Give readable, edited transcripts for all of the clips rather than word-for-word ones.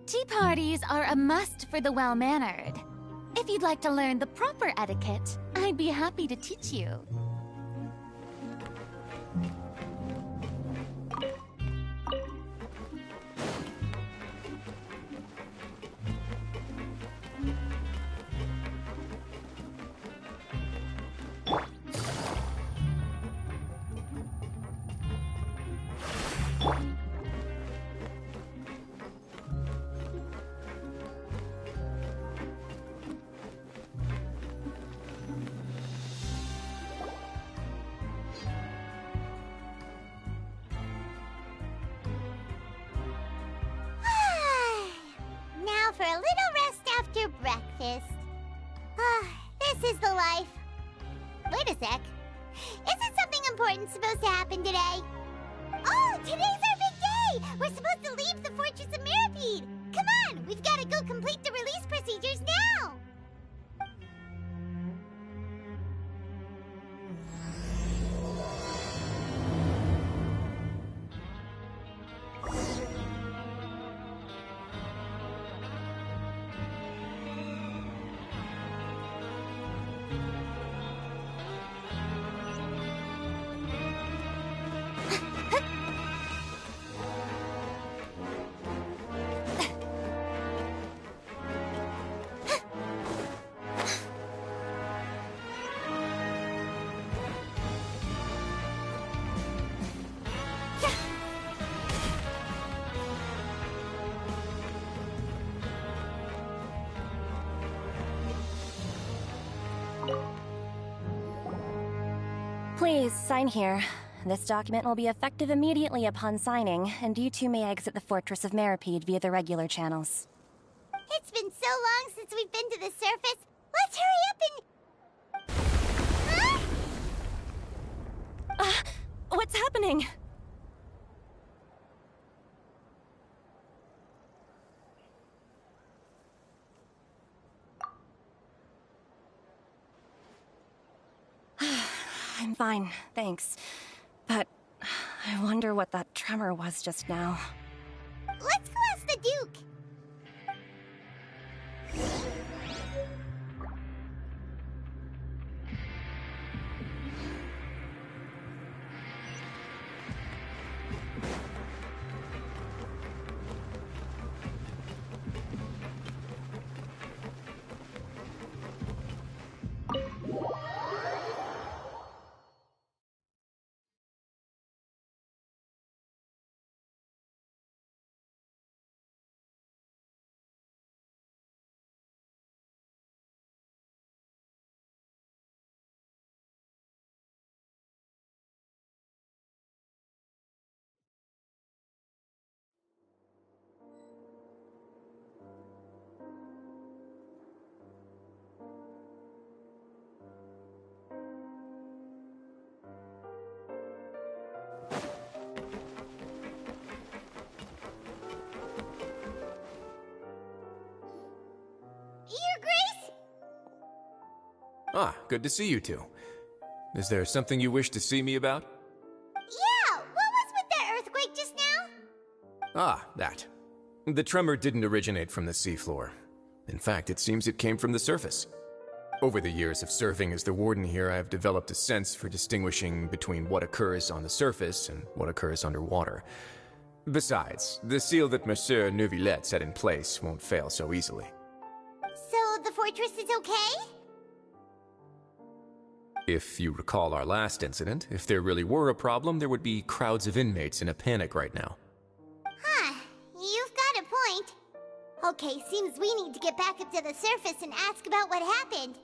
Tea parties are a must for the well-mannered. If you'd like to learn the proper etiquette, I'd be happy to teach you. For a little rest after breakfast. This is the life. Wait a sec. Isn't something important supposed to happen today? Oh, today's our big day! We're supposed to leave the Fortress of Mirapede! Come on, we've got to go complete the release procedures now! Please, sign here. This document will be effective immediately upon signing, and you two may exit the Fortress of Mirapede via the regular channels. It's been so long since we've been to the surface. Let's hurry up and... What's happening? I'm fine, thanks. But I wonder what that tremor was just now. Let's go ask the Duke. Your Grace? Ah, good to see you two. Is there something you wish to see me about? Yeah, what was with that earthquake just now? Ah, that. The tremor didn't originate from the seafloor. In fact, it seems it came from the surface. Over the years of serving as the warden here, I have developed a sense for distinguishing between what occurs on the surface and what occurs underwater. Besides, the seal that Monsieur Neuvillette set in place won't fail so easily. So the fortress is okay? If you recall our last incident, if there really were a problem, there would be crowds of inmates in a panic right now. Huh, you've got a point. Okay, seems we need to get back up to the surface and ask about what happened.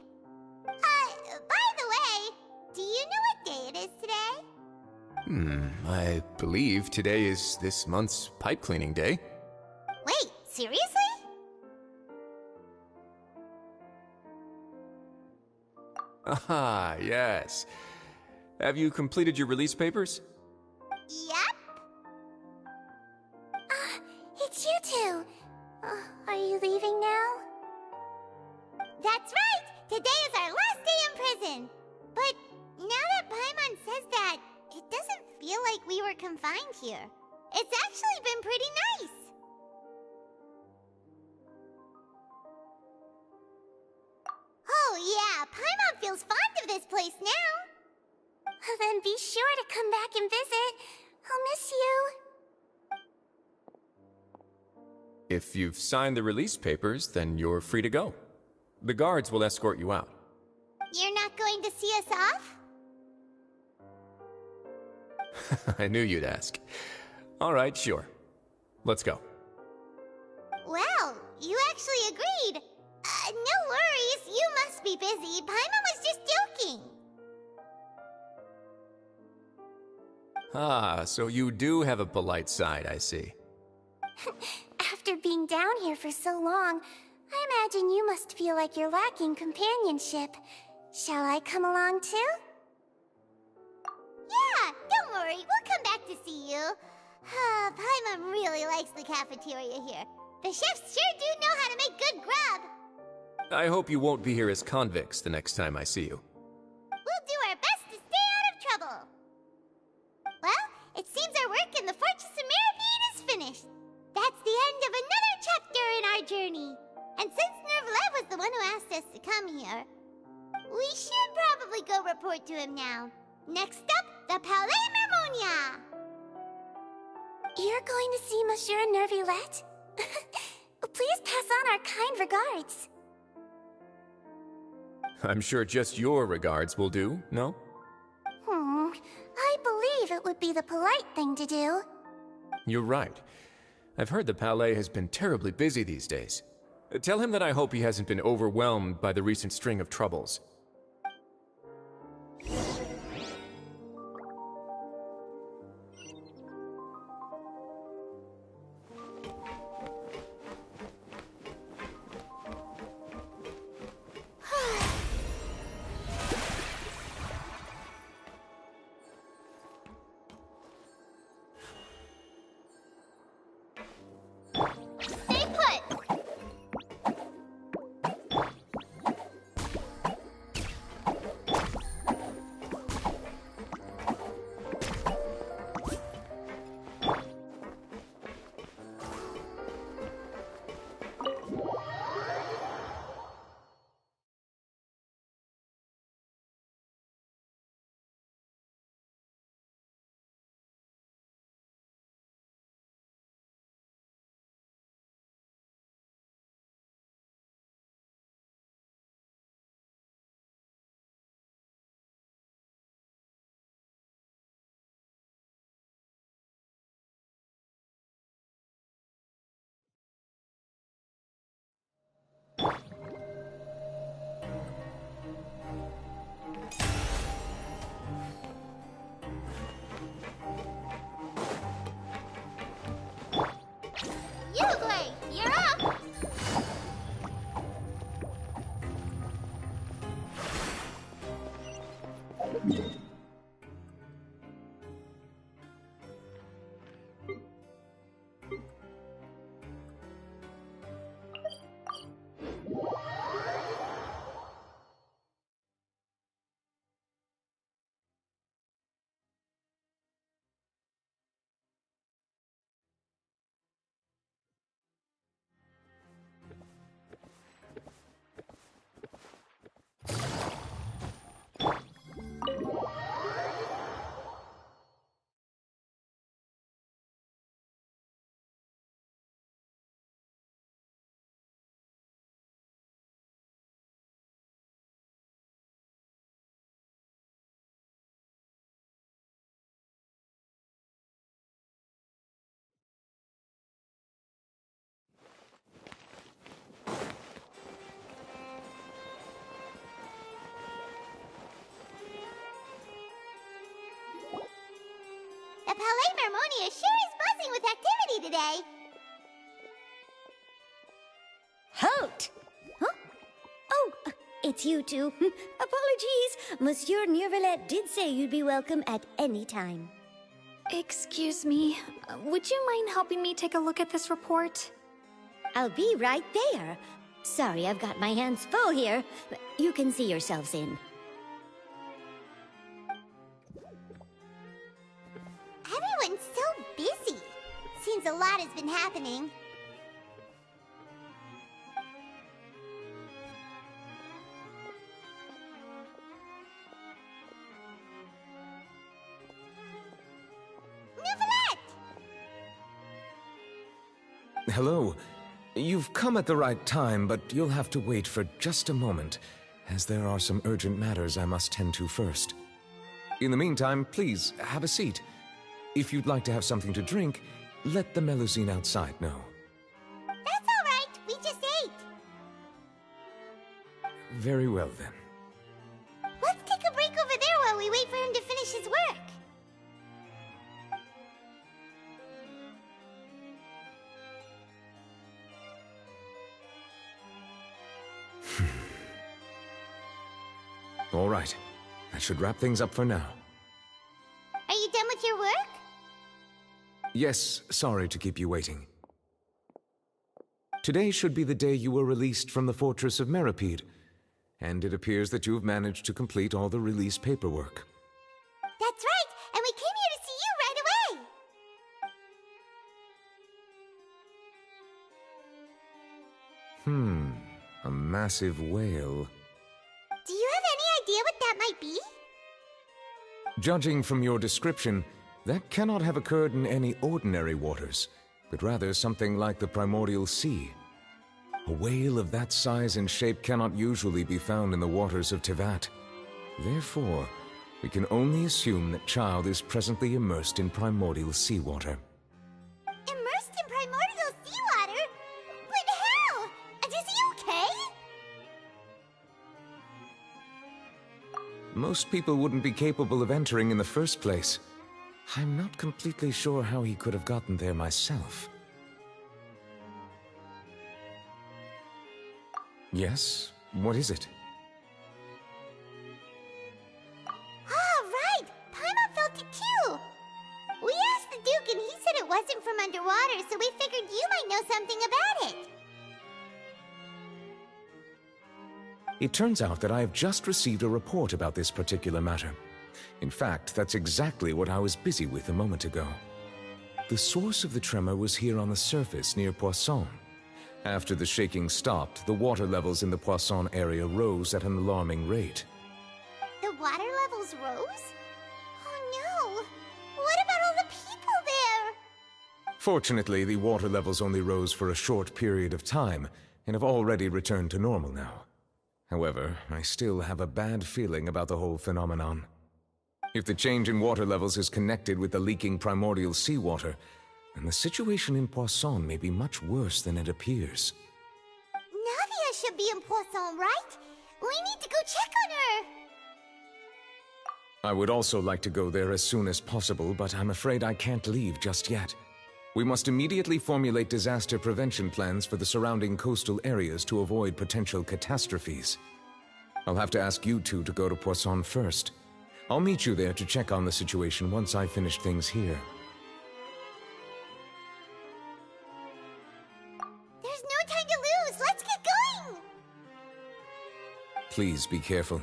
By the way, do you know what day it is today? I believe today is this month's pipe cleaning day. Wait, seriously? Aha, yes. Have you completed your release papers? Yep. It's you two. Are you leaving now? That's right! Today is our last day in prison! But now that Paimon says that, it doesn't feel like we were confined here. It's actually been pretty nice! yeah, Paimon feels fond of this place now. Then be sure to come back and visit. I'll miss you. If you've signed the release papers, then you're free to go. The guards will escort you out. You're not going to see us off? I knew you'd ask. All right, sure. Let's go. Well, you actually agreed. No worries, you must be busy. Paimon was just joking. Ah, so you do have a polite side, I see. After being down here for so long, I imagine you must feel like you're lacking companionship. Shall I come along too? Yeah, don't worry, we'll come back to see you. Paimon really likes the cafeteria here. The chefs sure do know how to make good grub. I hope you won't be here as convicts the next time I see you. We'll do our best to stay out of trouble. Well, it seems our work in the Fortress of Mirabede is finished. That's the end of another chapter in our journey. And since Nervlet was the one who asked us to come here, we should probably go report to him now. Next up, the Palais Mermonia. You're going to see Monsieur Nervlet? Please pass on our kind regards. I'm sure just your regards will do, no? I believe it would be the polite thing to do. You're right. I've heard the Palais has been terribly busy these days. Tell him that I hope he hasn't been overwhelmed by the recent string of troubles. Stay put! Yugley, you're up! The Palais Mermonia sure is buzzing with activity today. Halt! Huh? Oh, it's you two. Apologies. Monsieur Nervlet did say you'd be welcome at any time. Excuse me, would you mind helping me take a look at this report? I'll be right there. Sorry, I've got my hands full here. You can see yourselves in. Everyone's so busy. Seems a lot has been happening. Hello. You've come at the right time, but you'll have to wait for just a moment, as there are some urgent matters I must tend to first. In the meantime, please, have a seat. If you'd like to have something to drink, let the Melusine outside know. That's all right. We just ate. Very well, then. Let's take a break over there while we wait for him to finish his work. All right. That should wrap things up for now. Are you done with your work? Yes, sorry to keep you waiting. Today should be the day you were released from the Fortress of Meripede, and it appears that you have managed to complete all the release paperwork. That's right, and we came here to see you right away. A massive whale. Do you have any idea what that might be? Judging from your description, that cannot have occurred in any ordinary waters, but rather something like the primordial sea. A whale of that size and shape cannot usually be found in the waters of Tevat. Therefore, we can only assume that Child is presently immersed in primordial seawater. Immersed in primordial seawater? But how? Is he okay? Most people wouldn't be capable of entering in the first place. I'm not completely sure how he could have gotten there myself. Yes? What is it? Ah, right! Paimon felt it too! We asked the Duke and he said it wasn't from underwater, so we figured you might know something about it. It turns out that I have just received a report about this particular matter. In fact, that's exactly what I was busy with a moment ago. The source of the tremor was here on the surface near Poisson. After the shaking stopped, the water levels in the Poisson area rose at an alarming rate. The water levels rose? Oh no! What about all the people there? Fortunately, the water levels only rose for a short period of time and have already returned to normal now. However, I still have a bad feeling about the whole phenomenon. If the change in water levels is connected with the leaking primordial seawater, then the situation in Poisson may be much worse than it appears. Navia should be in Poisson, right? We need to go check on her! I would also like to go there as soon as possible, but I'm afraid I can't leave just yet. We must immediately formulate disaster prevention plans for the surrounding coastal areas to avoid potential catastrophes. I'll have to ask you two to go to Poisson first. I'll meet you there to check on the situation once I've finished things here. There's no time to lose! Let's get going! Please be careful.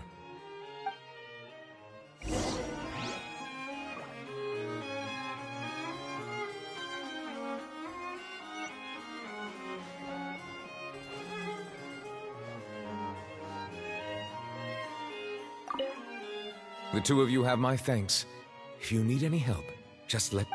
The two of you have my thanks. If you need any help, just let...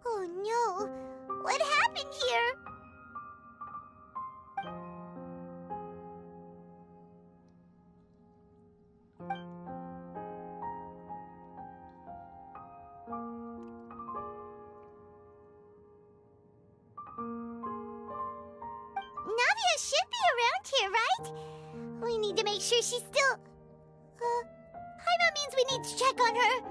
Oh no! What happened here? Navia should be around here, right? We We need to make sure she's still... Paimon means we need to check on her.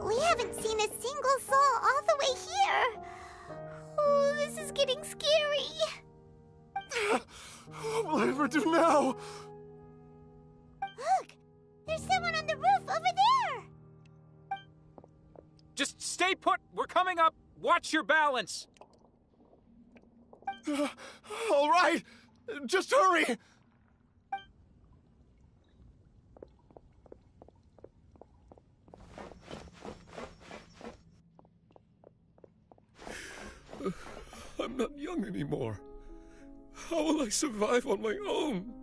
We haven't seen a single soul all the way here. Oh, this is getting scary. What will I ever do now? Look, there's someone on the roof over there. Just stay put! We're coming up! Watch your balance! All right, just hurry. I'm not young anymore. How will I survive on my own?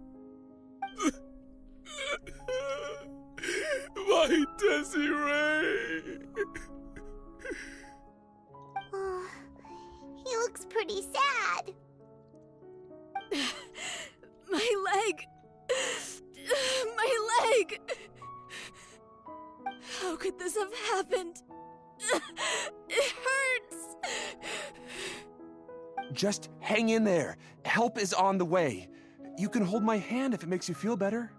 My Desiree! Oh, he looks pretty sad. My leg! My leg! How could this have happened? It hurts! Just hang in there. Help is on the way. You can hold my hand if it makes you feel better.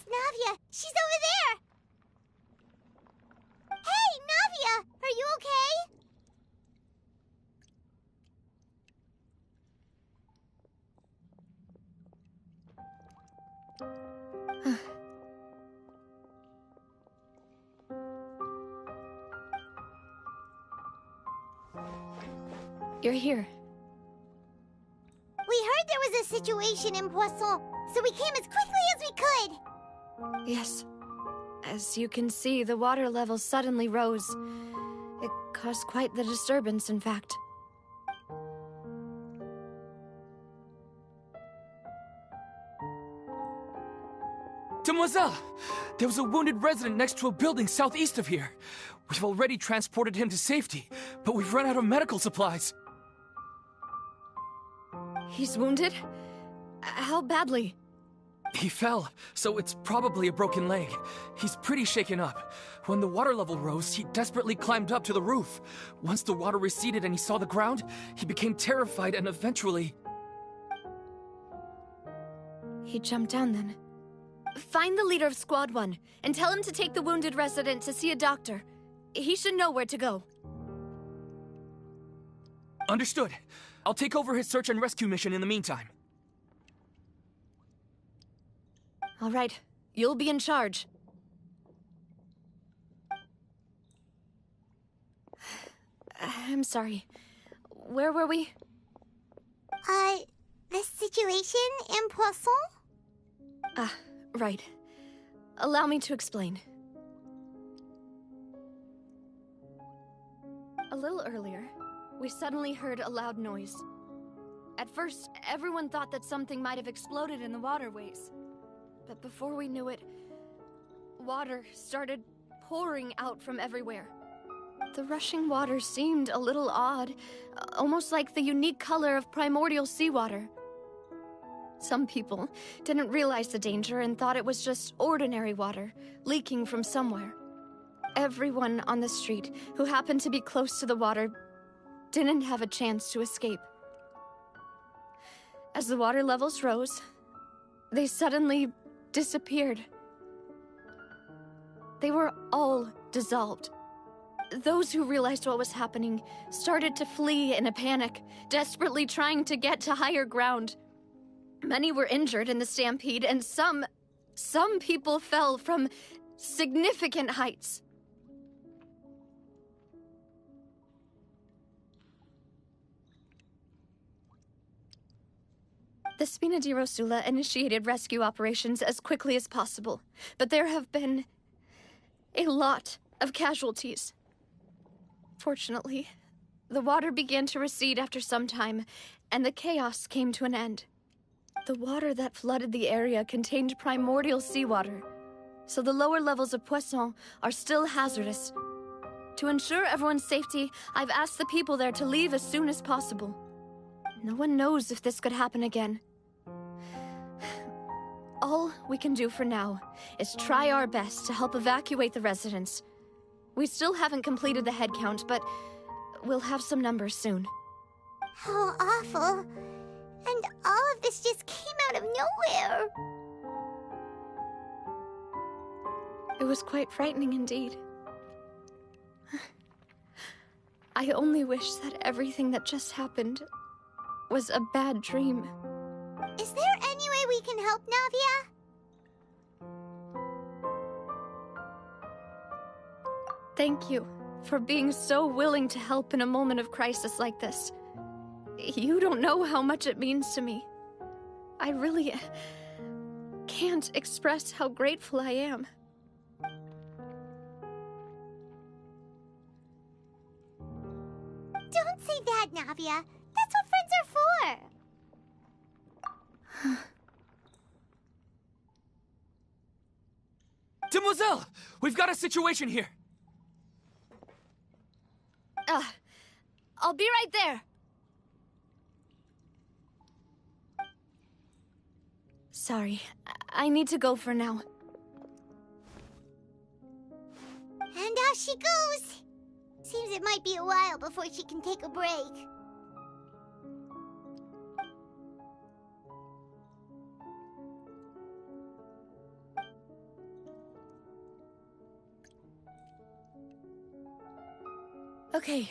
Navia, she's over there! Hey, Navia! Are you okay? You're here. We heard there was a situation in Poisson, so we came as quickly as we could! Yes. As you can see, the water level suddenly rose. It caused quite the disturbance, in fact. Demoiselle! There was a wounded resident next to a building southeast of here. We've already transported him to safety, but we've run out of medical supplies. He's wounded? How badly? He fell, so it's probably a broken leg. He's pretty shaken up. When the water level rose, he desperately climbed up to the roof. Once the water receded and he saw the ground, he became terrified and eventually... He jumped down then. Find the leader of Squad 1 and tell him to take the wounded resident to see a doctor. He should know where to go. Understood. I'll take over his search and rescue mission in the meantime. All right. You'll be in charge. I'm sorry. Where were we? The situation in Poisson? Ah, right. Allow me to explain. A little earlier, we suddenly heard a loud noise. At first, everyone thought that something might have exploded in the waterways. But before we knew it, water started pouring out from everywhere. The rushing water seemed a little odd, almost like the unique color of primordial seawater. Some people didn't realize the danger and thought it was just ordinary water, leaking from somewhere. Everyone on the street who happened to be close to the water didn't have a chance to escape. As the water levels rose, they suddenly disappeared. They were all dissolved. Those who realized what was happening started to flee in a panic, desperately trying to get to higher ground. Many were injured in the stampede, and some people fell from significant heights. The Spina di Rosula initiated rescue operations as quickly as possible, but there have been a lot of casualties. Fortunately, the water began to recede after some time, and the chaos came to an end. The water that flooded the area contained primordial seawater, so the lower levels of Poisson are still hazardous. To ensure everyone's safety, I've asked the people there to leave as soon as possible. No one knows if this could happen again. All we can do for now is try our best to help evacuate the residents. We still haven't completed the head count, but we'll have some numbers soon. How awful. And all of this just came out of nowhere. It was quite frightening indeed. I only wish that everything that just happened was a bad dream. Is there any way we can help, Navia? Thank you for being so willing to help in a moment of crisis like this. You don't know how much it means to me. I really can't express how grateful I am. Don't say that, Navia. That's what friends are for. Demoiselle! We've got a situation here! I'll be right there. Sorry, I need to go for now. And off she goes. Seems it might be a while before she can take a break. Okay,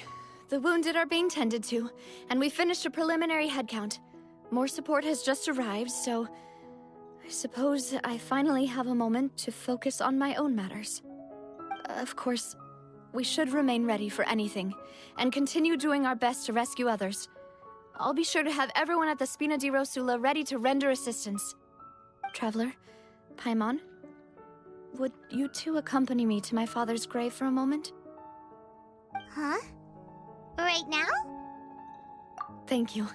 the wounded are being tended to, and we finished a preliminary head count. More support has just arrived, so I suppose I finally have a moment to focus on my own matters. Of course, we should remain ready for anything, and continue doing our best to rescue others. I'll be sure to have everyone at the Spina di Rosula ready to render assistance. Traveler, Paimon, would you two accompany me to my father's grave for a moment? Huh? Right now? Thank you.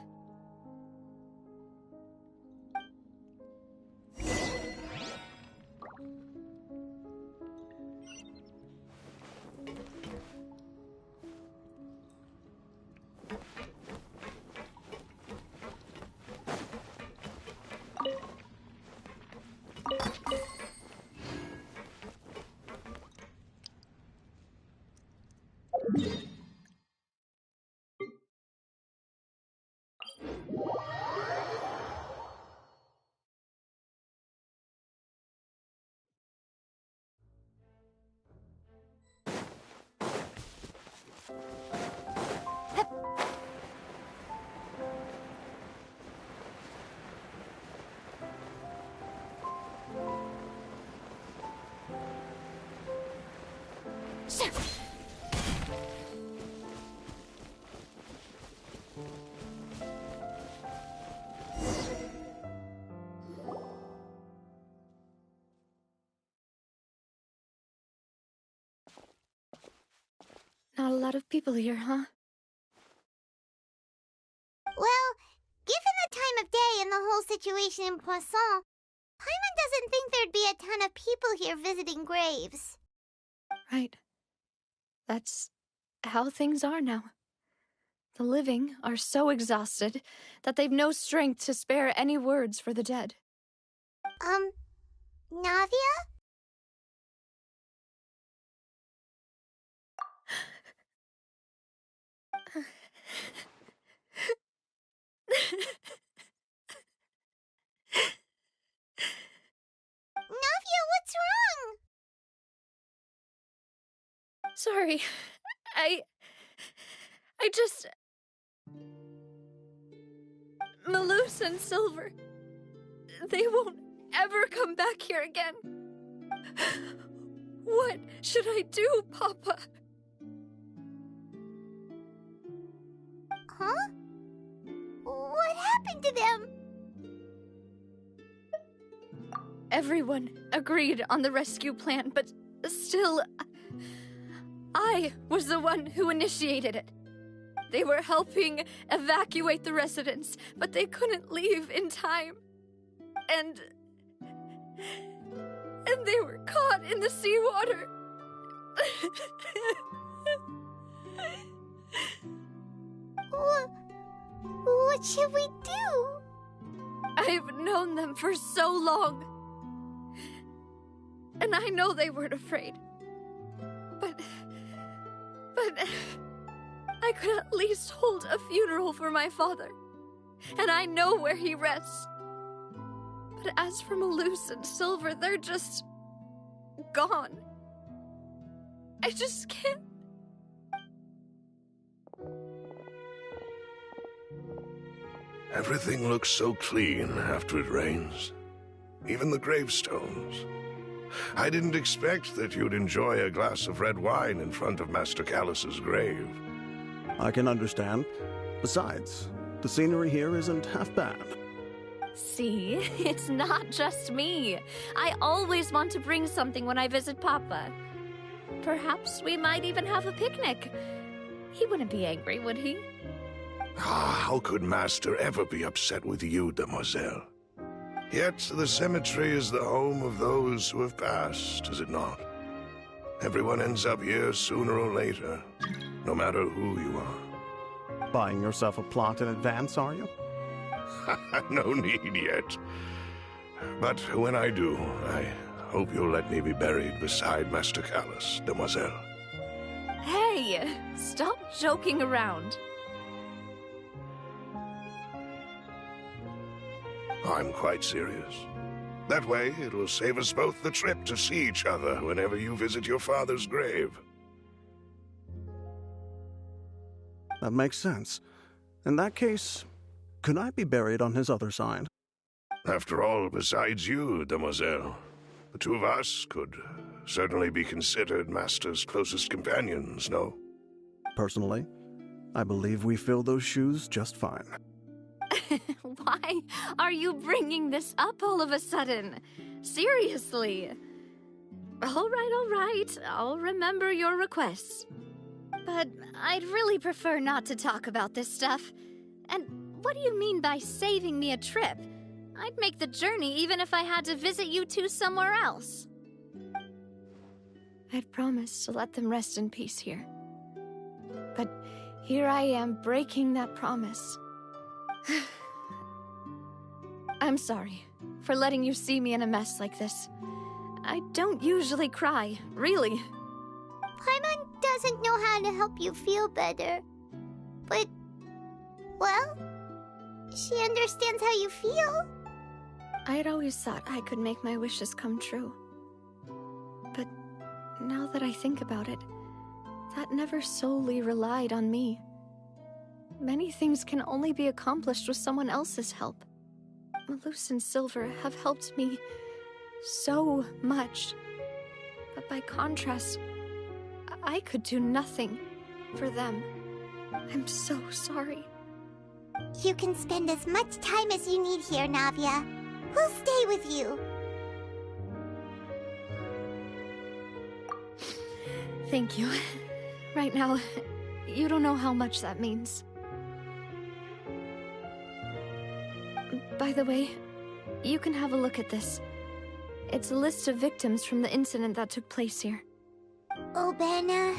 Not a lot of people here, huh? Well, given the time of day and the whole situation in Poisson, Paimon doesn't think there'd be a ton of people here visiting graves. Right. That's how things are now. The living are so exhausted that they've no strength to spare any words for the dead. Navia? Navia, what's wrong? Sorry, I just... Malus and Silver, they won't ever come back here again. What should I do, Papa? Huh? What happened to them? Everyone agreed on the rescue plan, but still, I was the one who initiated it. They were helping evacuate the residents, but they couldn't leave in time. And they were caught in the seawater. What should we do? I've known them for so long. And I know they weren't afraid. But I could at least hold a funeral for my father. And I know where he rests. But as for Malus and Silver, they're just... gone. I just can't... Everything looks so clean after it rains. Even the gravestones. I didn't expect that you'd enjoy a glass of red wine in front of Master Callus's grave. I can understand. Besides, the scenery here isn't half bad. See, it's not just me. I always want to bring something when I visit Papa. Perhaps we might even have a picnic. He wouldn't be angry, would he? How could Master ever be upset with you, Demoiselle? Yet the cemetery is the home of those who have passed, is it not? Everyone ends up here sooner or later, no matter who you are. Buying yourself a plot in advance, are you? No need yet. But when I do, I hope you'll let me be buried beside Master Callus, Demoiselle. Hey, stop joking around. I'm quite serious. That way, it will save us both the trip to see each other whenever you visit your father's grave. That makes sense. In that case, could I be buried on his other side? After all, besides you, Demoiselle, the two of us could certainly be considered Master's closest companions, no? Personally, I believe we fill those shoes just fine. Why are you bringing this up all of a sudden? Seriously. All right. I'll remember your requests. But I'd really prefer not to talk about this stuff. And what do you mean by saving me a trip? I'd make the journey even if I had to visit you two somewhere else. I'd promised to let them rest in peace here. But here I am breaking that promise. I'm sorry for letting you see me in a mess like this. I don't usually cry, really. Paimon doesn't know how to help you feel better. But, well, she understands how you feel. I'd always thought I could make my wishes come true. But now that I think about it, that never solely relied on me. Many things can only be accomplished with someone else's help. Malus and Silver have helped me so much. But by contrast, I could do nothing for them. I'm so sorry. You can spend as much time as you need here, Navia. We'll stay with you. Thank you. Right now, you don't know how much that means. By the way, you can have a look at this. It's a list of victims from the incident that took place here. Obena,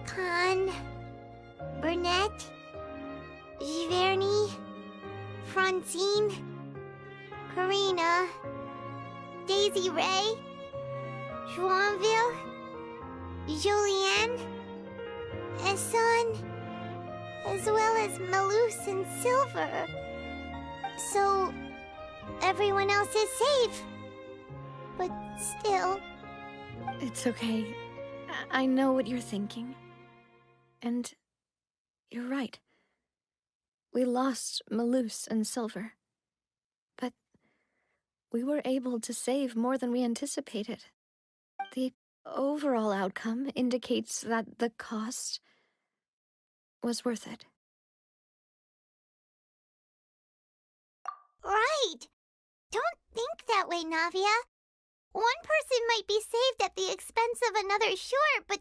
Khan, Burnett, Giverny, Francine, Karina, Daisy Ray, Joinville, Julianne, Esson, as well as Malus and Silver. So, everyone else is safe. But still... It's okay. I know what you're thinking. And you're right. We lost Malus and Silver. But we were able to save more than we anticipated. The overall outcome indicates that the cost was worth it. Right. Don't think that way, Navia. One person might be saved at the expense of another, sure, but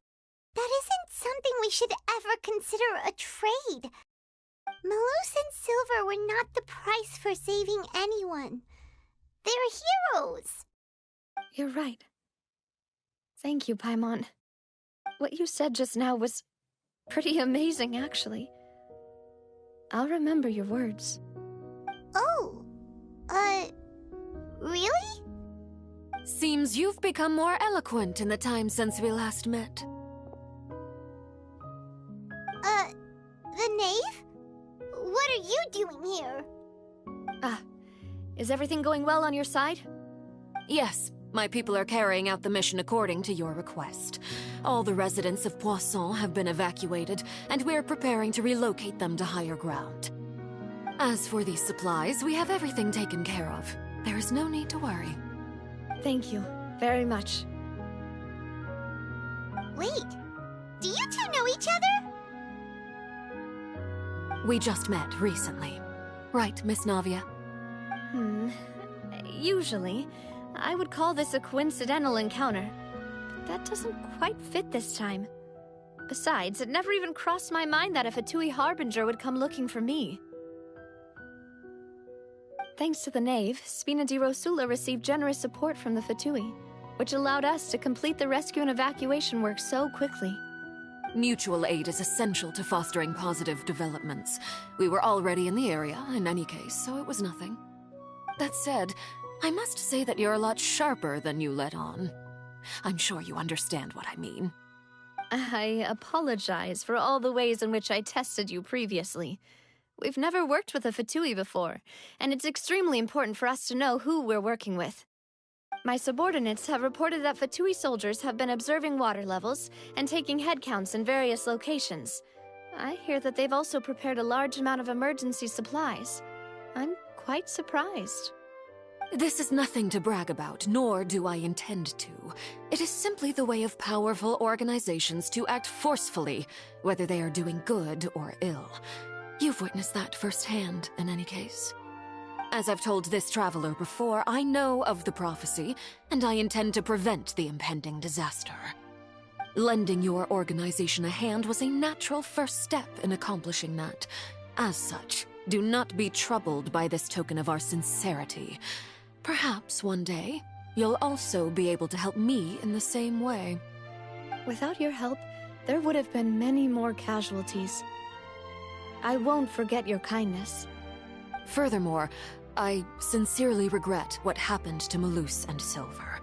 that isn't something we should ever consider a trade. Malus and Silver were not the price for saving anyone. They're heroes. You're right. Thank you, Paimon. What you said just now was pretty amazing, actually. I'll remember your words. Oh, really? Seems you've become more eloquent in the time since we last met. The knave? What are you doing here? Is everything going well on your side? Yes, my people are carrying out the mission according to your request. All the residents of Poisson have been evacuated, and we're preparing to relocate them to higher ground. As for these supplies, we have everything taken care of. There is no need to worry. Thank you very much. Wait, do you two know each other? We just met recently. Right, Miss Navia? Usually, I would call this a coincidental encounter. But that doesn't quite fit this time. Besides, it never even crossed my mind that a Fatui Harbinger would come looking for me. Thanks to the Knave, Spina di Rosula received generous support from the Fatui, which allowed us to complete the rescue and evacuation work so quickly. Mutual aid is essential to fostering positive developments. We were already in the area, in any case, so it was nothing. That said, I must say that you're a lot sharper than you let on. I'm sure you understand what I mean. I apologize for all the ways in which I tested you previously. We've never worked with a Fatui before, and it's extremely important for us to know who we're working with. My subordinates have reported that Fatui soldiers have been observing water levels and taking head counts in various locations. I hear that they've also prepared a large amount of emergency supplies. I'm quite surprised. This is nothing to brag about, nor do I intend to. It is simply the way of powerful organizations to act forcefully, whether they are doing good or ill. You've witnessed that firsthand, in any case. As I've told this traveler before, I know of the prophecy, and I intend to prevent the impending disaster. Lending your organization a hand was a natural first step in accomplishing that. As such, do not be troubled by this token of our sincerity. Perhaps one day, you'll also be able to help me in the same way. Without your help, there would have been many more casualties. I won't forget your kindness. Furthermore, I sincerely regret what happened to Malus and Silver.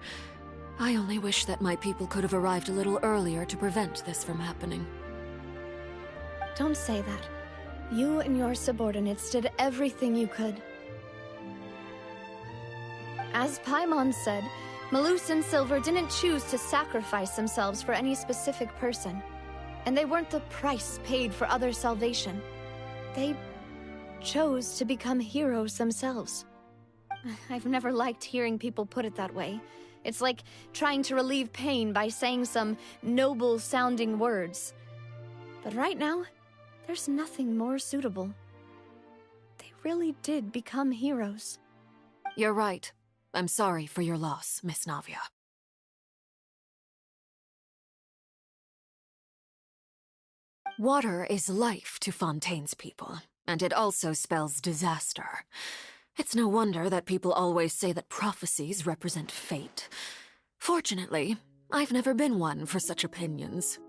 I only wish that my people could have arrived a little earlier to prevent this from happening. Don't say that. You and your subordinates did everything you could. As Paimon said, Malus and Silver didn't choose to sacrifice themselves for any specific person. And they weren't the price paid for other salvation. They chose to become heroes themselves. I've never liked hearing people put it that way. It's like trying to relieve pain by saying some noble-sounding words. But right now, there's nothing more suitable. They really did become heroes. You're right. I'm sorry for your loss, Miss Navia. Water is life to Fontaine's people, and it also spells disaster. It's no wonder that people always say that prophecies represent fate. Fortunately, I've never been one for such opinions.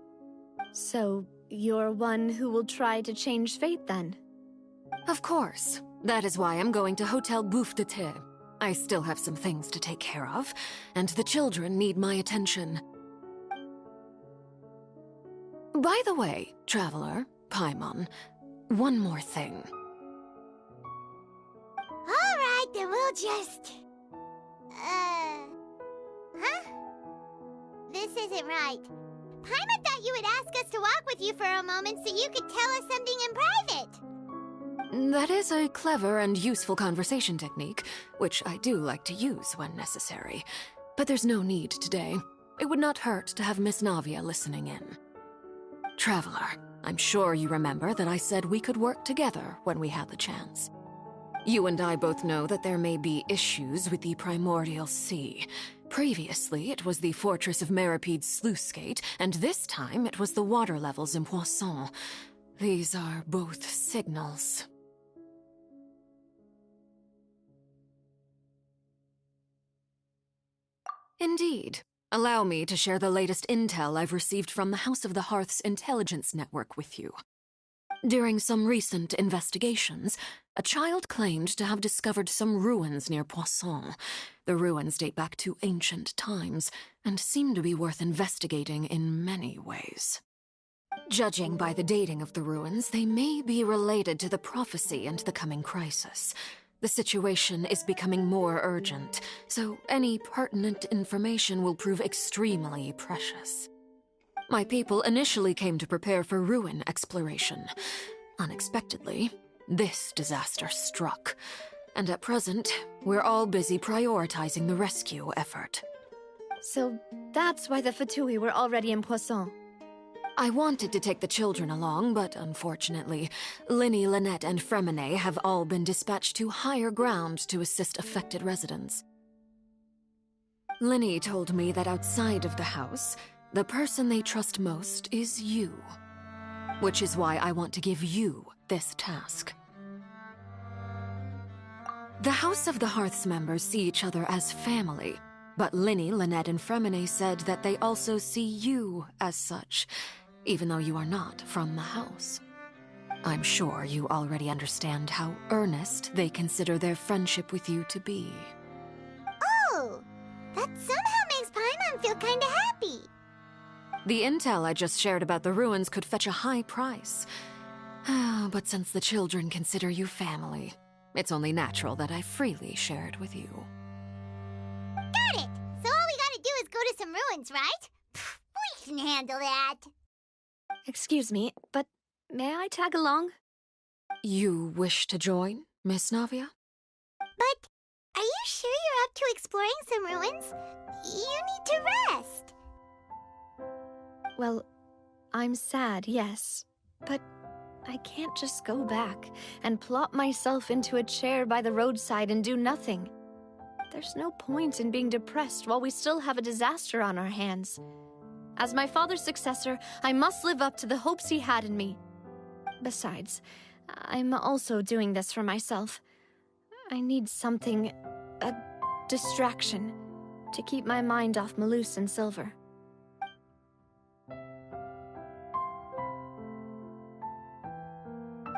So, you're one who will try to change fate, then? Of course. That is why I'm going to Hotel Bouffe de Thé. I still have some things to take care of, and the children need my attention. By the way, Traveler, Paimon, one more thing. Alright, then we'll just... Huh? This isn't right. Paimon thought you would ask us to walk with you for a moment so you could tell us something in private. That is a clever and useful conversation technique, which I do like to use when necessary. But there's no need today. It would not hurt to have Miss Navia listening in. Traveler, I'm sure you remember that I said we could work together when we had the chance. You and I both know that there may be issues with the Primordial Sea. Previously, it was the Fortress of Meripede's sluice gate, and this time it was the water levels in Poisson. These are both signals. Indeed. Allow me to share the latest intel I've received from the House of the Hearth's intelligence network with you. During some recent investigations, a child claimed to have discovered some ruins near Poisson. The ruins date back to ancient times, and seem to be worth investigating in many ways. Judging by the dating of the ruins, they may be related to the prophecy and the coming crisis. The situation is becoming more urgent, so any pertinent information will prove extremely precious. My people initially came to prepare for ruin exploration. Unexpectedly, this disaster struck, and at present, we're all busy prioritizing the rescue effort. So that's why the Fatui were already in Poisson. I wanted to take the children along, but unfortunately, Linny, Lynette, and Fremine have all been dispatched to higher ground to assist affected residents. Linny told me that outside of the house, the person they trust most is you. Which is why I want to give you this task. The House of the Hearth's members see each other as family, but Linny, Lynette, and Fremine said that they also see you as such, even though you are not from the house. I'm sure you already understand how earnest they consider their friendship with you to be. Oh, that somehow makes Paimon feel kinda happy. The intel I just shared about the ruins could fetch a high price. But since the children consider you family, it's only natural that I freely share it with you. Got it! So all we gotta do is go to some ruins, right? We can handle that. Excuse me, but may I tag along? You wish to join, Miss Navia? But are you sure you're up to exploring some ruins? You need to rest. Well, I'm sad, yes. But I can't just go back and plop myself into a chair by the roadside and do nothing. There's no point in being depressed while we still have a disaster on our hands. As my father's successor, I must live up to the hopes he had in me. Besides, I'm also doing this for myself. I need something, a distraction, to keep my mind off Malus and Silver.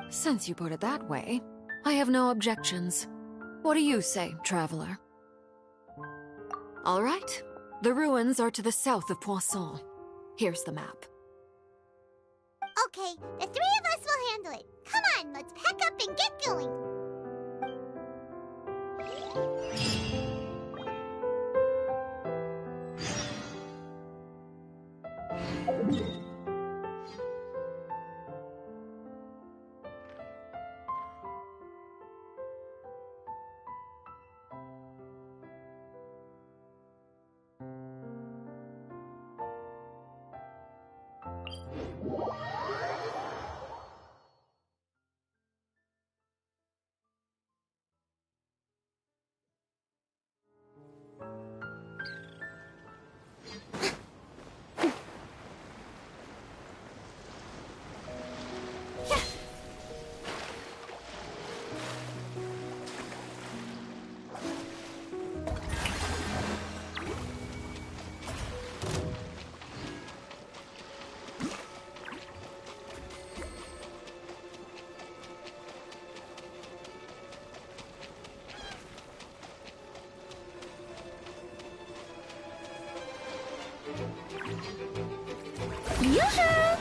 Since you put it that way, I have no objections. What do you say, traveler? All right. The ruins are to the south of Poisson. Here's the map. Okay, the three of us will handle it. Come on, let's pack up and get going. Yoo-hoo!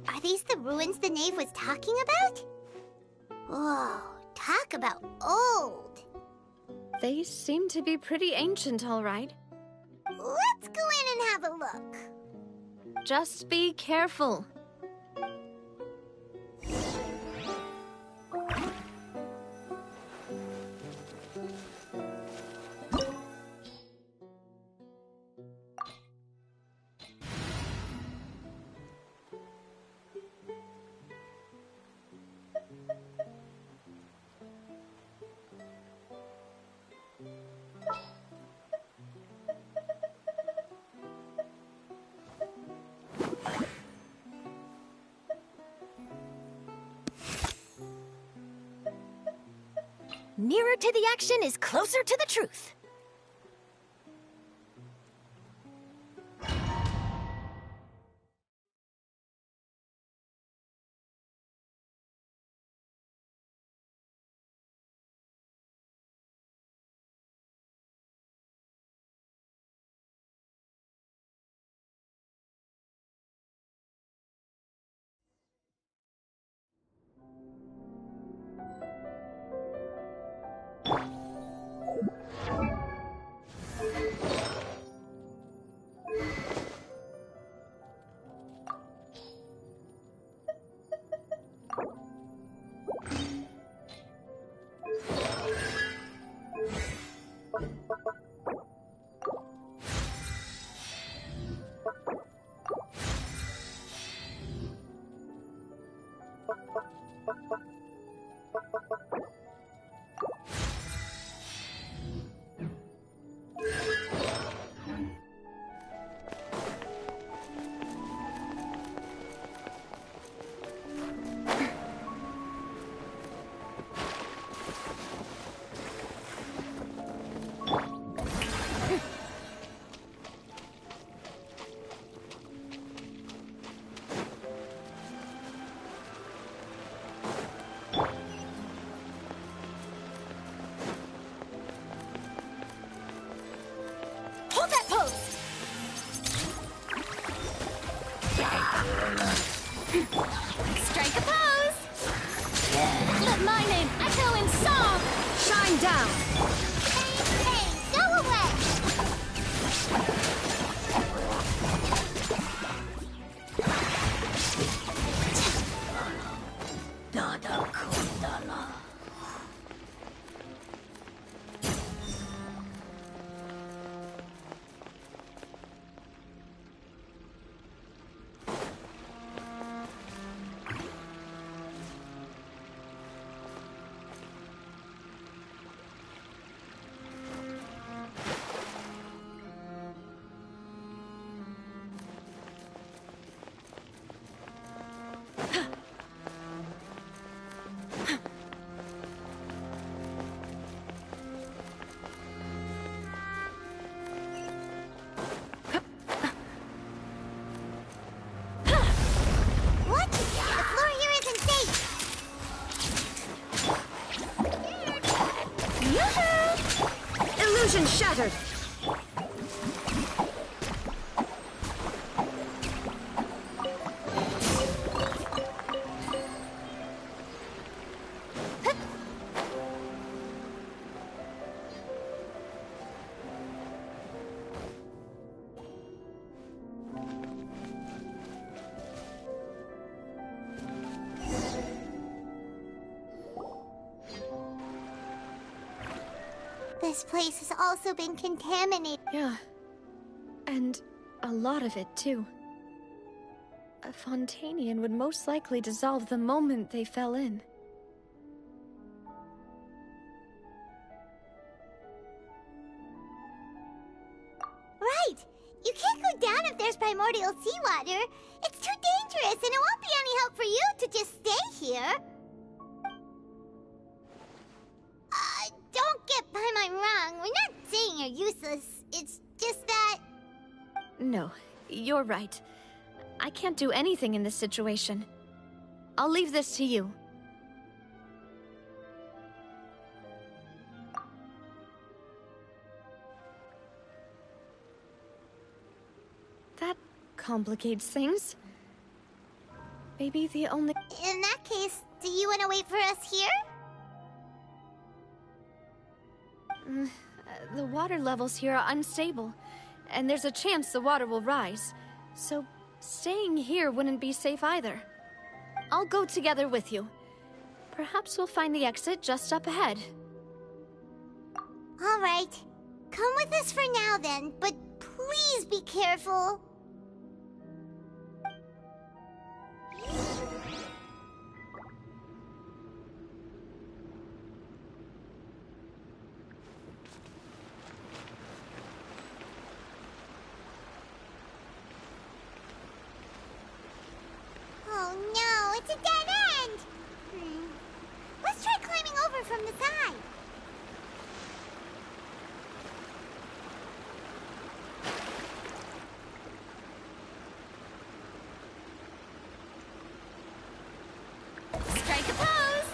Are these the ruins the knave was talking about? Whoa, talk about old. They seem to be pretty ancient, all right. Let's go in and have a look. Just be careful. Nearer to the action is closer to the truth. Hold that pose! Strike a pose! Let my name echo in song! Shine down! Hey, go away! What? The floor here isn't safe! Yoo-hoo! Illusion shattered! This place has also been contaminated. Yeah. And a lot of it, too. A Fontanian would most likely dissolve the moment they fell in. Right! You can't go down if there's primordial seawater. It's too dangerous, and it won't be any help for you to just stay here. Don't get Paimon wrong. We're not saying you're useless. It's just that... No, you're right. I can't do anything in this situation. I'll leave this to you. That complicates things. Maybe the only... In that case, do you want to wait for us here? The water levels here are unstable, and there's a chance the water will rise. So, staying here wouldn't be safe either. I'll go together with you. Perhaps we'll find the exit just up ahead. All right. Come with us for now then, but please be careful. Oh no, it's a dead end! Let's try climbing over from the side. Strike a pose!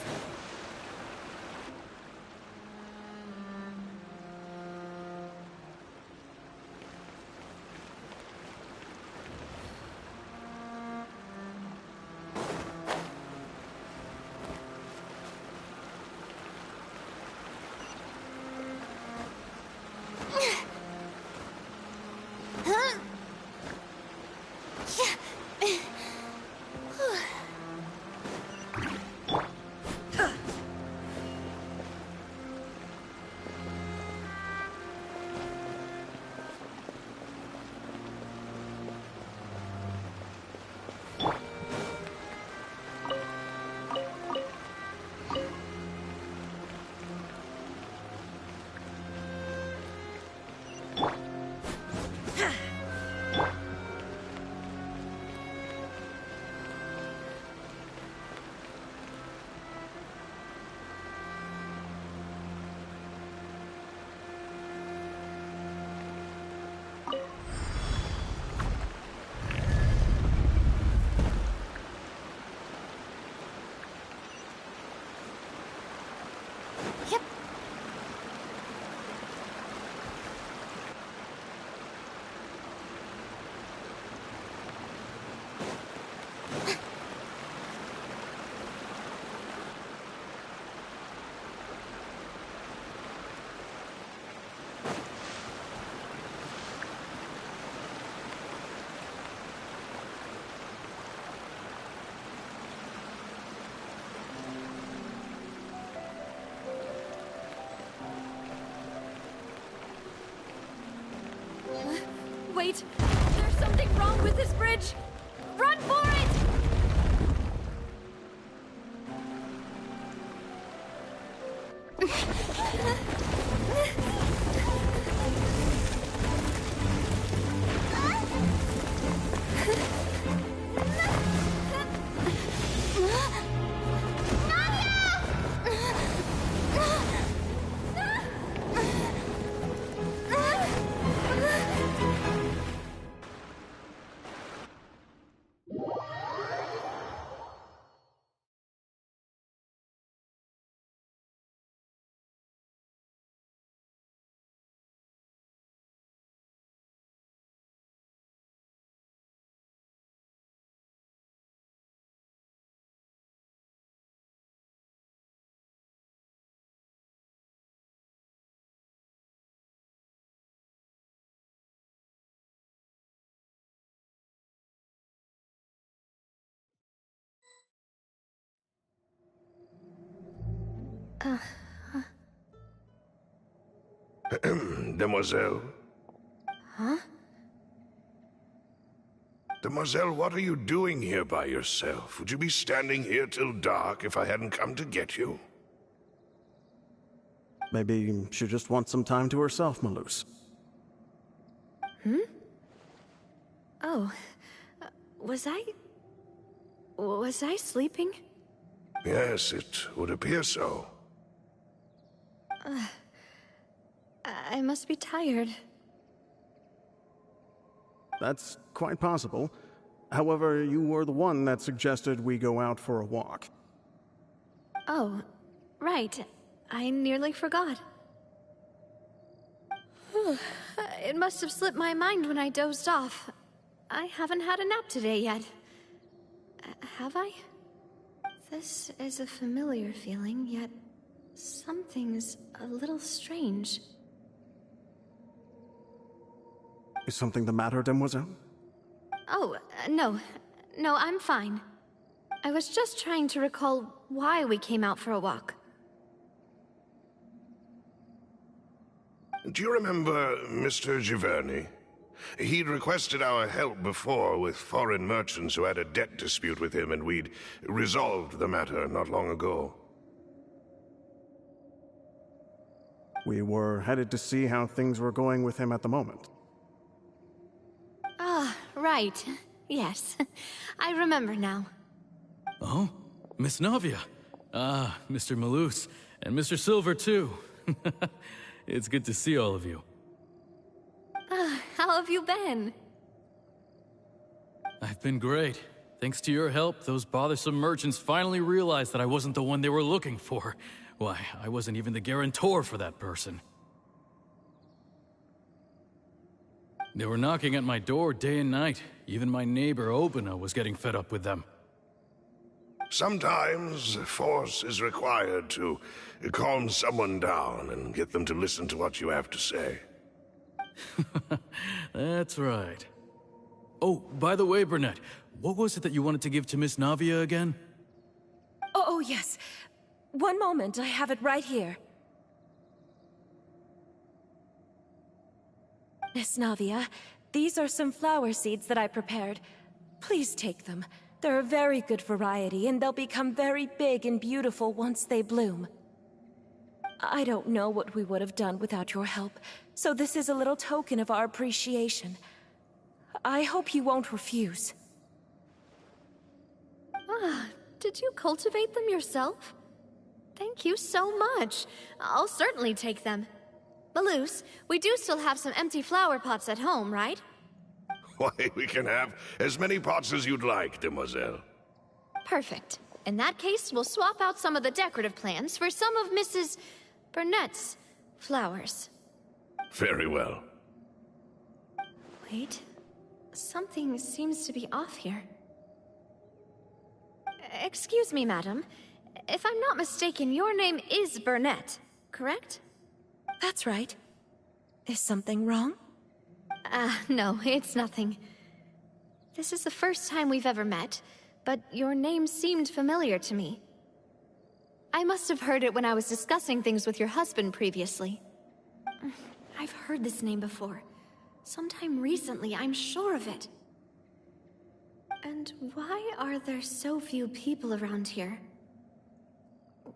Wait! There's something wrong with this bridge! Run for it! Demoiselle? Huh? Demoiselle, what are you doing here by yourself? Would you be standing here till dark if I hadn't come to get you? Maybe she just wants some time to herself, Malus. Oh. Was I sleeping? Yes, it would appear so. I must be tired. That's quite possible. However, you were the one that suggested we go out for a walk. Oh, right. I nearly forgot. It must have slipped my mind when I dozed off. I haven't had a nap today yet. Have I? This is a familiar feeling, yet something's a little strange. Is something the matter, Demoiselle? Oh, no. No, I'm fine. I was just trying to recall why we came out for a walk. Do you remember Mr. Giverny? He'd requested our help before with foreign merchants who had a debt dispute with him, and we'd resolved the matter not long ago. We were headed to see how things were going with him at the moment. Ah, right. Yes. I remember now. Oh? Miss Navia. Ah, Mr. Malus. And Mr. Silver, too. It's good to see all of you. How have you been? I've been great. Thanks to your help, those bothersome merchants finally realized that I wasn't the one they were looking for. Why, I wasn't even the guarantor for that person. They were knocking at my door day and night. Even my neighbor, Obina, was getting fed up with them. Sometimes force is required to calm someone down and get them to listen to what you have to say. That's right. Oh, by the way, Burnett, what was it that you wanted to give to Miss Navia again? Oh, yes. One moment, I have it right here. Miss Navia, these are some flower seeds that I prepared. Please take them. They're a very good variety, and they'll become very big and beautiful once they bloom. I don't know what we would have done without your help, so this is a little token of our appreciation. I hope you won't refuse. Ah, did you cultivate them yourself? Thank you so much. I'll certainly take them. Malus, we do still have some empty flower pots at home, right? Why, we can have as many pots as you'd like, Demoiselle. Perfect. In that case, we'll swap out some of the decorative plants for some of Mrs. Burnett's flowers. Very well. Wait. Something seems to be off here. Excuse me, madam. If I'm not mistaken, your name is Burnett, correct? That's right. Is something wrong? No, it's nothing. This is the first time we've ever met, but your name seemed familiar to me. I must have heard it when I was discussing things with your husband previously. I've heard this name before. Sometime recently, I'm sure of it. And why are there so few people around here?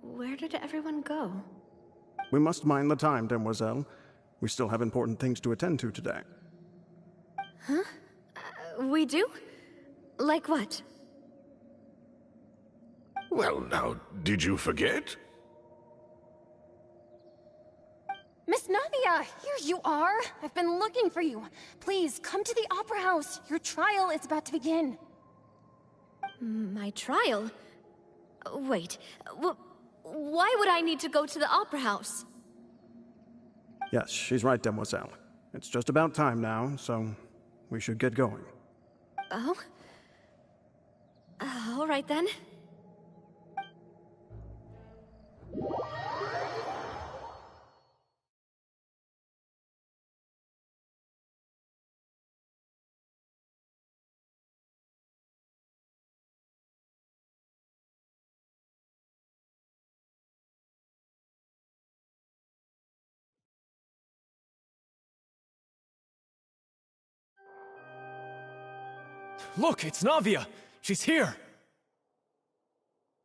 Where did everyone go? We must mind the time, Demoiselle. We still have important things to attend to today. Huh? We do? Like what? Well, now, did you forget? Miss Navia, here you are. I've been looking for you. Please, come to the Opera House. Your trial is about to begin. My trial? Wait, why would I need to go to the Opera House? Yes, she's right, Demoiselle. It's just about time now, so we should get going. Oh? All right then. Look, it's Navia! She's here!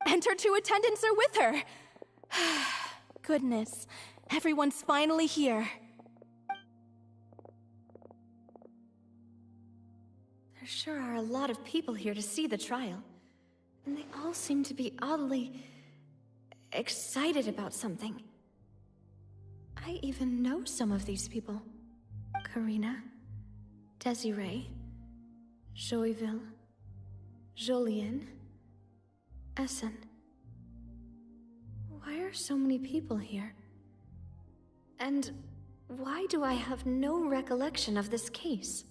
And her two attendants are with her! Goodness, everyone's finally here. There sure are a lot of people here to see the trial. And they all seem to be oddly excited about something. I even know some of these people. Karina, Desiree, Joyville, Jolien, Essen. Why are so many people here? And why do I have no recollection of this case?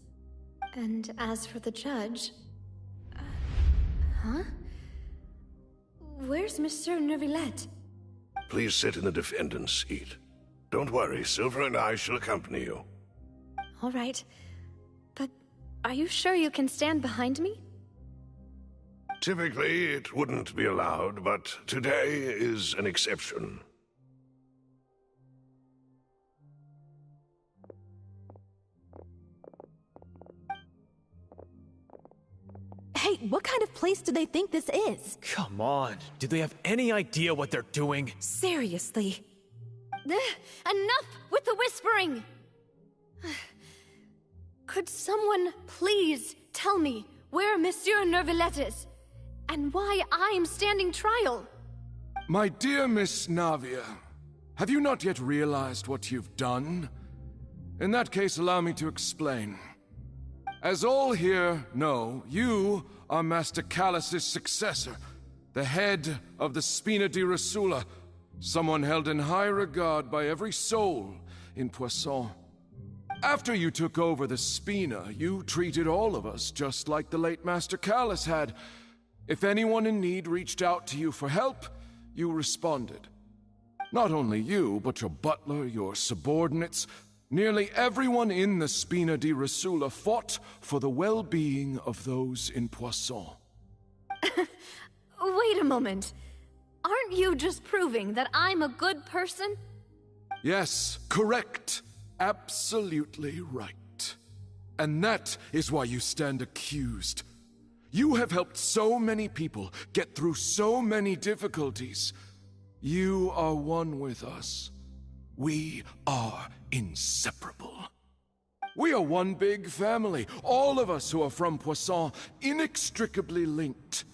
And as for the judge... Huh? Where's Monsieur Neuvillette? Please sit in the defendant's seat. Don't worry, Silver and I shall accompany you. All right. But are you sure you can stand behind me? Typically, it wouldn't be allowed, but today is an exception. Hey, what kind of place do they think this is? Come on, do they have any idea what they're doing? Seriously. Enough with the whispering! Could someone please tell me where Monsieur Neuvillette is, and why I'm standing trial? My dear Miss Navia, have you not yet realized what you've done? In that case, allow me to explain. As all here know, you are Master Callus's successor, the head of the Spina di Rosula, someone held in high regard by every soul in Poisson. After you took over the Spina, you treated all of us just like the late Master Callus had. If anyone in need reached out to you for help, you responded. Not only you, but your butler, your subordinates, nearly everyone in the Spina di Rosula fought for the well-being of those in Poisson. Wait a moment. Aren't you just proving that I'm a good person? Yes, correct. Absolutely right. And that is why you stand accused. You have helped so many people get through so many difficulties. You are one with us. We are inseparable. We are one big family, all of us who are from Poisson, inextricably linked.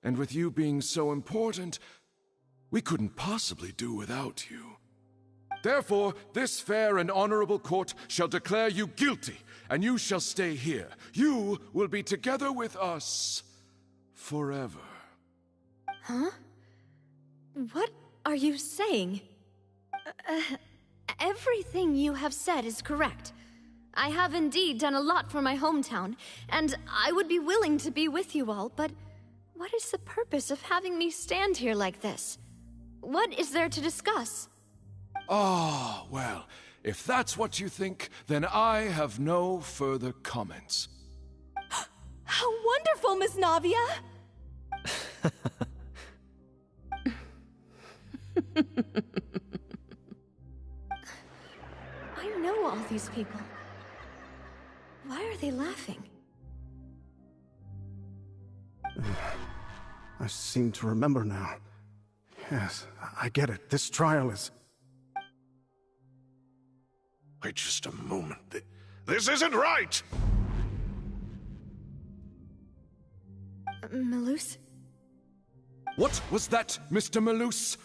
And with you being so important, we couldn't possibly do without you. Therefore, this fair and honorable court shall declare you guilty, and you shall stay here. You will be together with us forever. Huh? What are you saying? Everything you have said is correct. I have indeed done a lot for my hometown, and I would be willing to be with you all, but what is the purpose of having me stand here like this? What is there to discuss? Ah, well, if that's what you think, then I have no further comments. How wonderful, Miss Navia! I know all these people. Why are they laughing? I seem to remember now. Yes, I get it. This trial is... Wait just a moment. This isn't right! Malus? What was that, Mr. Malus?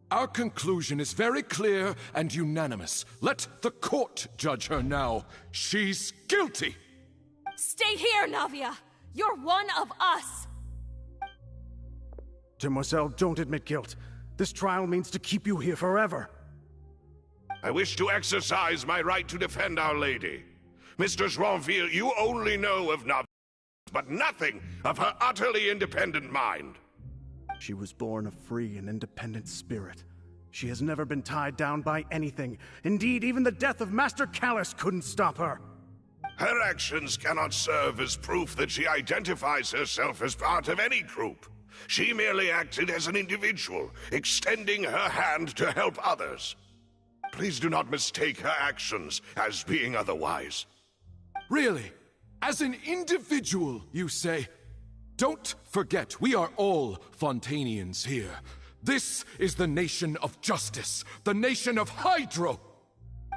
Our conclusion is very clear and unanimous. Let the court judge her now. She's guilty! Stay here, Navia! You're one of us! Demoiselle, don't admit guilt. This trial means to keep you here forever. I wish to exercise my right to defend Our Lady. Mr. Joinville, you only know of Navia, but nothing of her utterly independent mind. She was born a free and independent spirit. She has never been tied down by anything. Indeed, even the death of Master Callus couldn't stop her. Her actions cannot serve as proof that she identifies herself as part of any group. She merely acted as an individual, extending her hand to help others. Please do not mistake her actions as being otherwise. Really? As an individual, you say? Don't forget, we are all Fontanians here. This is the nation of justice, the nation of Hydro.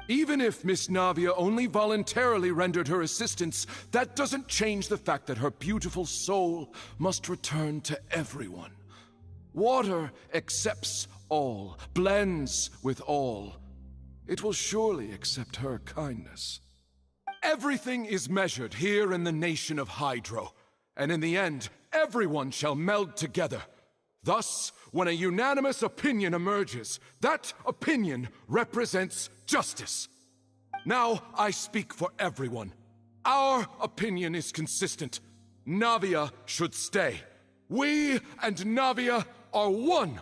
Even if Miss Navia only voluntarily rendered her assistance, that doesn't change the fact that her beautiful soul must return to everyone. Water accepts all, blends with all. It will surely accept her kindness. Everything is measured here in the nation of Hydro, and in the end, everyone shall meld together. Thus, when a unanimous opinion emerges, that opinion represents justice. Now, I speak for everyone. Our opinion is consistent. Navia should stay. We and Navia are one.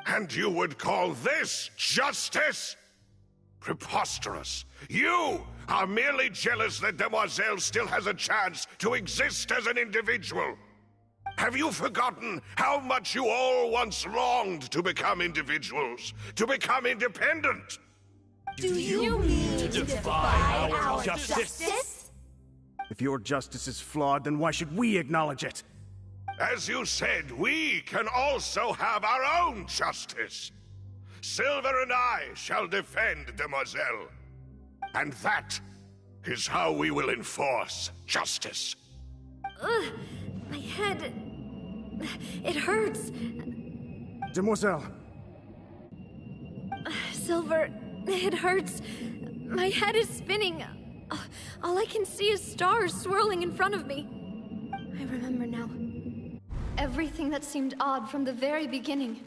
And you would call this justice? Preposterous. You are merely jealous that Demoiselle still has a chance to exist as an individual. Have you forgotten how much you all once longed to become individuals, to become independent? Do you mean to defy our justice? If your justice is flawed, then why should we acknowledge it? As you said, we can also have our own justice. Silver and I shall defend Demoiselle. And that is how we will enforce justice. Ugh, my head... it hurts. Demoiselle. Silver, it hurts. My head is spinning. All I can see is stars swirling in front of me. I remember now. Everything that seemed odd from the very beginning.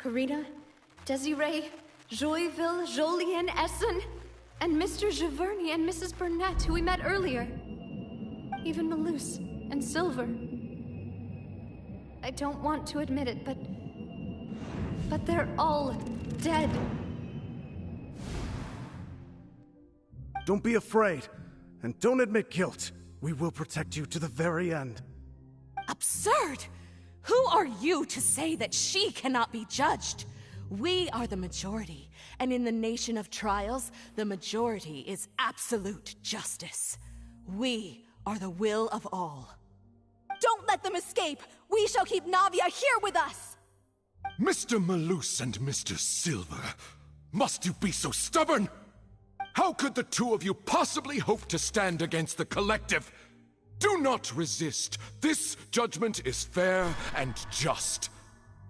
Karina, Desiree, Joyville, Jolien, Essen, and Mr. Giverny and Mrs. Burnett, who we met earlier. Even Malus and Silver. I don't want to admit it, but they're all dead. Don't be afraid, and don't admit guilt. We will protect you to the very end. Absurd! Who are you to say that she cannot be judged? We are the majority, and in the nation of trials, the majority is absolute justice. We are the will of all. Don't let them escape! We shall keep Navia here with us! Mr. Malus and Mr. Silver, must you be so stubborn? How could the two of you possibly hope to stand against the collective? Do not resist. This judgment is fair and just.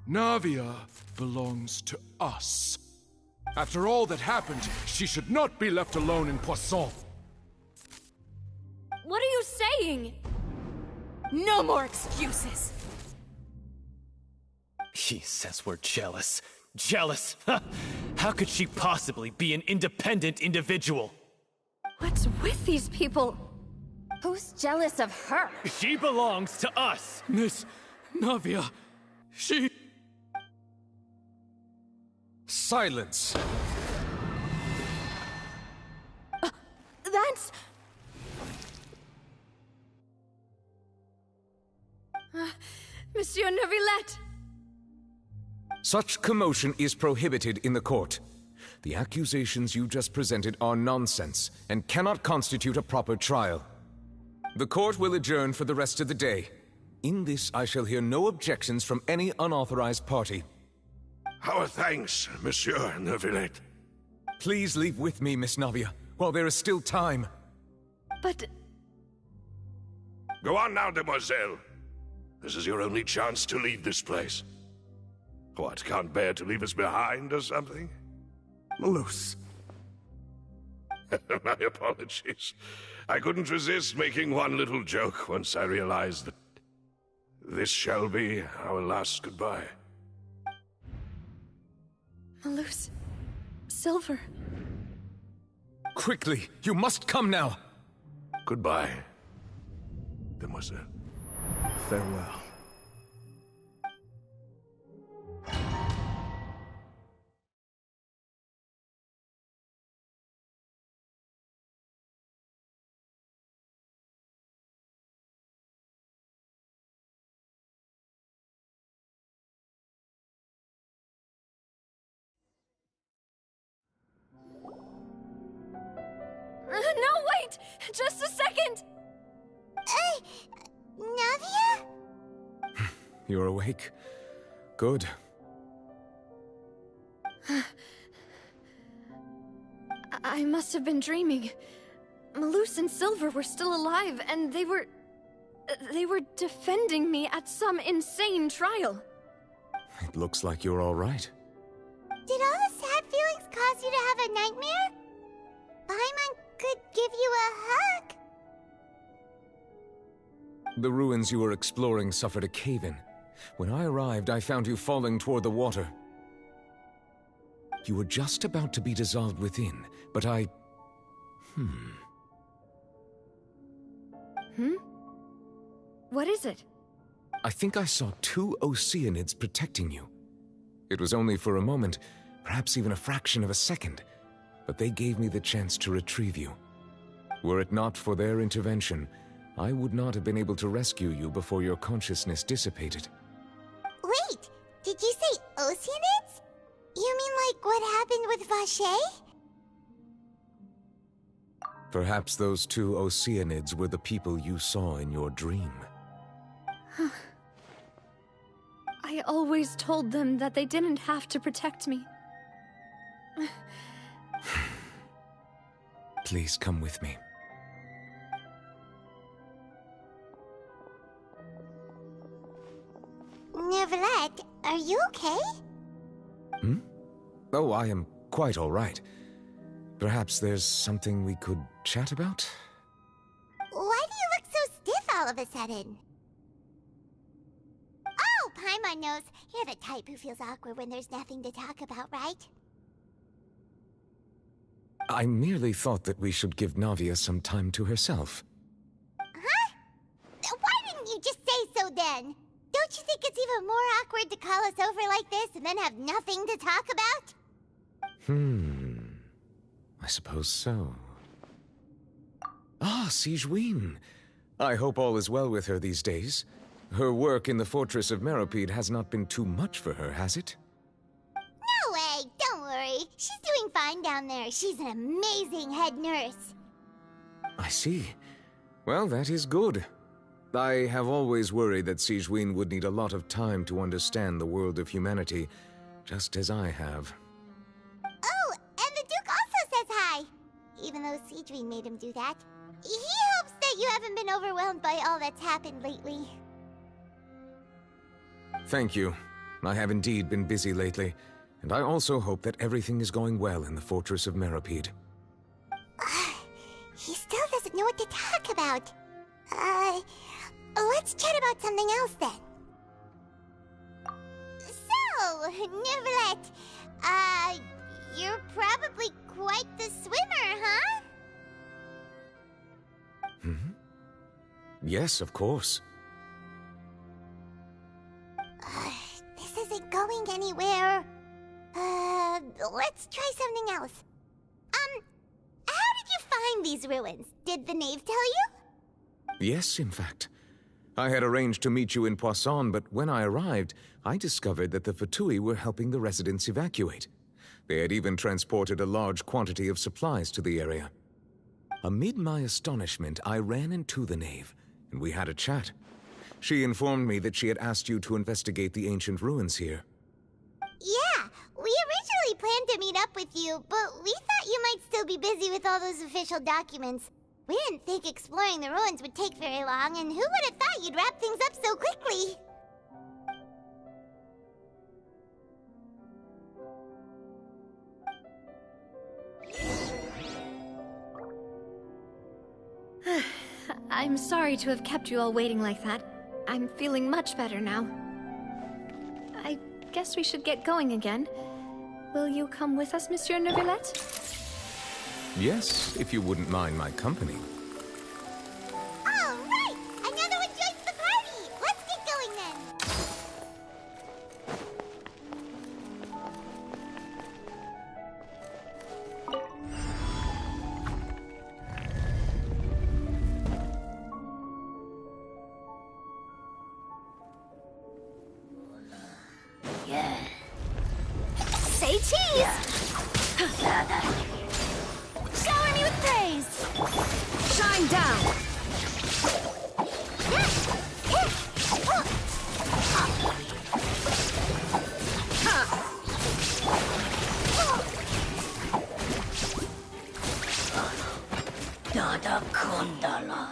Navia belongs to us. After all that happened, she should not be left alone in Poisson. What are you saying? No more excuses. He says we're jealous. Jealous? How could she possibly be an independent individual? What's with these people? Who's jealous of her? She belongs to us! Miss Navia, she... Silence! That's... Monsieur Neuvillette! Such commotion is prohibited in the court. The accusations you just presented are nonsense and cannot constitute a proper trial. The court will adjourn for the rest of the day. In this, I shall hear no objections from any unauthorized party. Our thanks, Monsieur Neuvillette. Please leave with me, Miss Navia, while there is still time. But... Go on now, Demoiselle. This is your only chance to leave this place. What, can't bear to leave us behind or something? Malus. My apologies. I couldn't resist making one little joke once I realized that this shall be our last goodbye. Malus... Silver... Quickly, you must come now! Goodbye, Demoiselle. Farewell. No, wait! Just a second! Navia? You're awake. Good. I must have been dreaming. Malus and Silver were still alive, and they were defending me at some insane trial. It looks like you're all right. Did all the sad feelings cause you to have a nightmare? Paimon could give you a hug. The ruins you were exploring suffered a cave-in. When I arrived, I found you falling toward the water. You were just about to be dissolved within, but I... What is it? I think I saw 2 Oceanids protecting you. It was only for a moment, perhaps even a fraction of a second, but they gave me the chance to retrieve you. Were it not for their intervention, I would not have been able to rescue you before your consciousness dissipated. Wait, did you say Oceanids? You mean like what happened with Vache? Perhaps those 2 Oceanids were the people you saw in your dream. I always told them that they didn't have to protect me. Please come with me. Neverlet, are you okay? Oh, I am quite all right. Perhaps there's something we could chat about? Why do you look so stiff all of a sudden? Oh, Paimon knows. You're the type who feels awkward when there's nothing to talk about, right? I merely thought that we should give Navia some time to herself. Huh? Why didn't you just say so then? Don't you think it's even more awkward to call us over like this and then have nothing to talk about? I suppose so. Ah, Sigewinne. I hope all is well with her these days. Her work in the Fortress of Meropide has not been too much for her, has it? No way! Don't worry. She's doing fine down there. She's an amazing head nurse. I see. Well, that is good. I have always worried that Sigewinne would need a lot of time to understand the world of humanity, just as I have. Oh, and the Duke also says hi! Even though Sigewinne made him do that. He hopes that you haven't been overwhelmed by all that's happened lately. Thank you. I have indeed been busy lately, and I also hope that everything is going well in the Fortress of Meropide. He still doesn't know what to talk about. Let's chat about something else then. So, Neverlet, you're probably quite the swimmer, huh? Yes, of course. This isn't going anywhere. Let's try something else. How did you find these ruins? Did the knave tell you? Yes, in fact. I had arranged to meet you in Poisson, but when I arrived, I discovered that the Fatui were helping the residents evacuate. They had even transported a large quantity of supplies to the area. Amid my astonishment, I ran into the knave, and we had a chat. She informed me that she had asked you to investigate the ancient ruins here. Yeah, we originally planned to meet up with you, but we thought you might still be busy with all those official documents. We didn't think exploring the ruins would take very long, and who would have thought you'd wrap things up so quickly? I'm sorry to have kept you all waiting like that. I'm feeling much better now. I guess we should get going again. Will you come with us, Monsieur Neuvillette? Yes, if you wouldn't mind my company. All right! Another one joins the party! Let's get going then! Say cheese! Shower me with praise! Shine down! Dada Kundala.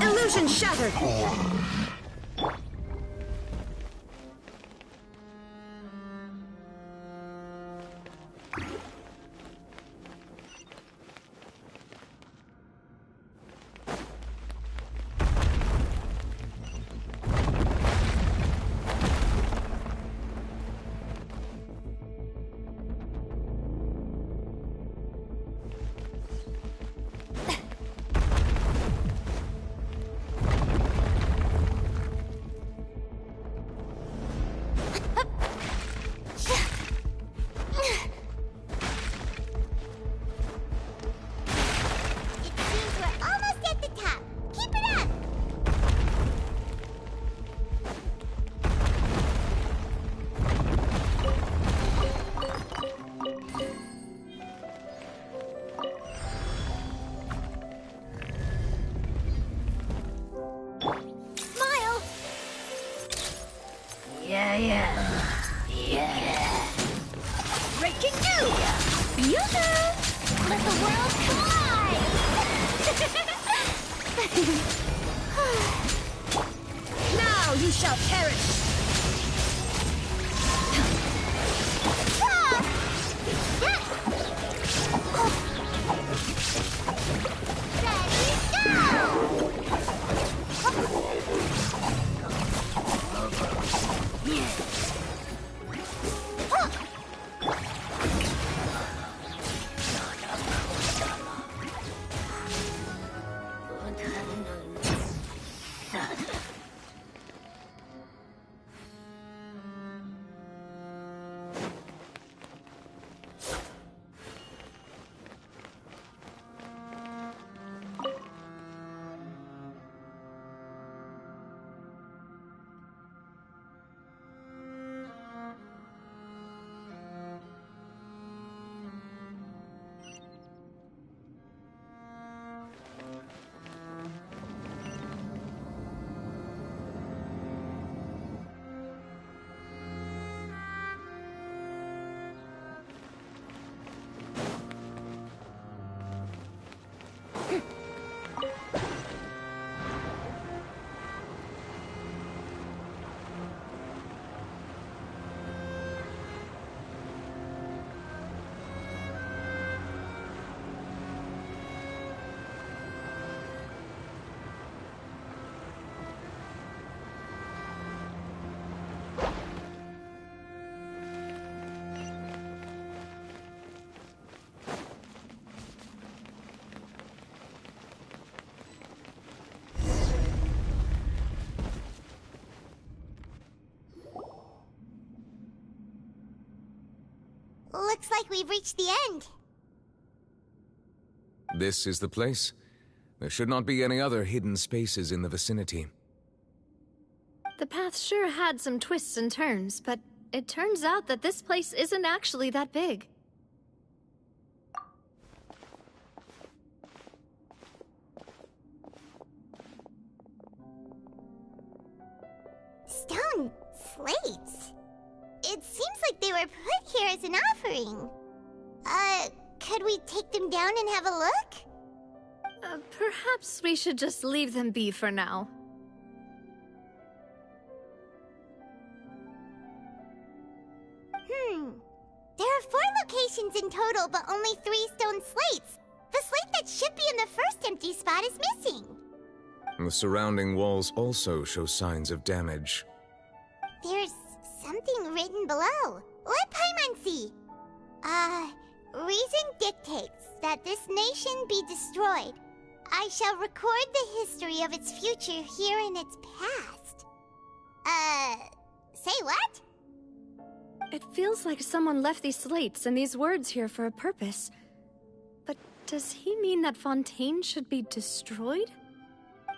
Illusion shattered! Breaking news! Yoo-hoo! Let the world collide! Now you shall perish! Looks like we've reached the end. This is the place. There should not be any other hidden spaces in the vicinity. The path sure had some twists and turns, but it turns out that this place isn't actually that big. Stone slates? It seems like they were put here as an offering. Could we take them down and have a look? Perhaps we should just leave them be for now. There are 4 locations in total, but only 3 stone slates. The slate that should be in the first empty spot is missing. The surrounding walls also show signs of damage. There's something written below. Let Paimon see. Reason dictates that this nation be destroyed. I shall record the history of its future here in its past. Say what? It feels like someone left these slates and these words here for a purpose. But does he mean that Fontaine should be destroyed?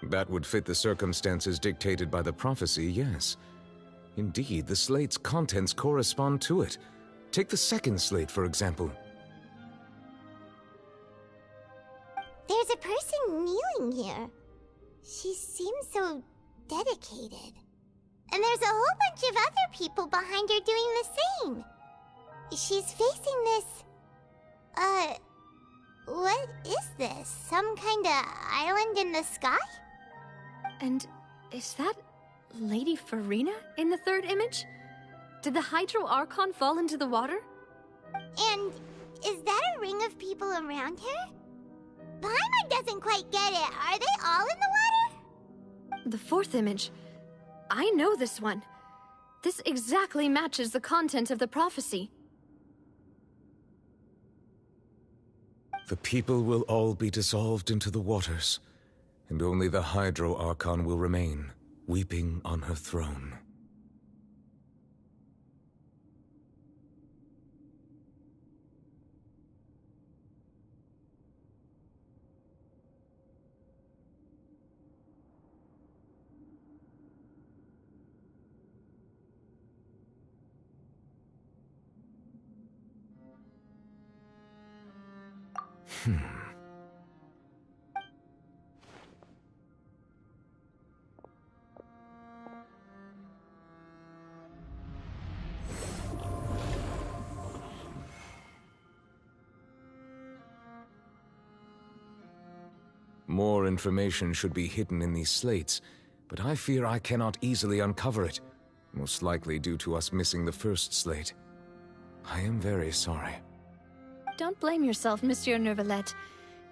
That would fit the circumstances dictated by the prophecy, yes. Indeed, the slate's contents correspond to it. Take the second slate, for example. There's a person kneeling here. She seems so dedicated. And there's a whole bunch of other people behind her doing the same. She's facing this... what is this? Some kind of island in the sky? And is that Lady Furina in the third image? Did the Hydro Archon fall into the water? And is that a ring of people around her? Paimon doesn't quite get it. Are they all in the water? The fourth image. I know this one. This exactly matches the content of the prophecy. The people will all be dissolved into the waters, and only the Hydro Archon will remain, weeping on her throne. More information should be hidden in these slates, but I fear I cannot easily uncover it, most likely due to us missing the first slate. I am very sorry. Don't blame yourself, Monsieur Neuvillette.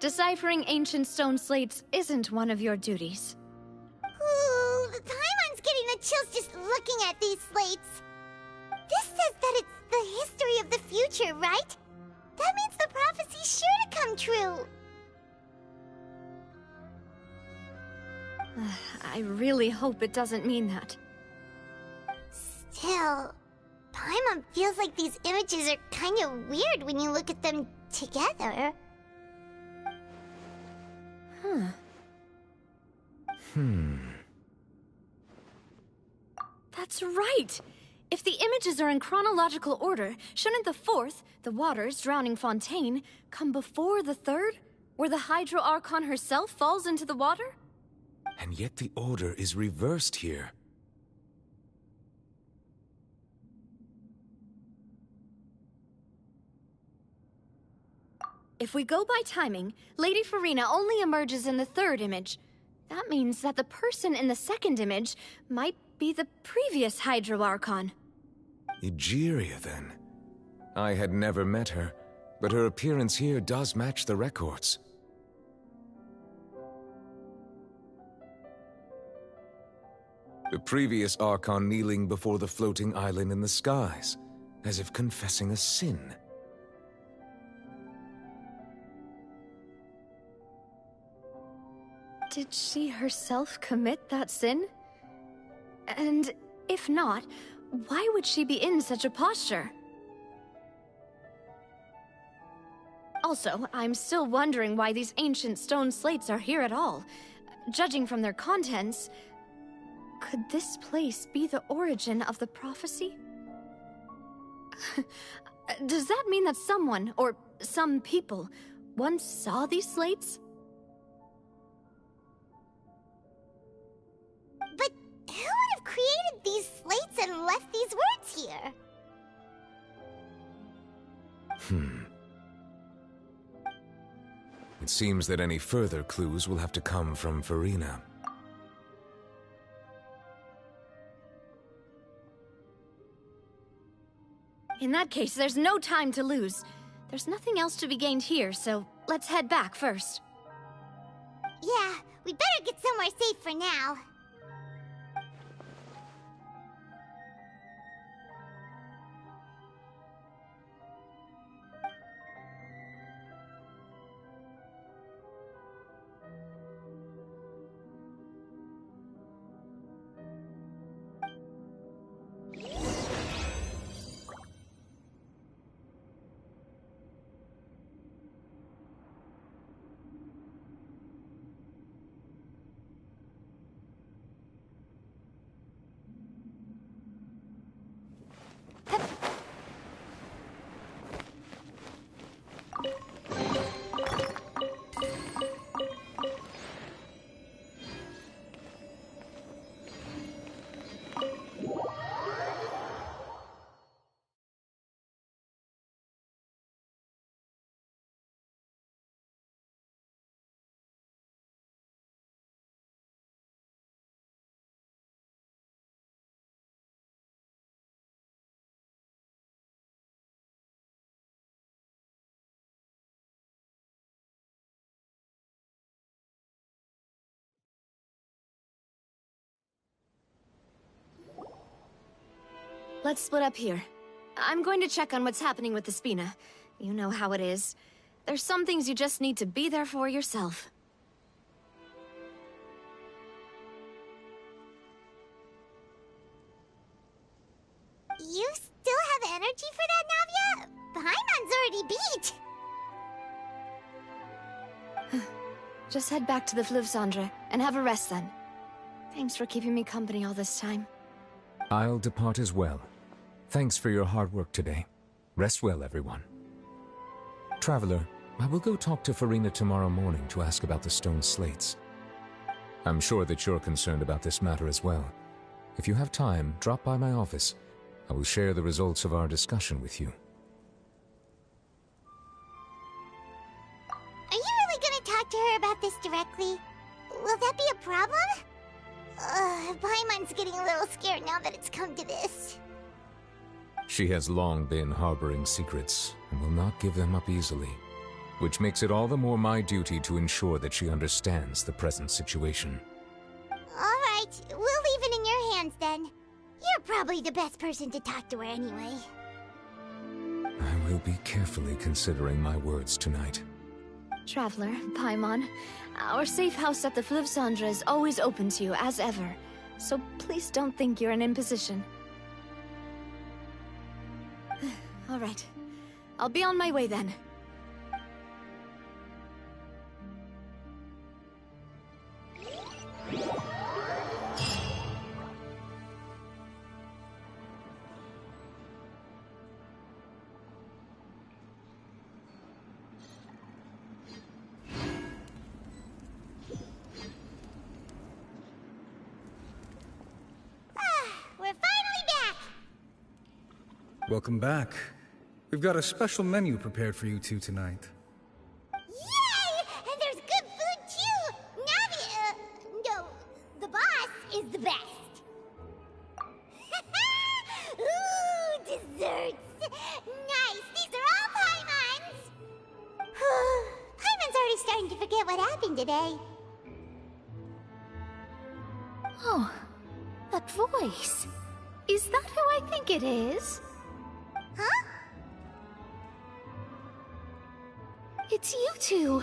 Deciphering ancient stone slates isn't one of your duties. Ooh, Paimon's getting the chills just looking at these slates. This says that it's the history of the future, right? That means the prophecy's sure to come true. I really hope it doesn't mean that. Still, Paimon feels like these images are kind of weird when you look at them together. That's right! If the images are in chronological order, shouldn't the fourth, the waters drowning Fontaine, come before the third, where the Hydro Archon herself falls into the water? And yet the order is reversed here. If we go by timing, Lady Furina only emerges in the third image. That means that the person in the second image might be the previous Hydro Archon. Egeria, then. I had never met her, but her appearance here does match the records. The previous Archon kneeling before the floating island in the skies, as if confessing a sin. Did she herself commit that sin? And if not, why would she be in such a posture? Also, I'm still wondering why these ancient stone slates are here at all. Judging from their contents, could this place be the origin of the prophecy? Does that mean that someone, or some people, once saw these slates? But who would have created these slates and left these words here? It seems that any further clues will have to come from Furina. In that case, there's no time to lose. There's nothing else to be gained here, so let's head back first. Yeah, we better get somewhere safe for now. let's split up here. I'm going to check on what's happening with the Spina. You know how it is. There's some things you just need to be there for yourself. You still have energy for that, Navia? Paimon's already beat. Just head back to the Fluvsandre and have a rest then. Thanks for keeping me company all this time. I'll depart as well. Thanks for your hard work today. Rest well, everyone. Traveler, I will go talk to Furina tomorrow morning to ask about the stone slates. I'm sure that you're concerned about this matter as well. If you have time, drop by my office. I will share the results of our discussion with you. Are you really gonna talk to her about this directly? Will that be a problem? Paimon's getting a little scared now that it's come to this. She has long been harboring secrets and will not give them up easily, which makes it all the more my duty to ensure that she understands the present situation. Alright, we'll leave it in your hands then. You're probably the best person to talk to her anyway. I will be carefully considering my words tonight. Traveler, Paimon, our safe house at the Fluvsandre is always open to you, as ever. So please don't think you're an imposition. Alright. I'll be on my way then. Welcome back. We've got a special menu prepared for you two tonight. Yay! And there's good food too! No, the boss is the best. Ooh, desserts! Nice! These are all Paimon's! Paimon's already starting to forget what happened today. Oh, that voice. Is that who I think it is? Huh? It's you two.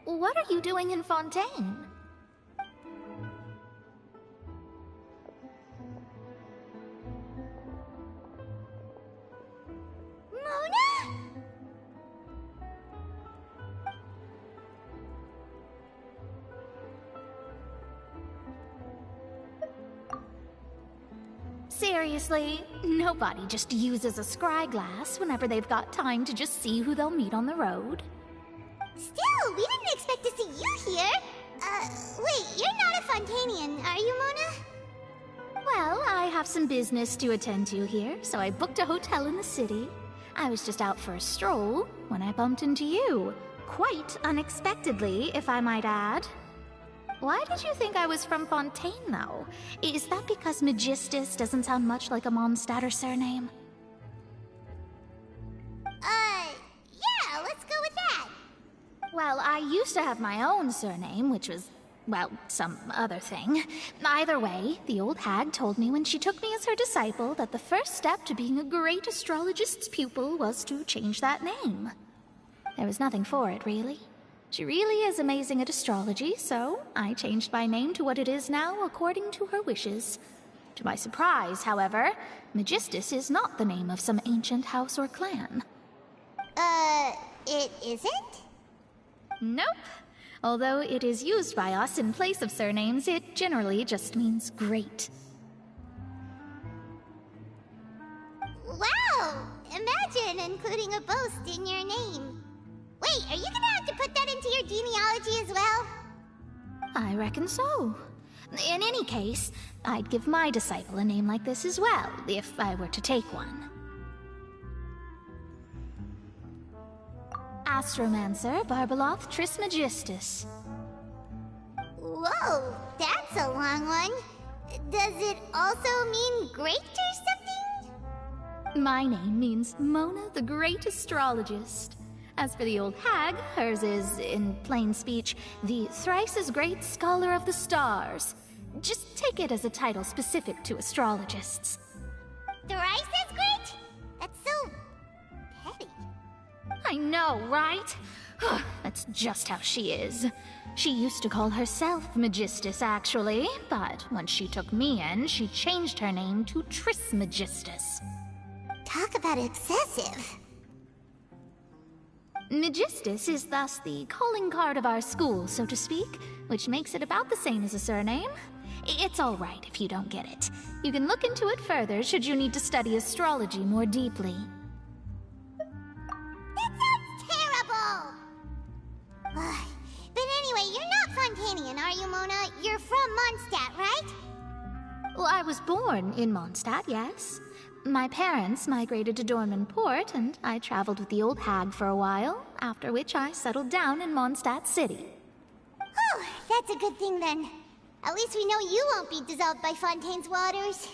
What are you doing in Fontaine? Mona? Seriously, nobody just uses a scry glass whenever they've got time to just see who they'll meet on the road. Still, we didn't expect to see you here. Wait, you're not a Fontanian, are you, Mona? Well, I have some business to attend to here, so I booked a hotel in the city. I was just out for a stroll when I bumped into you. Quite unexpectedly, if I might add. Why did you think I was from Fontaine, though? Is that because Magistus doesn't sound much like a Mondstatter surname? Yeah, let's go with that. Well, I used to have my own surname, which was, well, some other thing. Either way, the old hag told me when she took me as her disciple that the first step to being a great astrologist's pupil was to change that name. There was nothing for it, really. She really is amazing at astrology, so I changed my name to what it is now according to her wishes. To my surprise, however, Magistus is not the name of some ancient house or clan. It isn't? Nope. Although it is used by us in place of surnames, it generally just means great. Wow! Imagine including a boast in your name. Wait, are you gonna have to put that into your genealogy as well? I reckon so. In any case, I'd give my disciple a name like this as well, if I were to take one. Astromancer Barbeloth Trismegistus. Whoa, that's a long one. Does it also mean great or something? My name means Mona the Great Astrologist. As for the old hag, hers is, in plain speech, the thrice-as-great Scholar of the Stars. Just take it as a title specific to astrologists. Thrice as know, right? That's just how she is. She used to call herself Magistus, actually, but once she took me in, she changed her name to Trismegistus. Talk about excessive. Magistus is thus the calling card of our school, so to speak, which makes it about the same as a surname. It's all right if you don't get it. You can look into it further should you need to study astrology more deeply. That sounds terrible! But anyway, you're not Fontanian, are you, Mona? You're from Mondstadt, right? Well, I was born in Mondstadt, yes. My parents migrated to Dorman Port, and I traveled with the old hag for a while, after which I settled down in Mondstadt City. Oh, that's a good thing then. At least we know you won't be dissolved by Fontaine's waters.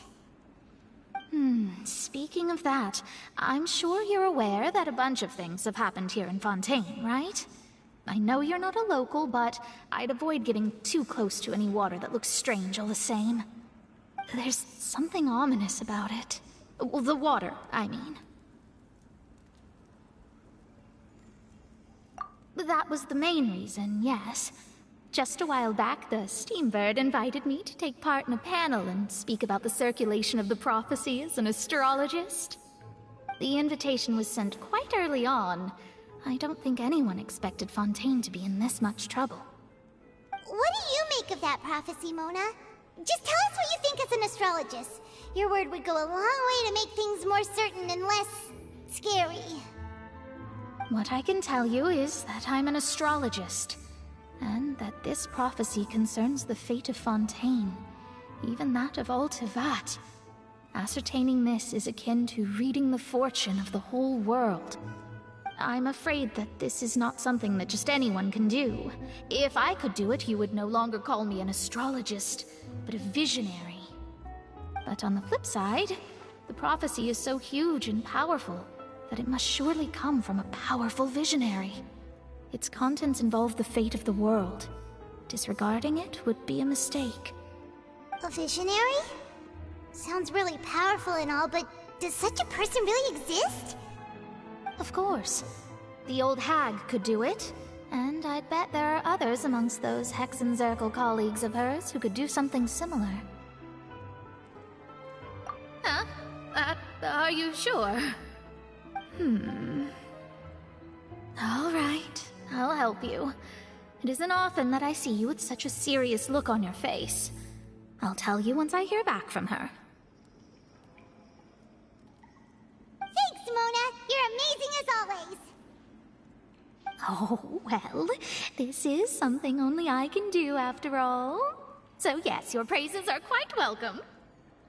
Speaking of that, I'm sure you're aware that a bunch of things have happened here in Fontaine, right? I know you're not a local, but I'd avoid getting too close to any water that looks strange all the same. There's something ominous about it. Well, the water, I mean. That was the main reason, yes. Just a while back, the Steambird invited me to take part in a panel and speak about the circulation of the prophecy as an astrologist. The invitation was sent quite early on. I don't think anyone expected Fontaine to be in this much trouble. What do you make of that prophecy, Mona? Just tell us what you think as an astrologist. Your word would go a long way to make things more certain and less scary. What I can tell you is that I'm an astrologist, and that this prophecy concerns the fate of Fontaine, even that of all Tevat. Ascertaining this is akin to reading the fortune of the whole world. I'm afraid that this is not something that just anyone can do. If I could do it, you would no longer call me an astrologist, but a visionary. But on the flip side, the prophecy is so huge and powerful that it must surely come from a powerful visionary. Its contents involve the fate of the world. Disregarding it would be a mistake. A visionary? Sounds really powerful and all, but does such a person really exist? Of course. The old hag could do it, and I'd bet there are others amongst those Hexenzirkel colleagues of hers who could do something similar. Huh? Are you sure? All right, I'll help you. It isn't often that I see you with such a serious look on your face. I'll tell you once I hear back from her. Thanks, Mona! You're amazing as always! Oh, well, this is something only I can do after all. So yes, your praises are quite welcome.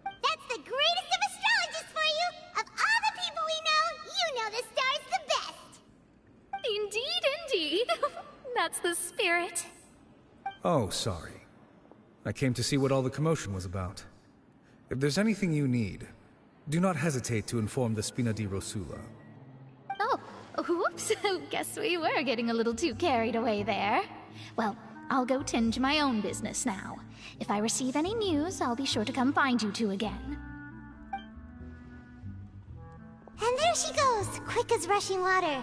That's the greatest of astrologists for you! Of all the people we know, you know the star's the best! Indeed. That's the spirit. Oh, sorry. I came to see what all the commotion was about. If there's anything you need, do not hesitate to inform the Spina di Rosula. Oh, whoops. Guess we were getting a little too carried away there. Well, I'll go tend to my own business now. If I receive any news, I'll be sure to come find you two again. And there she goes, quick as rushing water.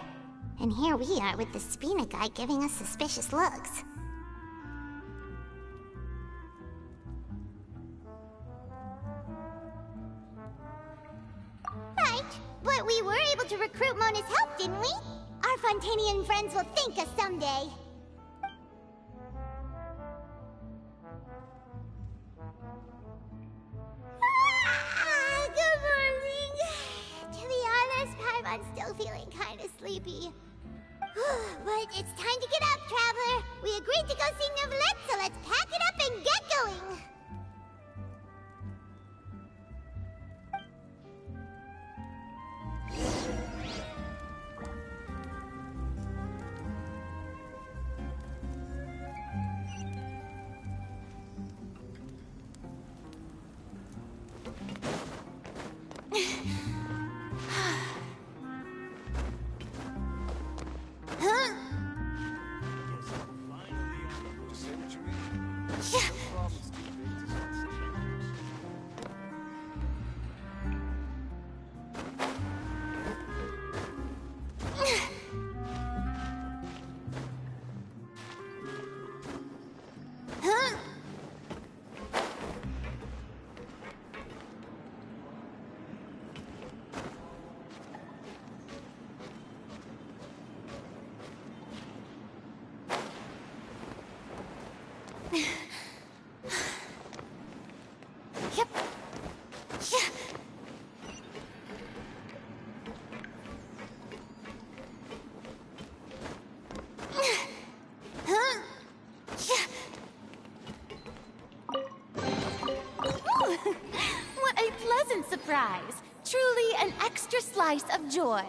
And here we are with the Spina guy giving us suspicious looks. Right, but we were able to recruit Mona's help, didn't we? Our Fontanian friends will thank us someday. Good morning. To be honest, Paimon's still feeling kind of sleepy. But it's time to get up, Traveler. We agreed to go see Neuvillette, so let's pack it up and get going. surprise. Truly an extra slice of joy.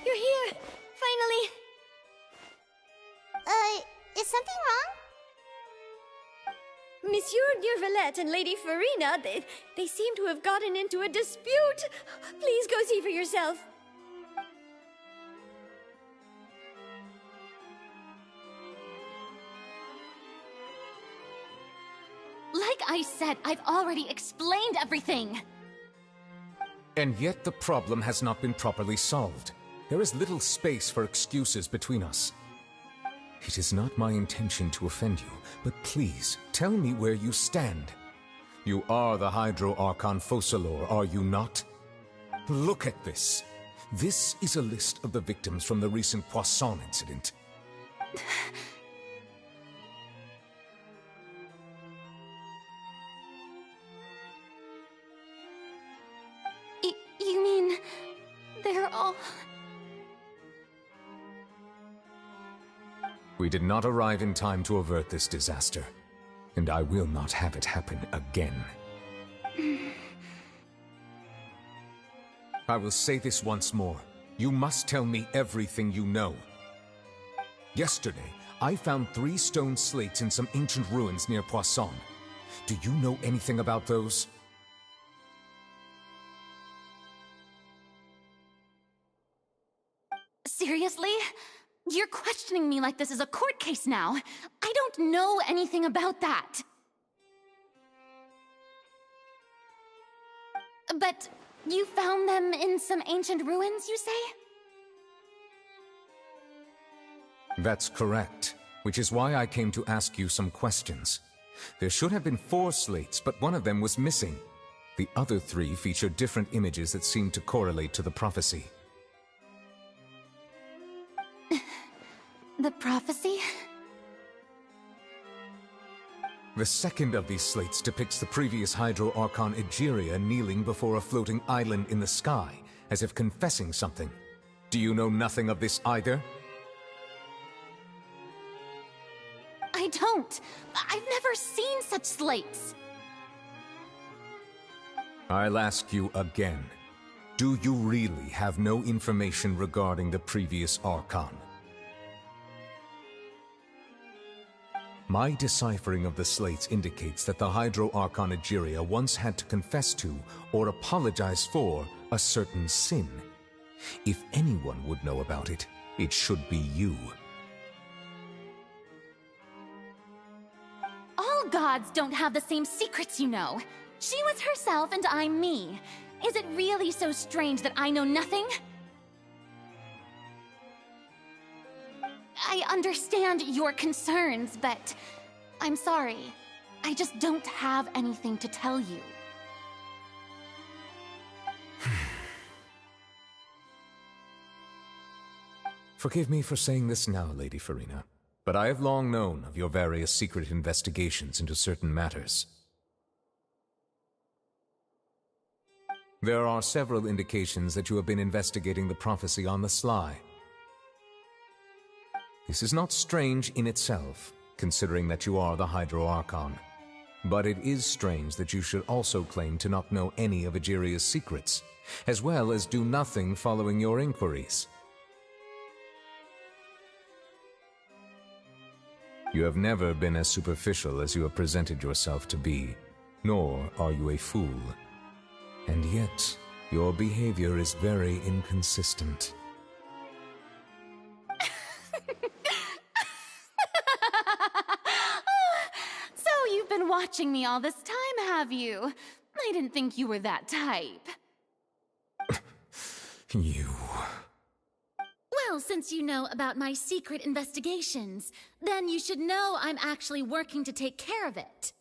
You're here! Finally! Is something wrong? Monsieur Neuvillette and Lady Furina, they seem to have gotten into a dispute. Please go see for yourself. Like I said, I've already explained everything. And yet the problem has not been properly solved. There is little space for excuses between us. It is not my intention to offend you, but please, tell me where you stand. You are the Hydro Archon Focalor, are you not? Look at this. This is a list of the victims from the recent Poisson incident. You mean... they're all... We did not arrive in time to avert this disaster, and I will not have it happen again. I will say this once more. You must tell me everything you know. Yesterday, I found 3 stone slates in some ancient ruins near Poisson. Do you know anything about those? Seriously? You're questioning me like this is a court case now. I don't know anything about that. But you found them in some ancient ruins, you say? That's correct, which is why I came to ask you some questions. There should have been 4 slates, but one of them was missing. The other 3 feature different images that seem to correlate to the prophecy. The prophecy? The second of these slates depicts the previous Hydro Archon Egeria kneeling before a floating island in the sky, as if confessing something. Do you know nothing of this either? I don't. I've never seen such slates. I'll ask you again. Do you really have no information regarding the previous Archon? My deciphering of the slates indicates that the Hydro Archon Egeria once had to confess to, or apologize for, a certain sin. If anyone would know about it, it should be you. All gods don't have the same secrets, you know. She was herself and I'm me. Is it really so strange that I know nothing? I understand your concerns, but I'm sorry. I just don't have anything to tell you. Forgive me for saying this now, Lady Furina, but I have long known of your various secret investigations into certain matters. There are several indications that you have been investigating the prophecy on the sly. This is not strange in itself, considering that you are the Hydro Archon. But it is strange that you should also claim to not know any of Egeria's secrets, as well as do nothing following your inquiries. You have never been as superficial as you have presented yourself to be, nor are you a fool. And yet, your behavior is very inconsistent. So you've been watching me all this time, have you? I didn't think you were that type. You... Well, since you know about my secret investigations, then you should know I'm actually working to take care of it.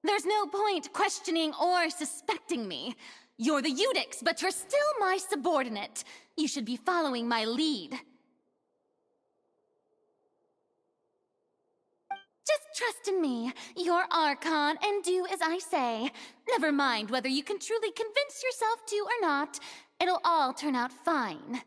There's no point questioning or suspecting me. You're the Eudix, but you're still my subordinate. You should be following my lead. Just trust in me. You're Archon, and do as I say. Never mind whether you can truly convince yourself to or not. It'll all turn out fine.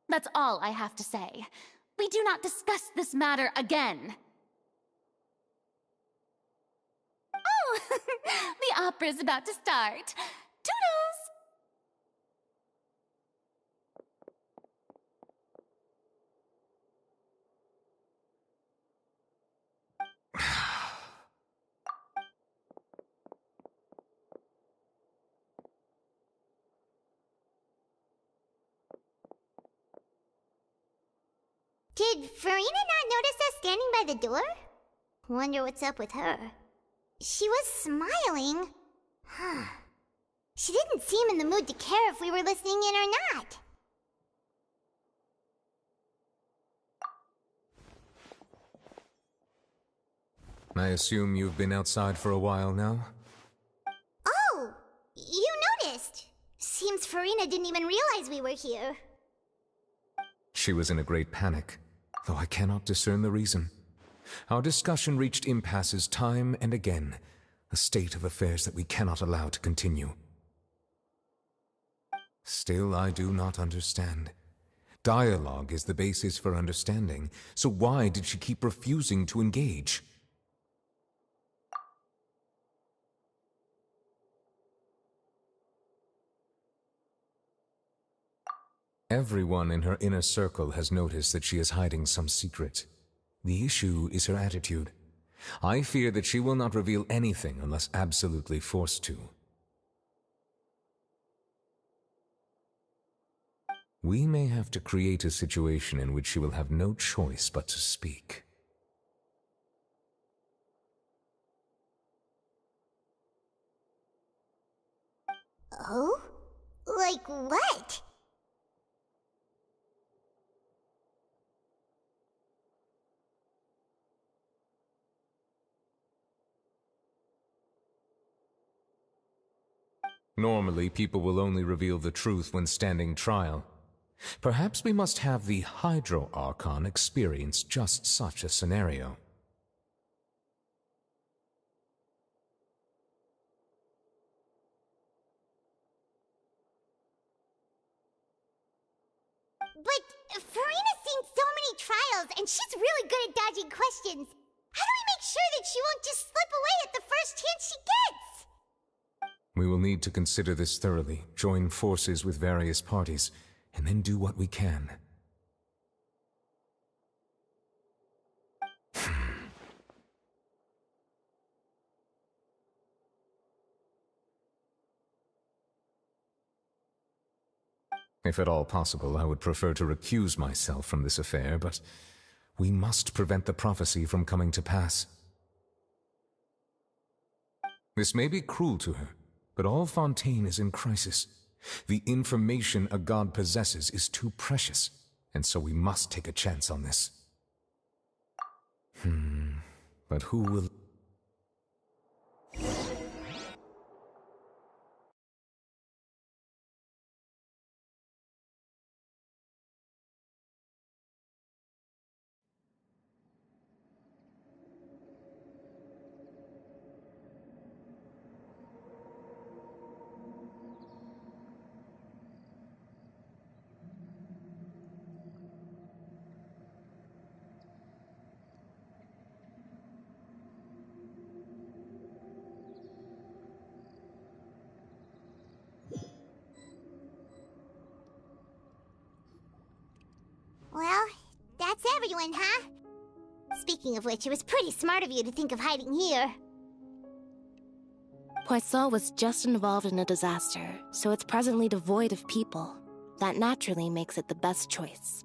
That's all I have to say. We do not discuss this matter again. Oh, the opera's about to start. Toodles! Did Furina not notice us standing by the door? Wonder what's up with her. She was smiling. Huh. She didn't seem in the mood to care if we were listening in or not. I assume you've been outside for a while now? Oh! You noticed! Seems Furina didn't even realize we were here. She was in a great panic, though I cannot discern the reason. Our discussion reached impasses time and again, a state of affairs that we cannot allow to continue. Still, I do not understand. Dialogue is the basis for understanding, so why did she keep refusing to engage? Everyone in her inner circle has noticed that she is hiding some secret. The issue is her attitude. I fear that she will not reveal anything unless absolutely forced to. We may have to create a situation in which she will have no choice but to speak. Oh? Like what? Normally, people will only reveal the truth when standing trial. Perhaps we must have the Hydro Archon experience just such a scenario. But Furina's seen so many trials, and she's really good at dodging questions. How do we make sure that she won't just slip away at the first chance she gets? We will need to consider this thoroughly, join forces with various parties, and then do what we can. If at all possible, I would prefer to recuse myself from this affair, but we must prevent the prophecy from coming to pass. This may be cruel to her, but all Fontaine is in crisis. The information a god possesses is too precious, and so we must take a chance on this. But who will... everyone, huh? Speaking of which, it was pretty smart of you to think of hiding here. Poisson was just involved in a disaster, so it's presently devoid of people. That naturally makes it the best choice.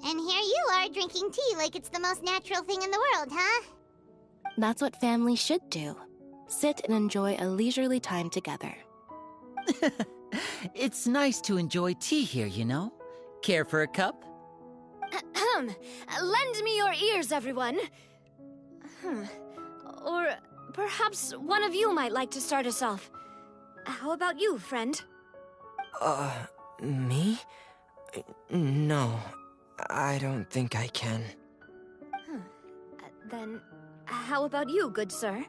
And here you are drinking tea like it's the most natural thing in the world, huh? That's what family should do. Sit and enjoy a leisurely time together. It's nice to enjoy tea here, you know? Care for a cup? Lend me your ears, everyone. Or perhaps one of you might like to start us off. How about you, friend? Me? No, I don't think I can. Then, how about you, good sir?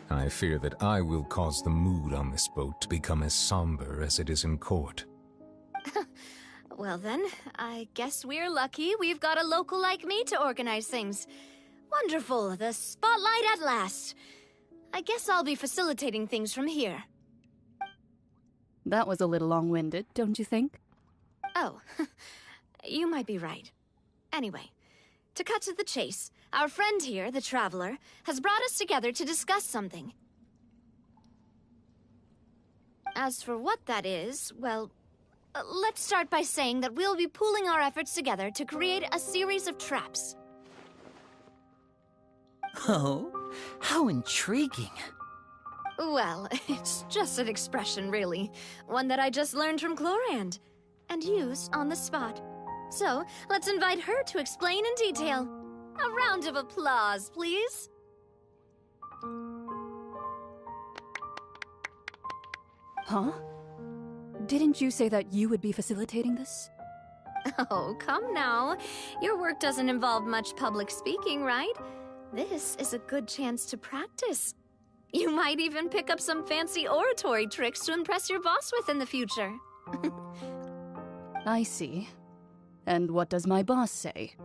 I fear that I will cause the mood on this boat to become as somber as it is in court. Well then, I guess we're lucky we've got a local like me to organize things. Wonderful, the spotlight at last. I guess I'll be facilitating things from here. That was a little long-winded, don't you think? Oh, you might be right. Anyway, to cut to the chase, our friend here, the Traveler, has brought us together to discuss something. As for what that is, well, let's start by saying that we'll be pooling our efforts together to create a series of traps. Oh, how intriguing. Well, it's just an expression, really. One that I just learned from Chlorand, and used on the spot. So, let's invite her to explain in detail. A round of applause, please. Huh? Didn't you say that you would be facilitating this? Oh, come now. Your work doesn't involve much public speaking, right? This is a good chance to practice. You might even pick up some fancy oratory tricks to impress your boss with in the future. I see. And what does my boss say?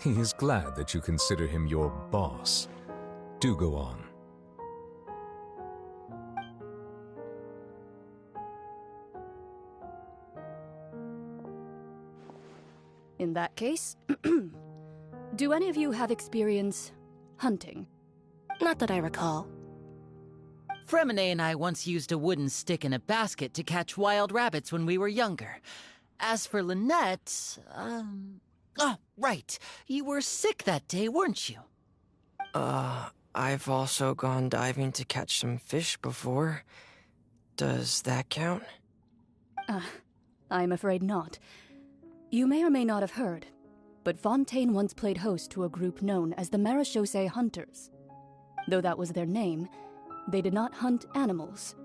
He is glad that you consider him your boss. Do go on. In that case, do any of you have experience hunting? Not that I recall. Fremine and I once used a wooden stick in a basket to catch wild rabbits when we were younger. As for Lynette, oh, right. You were sick that day, weren't you? I've also gone diving to catch some fish before. Does that count? I'm afraid not. You may or may not have heard, but Fontaine once played host to a group known as the Marechaussee Hunters. Though that was their name, they did not hunt animals,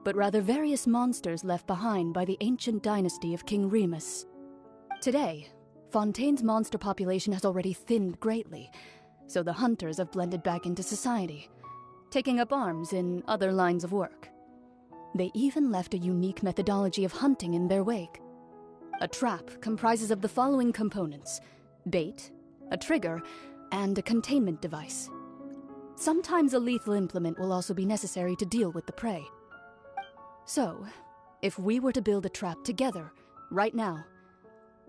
but rather various monsters left behind by the ancient dynasty of King Remus. Today, Fontaine's monster population has already thinned greatly, so the hunters have blended back into society, taking up arms in other lines of work. They even left a unique methodology of hunting in their wake. A trap comprises of the following components: bait, a trigger, and a containment device. Sometimes a lethal implement will also be necessary to deal with the prey. So, if we were to build a trap together, right now,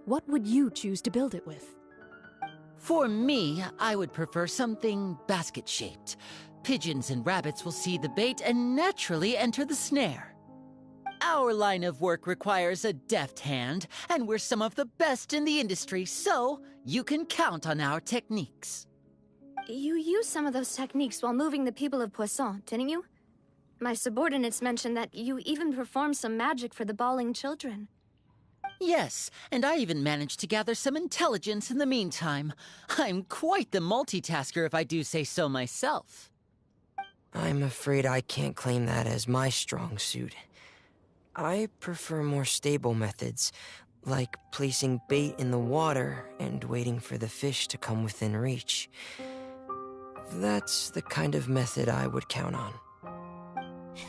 what would you choose to build it with? For me, I would prefer something basket-shaped. Pigeons and rabbits will see the bait and naturally enter the snare. Our line of work requires a deft hand, and we're some of the best in the industry, so you can count on our techniques. You used some of those techniques while moving the people of Poisson, didn't you? My subordinates mentioned that you even performed some magic for the bawling children. Yes, and I even managed to gather some intelligence in the meantime. I'm quite the multitasker if I do say so myself. I'm afraid I can't claim that as my strong suit. I prefer more stable methods, like placing bait in the water and waiting for the fish to come within reach. That's the kind of method I would count on.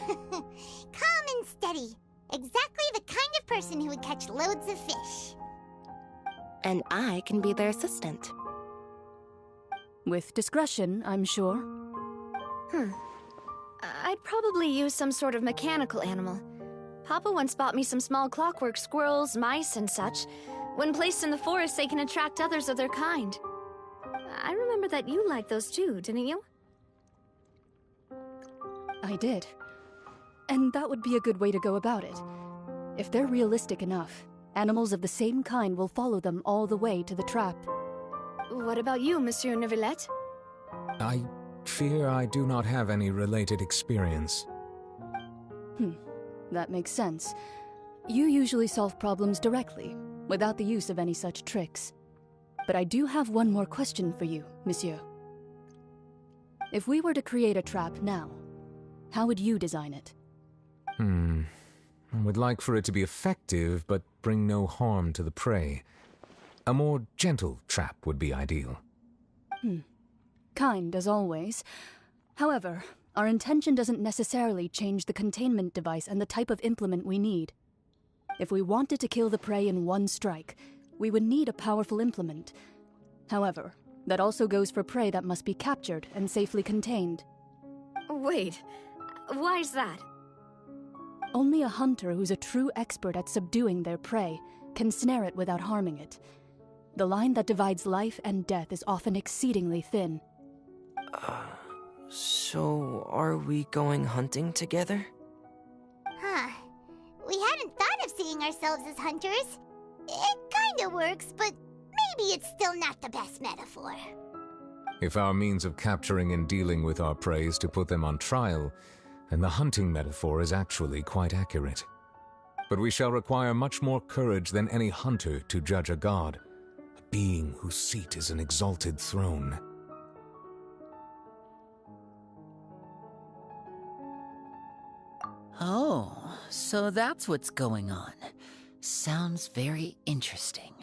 Calm and steady. Exactly the kind of person who would catch loads of fish. And I can be their assistant. With discretion, I'm sure. I'd probably use some sort of mechanical animal. Papa once bought me some small clockwork squirrels, mice, and such. When placed in the forest, they can attract others of their kind. I remember that you liked those too, didn't you? I did. And that would be a good way to go about it. If they're realistic enough, animals of the same kind will follow them all the way to the trap. What about you, Monsieur Neuvillette? I fear I do not have any related experience. That makes sense. You usually solve problems directly, without the use of any such tricks. But I do have one more question for you, Monsieur. If we were to create a trap now, how would you design it? I would like for it to be effective, but bring no harm to the prey. A more gentle trap would be ideal. Kind, as always. However, our intention doesn't necessarily change the containment device and the type of implement we need. If we wanted to kill the prey in one strike, we would need a powerful implement. However, that also goes for prey that must be captured and safely contained. Wait, why's that? Only a hunter who's a true expert at subduing their prey can snare it without harming it. The line that divides life and death is often exceedingly thin. So are we going hunting together? Huh. We hadn't thought of seeing ourselves as hunters. It kinda works, but maybe it's still not the best metaphor. If our means of capturing and dealing with our prey is to put them on trial, then the hunting metaphor is actually quite accurate. But we shall require much more courage than any hunter to judge a god, a being whose seat is an exalted throne. Oh, so that's what's going on. Sounds very interesting.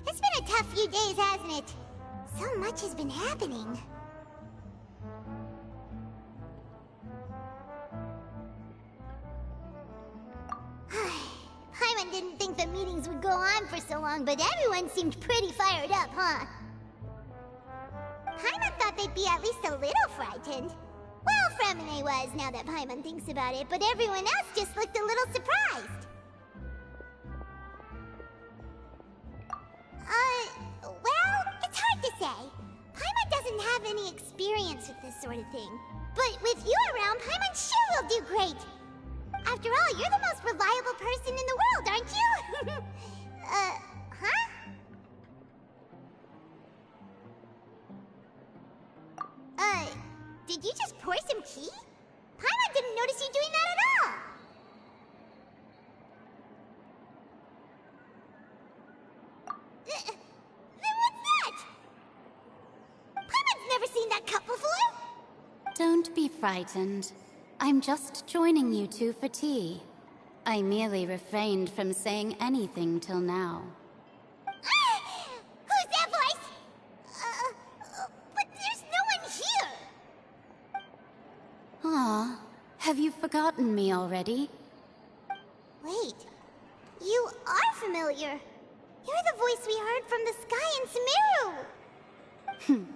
It's been a tough few days, hasn't it? So much has been happening. Paimon didn't think the meetings would go on for so long, but everyone seemed pretty fired up, huh? Paimon thought they'd be at least a little frightened. Well, Fremine was, now that Paimon thinks about it, but everyone else just looked a little surprised. Well, it's hard to say. Paimon doesn't have any experience with this sort of thing. But with you around, Paimon sure will do great. After all, you're the most reliable person in the world, aren't you? Huh? Did you just pour some tea? Paimon didn't notice you doing that at all. frightened. I'm just joining you two for tea. I merely refrained from saying anything till now. Who's that voice? But there's no one here! Ah, have you forgotten me already? Wait, you are familiar. You're the voice we heard from the sky in Sumeru!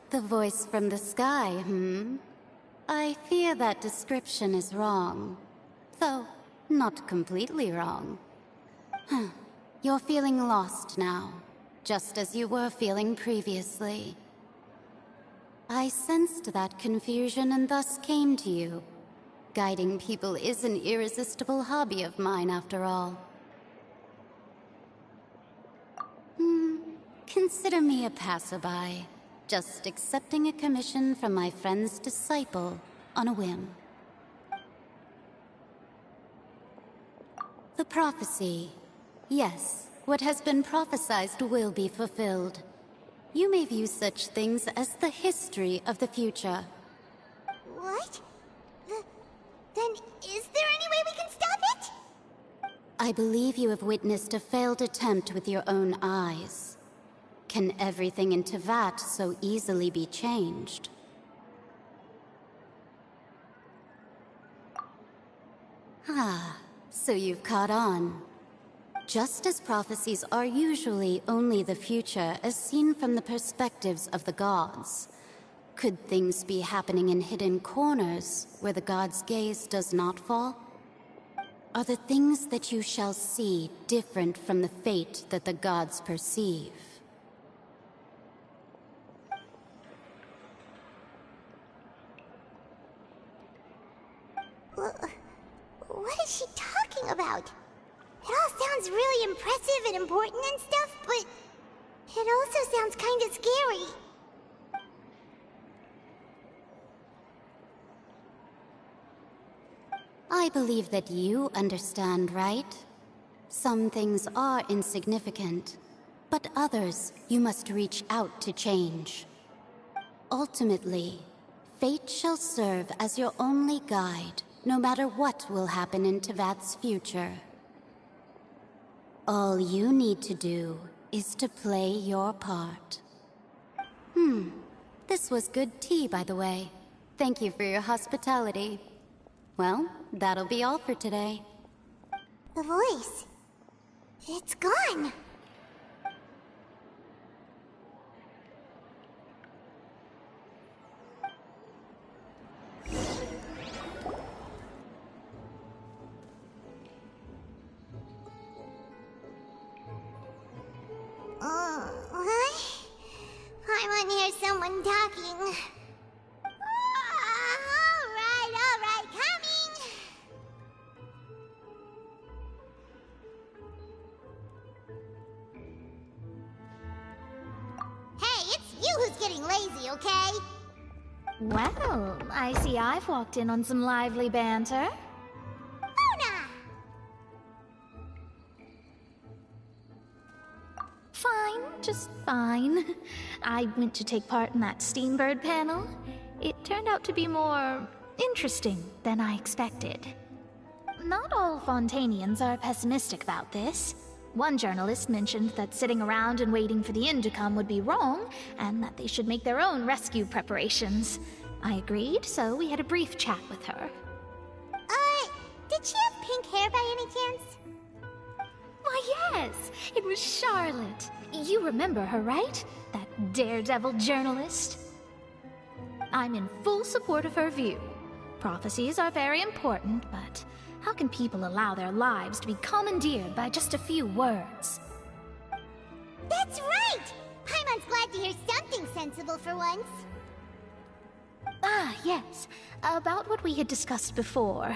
The voice from the sky, I fear that description is wrong. Though, not completely wrong. You're feeling lost now, just as you were feeling previously. I sensed that confusion and thus came to you. Guiding people is an irresistible hobby of mine, after all. Consider me a passerby, just accepting a commission from my friend's disciple on a whim. The prophecy. Yes, what has been prophesied will be fulfilled. You may view such things as the history of the future. What? Then is there any way we can stop it? I believe you have witnessed a failed attempt with your own eyes. Can everything in Teyvat so easily be changed? Ah, so you've caught on. Just as prophecies are usually only the future as seen from the perspectives of the gods, could things be happening in hidden corners where the gods' gaze does not fall? Are the things that you shall see different from the fate that the gods perceive? What is she talking about? It all sounds really impressive and important and stuff, but it also sounds kind of scary. I believe that you understand, right? Some things are insignificant, but others you must reach out to change. Ultimately, fate shall serve as your only guide, no matter what will happen in Teyvat's future. All you need to do is to play your part. This was good tea, by the way. Thank you for your hospitality. Well, that'll be all for today. The voice. It's gone. I want to hear someone talking. All right, coming. Hey, it's you who's getting lazy, okay? Well, I see I've walked in on some lively banter. Fine, just fine. I went to take part in that Steambird panel. It turned out to be more interesting than I expected. Not all Fontainians are pessimistic about this. One journalist mentioned that sitting around and waiting for the end to come would be wrong, and that they should make their own rescue preparations. I agreed, so we had a brief chat with her. Did she have pink hair by any chance? Why, yes! It was Charlotte. You remember her, right? That daredevil journalist? I'm in full support of her view. Prophecies are very important, but how can people allow their lives to be commandeered by just a few words? That's right! Paimon's glad to hear something sensible for once. Ah, yes. About what we had discussed before.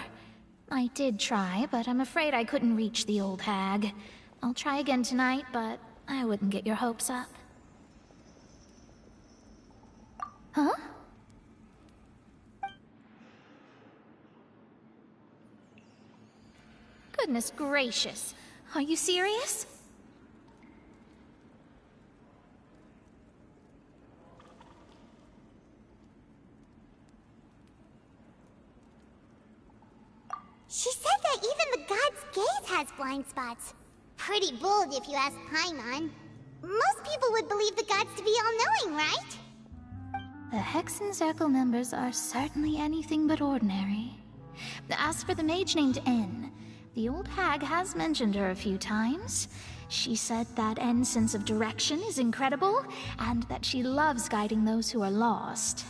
I did try, but I'm afraid I couldn't reach the old hag. I'll try again tonight, but I wouldn't get your hopes up. Huh? Goodness gracious. Are you serious? She said that even the god's gaze has blind spots. Pretty bold if you ask Paimon. Most people would believe the gods to be all-knowing, right? The Hexen Circle members are certainly anything but ordinary. As for the mage named N, the old hag has mentioned her a few times. She said that N's sense of direction is incredible, and that she loves guiding those who are lost.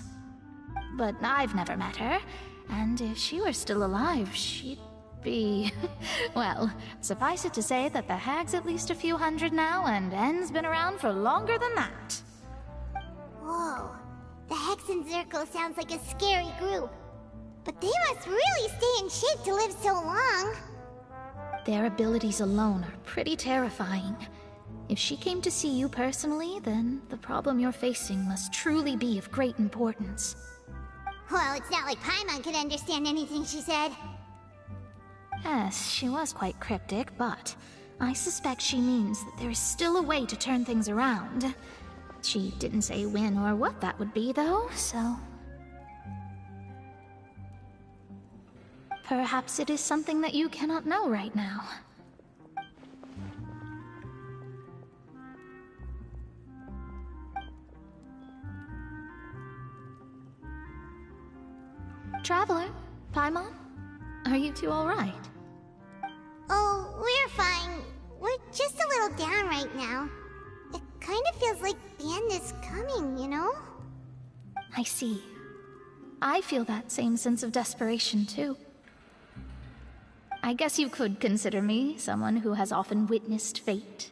But I've never met her, and if she were still alive, she'd be... well, suffice it to say that the hag's at least a few hundred now, and N's been around for longer than that. Whoa. The Hexen Circle sounds like a scary group. But they must really stay in shape to live so long. Their abilities alone are pretty terrifying. If she came to see you personally, then the problem you're facing must truly be of great importance. Well, it's not like Paimon could understand anything she said. Yes, she was quite cryptic, but I suspect she means that there is still a way to turn things around. She didn't say when or what that would be, though, so... perhaps it is something that you cannot know right now. Traveler, Paimon, are you two all right? Oh, we're fine. We're just a little down right now. It kind of feels like the end is coming, you know? I see. I feel that same sense of desperation, too. I guess you could consider me someone who has often witnessed fate.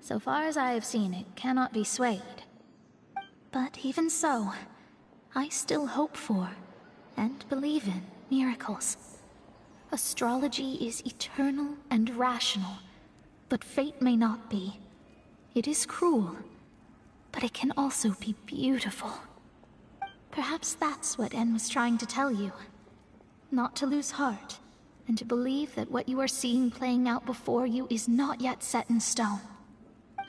So far as I have seen, it cannot be swayed. But even so, I still hope for, and believe in, miracles. Astrology is eternal and rational, but fate may not be. It is cruel, but it can also be beautiful. Perhaps that's what En was trying to tell you. Not to lose heart, and to believe that what you are seeing playing out before you is not yet set in stone.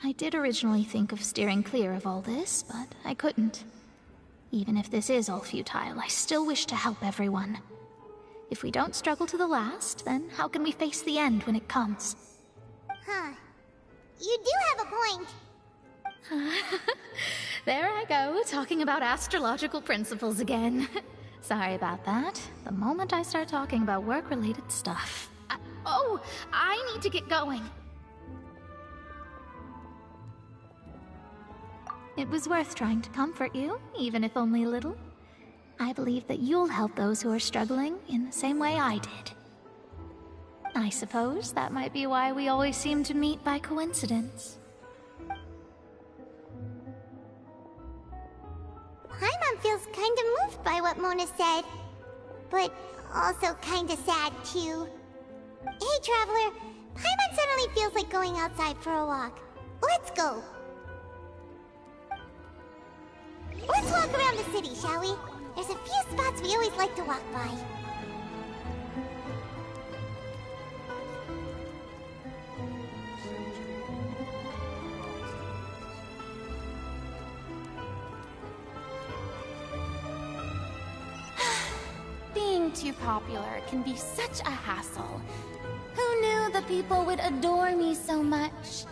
I did originally think of steering clear of all this, but I couldn't. Even if this is all futile, I still wish to help everyone. If we don't struggle to the last, then how can we face the end when it comes? Huh. You do have a point. There I go, talking about astrological principles again. Sorry about that. The moment I start talking about work-related stuff... I need to get going. It was worth trying to comfort you, even if only a little. I believe that you'll help those who are struggling in the same way I did. I suppose that might be why we always seem to meet by coincidence. Paimon feels kinda moved by what Mona said. But also kinda sad, too. Hey, Traveler. Paimon suddenly feels like going outside for a walk. Let's go. Let's walk around the city, shall we? There's a few spots we always like to walk by. Being too popular can be such a hassle. Who knew the people would adore me so much?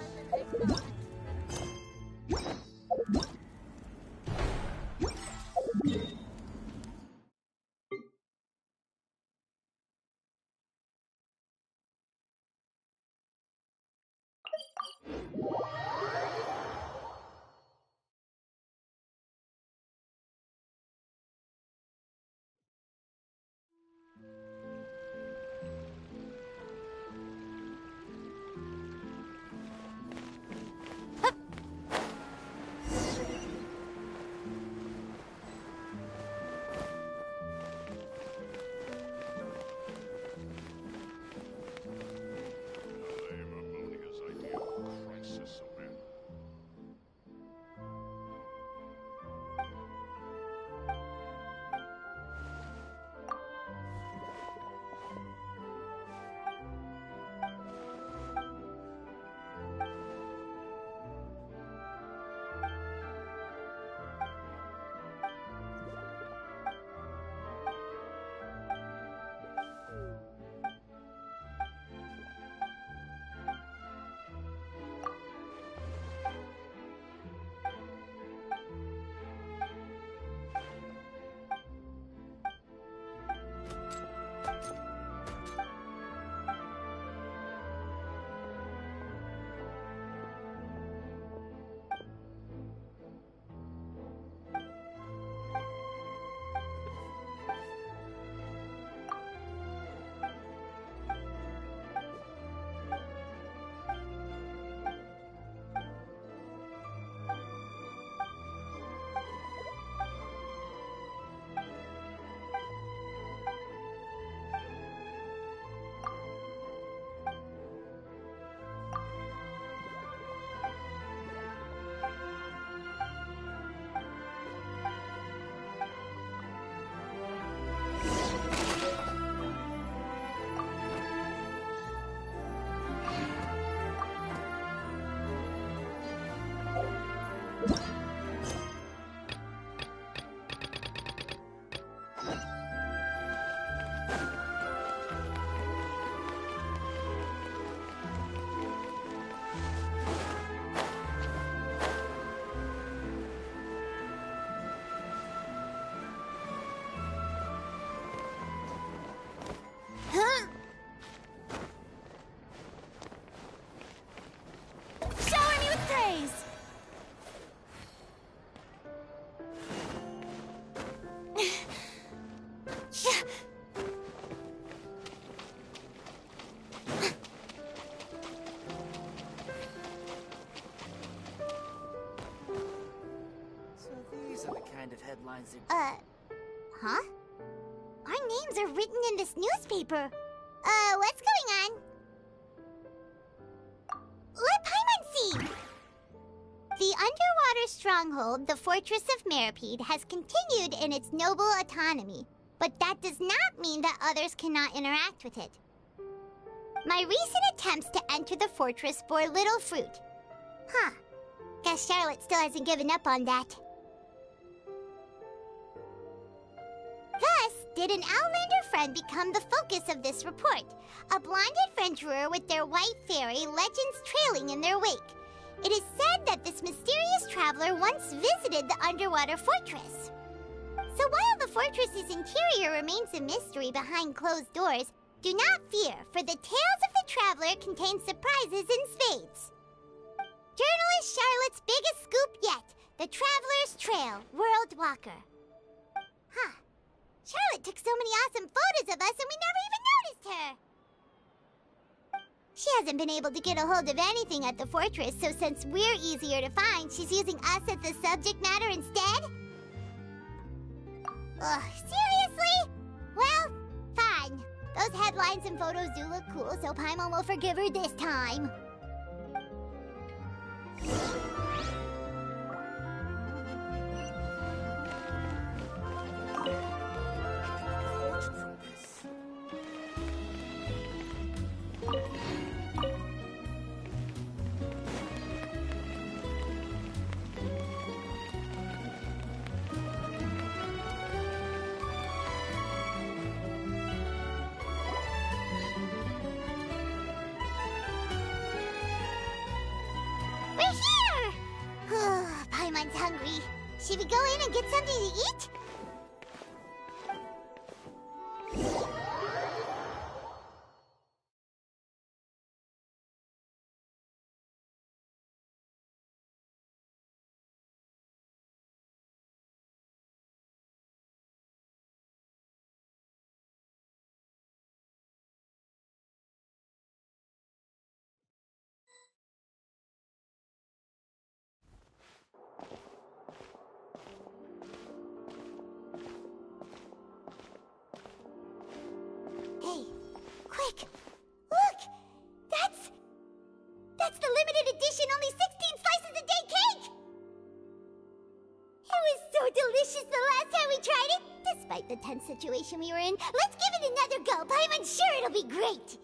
headlines are... Huh? Our names are written in this newspaper. What's going on? Let Paimon see! The underwater stronghold, the Fortress of Meripede, has continued in its noble autonomy, but that does not mean that others cannot interact with it. My recent attempts to enter the fortress bore little fruit. Huh. Guess Charlotte still hasn't given up on that. Thus, did an Outlander friend become the focus of this report? A blonde adventurer with their white fairy, legends trailing in their wake. It is said that this mysterious traveler once visited the underwater fortress. So while the fortress's interior remains a mystery behind closed doors, do not fear, for the tales of the traveler contain surprises in spades. Journalist Charlotte's biggest scoop yet, the Traveler's Trail, World Walker. Huh. Charlotte took so many awesome photos of us and we never even noticed her! She hasn't been able to get a hold of anything at the fortress, so since we're easier to find, she's using us as the subject matter instead? Ugh, seriously? Well, fine. Those headlines and photos do look cool, so Paimon will forgive her this time. Paimon's hungry. Should we go in and get something to eat? Hey, quick! Look! That's the limited edition, only 16 slices a day cake! It was so delicious the last time we tried it! Despite the tense situation we were in, let's give it another go! Paimon's sure it'll be great!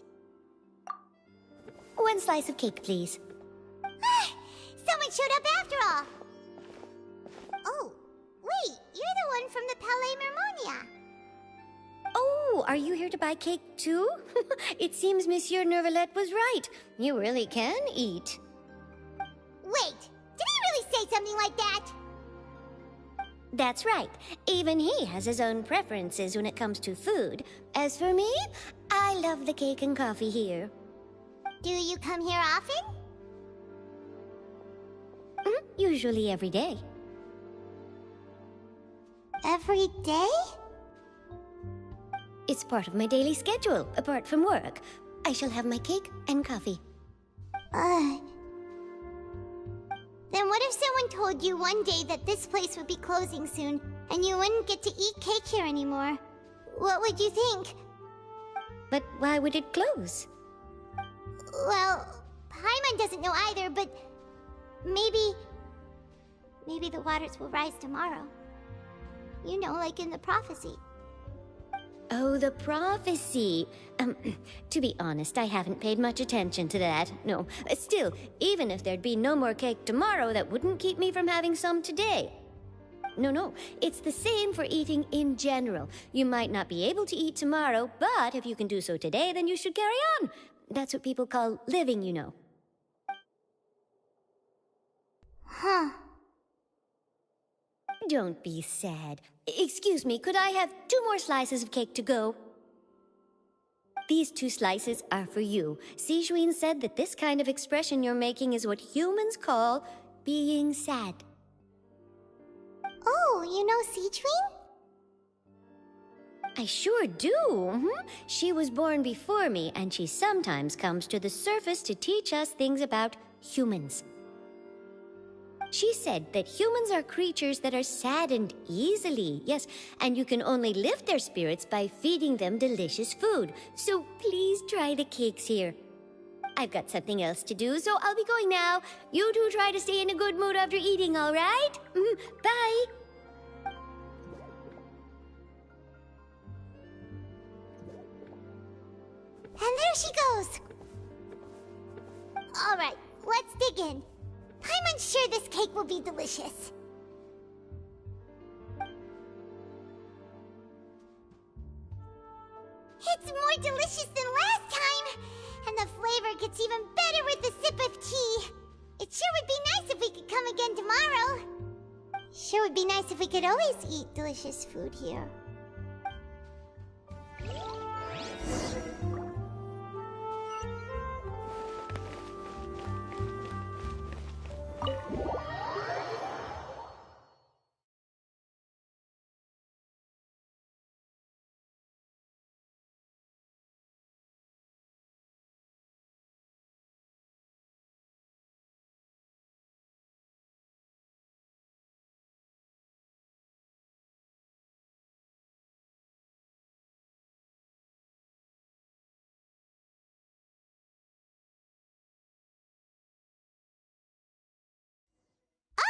One slice of cake, please. Someone showed up after all! Oh, wait, you're the one from the Palais Mermonia. Oh, are you here to buy cake too? It seems Monsieur Nervalette was right. You really can eat. Wait, did he really say something like that? That's right. Even he has his own preferences when it comes to food. As for me, I love the cake and coffee here. Do you come here often? Usually every day. Every day? It's part of my daily schedule, apart from work. I shall have my cake and coffee. Then what if someone told you one day that this place would be closing soon, and you wouldn't get to eat cake here anymore? What would you think? But why would it close? Well, Paimon doesn't know either, but maybe the waters will rise tomorrow. You know, like in the prophecy. Oh, the prophecy. To be honest, I haven't paid much attention to that. No, still, even if there'd be no more cake tomorrow, that wouldn't keep me from having some today. No, it's the same for eating in general. You might not be able to eat tomorrow, but if you can do so today, then you should carry on. That's what people call living, you know. Huh. Don't be sad. Excuse me, could I have 2 more slices of cake to go? These 2 slices are for you. Sijuin said that this kind of expression you're making is what humans call being sad. Oh, you know Sijuin? I sure do. She was born before me, and she sometimes comes to the surface to teach us things about humans. She said that humans are creatures that are saddened easily, yes, and you can only lift their spirits by feeding them delicious food. So please try the cakes here. I've got something else to do, so I'll be going now. You two try to stay in a good mood after eating, all right? Bye. And there she goes. All right, let's dig in. I'm unsure this cake will be delicious. It's more delicious than last time, and the flavor gets even better with a sip of tea. It sure would be nice if we could come again tomorrow. Sure would be nice if we could always eat delicious food here.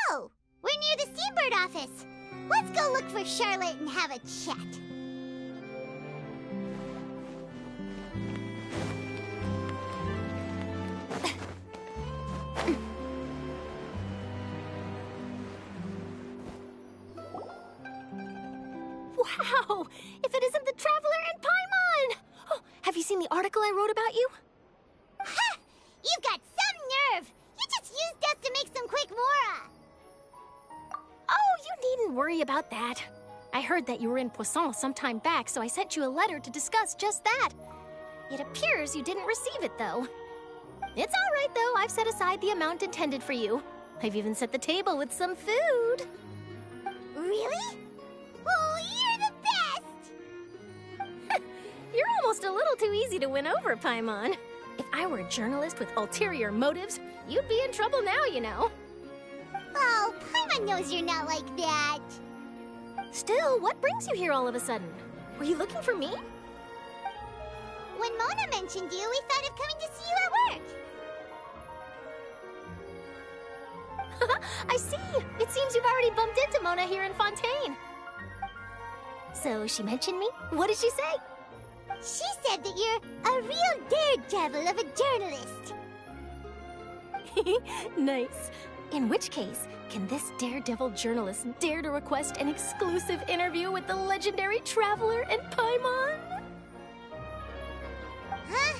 Oh, we're near the Seabird office. Let's go look for Charlotte and have a chat. Wow! If it isn't the Traveler and Paimon! Oh, have you seen the article I wrote about you? Ha! You've got some nerve! You just used us to make some quick mora! Oh, you needn't worry about that. I heard that you were in Poisson some time back, so I sent you a letter to discuss just that. It appears you didn't receive it, though. It's all right, though. I've set aside the amount intended for you. I've even set the table with some food. Really? Oh, you're the best! You're almost a little too easy to win over, Paimon. If I were a journalist with ulterior motives, you'd be in trouble now, you know. Oh, Paimon knows you're not like that. Still, what brings you here all of a sudden? Were you looking for me? When Mona mentioned you, we thought of coming to see you at work. I see. It seems you've already bumped into Mona here in Fontaine. So she mentioned me? What did she say? She said that you're a real daredevil of a journalist. Nice. In which case, can this daredevil journalist dare to request an exclusive interview with the legendary Traveler and Paimon? Huh?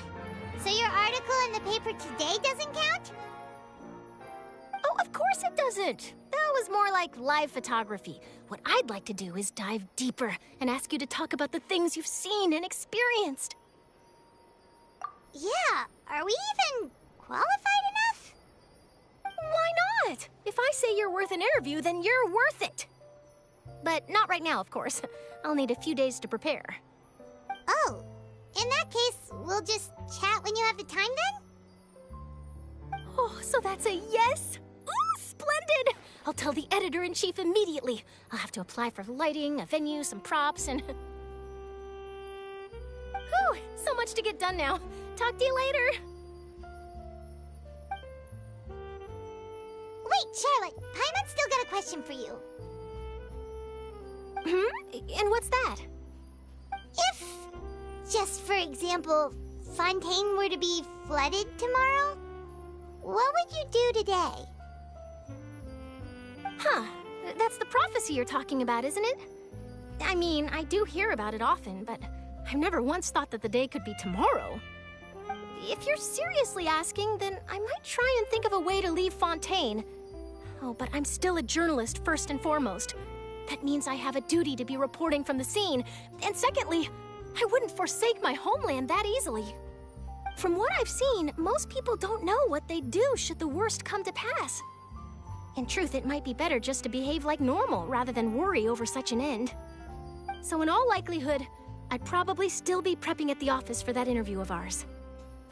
So your article in the paper today doesn't count? Oh, of course it doesn't. That was more like live photography. What I'd like to do is dive deeper and ask you to talk about the things you've seen and experienced. Yeah, are we even qualified enough? Why not? If I say you're worth an interview, then you're worth it. But not right now, of course. I'll need a few days to prepare. Oh, in that case, we'll just chat when you have the time then? Oh, so that's a yes? Ooh, splendid! I'll tell the editor-in-chief immediately. I'll have to apply for lighting, a venue, some props, and... Whew, so much to get done now. Talk to you later. Wait, Charlotte, Paimon's still got a question for you. And what's that? If, just for example, Fontaine were to be flooded tomorrow, what would you do today? Huh, that's the prophecy you're talking about, isn't it? I mean, I do hear about it often, but I've never once thought that the day could be tomorrow. If you're seriously asking, then I might try and think of a way to leave Fontaine. Oh, but I'm still a journalist first and foremost. That means I have a duty to be reporting from the scene. And secondly, I wouldn't forsake my homeland that easily. From what I've seen, most people don't know what they'd do should the worst come to pass. In truth, it might be better just to behave like normal rather than worry over such an end. So in all likelihood, I'd probably still be prepping at the office for that interview of ours.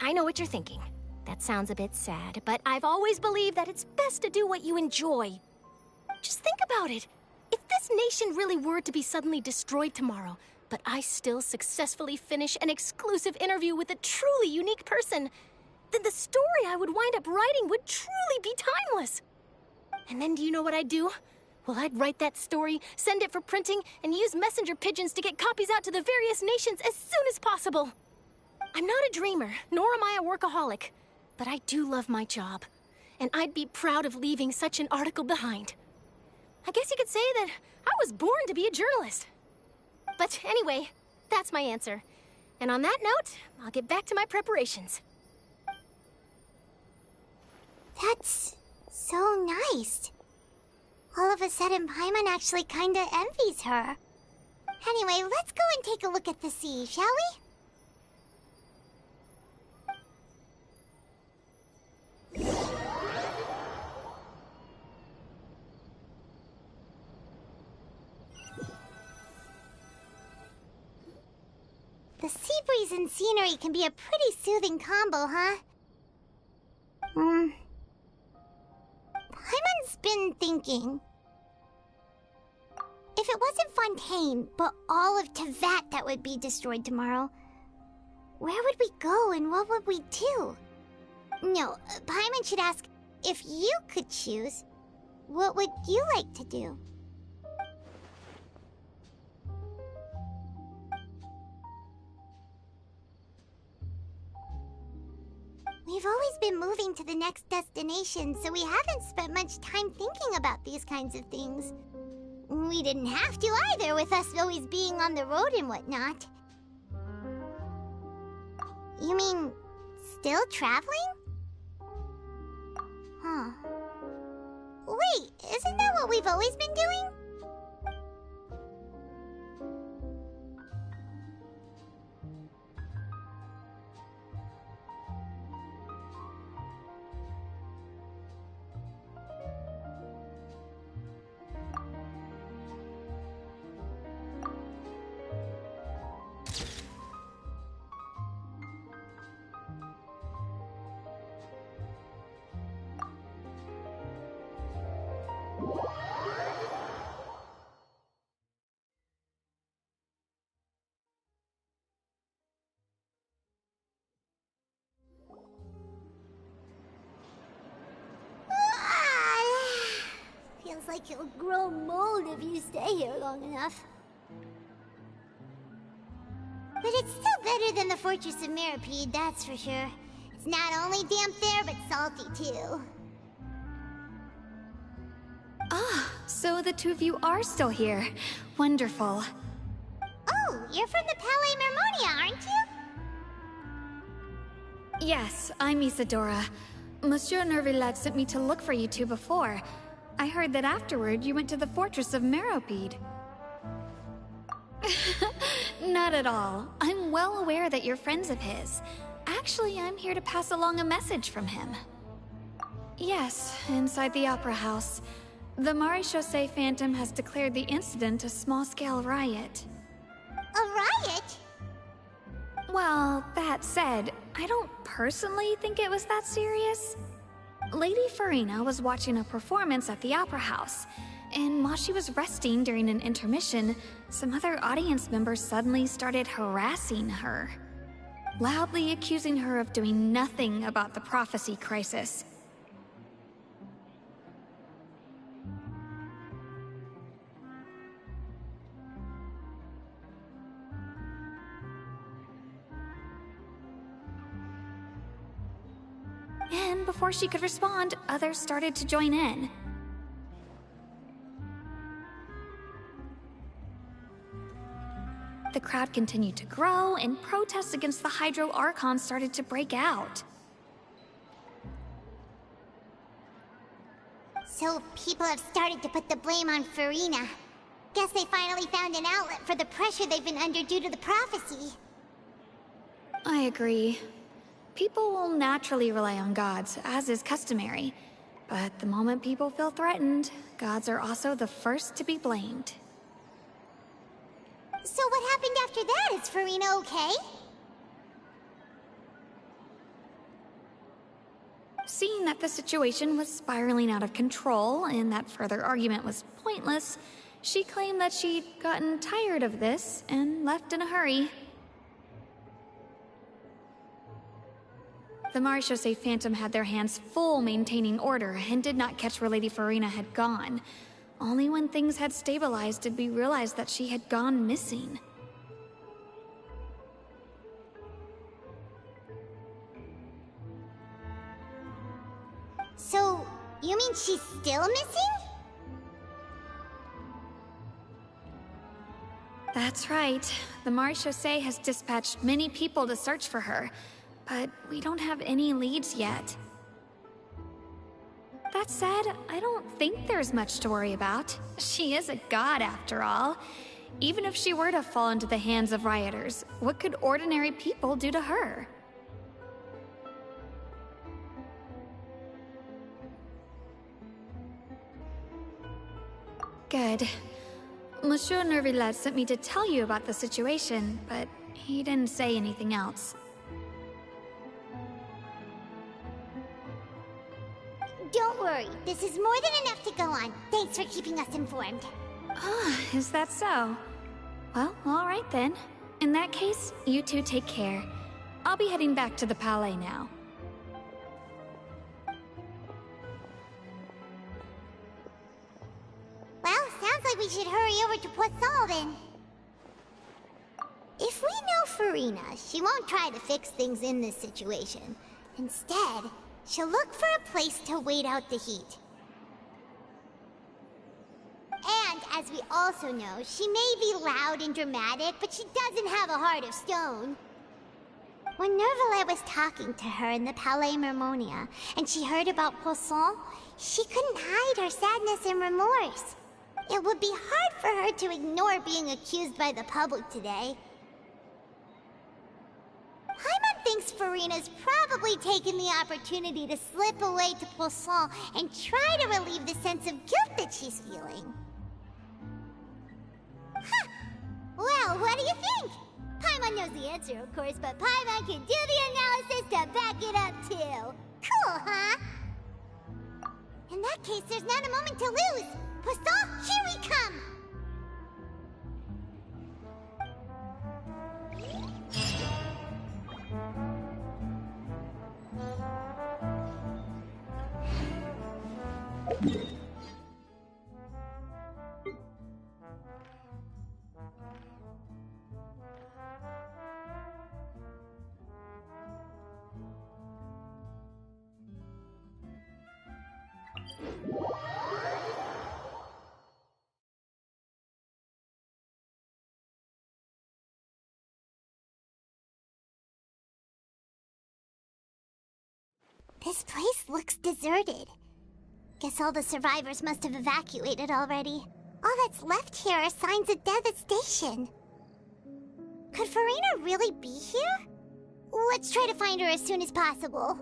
I know what you're thinking. That sounds a bit sad, but I've always believed that it's best to do what you enjoy. Just think about it. If this nation really were to be suddenly destroyed tomorrow, but I still successfully finish an exclusive interview with a truly unique person, then the story I would wind up writing would truly be timeless. And then do you know what I'd do? Well, I'd write that story, send it for printing, and use messenger pigeons to get copies out to the various nations as soon as possible. I'm not a dreamer, nor am I a workaholic, but I do love my job, and I'd be proud of leaving such an article behind. I guess you could say that I was born to be a journalist. But anyway, that's my answer. And on that note, I'll get back to my preparations. That's so nice. All of a sudden, Paimon actually kinda envies her. Anyway, let's go and take a look at the sea, shall we? The sea breeze and scenery can be a pretty soothing combo, huh? Paimon's been thinking. If it wasn't Fontaine, but all of Tevat that would be destroyed tomorrow, where would we go and what would we do? No, Paimon should ask, if you could choose, what would you like to do? We've always been moving to the next destination, so we haven't spent much time thinking about these kinds of things. We didn't have to either, with us always being on the road and whatnot. You mean, still traveling? Huh. Wait, isn't that what we've always been doing? Feels like you'll grow mold if you stay here long enough. But it's still better than the Fortress of Meropide, that's for sure. It's not only damp there, but salty too. Ah, so the two of you are still here. Wonderful. Oh, you're from the Palais Mermonia, aren't you? Yes, I'm Isadora. Monsieur Nervillet sent me to look for you two before. I heard that afterward you went to the Fortress of Meropide. Not at all. I'm well aware that you're friends of his. Actually, I'm here to pass along a message from him. Yes, inside the Opera House. The Maréchaussée Phantom has declared the incident a small-scale riot. A riot? Well, that said, I don't personally think it was that serious. Lady Furina was watching a performance at the Opera House, and while she was resting during an intermission, some other audience members suddenly started harassing her, loudly accusing her of doing nothing about the prophecy crisis. And before she could respond, others started to join in. The crowd continued to grow, and protests against the Hydro Archon started to break out. So people have started to put the blame on Furina. Guess they finally found an outlet for the pressure they've been under due to the prophecy. I agree. People will naturally rely on gods, as is customary. But the moment people feel threatened, gods are also the first to be blamed. So what happened after that? Is Furina okay? seeing that the situation was spiraling out of control and that further argument was pointless, she claimed that she'd gotten tired of this and left in a hurry. The Marechaussee Phantom had their hands full maintaining order and did not catch where Lady Furina had gone. Only when things had stabilized did we realize that she had gone missing. So, you mean she's still missing? That's right. The Marechaussee has dispatched many people to search for her, but we don't have any leads yet. That said, I don't think there's much to worry about. She is a god after all. Even if she were to fall into the hands of rioters, what could ordinary people do to her? Good. Monsieur Nervillet sent me to tell you about the situation, but he didn't say anything else. Don't worry, this is more than enough to go on. Thanks for keeping us informed. Ah, is that so? Well, alright then. In that case, you two take care. I'll be heading back to the Palais now. Well, sounds like we should hurry over to Poisson then. If we know Furina, she won't try to fix things in this situation. Instead, she'll look for a place to wait out the heat. And, as we also know, she may be loud and dramatic, but she doesn't have a heart of stone. When Nervillet was talking to her in the Palais Mermonia, and she heard about Poisson, she couldn't hide her sadness and remorse. It would be hard for her to ignore being accused by the public today. Paimon thinks Furina's probably taken the opportunity to slip away to Poisson and try to relieve the sense of guilt that she's feeling. Huh. Well, what do you think? Paimon knows the answer, of course, but Paimon can do the analysis to back it up, too. Cool, huh? In that case, there's not a moment to lose. Poisson, here we come! This place looks deserted. Guess all the survivors must have evacuated already. All that's left here are signs of death at station. Could Furina really be here? Let's try to find her as soon as possible.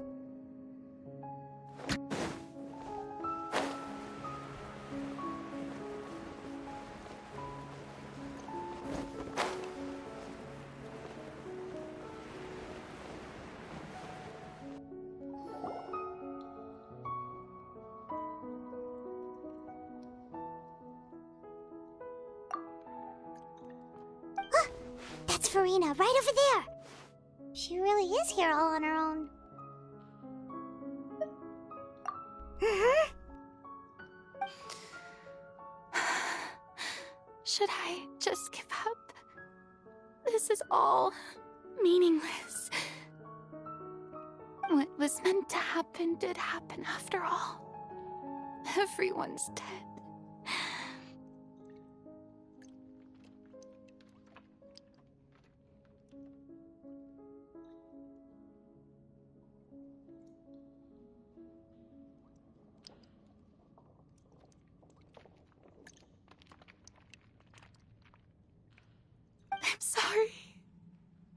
That's Furina, right over there! She really is here all on her own. Should I just give up? This is all meaningless. What was meant to happen did happen after all. Everyone's dead. I'm sorry.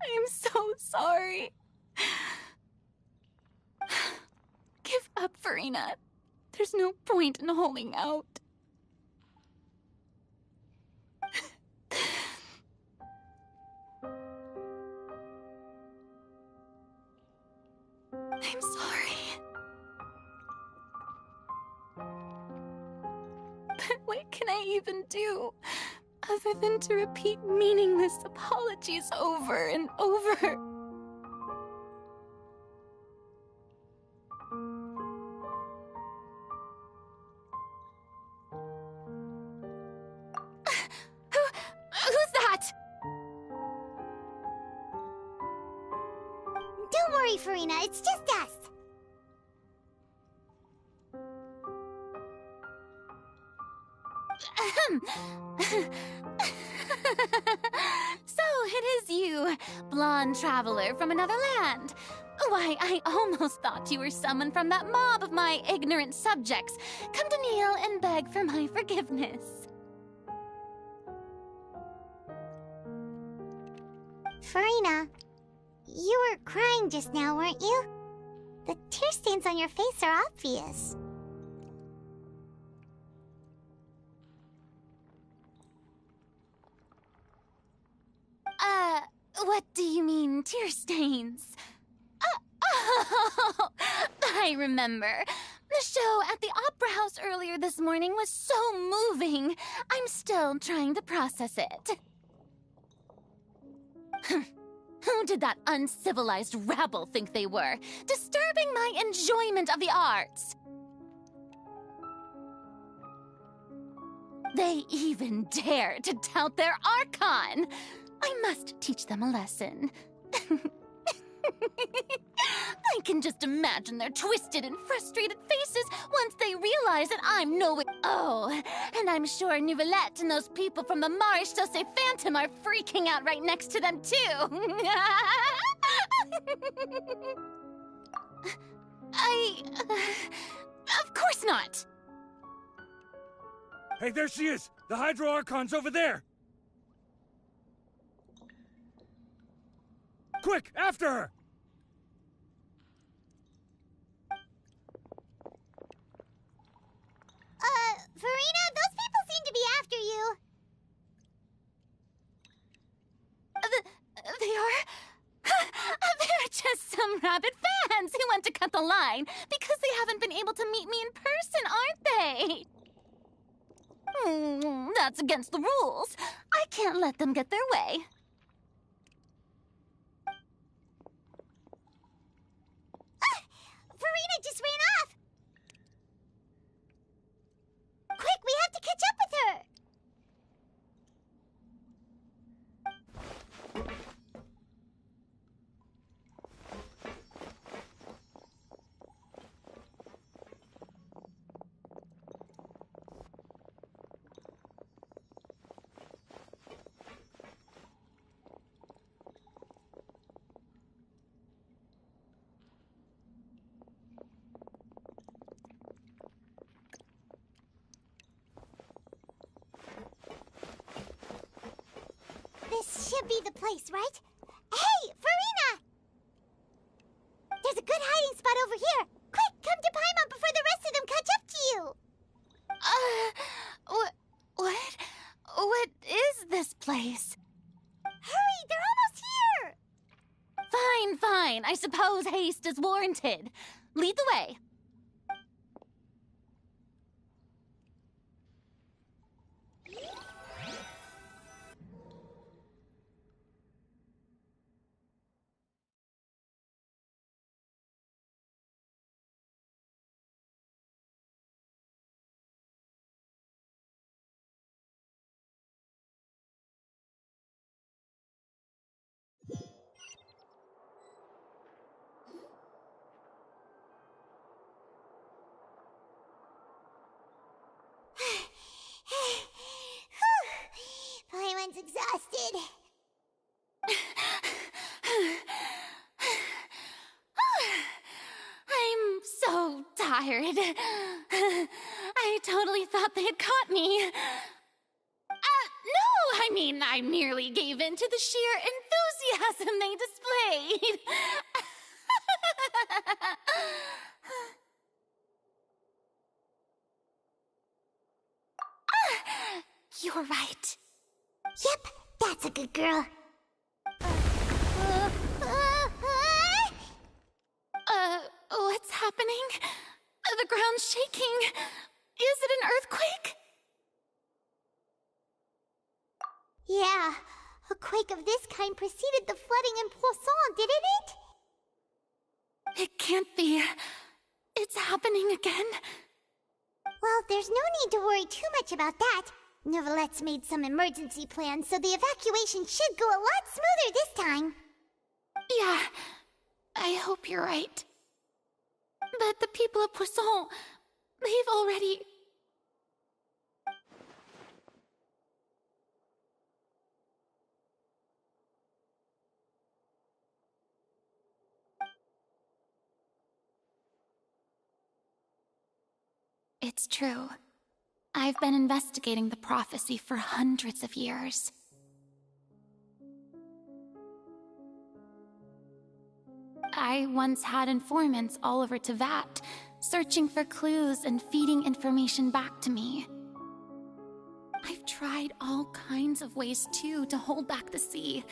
I'm so sorry. Give up, Furina. There's no point in holding out. I'm sorry. I even do? Other than to repeat meaningless apologies over and over. Who's that? Don't worry, Furina, it's just us. So it is you, blonde traveler from another land. Why, I almost thought you were someone from that mob of my ignorant subjects, come to kneel and beg for my forgiveness. Furina, you were crying just now, weren't you? The tear stains on your face are obvious. What do you mean, tear stains? Oh, I remember. The show at the Opera House earlier this morning was so moving. I'm still trying to process it. Who did that uncivilized rabble think they were, disturbing my enjoyment of the arts? They even dare to tout their Archon! I must teach them a lesson. I can just imagine their twisted and frustrated faces once they realize that I'm no... Oh, and I'm sure Nouvellette and those people from the Marche Chaussee Phantom are freaking out right next to them, too. Of course not. Hey, there she is! The Hydro Archon's over there! Quick, after her! Furina, those people seem to be after you. They are... They're just some rabid fans who want to cut the line because they haven't been able to meet me in person, aren't they? That's against the rules. I can't let them get their way. Furina just ran off! Quick, we have to catch up with her! This should be the place, right? Hey, Furina! There's a good hiding spot over here. Quick, come to Paimon before the rest of them catch up to you. What is this place? Hurry, they're almost here! Fine. I suppose haste is warranted. Lead the way. Paimon's exhausted. I'm so tired. I totally thought they had caught me. No, I mean, I merely gave in to the sheer enthusiasm they displayed. You're right. Yep, that's a good girl. What's happening? The ground's shaking. Is it an earthquake? Yeah, a quake of this kind preceded the flooding in Poisson, didn't it? It can't be. It's happening again. Well, there's no need to worry too much about that. Neuvillette made some emergency plans, so the evacuation should go a lot smoother this time. Yeah, I hope you're right. But the people of Poisson, they've already... It's true. I've been investigating the prophecy for hundreds of years. I once had informants all over Teyvat, searching for clues and feeding information back to me. I've tried all kinds of ways, too, to hold back the sea.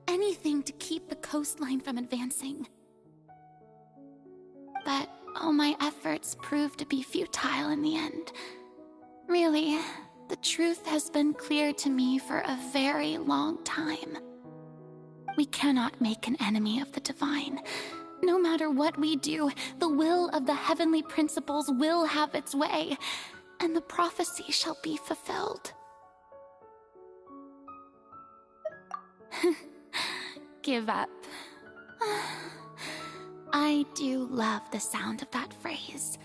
Anything to keep the coastline from advancing. But all my efforts proved to be futile in the end. Really, the truth has been clear to me for a very long time. We cannot make an enemy of the divine. No matter what we do, the will of the heavenly principles will have its way, and the prophecy shall be fulfilled. Give up. I do love the sound of that phrase.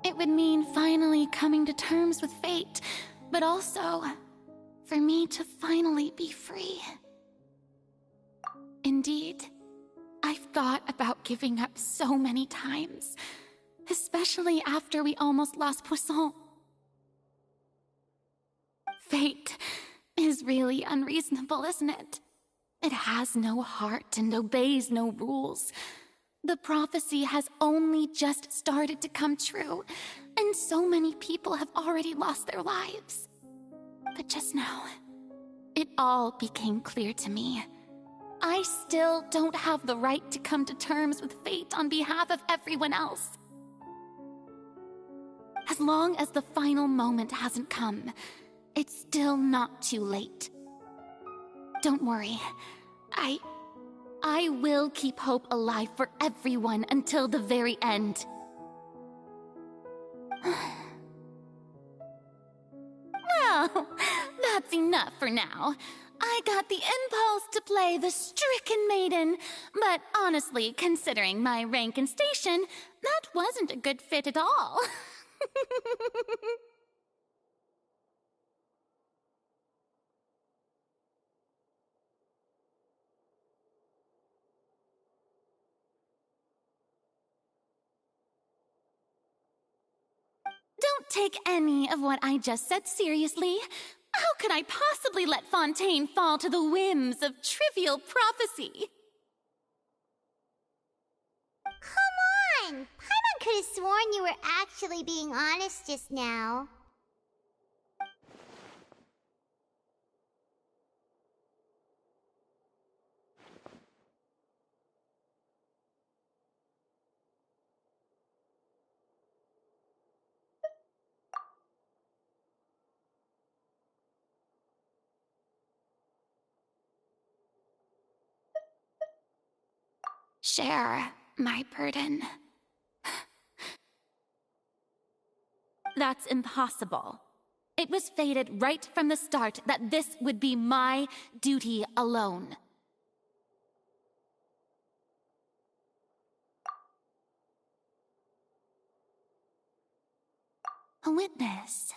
It would mean finally coming to terms with fate, but also for me to finally be free. Indeed, I've thought about giving up so many times, especially after we almost lost Poisson. Fate is really unreasonable, isn't it? It has no heart and obeys no rules. The prophecy has only just started to come true, and so many people have already lost their lives. But just now, it all became clear to me. I still don't have the right to come to terms with fate on behalf of everyone else. As long as the final moment hasn't come, it's still not too late. Don't worry. I will keep hope alive for everyone until the very end. Well, that's enough for now. I got the impulse to play the stricken maiden, but honestly, considering my rank and station, that wasn't a good fit at all. Don't take any of what I just said seriously. How could I possibly let Fontaine fall to the whims of trivial prophecy? Come on! Paimon could have sworn you were actually being honest just now. Share my burden. That's impossible. It was fated right from the start that this would be my duty alone. A witness.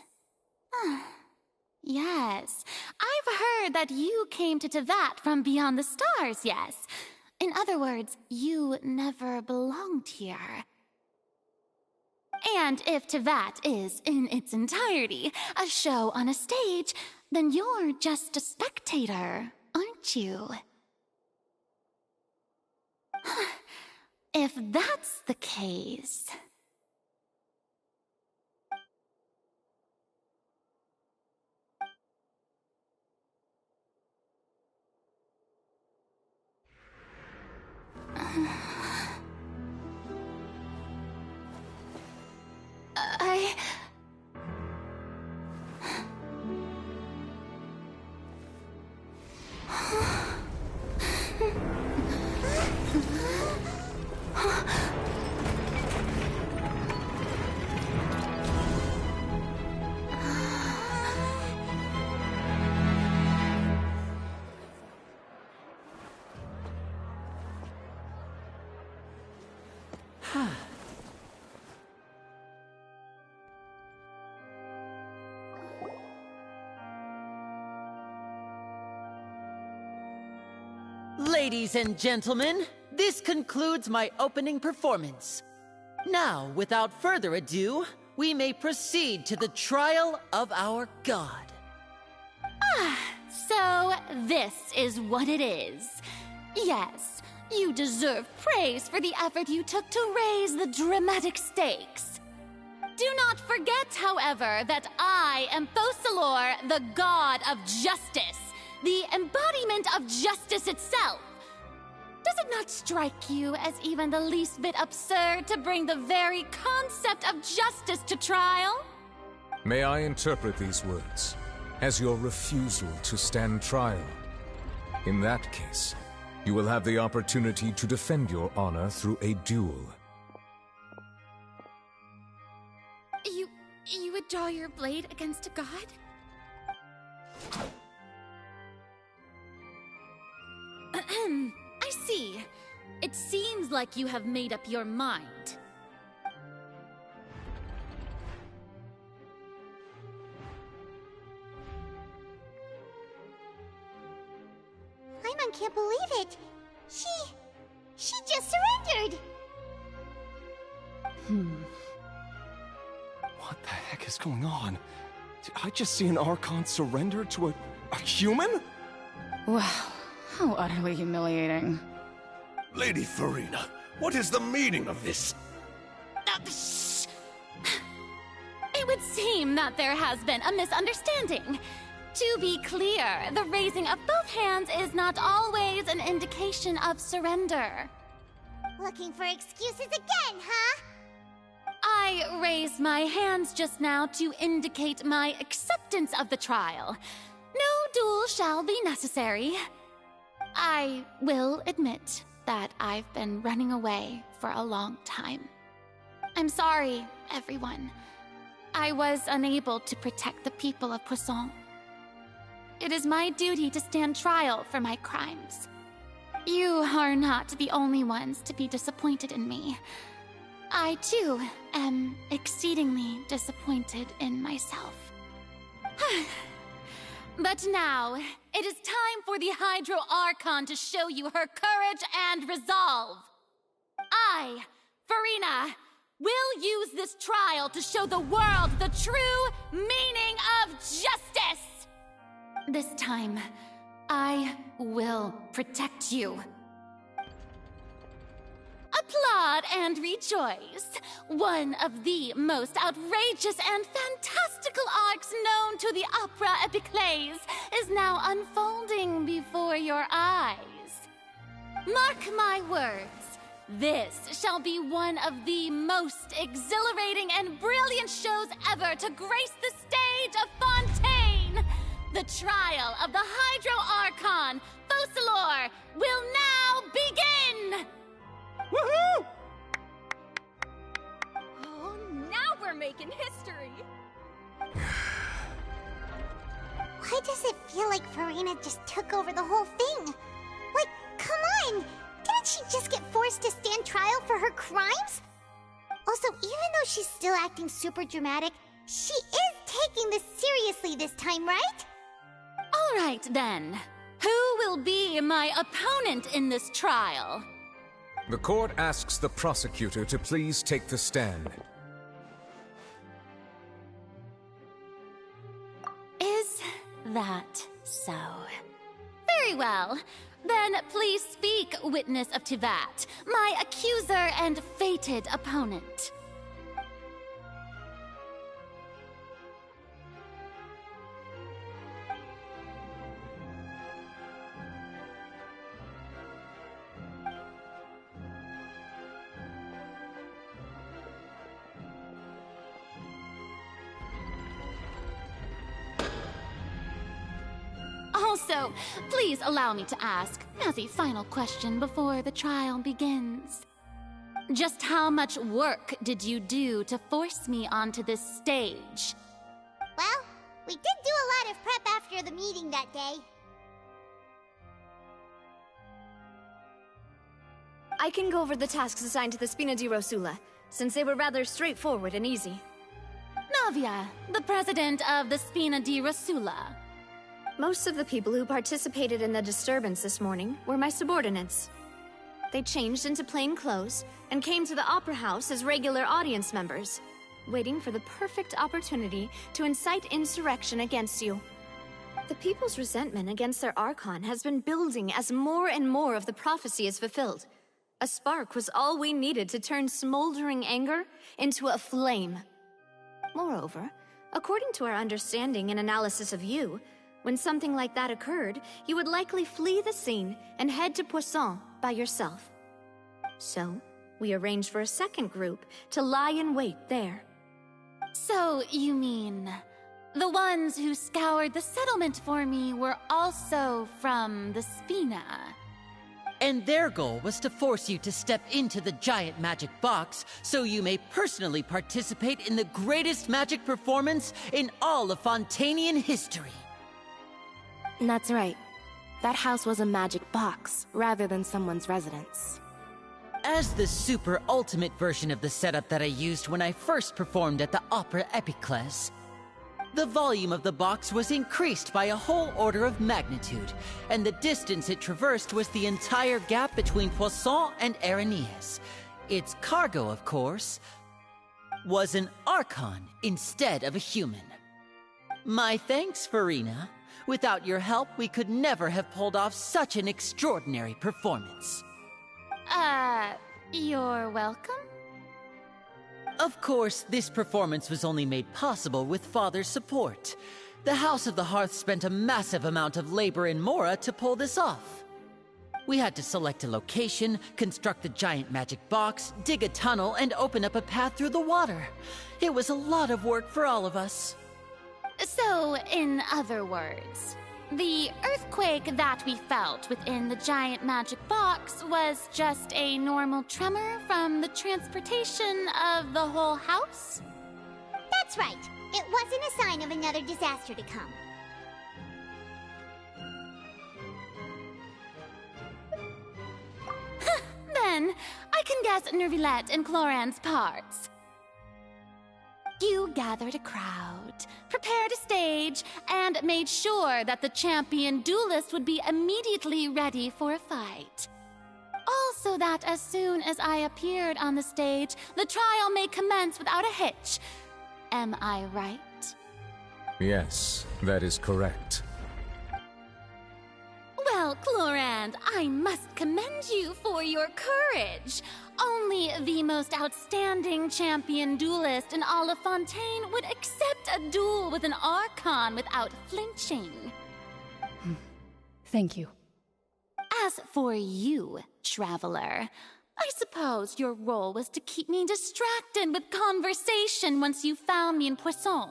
Yes, I've heard that you came to Teyvat from beyond the stars, yes. In other words, you never belonged here. And if Teyvat is, in its entirety, a show on a stage, then you're just a spectator, aren't you? If that's the case... Ladies and gentlemen, this concludes my opening performance. Now, without further ado, we may proceed to the trial of our god. So this is what it is. Yes, you deserve praise for the effort you took to raise the dramatic stakes. Do not forget, however, that I am Focalor, the god of justice, the embodiment of justice itself. Does it not strike you as even the least bit absurd to bring the very concept of justice to trial? May I interpret these words as your refusal to stand trial? In that case, you will have the opportunity to defend your honor through a duel. You would draw your blade against a god? I see. It seems like you have made up your mind. Paimon can't believe it. She just surrendered. What the heck is going on? Did I just see an Archon surrender to a human? Wow, how utterly humiliating. Lady Furina, what is the meaning of this? It would seem that there has been a misunderstanding. To be clear, the raising of both hands is not always an indication of surrender. Looking for excuses again, huh? I raised my hands just now to indicate my acceptance of the trial. No duel shall be necessary. I will admit that I've been running away for a long time. I'm sorry, everyone. I was unable to protect the people of Poisson. It is my duty to stand trial for my crimes. You are not the only ones to be disappointed in me. I, too, am exceedingly disappointed in myself. But now, it is time for the Hydro Archon to show you her courage and resolve. I, Furina, will use this trial to show the world the true meaning of justice! This time, I will protect you. Applaud and rejoice. One of the most outrageous and fantastical arcs known to the opera epiclese is now unfolding before your eyes. Mark my words, this shall be one of the most exhilarating and brilliant shows ever to grace the stage of Fontaine. The trial of the Hydro Archon, Focalor, will now begin! Woohoo! Oh, now we're making history! Why does it feel like Furina just took over the whole thing? Like, come on! Didn't she just get forced to stand trial for her crimes? Also, even though she's still acting super dramatic, she is taking this seriously this time, right? All right, then. Who will be my opponent in this trial? The court asks the prosecutor to please take the stand. Is that so? Very well. Then please speak, witness of Tivat, my accuser and fated opponent. Also, please allow me to ask, as a final question before the trial begins. Just how much work did you do to force me onto this stage? Well, we did do a lot of prep after the meeting that day. I can go over the tasks assigned to the Spina di Rosula, since they were rather straightforward and easy. Navia, the president of the Spina di Rosula. Most of the people who participated in the disturbance this morning were my subordinates. They changed into plain clothes and came to the Opera House as regular audience members, waiting for the perfect opportunity to incite insurrection against you. The people's resentment against their Archon has been building as more and more of the prophecy is fulfilled. A spark was all we needed to turn smoldering anger into a flame. Moreover, according to our understanding and analysis of you, when something like that occurred, you would likely flee the scene and head to Poisson by yourself. So, we arranged for a second group to lie in wait there. So, you mean, the ones who scoured the settlement for me were also from the Spina? And their goal was to force you to step into the giant magic box so you may personally participate in the greatest magic performance in all of Fontanian history. That's right. That house was a magic box, rather than someone's residence. As the super ultimate version of the setup that I used when I first performed at the Opera Epiclese, the volume of the box was increased by a whole order of magnitude, and the distance it traversed was the entire gap between Poisson and Aranias. Its cargo, of course, was an Archon instead of a human. My thanks, Furina. Without your help, we could never have pulled off such an extraordinary performance. You're welcome? Of course, this performance was only made possible with Father's support. The House of the Hearth spent a massive amount of labor in Mora to pull this off. We had to select a location, construct a giant magic box, dig a tunnel, and open up a path through the water. It was a lot of work for all of us. So, in other words, the earthquake that we felt within the giant magic box was just a normal tremor from the transportation of the whole house? That's right. It wasn't a sign of another disaster to come. Then, I can guess Nervillette and Cloran's parts. You gathered a crowd, prepared a stage, and made sure that the champion duelist would be immediately ready for a fight. Also that as soon as I appeared on the stage, the trial may commence without a hitch. Am I right? Yes, that is correct. Well, Clorand, I must commend you for your courage. Only the most outstanding champion duelist in all of Fontaine would accept a duel with an Archon without flinching. Thank you. As for you, Traveler, I suppose your role was to keep me distracted with conversation once you found me in Poisson.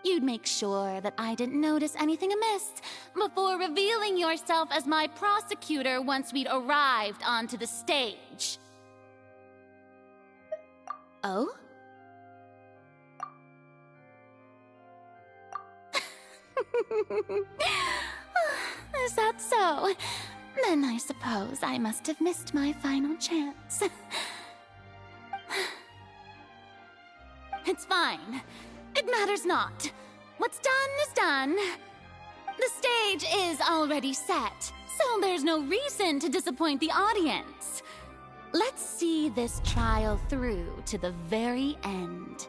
You'd make sure that I didn't notice anything amiss before revealing yourself as my prosecutor once we'd arrived onto the stage. Oh? Is that so? Then I suppose I must have missed my final chance. It's fine. It matters not. What's done is done. The stage is already set, so there's no reason to disappoint the audience. Let's see this trial through to the very end.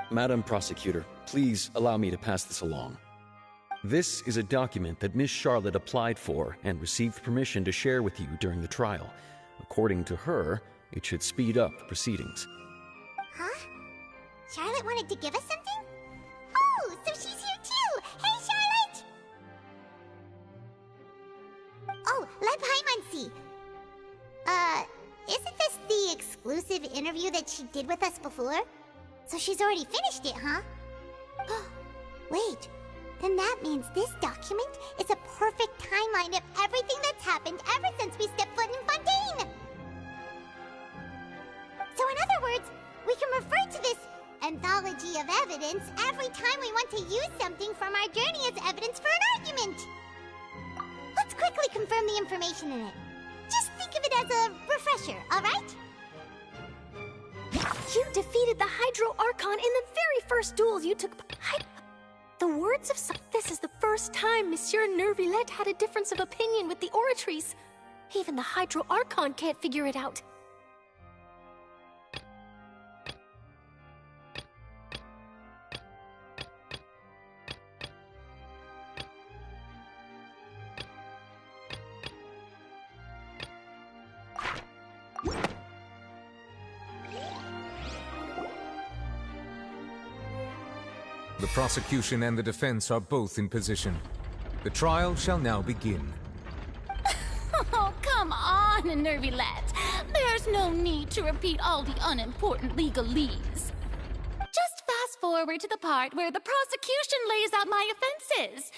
Madam Prosecutor, please allow me to pass this along. This is a document that Miss Charlotte applied for and received permission to share with you during the trial. According to her, it should speed up the proceedings. Huh? Charlotte wanted to give us something? Oh, so she's here too! Hey, Charlotte! Oh, let Paimon see. Isn't this the exclusive interview that she did with us before? So she's already finished it, huh? Wait, then that means this document is a perfect timeline of everything that's happened ever since we stepped foot in Fontaine! So in other words, we can refer to this anthology of evidence every time we want to use something from our journey as evidence for an argument! Let's quickly confirm the information in it. Just think of it as a refresher, alright? You defeated the Hydro Archon in the very first duel you took. The words of this is the first time Monsieur Nervillette had a difference of opinion with the Oratries. Even the Hydro Archon can't figure it out. The prosecution and the defense are both in position. The trial shall now begin. Oh, come on, Nervillette. There's no need to repeat all the unimportant legalese. Just fast forward to the part where the prosecution lays out my offenses.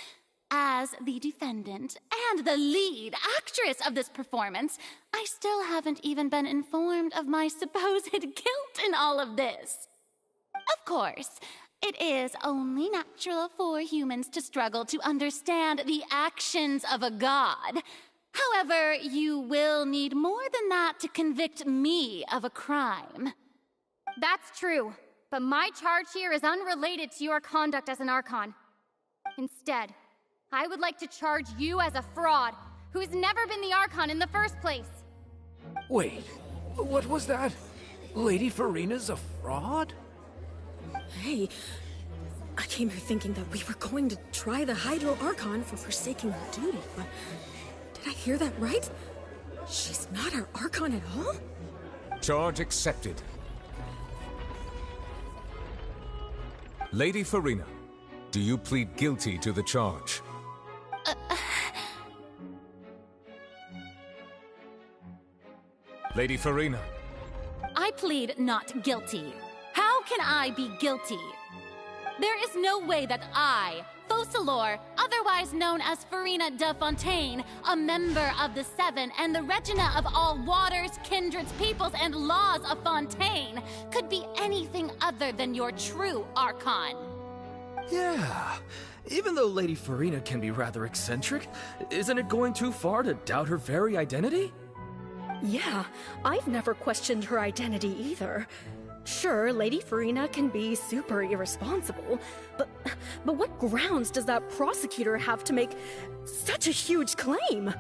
As the defendant and the lead actress of this performance, I still haven't even been informed of my supposed guilt in all of this. Of course, it is only natural for humans to struggle to understand the actions of a god. However, you will need more than that to convict me of a crime. That's true, but my charge here is unrelated to your conduct as an Archon. Instead, I would like to charge you as a fraud who's never been the Archon in the first place. Wait, what was that? Lady Furina's a fraud? Hey, I came here thinking that we were going to try the Hydro Archon for forsaking her duty, but did I hear that right? She's not our Archon at all? Charge accepted. Lady Furina, do you plead guilty to the charge? Lady Furina. I plead not guilty. How can I be guilty? There is no way that I, Focalor, otherwise known as Furina de Fontaine, a member of the Seven and the Regina of all waters, kindreds, peoples, and laws of Fontaine, could be anything other than your true Archon. Yeah, even though Lady Furina can be rather eccentric, isn't it going too far to doubt her very identity? Yeah, I've never questioned her identity either. Sure, Lady Furina can be super irresponsible, but what grounds does that prosecutor have to make such a huge claim?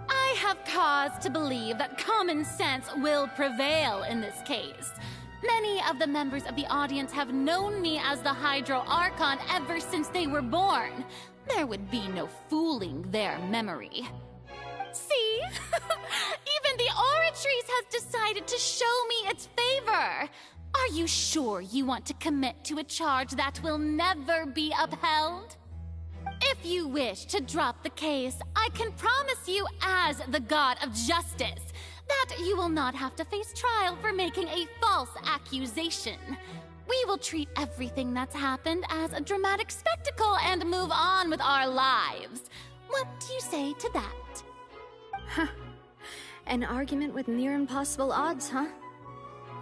I have cause to believe that common sense will prevail in this case. Many of the members of the audience have known me as the Hydro Archon ever since they were born. There would be no fooling their memory. See? Even the Oratries has decided to show me its favor. Are you sure you want to commit to a charge that will never be upheld? If you wish to drop the case, I can promise you as the God of Justice that you will not have to face trial for making a false accusation. We will treat everything that's happened as a dramatic spectacle and move on with our lives. What do you say to that? Huh. An argument with near impossible odds, huh?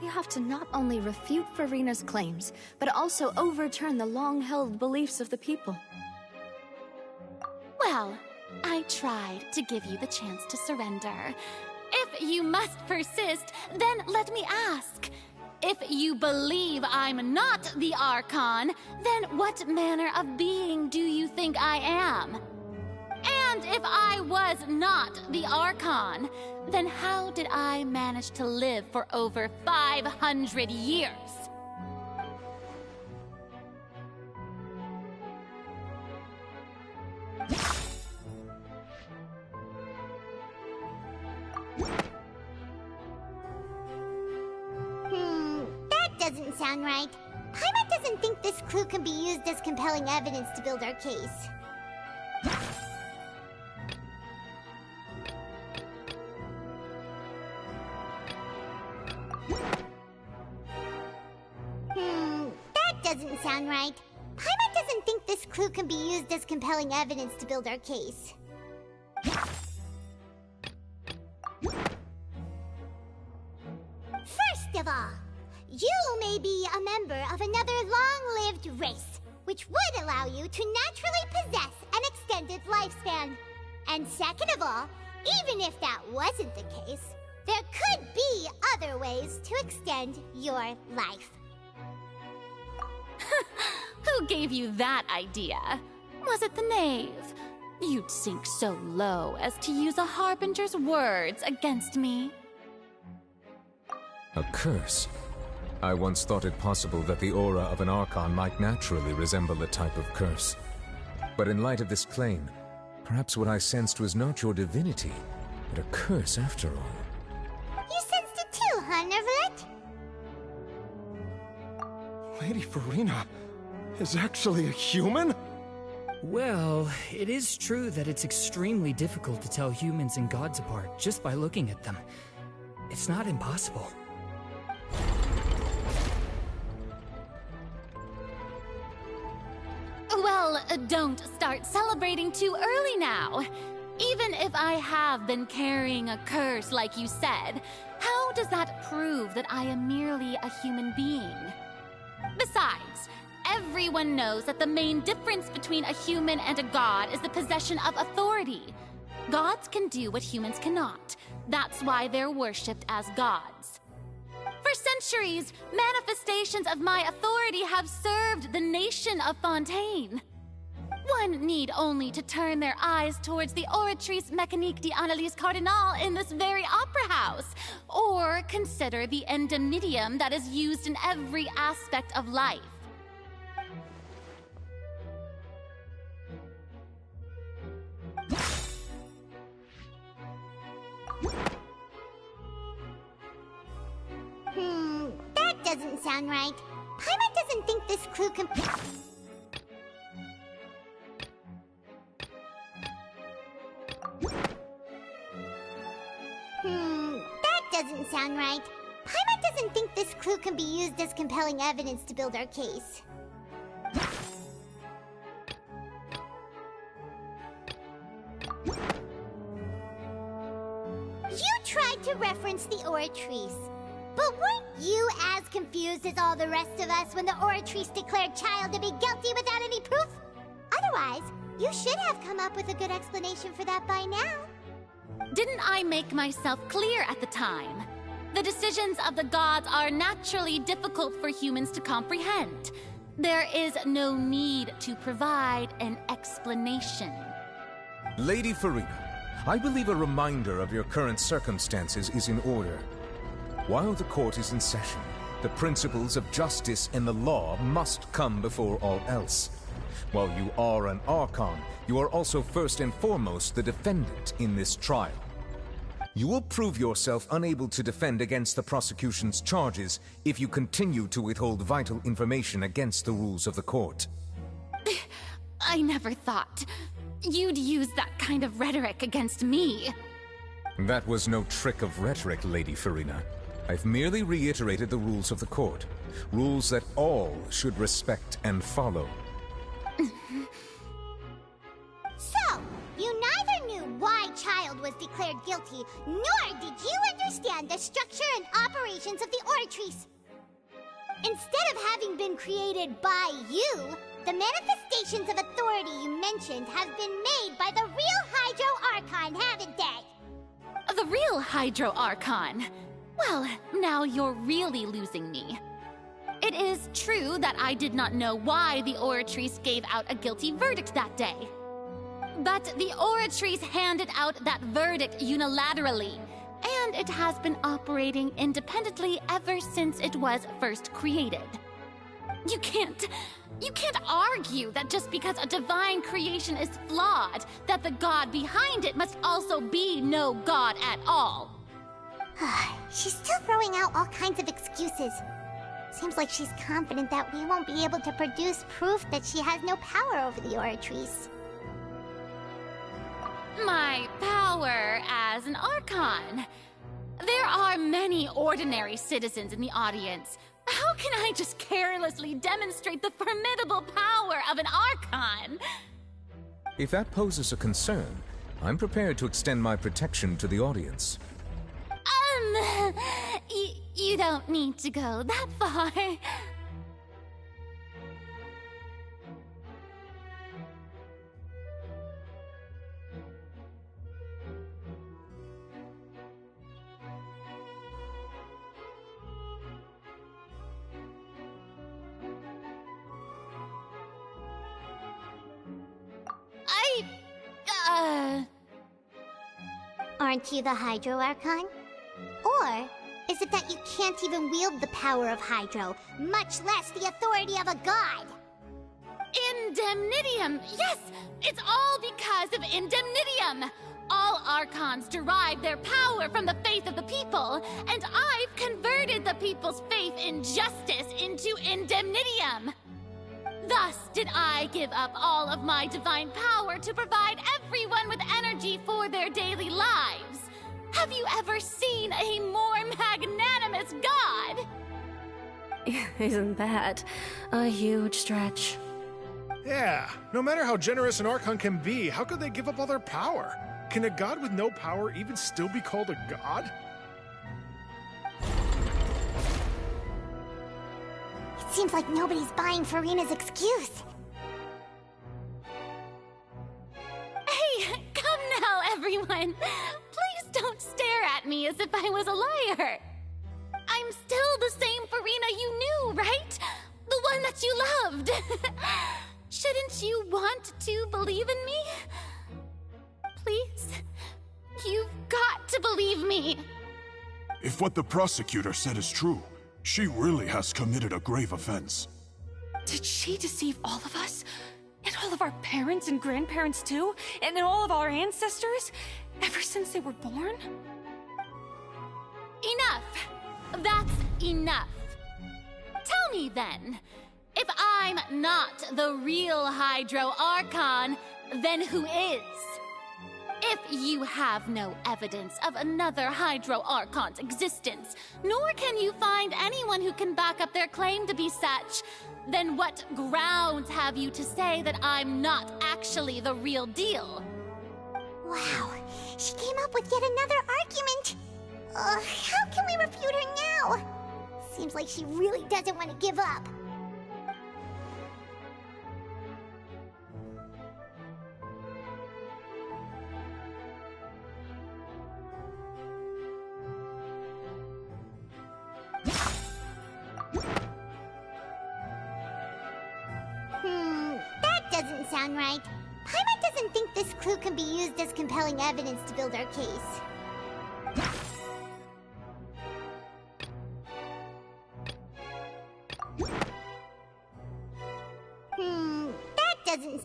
We have to not only refute Furina's claims, but also overturn the long-held beliefs of the people. Well, I tried to give you the chance to surrender. If you must persist, then let me ask. If you believe I'm not the Archon, then what manner of being do you think I am? And if I was not the Archon, then how did I manage to live for over 500 years? That doesn't sound right. Paimon doesn't think this clue can be used as compelling evidence to build our case. doesn't sound right. Paimon doesn't think this clue can be used as compelling evidence to build our case. First of all, you may be a member of another long-lived race, which would allow you to naturally possess an extended lifespan. And second of all, even if that wasn't the case, there could be other ways to extend your life. Who gave you that idea? Was it the knave? You'd sink so low as to use a harbinger's words against me. A curse? I once thought it possible that the aura of an Archon might naturally resemble a type of curse. But in light of this claim, perhaps what I sensed was not your divinity, but a curse after all. You sensed it too, huh, Neverlet? Lady Furina is actually a human? Well, it is true that it's extremely difficult to tell humans and gods apart just by looking at them. It's not impossible. Well, don't start celebrating too early now. Even if I have been carrying a curse like you said, how does that prove that I am merely a human being? Besides, everyone knows that the main difference between a human and a god is the possession of authority. Gods can do what humans cannot. That's why they're worshipped as gods. For centuries, manifestations of my authority have served the nation of Fontaine. One need only to turn their eyes towards the Oratrice Mécanique d'Analyse Cardinal in this very opera house, or consider the endemnitium that is used in every aspect of life. That doesn't sound right. Paimon doesn't think this clue can... That doesn't sound right. Paimon doesn't think this clue can be used as compelling evidence to build our case. You tried to reference the Oratrice, but weren't you as confused as all the rest of us when the Oratrice declared Child to be guilty without any proof? Otherwise, you should have come up with a good explanation for that by now. Didn't I make myself clear at the time? The decisions of the gods are naturally difficult for humans to comprehend. There is no need to provide an explanation. Lady Furina, I believe a reminder of your current circumstances is in order. While the court is in session, the principles of justice and the law must come before all else. While you are an Archon, you are also first and foremost the defendant in this trial. You will prove yourself unable to defend against the prosecution's charges if you continue to withhold vital information against the rules of the court. I never thought you'd use that kind of rhetoric against me. That was no trick of rhetoric, Lady Furina. I've merely reiterated the rules of the court. Rules that all should respect and follow. So, you neither knew why Child was declared guilty, nor did you understand the structure and operations of the Oratrice. Instead of having been created by you, the manifestations of authority you mentioned have been made by the real Hydro Archon, haven't they? The real Hydro Archon? Well, now you're really losing me. It is true that I did not know why the Oratrice gave out a guilty verdict that day. But the Oratrice handed out that verdict unilaterally, and it has been operating independently ever since it was first created. You can't argue that just because a divine creation is flawed, that the god behind it must also be no god at all. She's still throwing out all kinds of excuses. Seems like she's confident that we won't be able to produce proof that she has no power over the Oratrice. My power as an Archon. There are many ordinary citizens in the audience, How can I just carelessly demonstrate the formidable power of an Archon? If that poses a concern, I'm prepared to extend my protection to the audience. You don't need to go that far. Aren't you the Hydro Archon? Or is it that you can't even wield the power of Hydro, much less the authority of a god? Indemnitium! Yes! It's all because of Indemnitium! All Archons derive their power from the faith of the people, and I've converted the people's faith in justice into Indemnitium! Thus did I give up all of my divine power to provide everyone with energy for their daily lives. Have you ever seen a more magnanimous god? Isn't that a huge stretch? Yeah, no matter how generous an Archon can be, how could they give up all their power? Can a god with no power even still be called a god? It seems like nobody's buying Furina's excuse. Hey, come now, everyone. Please don't stare at me as if I was a liar. I'm still the same Furina you knew, right? The one that you loved. Shouldn't you want to believe in me? Please? You've got to believe me. If what the prosecutor said is true, she really has committed a grave offense. Did she deceive all of us? And all of our parents and grandparents too? And all of our ancestors? Ever since they were born? Enough! That's enough. Tell me then, if I'm not the real Hydro Archon, then who is? If you have no evidence of another Hydro Archon's existence, nor can you find anyone who can back up their claim to be such, then what grounds have you to say that I'm not actually the real deal? Wow, she came up with yet another argument. How can we refute her now? Seems like she really doesn't want to give up. That doesn't sound right. Paimon doesn't think this clue can be used as compelling evidence to build our case. That doesn't...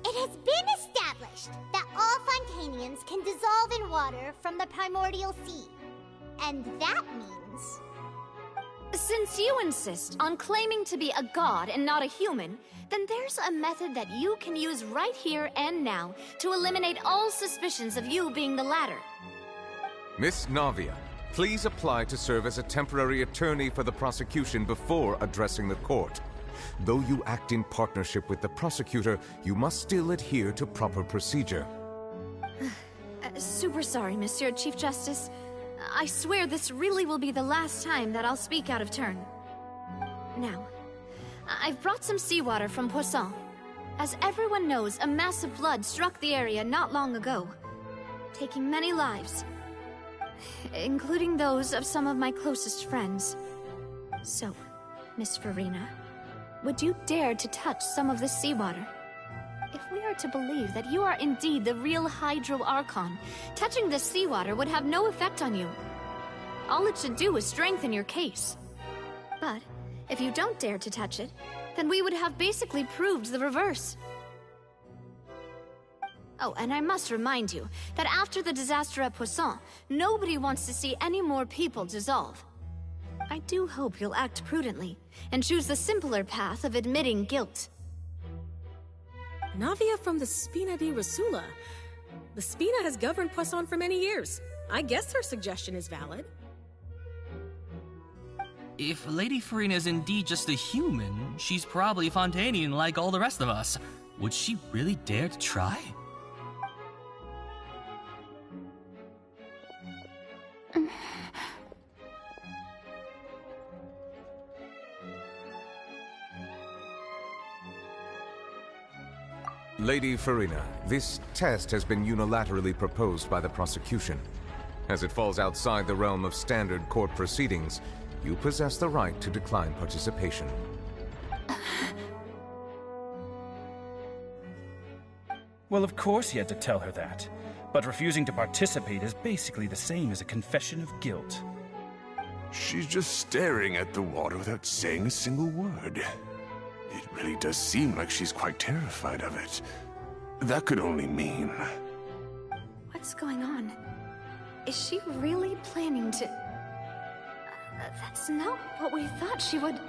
It has been established that all Fontanians can dissolve in water from the primordial sea. And that means... Since you insist on claiming to be a god and not a human, then there's a method that you can use right here and now to eliminate all suspicions of you being the latter. Miss Navia, please apply to serve as a temporary attorney for the prosecution before addressing the court. Though you act in partnership with the prosecutor, you must still adhere to proper procedure. Super sorry, Monsieur Chief Justice. I swear this really will be the last time that I'll speak out of turn. Now, I've brought some seawater from Poisson. As everyone knows, a massive flood struck the area not long ago, taking many lives, including those of some of my closest friends. So, Miss Furina, would you dare to touch some of this seawater? If we are to believe that you are indeed the real Hydro Archon, touching this seawater would have no effect on you. All it should do is strengthen your case. But if you don't dare to touch it, then we would have basically proved the reverse. Oh, and I must remind you that after the disaster at Poisson, nobody wants to see any more people dissolve. I do hope you'll act prudently and choose the simpler path of admitting guilt. Navia from the Spina di Rasula. The Spina has governed Poisson for many years. I guess her suggestion is valid. If Lady Furina is indeed just a human, she's probably Fontanian like all the rest of us. Would she really dare to try? Lady Furina, this test has been unilaterally proposed by the prosecution. As it falls outside the realm of standard court proceedings, you possess the right to decline participation. Well, of course he had to tell her that. But refusing to participate is basically the same as a confession of guilt. She's just staring at the water without saying a single word. It really does seem like she's quite terrified of it. That could only mean... What's going on? Is she really planning to... That's not what we thought she would...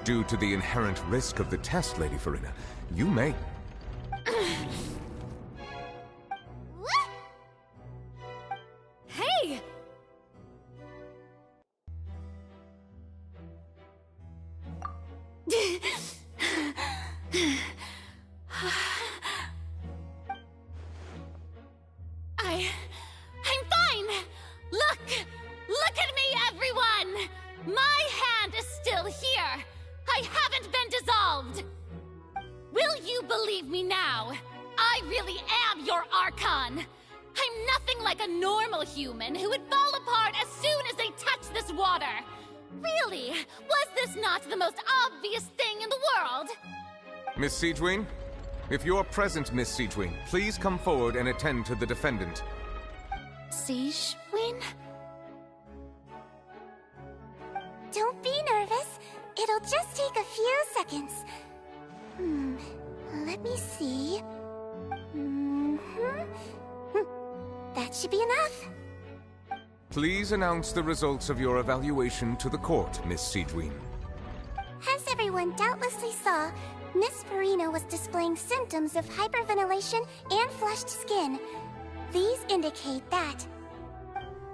Due to the inherent risk of the test, Lady Furina, you may... Hey! I'm fine! Look at me, everyone! My hand is still here! I haven't been dissolved! Will you believe me now? I really am your Archon! I'm nothing like a normal human who would fall apart as soon as they touch this water! Really? Was this not the most obvious thing in the world? Miss Siegewien? If you're present, Miss Siegewien, please come forward and attend to the defendant. Siegewien? Don't be nervous. It'll just take a few seconds. Let me see. That should be enough. Please announce the results of your evaluation to the court, Miss Siegewien. As everyone doubtlessly saw, Miss Furina was displaying symptoms of hyperventilation and flushed skin. These indicate that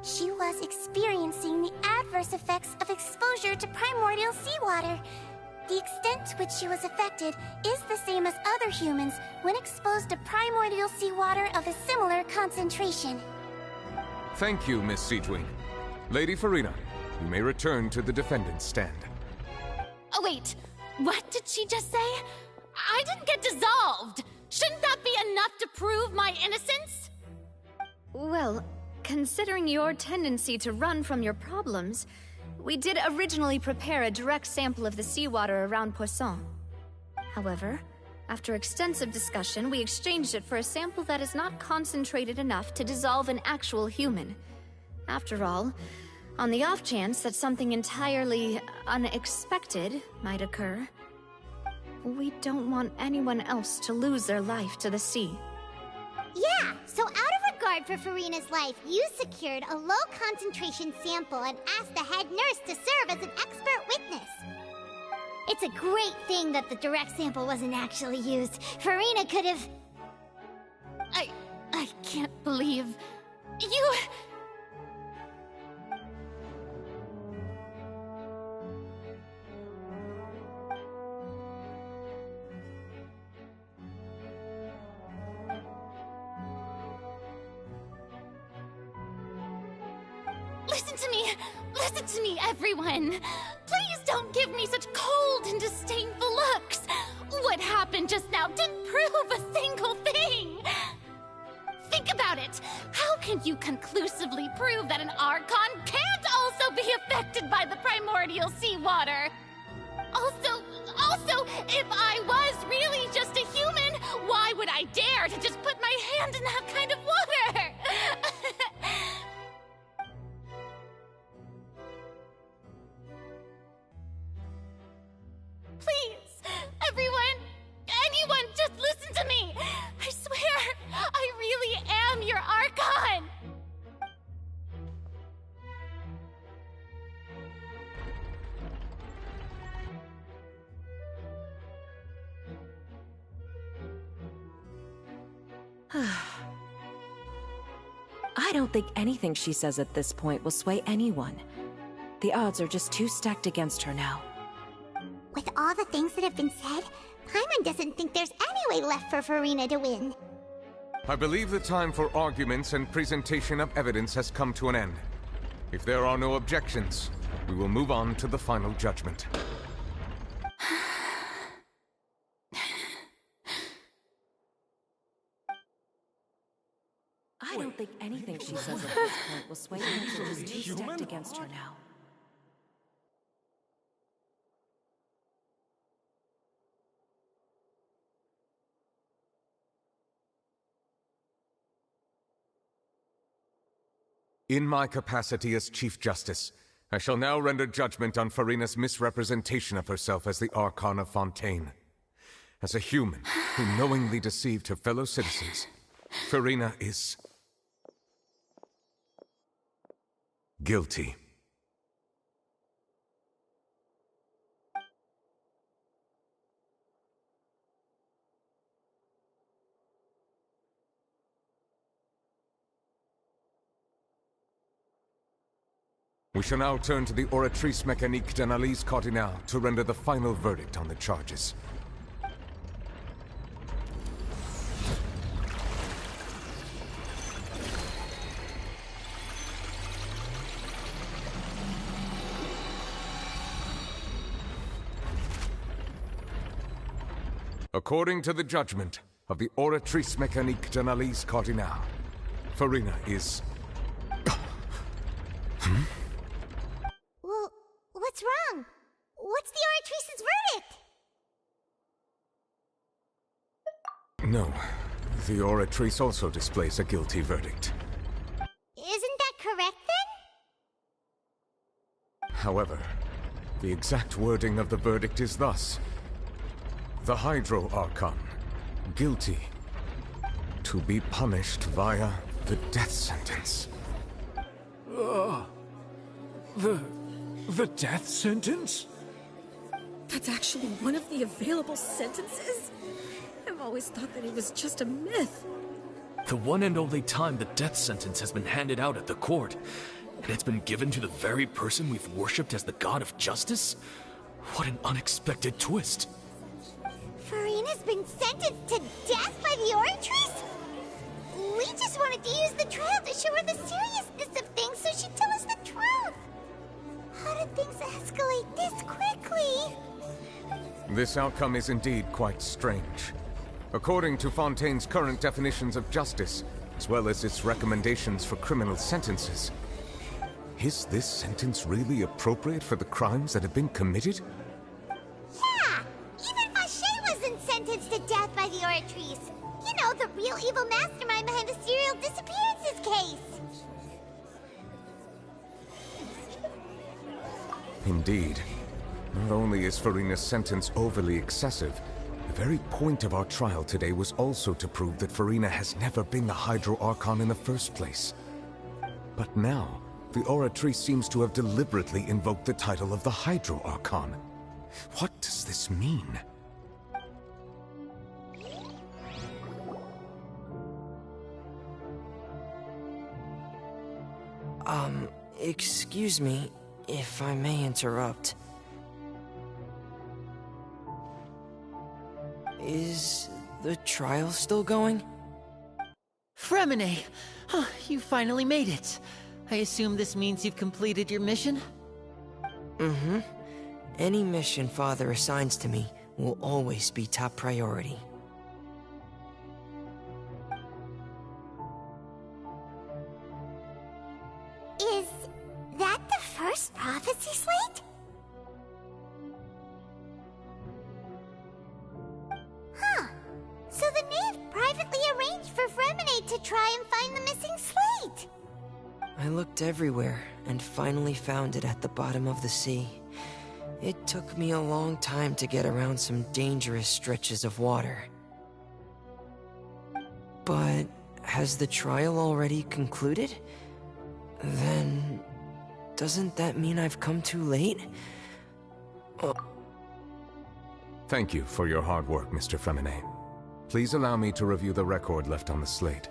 she was experiencing the adverse effects of exposure to primordial seawater. The extent to which she was affected is the same as other humans when exposed to primordial seawater of a similar concentration. Thank you, Miss Siegewien. Lady Furina, you may return to the defendant's stand. Oh wait, what did she just say? I didn't get dissolved! Shouldn't that be enough to prove my innocence? Well, considering your tendency to run from your problems, we did originally prepare a direct sample of the seawater around Poisson. However, after extensive discussion, we exchanged it for a sample that is not concentrated enough to dissolve an actual human. After all, on the off chance that something entirely unexpected might occur, we don't want anyone else to lose their life to the sea. Yeah, so out of regard for Furina's life, you secured a low-concentration sample and asked the head nurse to serve as an expert witness. It's a great thing that the direct sample wasn't actually used. Furina could have... I can't believe... You... Listen to me, everyone. Please don't give me such cold and disdainful looks. What happened just now didn't prove a single thing. Think about it. How can you conclusively prove that an Archon can't also be affected by the primordial seawater? Also, if I was really just a human, why would I dare to just put my hand in that kind of water? Please, everyone, I don't think anything she says at this point will sway anyone. The odds are just too stacked against her now. With all the things that have been said, Paimon doesn't think there's any way left for Furina to win. I believe the time for arguments and presentation of evidence has come to an end. If there are no objections, we will move on to the final judgment. I don't think anything she says at this point will sway anyone. She's too stacked against her now. In my capacity as Chief Justice, I shall now render judgment on Furina's misrepresentation of herself as the Archon of Fontaine. As a human who knowingly deceived her fellow citizens, Furina is guilty. We shall now turn to the Oratrice Mécanique d'Analyse Cardinale to render the final verdict on the charges. According to the judgment of the Oratrice Mécanique d'Analyse Cardinale, Furina is... Well, what's wrong? What's the Oratrice's verdict? No, the Oratrice also displays a guilty verdict. Isn't that correct then? However, the exact wording of the verdict is thus: the Hydro Archon, guilty, to be punished via the death sentence. The death sentence? That's actually one of the available sentences? I've always thought that it was just a myth. The one and only time the death sentence has been handed out at the court, and it's been given to the very person we've worshipped as the god of justice? What an unexpected twist. Furina's been sentenced to death by the Oratrice? We just wanted to use the trial to show her the seriousness of things so she'd tell us the truth. How did things escalate this quickly? This outcome is indeed quite strange. According to Fontaine's current definitions of justice, as well as its recommendations for criminal sentences, is this sentence really appropriate for the crimes that have been committed? Yeah! Even Vacher wasn't sentenced to death by the Oratrice. You know, the real evil mastermind behind the serial disappearances case. Indeed. Not only is Furina's sentence overly excessive, the very point of our trial today was also to prove that Furina has never been the Hydro Archon in the first place. But now, the Oratrice seems to have deliberately invoked the title of the Hydro Archon. What does this mean? Excuse me, if I may interrupt. Is the trial still going? Fremine! Oh, you finally made it. I assume this means you've completed your mission? Mm-hmm. Any mission Father assigns to me will always be top priority. Is that the first prophecy slate? Huh. So the knave privately arranged for Fremine to try and find the missing slate. I looked everywhere and finally found it at the bottom of the sea. It took me a long time to get around some dangerous stretches of water. But has the trial already concluded? Then doesn't that mean I've come too late? Thank you for your hard work, Mr. Fremine. Please allow me to review the record left on the slate.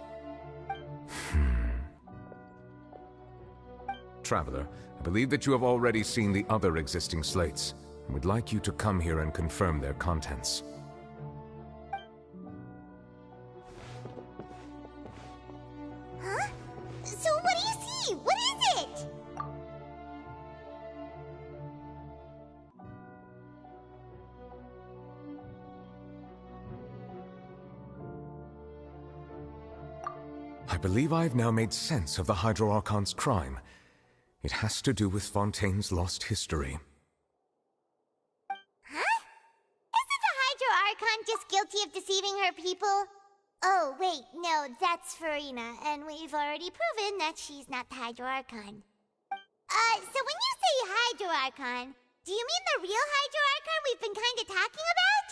Traveler, I believe that you have already seen the other existing slates, and would like you to come here and confirm their contents. Huh? So what do you see? What is it? I believe I have now made sense of the Hydro Archon's crime. It has to do with Fontaine's lost history. Huh? Isn't the Hydro Archon just guilty of deceiving her people? Oh, wait, no, that's Furina, and we've already proven that she's not the Hydro Archon. So when you say Hydro Archon, do you mean the real Hydro Archon we've been kinda talking about?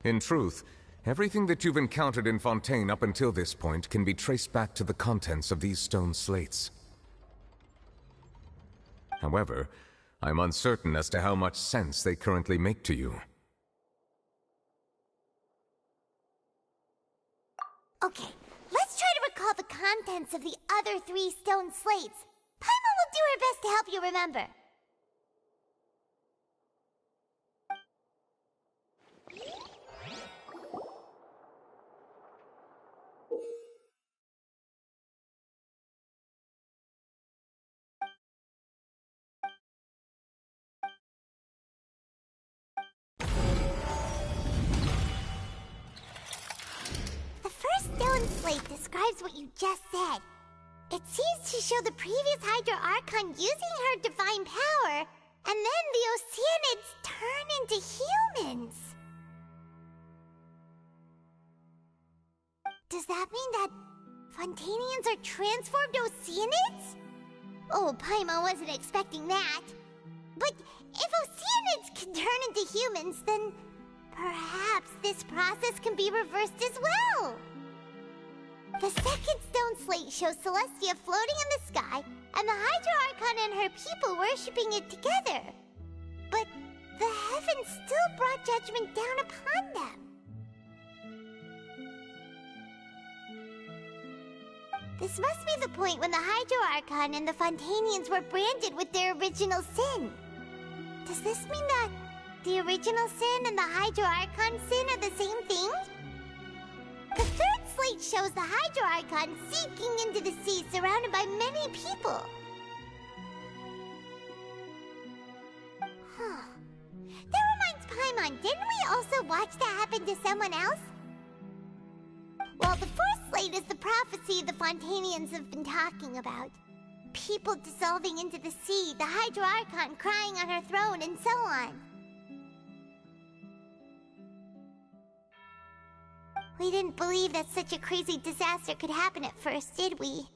In truth, everything that you've encountered in Fontaine up until this point can be traced back to the contents of these stone slates. However, I'm uncertain as to how much sense they currently make to you. Okay, let's try to recall the contents of the other 3 stone slates. Paimon will do her best to help you remember. Stone slate describes what you just said. It seems to show the previous Hydro Archon using her divine power, and then the Oceanids turn into humans. Does that mean that Fontainians are transformed Oceanids? Oh, Paimon wasn't expecting that. But if Oceanids can turn into humans, then perhaps this process can be reversed as well. The second stone slate shows Celestia floating in the sky, and the Hydro Archon and her people worshipping it together. But the heavens still brought judgment down upon them. This must be the point when the Hydro Archon and the Fontainians were branded with their original sin. Does this mean that the original sin and the Hydro Archon sin are the same thing? The third slate shows the Hydro Archon sinking into the sea surrounded by many people. Huh. That reminds Paimon, didn't we also watch that happen to someone else? Well, the fourth slate is the prophecy the Fontainians have been talking about. People dissolving into the sea, the Hydro Archon crying on her throne, and so on. We didn't believe that such a crazy disaster could happen at first, did we?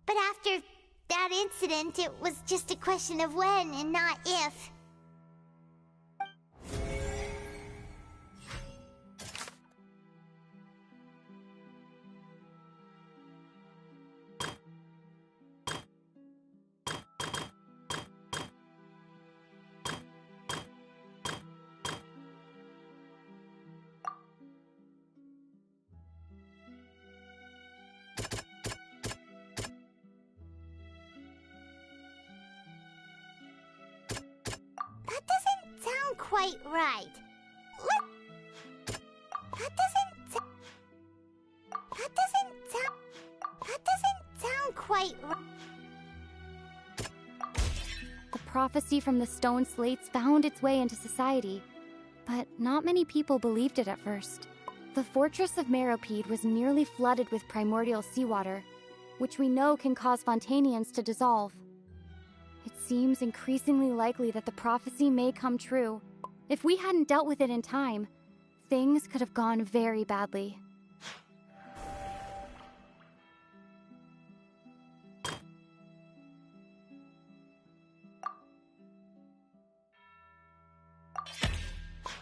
But after that incident, it was just a question of when and not if. Quite right. That doesn't sound quite right. The prophecy from the stone slates found its way into society, but not many people believed it at first. The fortress of Meropide was nearly flooded with primordial seawater, which we know can cause Fontainians to dissolve. It seems increasingly likely that the prophecy may come true. If we hadn't dealt with it in time, things could have gone very badly.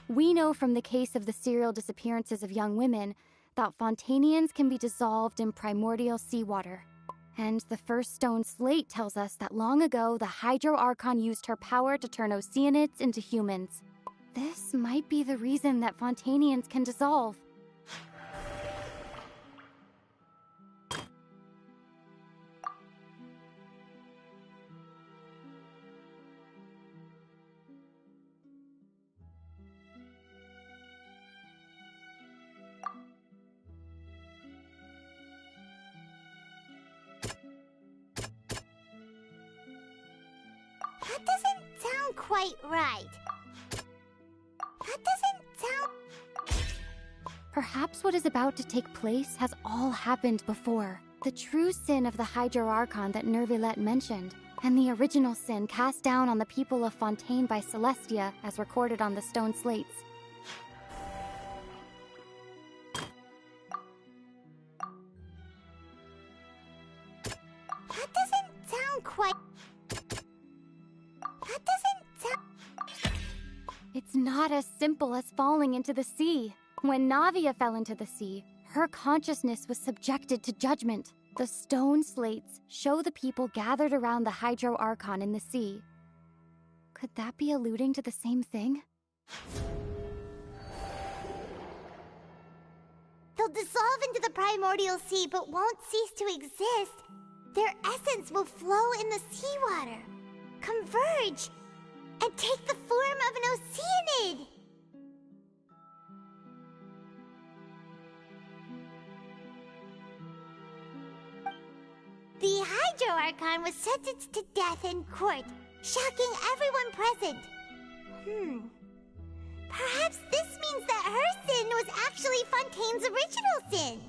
We know from the case of the serial disappearances of young women that Fontainians can be dissolved in primordial seawater. And the first stone slate tells us that long ago the Hydro Archon used her power to turn Oceanids into humans. This might be the reason that Fontanians can dissolve. That doesn't sound quite right. That doesn't sound... Perhaps what is about to take place has all happened before. The true sin of the Hydro Archon that Nervilette mentioned, and the original sin cast down on the people of Fontaine by Celestia as recorded on the stone slates. That doesn't sound quite... That doesn't sound... It's not as simple as falling into the sea. When Navia fell into the sea, her consciousness was subjected to judgment. The stone slates show the people gathered around the Hydro Archon in the sea. Could that be alluding to the same thing? They'll dissolve into the primordial sea but won't cease to exist. Their essence will flow in the seawater, converge, and take the form of an oceanid. The Hydro Archon was sentenced to death in court, shocking everyone present. Perhaps this means that her sin was actually Fontaine's original sin.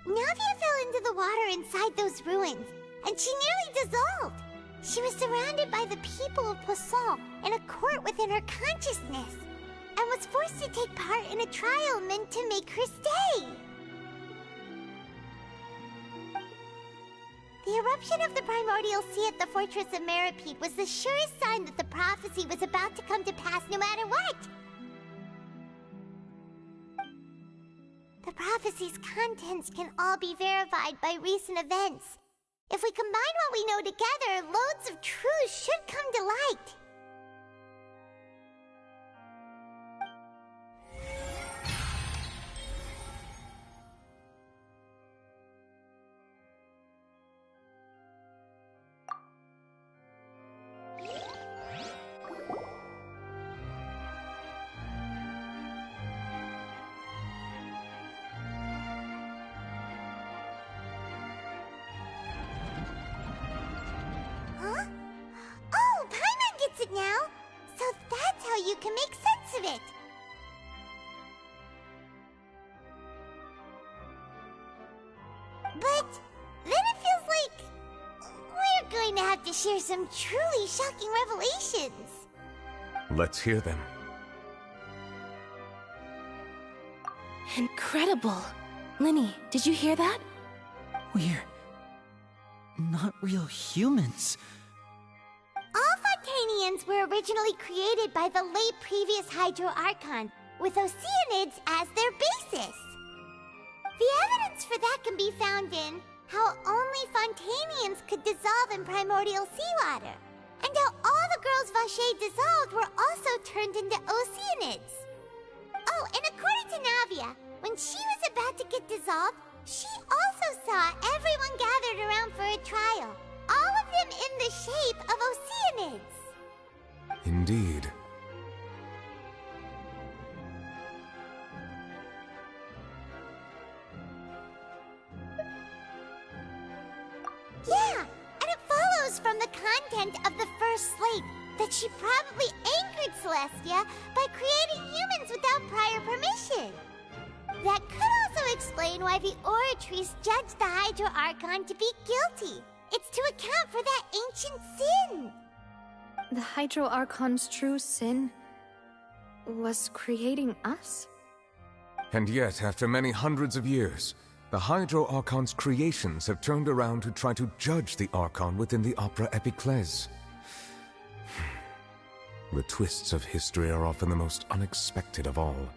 Navia fell into the water inside those ruins, and she nearly dissolved. She was surrounded by the people of Poisson in a court within her consciousness, and was forced to take part in a trial meant to make her stay. The eruption of the primordial sea at the fortress of Meripede was the surest sign that the prophecy was about to come to pass no matter what. The prophecy's contents can all be verified by recent events. If we combine what we know together, loads of truths should come to light. Huh? Oh, Paimon gets it now! So that's how you can make sense of it! But then it feels like we're going to have to share some truly shocking revelations. Let's hear them. Incredible! Linny, did you hear that? We're not real humans. All Fontanians were originally created by the late previous Hydro Archon, with oceanids as their basis. The evidence for that can be found in how only Fontanians could dissolve in primordial seawater, and how all the girls Vacher dissolved were also turned into oceanids. Oh, and according to Navia, when she was about to get dissolved, she also saw everyone gathered around for a trial, all of them in the shape of oceanids. Indeed. Yeah, and it follows from the content of the first slate that she probably angered Celestia by creating humans without prior permission. That could also explain why the Oratrice judged the Hydro Archon to be guilty. It's to account for that ancient sin. The Hydro Archon's true sin was creating us? And yet, after many hundreds of years, the Hydro Archon's creations have turned around to try to judge the Archon within the Opera Epiclese. The twists of history are often the most unexpected of all.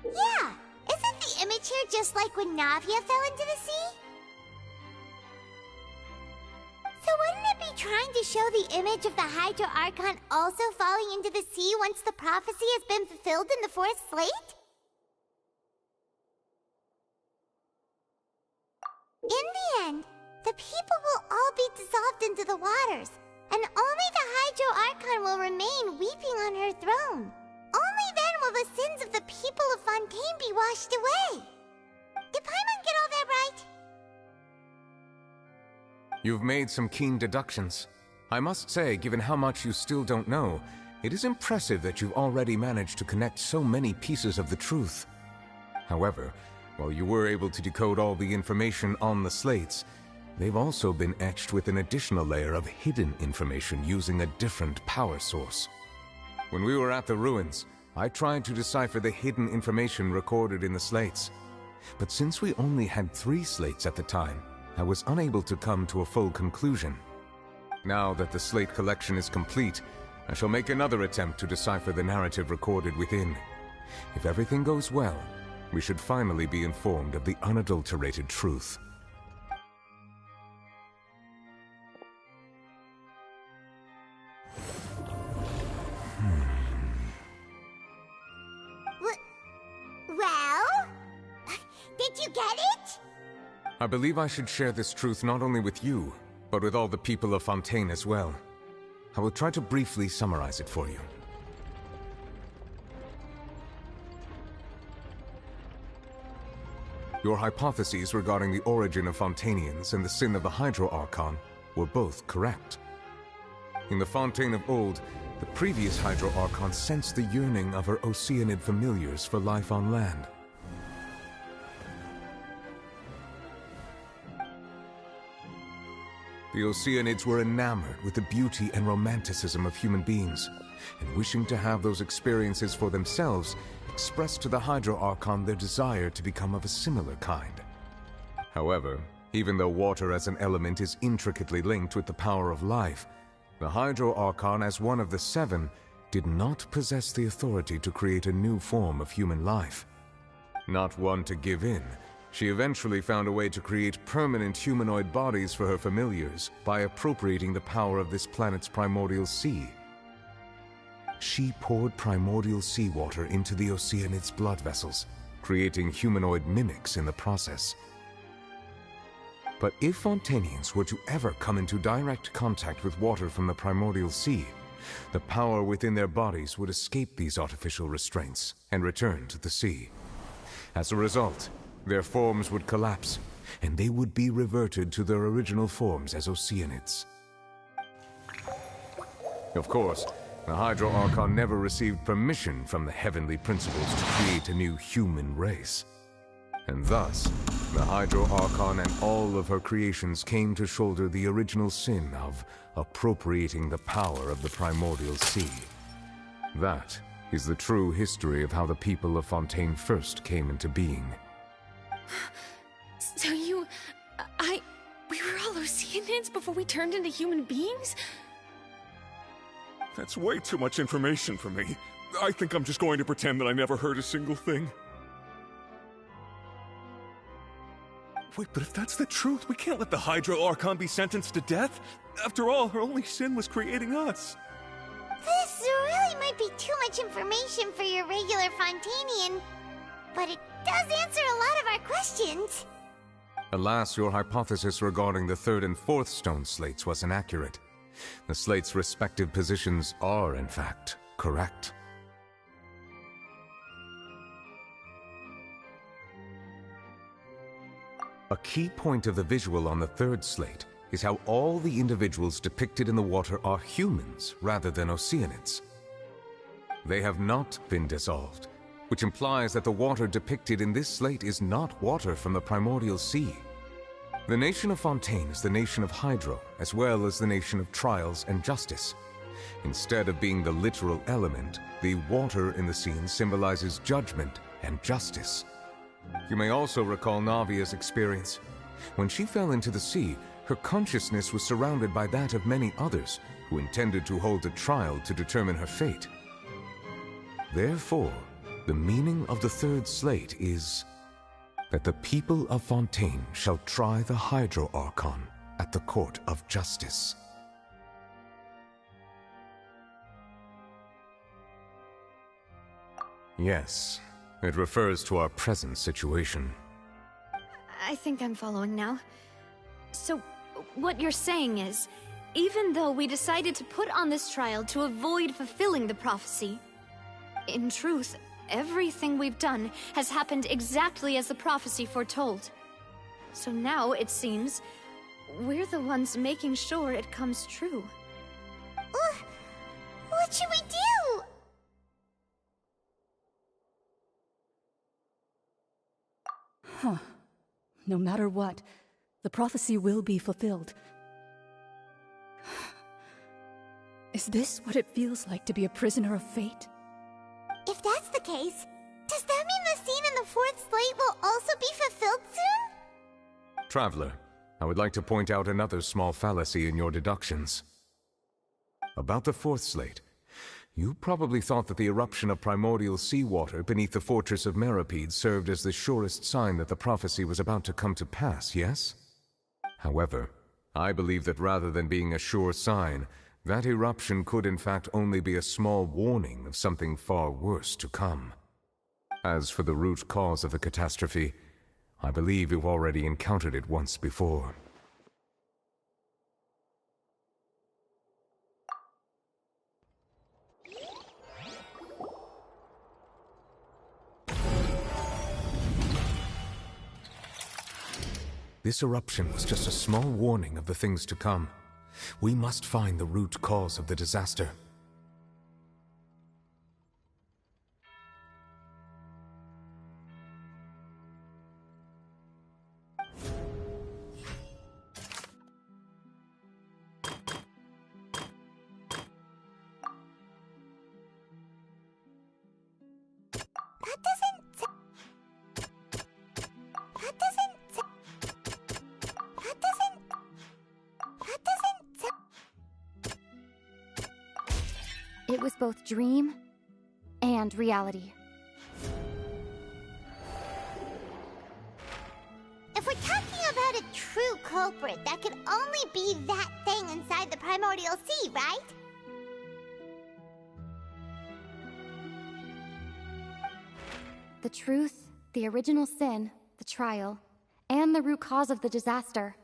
Yeah, isn't the image here just like when Navia fell into the sea? So wouldn't it be trying to show the image of the Hydro Archon also falling into the sea once the prophecy has been fulfilled in the fourth slate? In the end, the people will all be dissolved into the waters, and only the Hydro Archon will remain weeping on her throne. Only then will the sins of the people of Fontaine be washed away. Did Paimon get all that right? You've made some keen deductions. I must say, given how much you still don't know, it is impressive that you've already managed to connect so many pieces of the truth. However, while you were able to decode all the information on the slates, they've also been etched with an additional layer of hidden information using a different power source. When we were at the ruins, I tried to decipher the hidden information recorded in the slates. But since we only had 3 slates at the time, I was unable to come to a full conclusion. Now that the slate collection is complete, I shall make another attempt to decipher the narrative recorded within. If everything goes well, we should finally be informed of the unadulterated truth. Well? Did you get it? I believe I should share this truth not only with you, but with all the people of Fontaine as well. I will try to briefly summarize it for you. Your hypotheses regarding the origin of Fontainians and the sin of the Hydro Archon were both correct. In the Fontaine of old, the previous Hydro Archon sensed the yearning of her Oceanid familiars for life on land. The Oceanids were enamored with the beauty and romanticism of human beings, and wishing to have those experiences for themselves, expressed to the Hydro Archon their desire to become of a similar kind. However, even though water as an element is intricately linked with the power of life, the Hydro Archon, as one of the 7, did not possess the authority to create a new form of human life. Not one to give in, she eventually found a way to create permanent humanoid bodies for her familiars by appropriating the power of this planet's primordial sea. She poured primordial seawater into the Oceanids' blood vessels, creating humanoid mimics in the process. But if Fontainians were to ever come into direct contact with water from the primordial sea, the power within their bodies would escape these artificial restraints and return to the sea. As a result, their forms would collapse, and they would be reverted to their original forms as Oceanids. Of course, the Hydro Archon never received permission from the heavenly principles to create a new human race. And thus, the Hydro Archon and all of her creations came to shoulder the original sin of appropriating the power of the primordial sea. That is the true history of how the people of Fontaine first came into being. So we were all Oceanids before we turned into human beings? That's way too much information for me. I think I'm just going to pretend that I never heard a single thing. Wait, but if that's the truth, we can't let the Hydro Archon be sentenced to death. After all, her only sin was creating us. This really might be too much information for your regular Fontainian, but it does answer a lot of our questions. Alas, your hypothesis regarding the 3rd and 4th stone slates was inaccurate. The slates' respective positions are, in fact, correct. A key point of the visual on the 3rd slate is how all the individuals depicted in the water are humans rather than Oceanids. They have not been dissolved, which implies that the water depicted in this slate is not water from the primordial sea. The nation of Fontaine is the nation of Hydro, as well as the nation of Trials and Justice. Instead of being the literal element, the water in the scene symbolizes judgment and justice. You may also recall Navia's experience. When she fell into the sea, her consciousness was surrounded by that of many others who intended to hold a trial to determine her fate. Therefore, the meaning of the 3rd slate is that the people of Fontaine shall try the Hydro Archon at the Court of Justice. Yes, it refers to our present situation. I think I'm following now. So, what you're saying is, even though we decided to put on this trial to avoid fulfilling the prophecy, in truth, everything we've done has happened exactly as the prophecy foretold. So now, it seems, we're the ones making sure it comes true. What should we do? Huh. No matter what, the prophecy will be fulfilled. Is this what it feels like to be a prisoner of fate? If that's the case, does that mean the scene in the fourth slate will also be fulfilled soon? Traveler, I would like to point out another small fallacy in your deductions. About the fourth slate, you probably thought that the eruption of primordial seawater beneath the fortress of Meripede served as the surest sign that the prophecy was about to come to pass, yes? However, I believe that rather than being a sure sign, that eruption could in fact only be a small warning of something far worse to come. As for the root cause of the catastrophe, I believe you've already encountered it once before. This eruption was just a small warning of the things to come. We must find the root cause of the disaster. It was both dream and reality. If we're talking about a true culprit, that could only be that thing inside the primordial sea, right? The truth, the original sin, the trial, and the root cause of the disaster.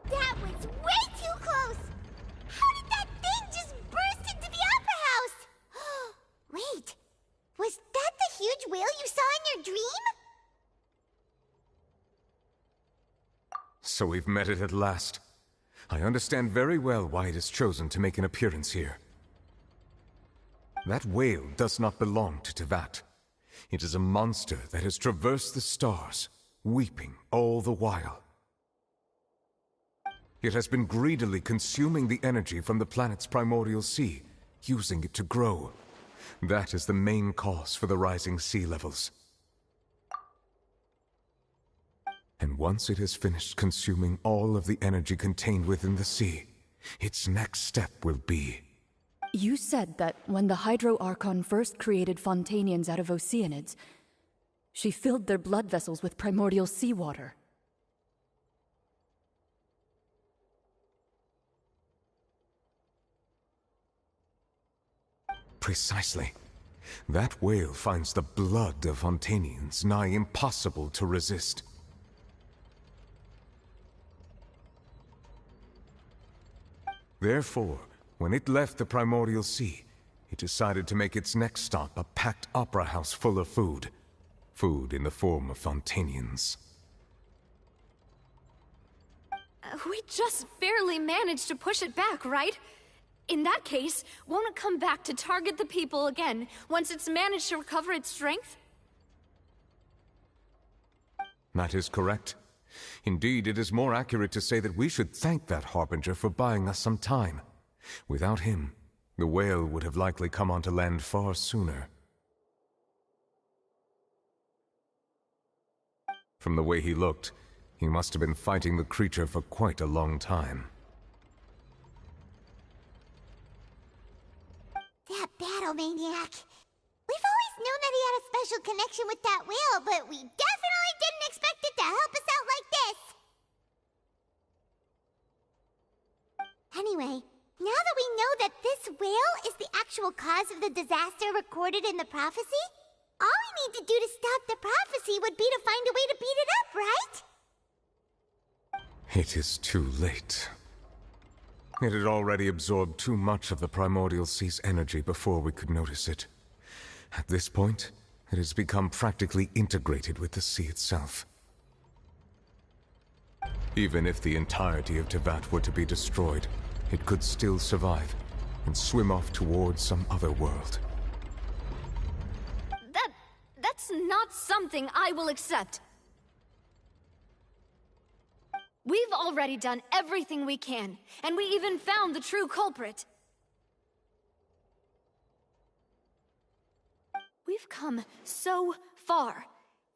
That was way too close! How did that thing just burst into the Opera House? Wait, was that the huge whale you saw in your dream? So we've met it at last. I understand very well why it has chosen to make an appearance here. That whale does not belong to Teyvat. It is a monster that has traversed the stars, weeping all the while. It has been greedily consuming the energy from the planet's primordial sea, using it to grow. That is the main cause for the rising sea levels. And once it has finished consuming all of the energy contained within the sea, its next step will be... You said that when the Hydro Archon first created Fontanians out of Oceanids, she filled their blood vessels with primordial seawater. Precisely. That whale finds the blood of Fontanians nigh impossible to resist. Therefore, when it left the primordial sea, it decided to make its next stop a packed opera house full of food. Food in the form of Fontanians. We just barely managed to push it back, right? In that case, won't it come back to target the people again once it's managed to recover its strength? That is correct. Indeed, it is more accurate to say that we should thank that Harbinger for buying us some time. Without him, the whale would have likely come onto land far sooner. From the way he looked, he must have been fighting the creature for quite a long time. That battle maniac. We've always known that he had a special connection with that whale, but we definitely didn't expect it to help us out like this. Anyway, now that we know that this whale is the actual cause of the disaster recorded in the prophecy, all we need to do to stop the prophecy would be to find a way to beat it up, right? It is too late. It had already absorbed too much of the primordial sea's energy before we could notice it. At this point, it has become practically integrated with the sea itself. Even if the entirety of Teyvat were to be destroyed, it could still survive and swim off towards some other world. That's not something I will accept. We've already done everything we can, and we even found the true culprit. We've come so far.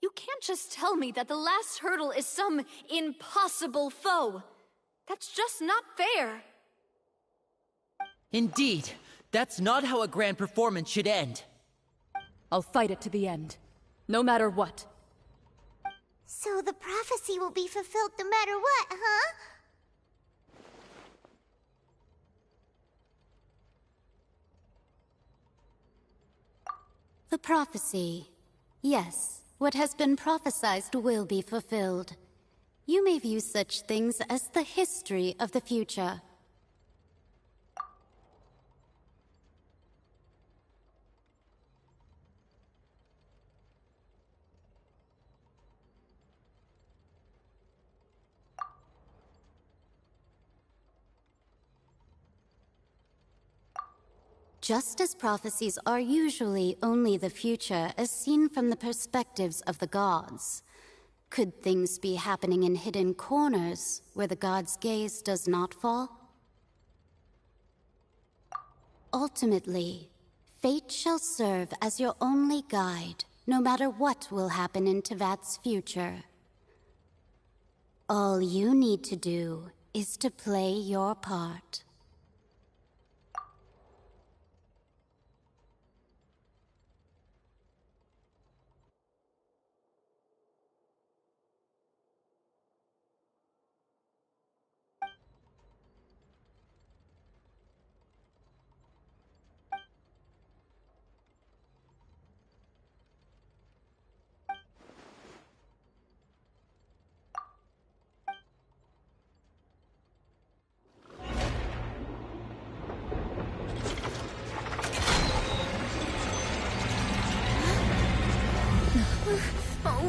You can't just tell me that the last hurdle is some impossible foe. That's just not fair. Indeed, that's not how a grand performance should end. I'll fight it to the end, no matter what. So the prophecy will be fulfilled no matter what, huh? The prophecy. Yes, what has been prophesied will be fulfilled. You may view such things as the history of the future. Just as prophecies are usually only the future as seen from the perspectives of the gods, could things be happening in hidden corners where the gods' gaze does not fall? Ultimately, fate shall serve as your only guide, no matter what will happen in Teyvat's future. All you need to do is to play your part.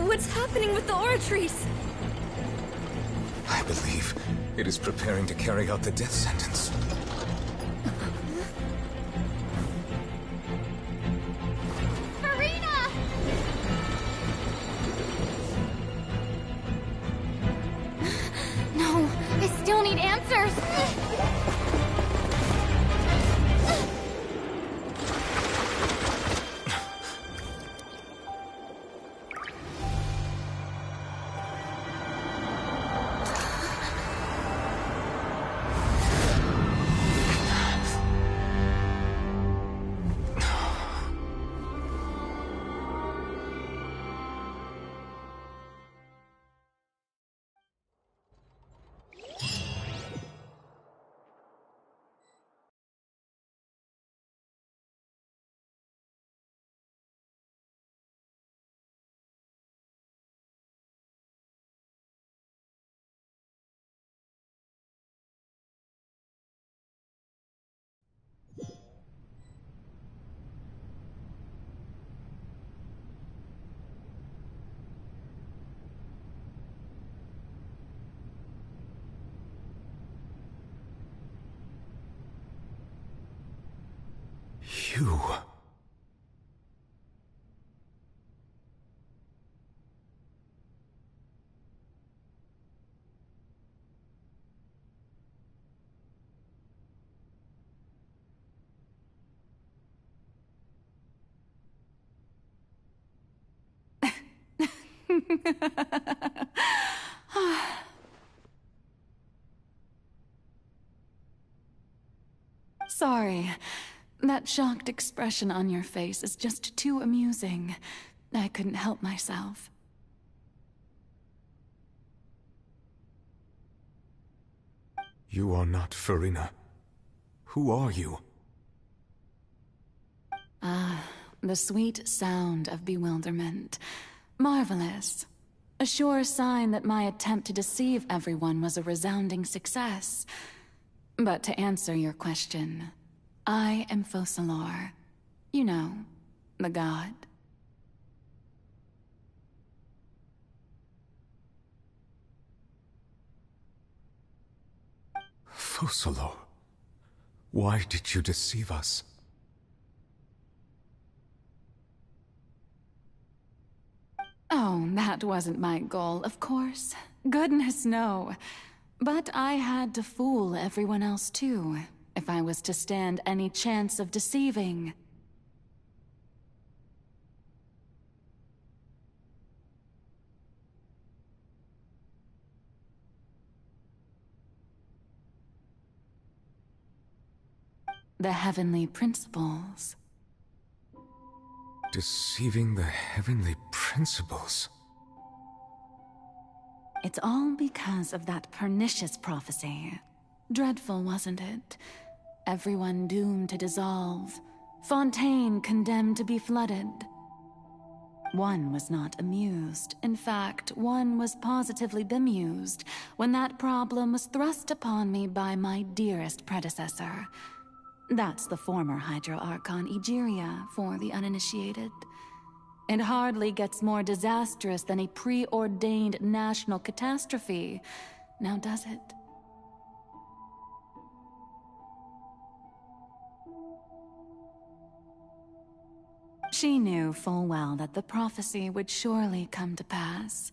What's happening with the Oratrice? I believe it is preparing to carry out the death sentence. You... Sorry. That shocked expression on your face is just too amusing. I couldn't help myself. You are not Furina. Who are you? Ah, the sweet sound of bewilderment. Marvelous. A sure sign that my attempt to deceive everyone was a resounding success. But to answer your question, I am Focalor. You know, the god. Focalor, why did you deceive us? Oh, that wasn't my goal, of course. Goodness, no. But I had to fool everyone else too, if I was to stand any chance of deceiving. The heavenly principles. Deceiving the heavenly principles? It's all because of that pernicious prophecy. Dreadful, wasn't it? Everyone doomed to dissolve. Fontaine condemned to be flooded. One was not amused. In fact, one was positively bemused when that problem was thrust upon me by my dearest predecessor. That's the former Hydro Archon Egeria, for the uninitiated. It hardly gets more disastrous than a preordained national catastrophe, now does it? She knew full well that the prophecy would surely come to pass.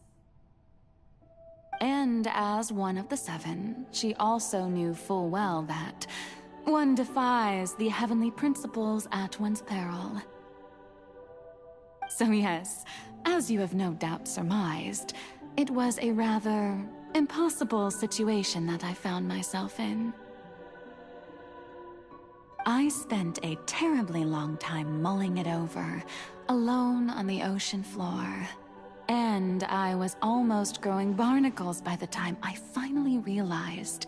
And as one of the seven, she also knew full well that one defies the heavenly principles at one's peril. So yes, as you have no doubt surmised, it was a rather impossible situation that I found myself in. I spent a terribly long time mulling it over, alone on the ocean floor. And I was almost growing barnacles by the time I finally realized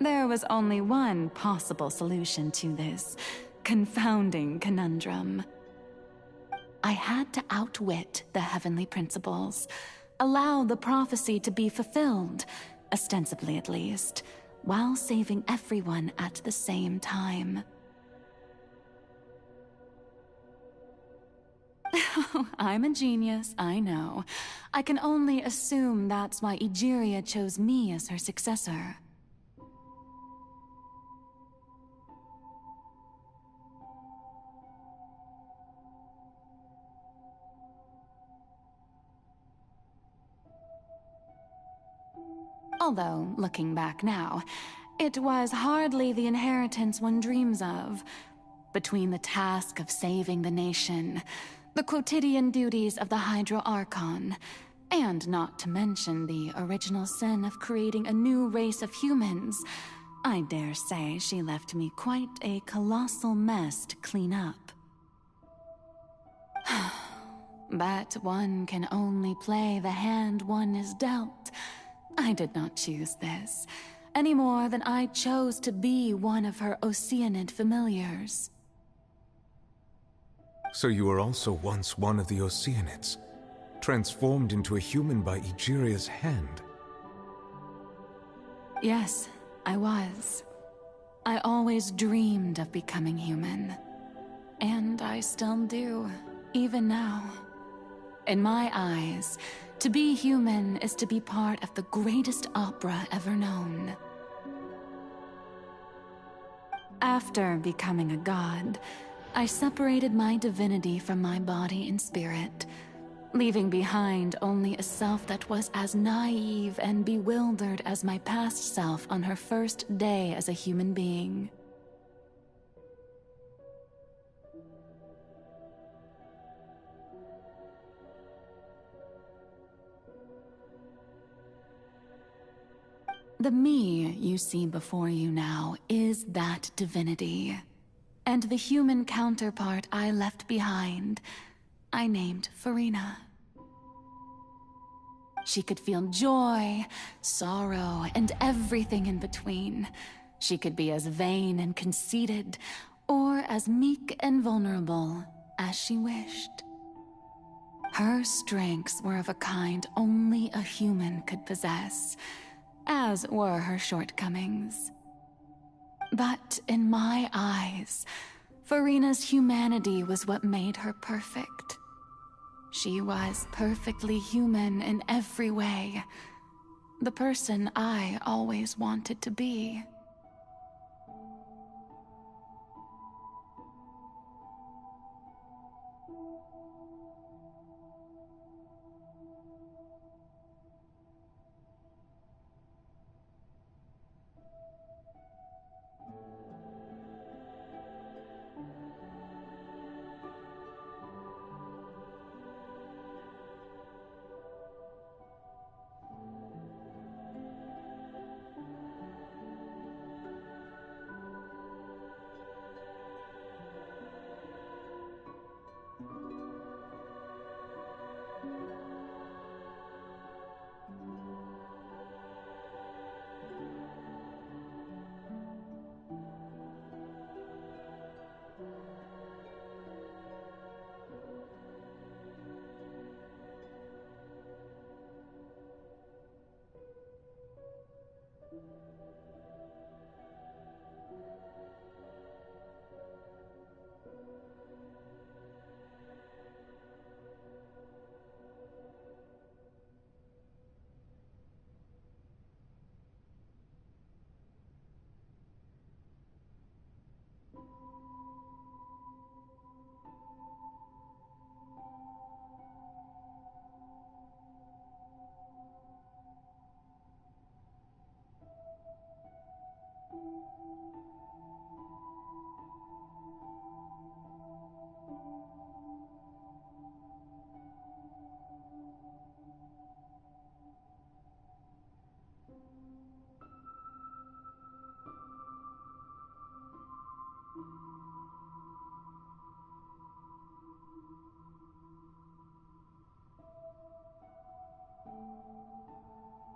there was only one possible solution to this confounding conundrum. I had to outwit the heavenly principles, allow the prophecy to be fulfilled, ostensibly at least, while saving everyone at the same time. I'm a genius, I know. I can only assume that's why Egeria chose me as her successor. Although, looking back now, it was hardly the inheritance one dreams of. Between the task of saving the nation, the quotidian duties of the Hydro Archon, and not to mention the original sin of creating a new race of humans, I dare say she left me quite a colossal mess to clean up. But one can only play the hand one is dealt. I did not choose this, any more than I chose to be one of her Oceanid familiars. So you were also once one of the Oceanids, transformed into a human by Egeria's hand. Yes, I was. I always dreamed of becoming human. And I still do, even now. In my eyes, to be human is to be part of the greatest opera ever known. After becoming a god, I separated my divinity from my body and spirit, leaving behind only a self that was as naive and bewildered as my past self on her first day as a human being. The me you see before you now is that divinity. And the human counterpart I left behind, I named Furina. She could feel joy, sorrow, and everything in between. She could be as vain and conceited, or as meek and vulnerable as she wished. Her strengths were of a kind only a human could possess, as were her shortcomings. But in my eyes, Furina's humanity was what made her perfect. She was perfectly human in every way, the person I always wanted to be.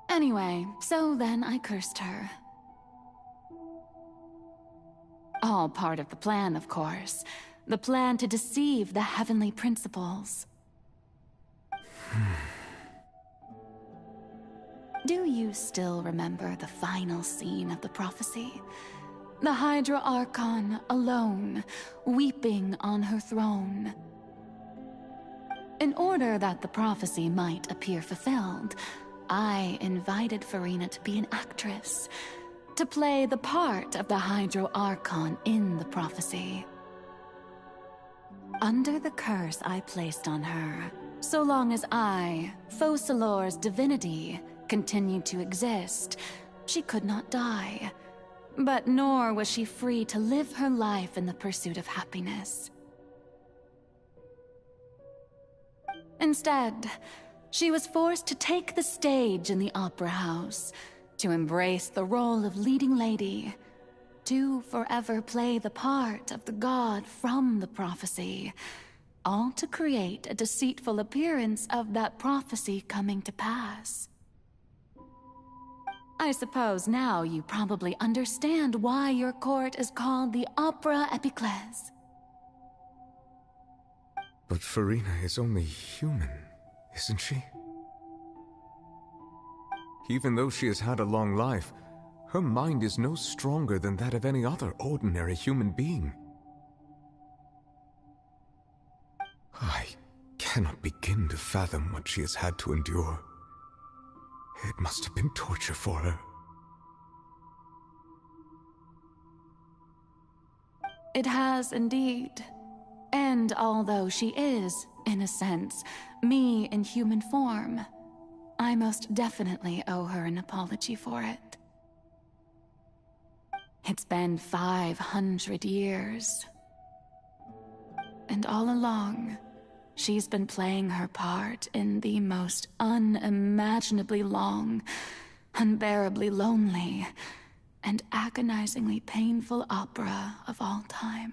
Anyway, so then I cursed her. All part of the plan, of course. The plan to deceive the heavenly principles. Do you still remember the final scene of the prophecy? The Hydra Archon, alone, weeping on her throne. In order that the prophecy might appear fulfilled, I invited Furina to be an actress, to play the part of the Hydro Archon in the prophecy. Under the curse I placed on her, so long as I, Focalor's divinity, continued to exist, she could not die. But nor was she free to live her life in the pursuit of happiness. Instead, she was forced to take the stage in the opera house, to embrace the role of leading lady, to forever play the part of the god from the prophecy, all to create a deceitful appearance of that prophecy coming to pass. I suppose now you probably understand why your court is called the Opera Epiclese. But Furina is only human, isn't she? Even though she has had a long life, her mind is no stronger than that of any other ordinary human being. I cannot begin to fathom what she has had to endure. It must have been torture for her. It has indeed. And although she is, in a sense, me in human form, I most definitely owe her an apology for it. It's been 500 years. And all along, she's been playing her part in the most unimaginably long, unbearably lonely, and agonizingly painful opera of all time.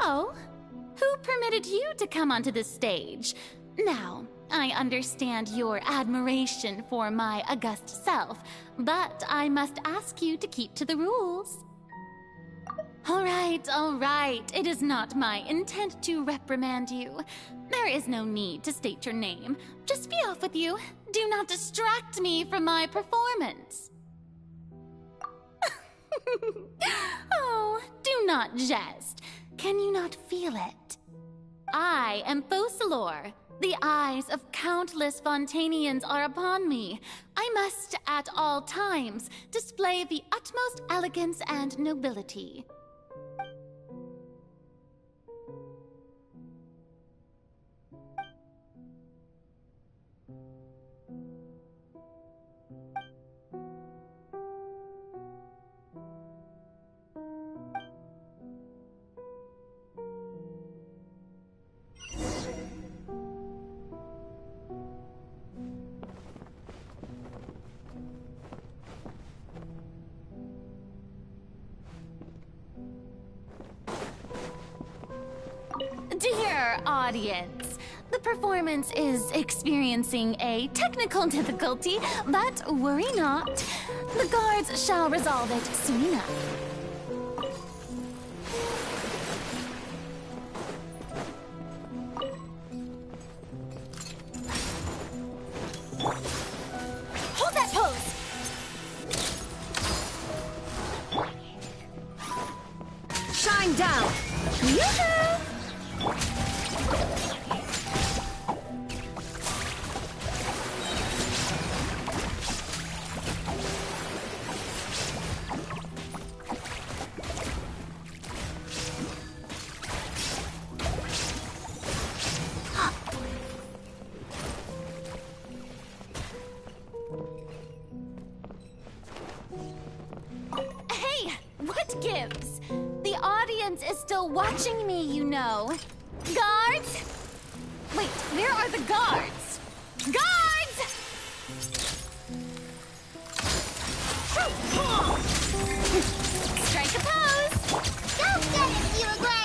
Oh, who permitted you to come onto the stage? Now, I understand your admiration for my august self, but I must ask you to keep to the rules. All right. It is not my intent to reprimand you. There is no need to state your name. Just be off with you. Do not distract me from my performance. Oh, do not jest. Can you not feel it? I am Focalor. The eyes of countless Fontanians are upon me. I must, at all times, display the utmost elegance and nobility. Dear audience, the performance is experiencing a technical difficulty, but worry not. The guards shall resolve it soon enough. Hold that pose! Shine down! Yoo-hoo! Hey, what gives? The audience is still watching me, you know. Guards! Wait, where are the guards? Guards! Strike a pose! Go get it, Uruguay!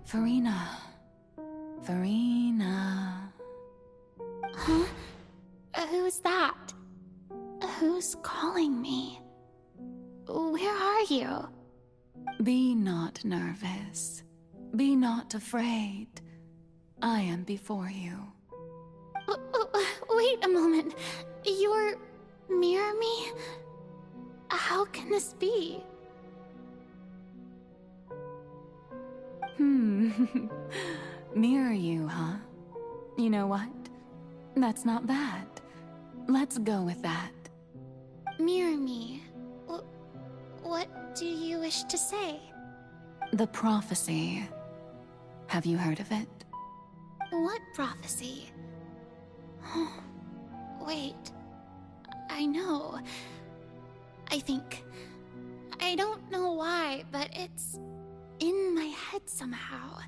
Furina. Furina. Huh? Who's that? Who's calling me? Where are you? Be not nervous. Be not afraid. I am before you. Wait a moment. You're near me? How can this be? Near you, huh? You know what? That's not bad. Let's go with that. Mirror me. What do you wish to say? The prophecy. Have you heard of it? What prophecy? Wait. I know. I think. I don't know why, but it's in my head somehow.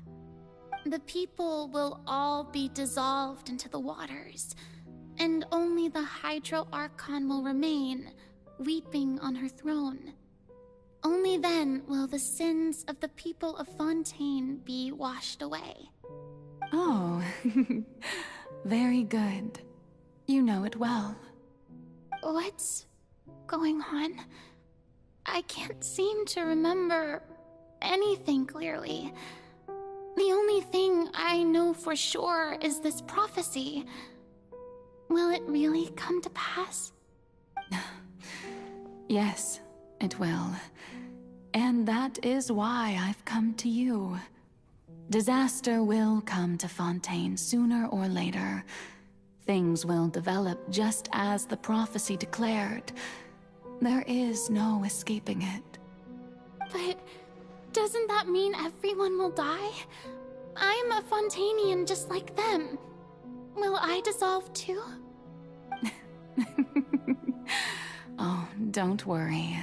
The people will all be dissolved into the waters, and only the Hydro Archon will remain, weeping on her throne. Only then will the sins of the people of Fontaine be washed away. Oh, very good. You know it well. What's going on? I can't seem to remember anything clearly. The only thing I know for sure is this prophecy. Will it really come to pass? Yes, it will. And that is why I've come to you. Disaster will come to Fontaine sooner or later. Things will develop just as the prophecy declared. There is no escaping it. But doesn't that mean everyone will die? I'm a Fontainian just like them. Will I dissolve too? Oh, don't worry.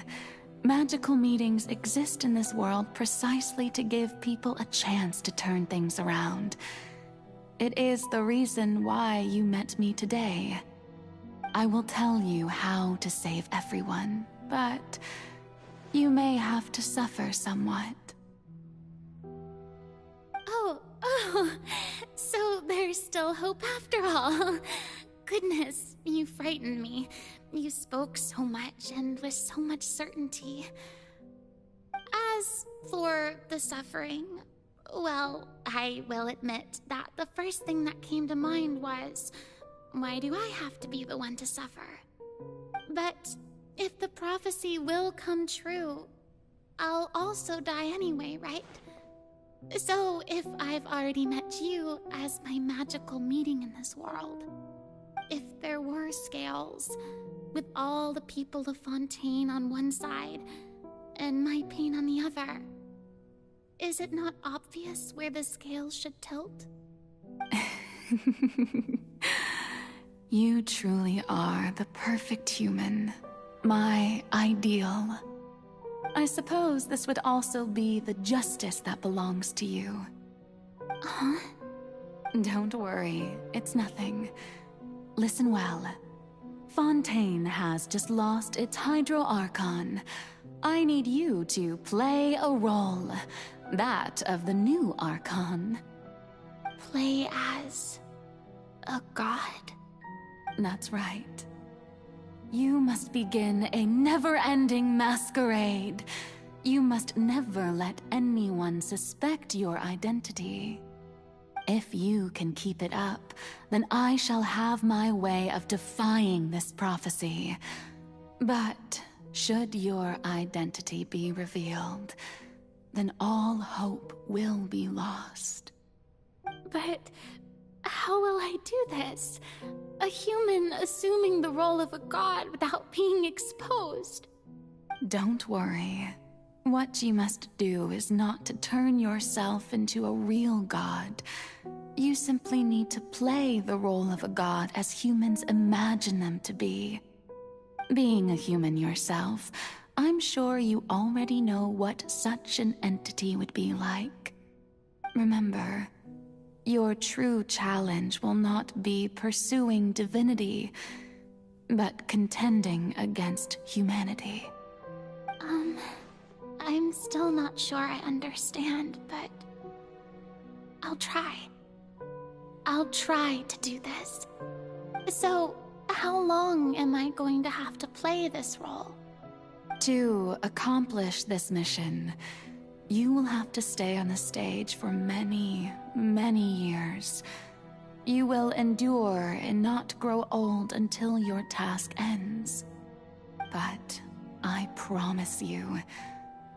Magical meetings exist in this world precisely to give people a chance to turn things around. It is the reason why you met me today. I will tell you how to save everyone, but you may have to suffer somewhat. Oh, so there's still hope after all. Goodness, you frightened me. You spoke so much and with so much certainty. As for the suffering, well, I will admit that the first thing that came to mind was, why do I have to be the one to suffer? But if the prophecy will come true, I'll also die anyway, right? So if I've already met you as my magical meeting in this world, if there were scales, with all the people of Fontaine on one side, and my pain on the other, is it not obvious where the scales should tilt? You truly are the perfect human, my ideal. I suppose this would also be the justice that belongs to you. Huh? Don't worry, it's nothing. Listen well. Fontaine has just lost its Hydro Archon. I need you to play a role, that of the new Archon. Play as a god? That's right. You must begin a never-ending masquerade. You must never let anyone suspect your identity. If you can keep it up, then I shall have my way of defying this prophecy. But should your identity be revealed, then all hope will be lost. But how will I do this? A human assuming the role of a god without being exposed. Don't worry. What you must do is not to turn yourself into a real god. You simply need to play the role of a god as humans imagine them to be. Being a human yourself, I'm sure you already know what such an entity would be like. Remember, your true challenge will not be pursuing divinity, but contending against humanity. I'm still not sure I understand, but I'll try. I'll try to do this. So, how long am I going to have to play this role? To accomplish this mission, you will have to stay on the stage for many, many years. You will endure and not grow old until your task ends. But I promise you,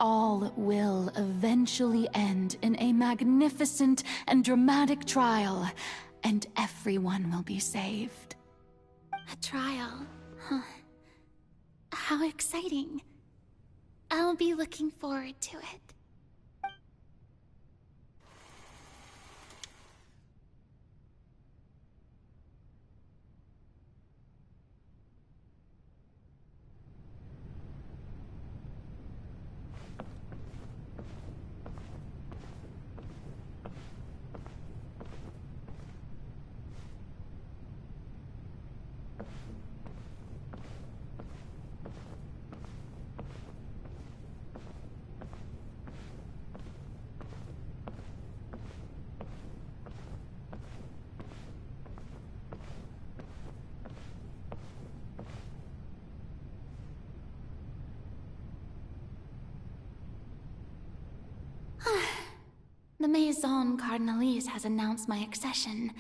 all will eventually end in a magnificent and dramatic trial, and everyone will be saved. A trial, huh? How exciting. I'll be looking forward to it. The Maison Cardinalise has announced my accession,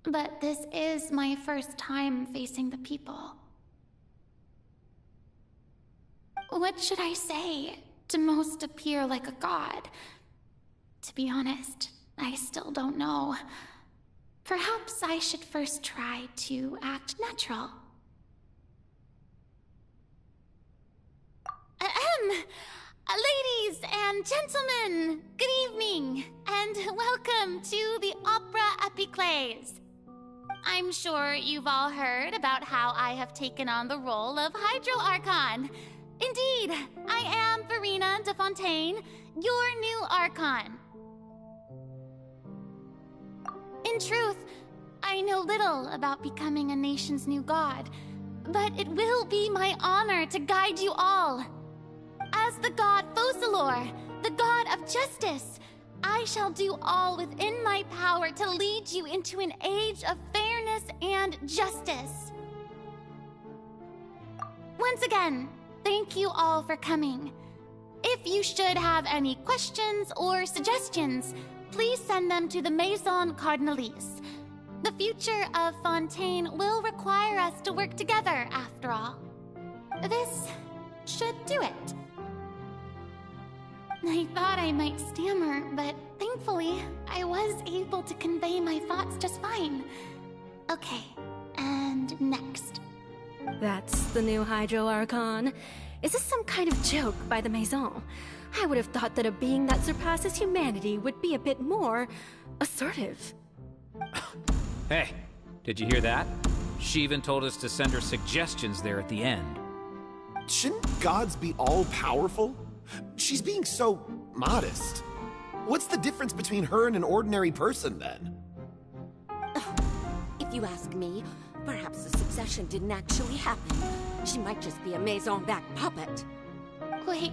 but this is my first time facing the people. What should I say to most appear like a god? To be honest, I still don't know. Perhaps I should first try to act natural. Ladies and gentlemen, good evening, and welcome to the Opera Epiclese. I'm sure you've all heard about how I have taken on the role of Hydro Archon. Indeed, I am Furina de Fontaine, your new Archon. In truth, I know little about becoming a nation's new god, but it will be my honor to guide you all. As the god Focalor, the god of justice, I shall do all within my power to lead you into an age of fairness and justice. Once again, thank you all for coming. If you should have any questions or suggestions, please send them to the Maison Cardinalise. The future of Fontaine will require us to work together, after all. This should do it. I thought I might stammer, but thankfully, I was able to convey my thoughts just fine. Okay, and next. That's the new Hydro Archon. Is this some kind of joke by the Maison? I would have thought that a being that surpasses humanity would be a bit more assertive. Hey, did you hear that? She even told us to send her suggestions there at the end. Shouldn't gods be all-powerful? She's being so modest. What's the difference between her and an ordinary person, then? If you ask me, perhaps the succession didn't actually happen. She might just be a Maison-back puppet. Wait,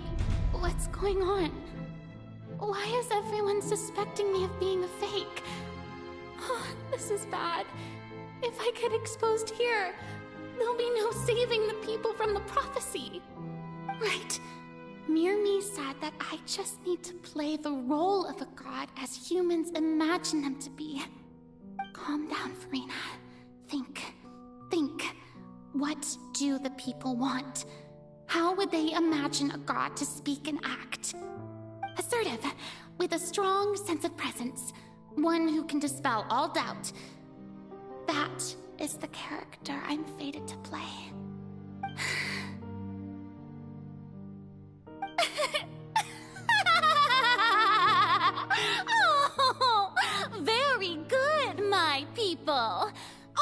what's going on? Why is everyone suspecting me of being a fake? Oh, this is bad. If I get exposed here, there'll be no saving the people from the prophecy. Right. Mirmi said that I just need to play the role of a god as humans imagine them to be. Calm down, Furina. Think. What do the people want? How would they imagine a god to speak and act? Assertive, with a strong sense of presence. One who can dispel all doubt. That is the character I'm fated to play. Oh, very good, my people.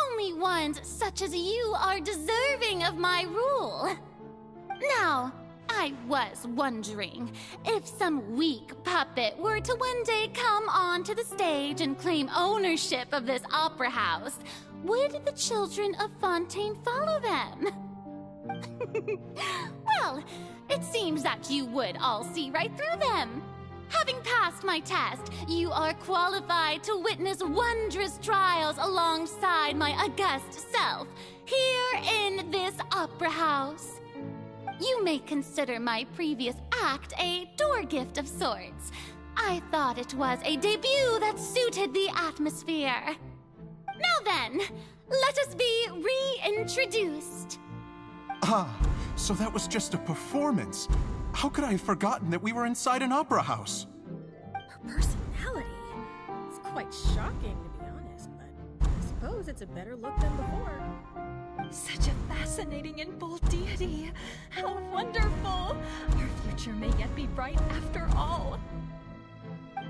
Only ones such as you are deserving of my rule. Now, I was wondering if some weak puppet were to one day come onto the stage and claim ownership of this opera house, would the children of Fontaine follow them? Well, it seems that you would all see right through them. Having passed my test, you are qualified to witness wondrous trials alongside my august self, here in this opera house. You may consider my previous act a door gift of sorts. I thought it was a debut that suited the atmosphere. Now then, let us be reintroduced. Ah, so that was just a performance. How could I have forgotten that we were inside an opera house? Her personality. It's quite shocking, to be honest, but I suppose it's a better look than before. Such a fascinating and bold deity. How wonderful! Our future may yet be bright after all.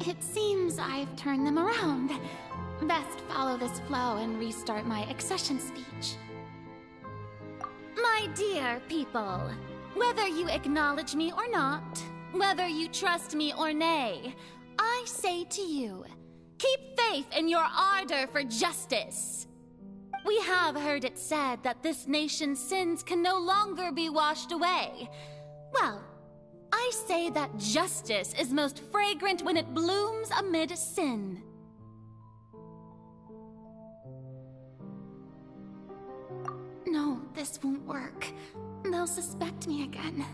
It seems I've turned them around. Best follow this flow and restart my accession speech. My dear people, whether you acknowledge me or not, whether you trust me or nay, I say to you, keep faith in your ardor for justice. We have heard it said that this nation's sins can no longer be washed away. Well, I say that justice is most fragrant when it blooms amid sin. No, this won't work. They'll suspect me again.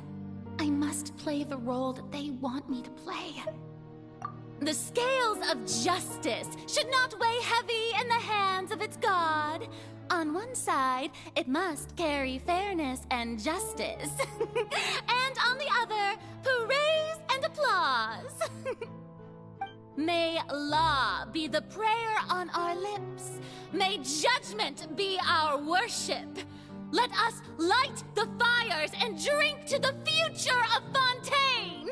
I must play the role that they want me to play. The scales of justice should not weigh heavy in the hands of its god. On one side, it must carry fairness and justice. And on the other, praise and applause. May law be the prayer on our lips. May judgment be our worship. Let us light the fires and drink to the future of Fontaine!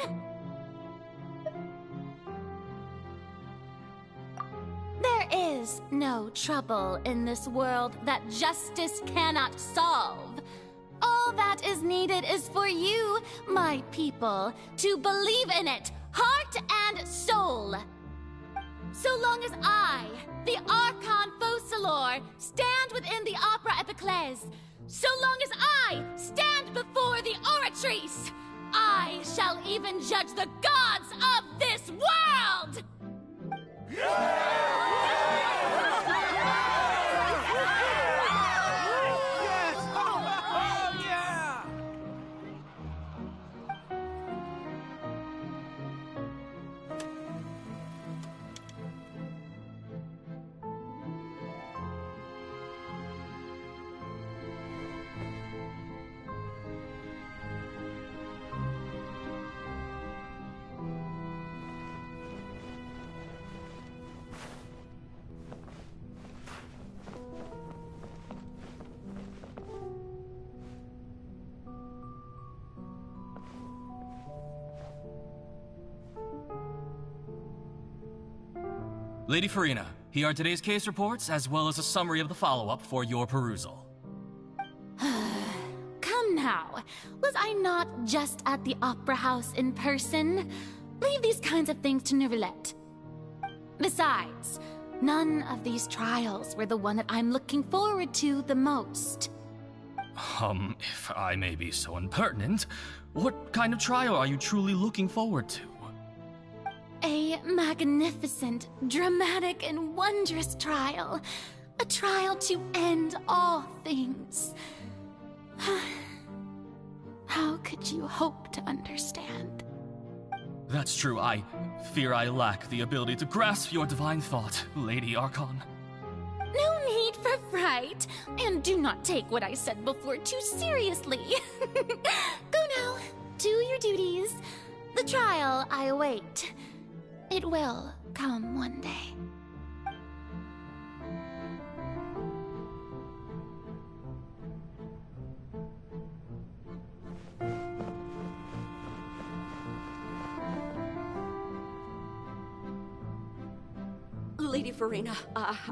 There is no trouble in this world that justice cannot solve. All that is needed is for you, my people, to believe in it, heart and soul. So long as I, the Archon Focalor, stand within the Opera Epiclese, so long as I stand before the Oratrice, I shall even judge the gods of this world! Lady Furina, here are today's case reports, as well as a summary of the follow-up for your perusal. Come now, was I not just at the Opera House in person? Leave these kinds of things to Neuvillette. Besides, none of these trials were the one that I'm looking forward to the most. If I may be so impertinent, what kind of trial are you truly looking forward to? A magnificent, dramatic, and wondrous trial. A trial to end all things. How could you hope to understand? That's true. I fear I lack the ability to grasp your divine thought, Lady Archon. No need for fright, and do not take what I said before too seriously. Go now, do your duties. The trial I await. It will come one day. Lady Furina,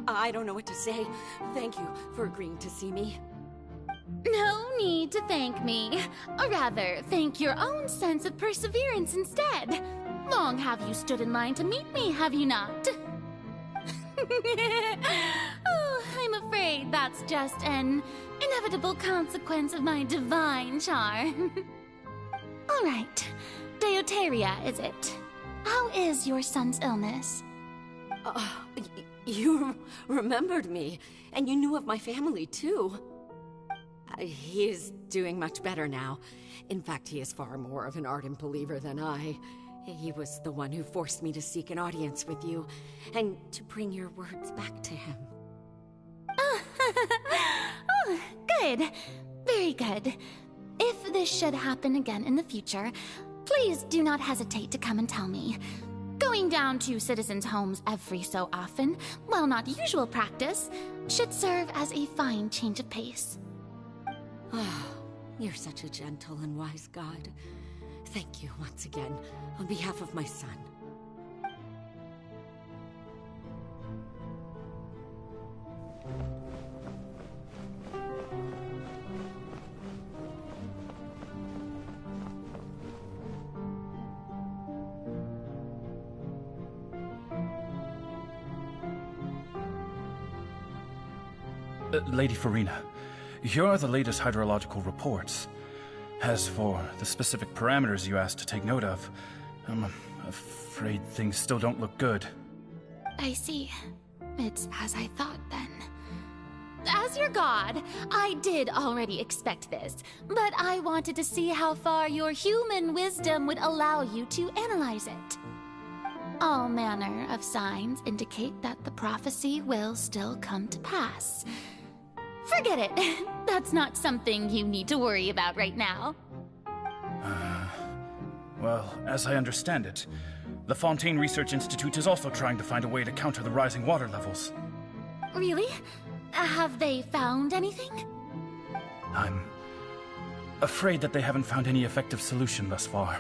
I don't know what to say. Thank you for agreeing to see me. No need to thank me. Or rather, thank your own sense of perseverance instead. Long have you stood in line to meet me, have you not? Oh, I'm afraid that's just an inevitable consequence of my divine charm. All right, Deoteria, is it? how is your son's illness? You remembered me, and you knew of my family, too. He is doing much better now. In fact, he is far more of an ardent believer than I. He was the one who forced me to seek an audience with you, and to bring your words back to him. Oh, good. Very good. If this should happen again in the future, please do not hesitate to come and tell me. Going down to citizens' homes every so often, while not usual practice, should serve as a fine change of pace. Oh, you're such a gentle and wise god. Thank you once again, on behalf of my son. Lady Furina, here are the latest hydrological reports. As for the specific parameters you asked to take note of, I'm afraid things still don't look good. I see. It's as I thought, then. As your god, I did already expect this, but I wanted to see how far your human wisdom would allow you to analyze it. All manner of signs indicate that the prophecy will still come to pass. Forget it. That's not something you need to worry about right now. Well, as I understand it, the Fontaine Research Institute is also trying to find a way to counter the rising water levels. Really? Have they found anything? I'm afraid that they haven't found any effective solution thus far.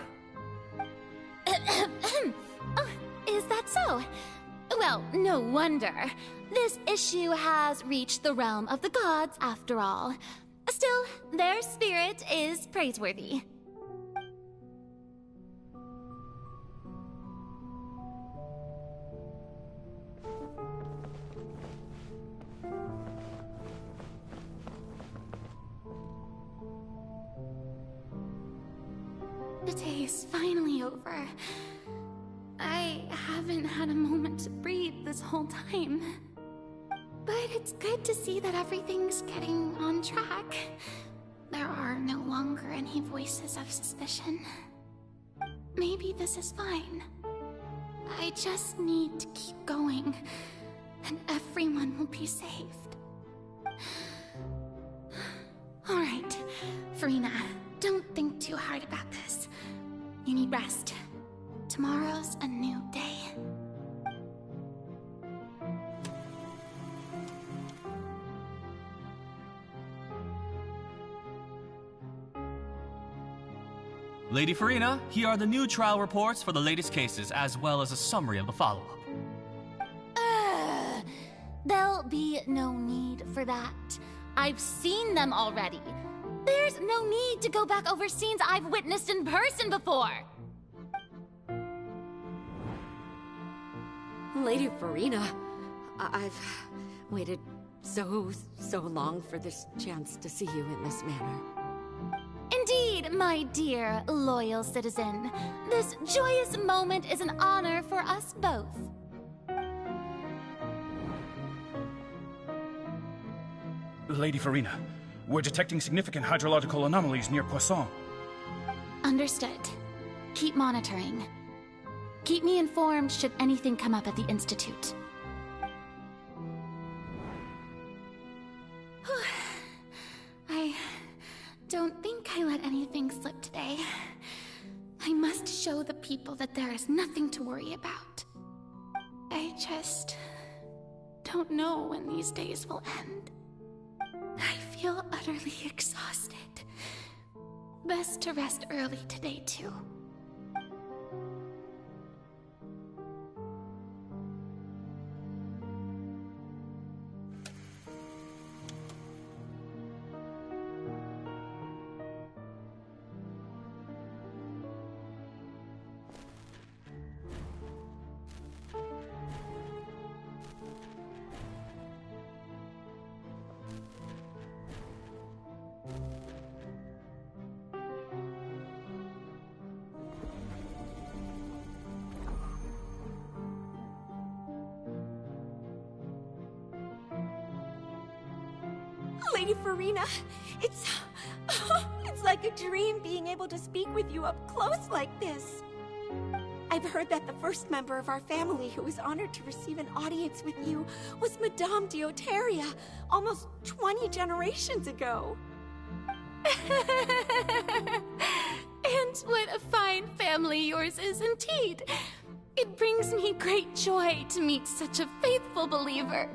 Oh, is that so? Well, no wonder. This issue has reached the realm of the gods, after all. Still, their spirit is praiseworthy. The day is finally over. I haven't had a moment to breathe this whole time. But it's good to see that everything's getting on track. There are no longer any voices of suspicion. Maybe this is fine. I just need to keep going, and everyone will be saved. Alright, Furina, don't think too hard about this. You need rest. Tomorrow's a new day. Lady Furina, here are the new trial reports for the latest cases, as well as a summary of the follow-up. There'll be no need for that. I've seen them already. There's no need to go back over scenes I've witnessed in person before. Lady Furina, I've waited so long for this chance to see you in this manner. Indeed, my dear, loyal citizen. This joyous moment is an honor for us both. Lady Furina, we're detecting significant hydrological anomalies near Poisson. Understood. Keep monitoring. Keep me informed should anything come up at the Institute. I don't think I let anything slip today. I must show the people that there is nothing to worry about. I just don't know when these days will end. I feel utterly exhausted. Best to rest early today, too. Lady Furina. It's like a dream being able to speak with you up close like this. I've heard that the first member of our family who was honored to receive an audience with you was Madame Dioteria, almost 20 generations ago. And what a fine family yours is indeed. It brings me great joy to meet such a faithful believer,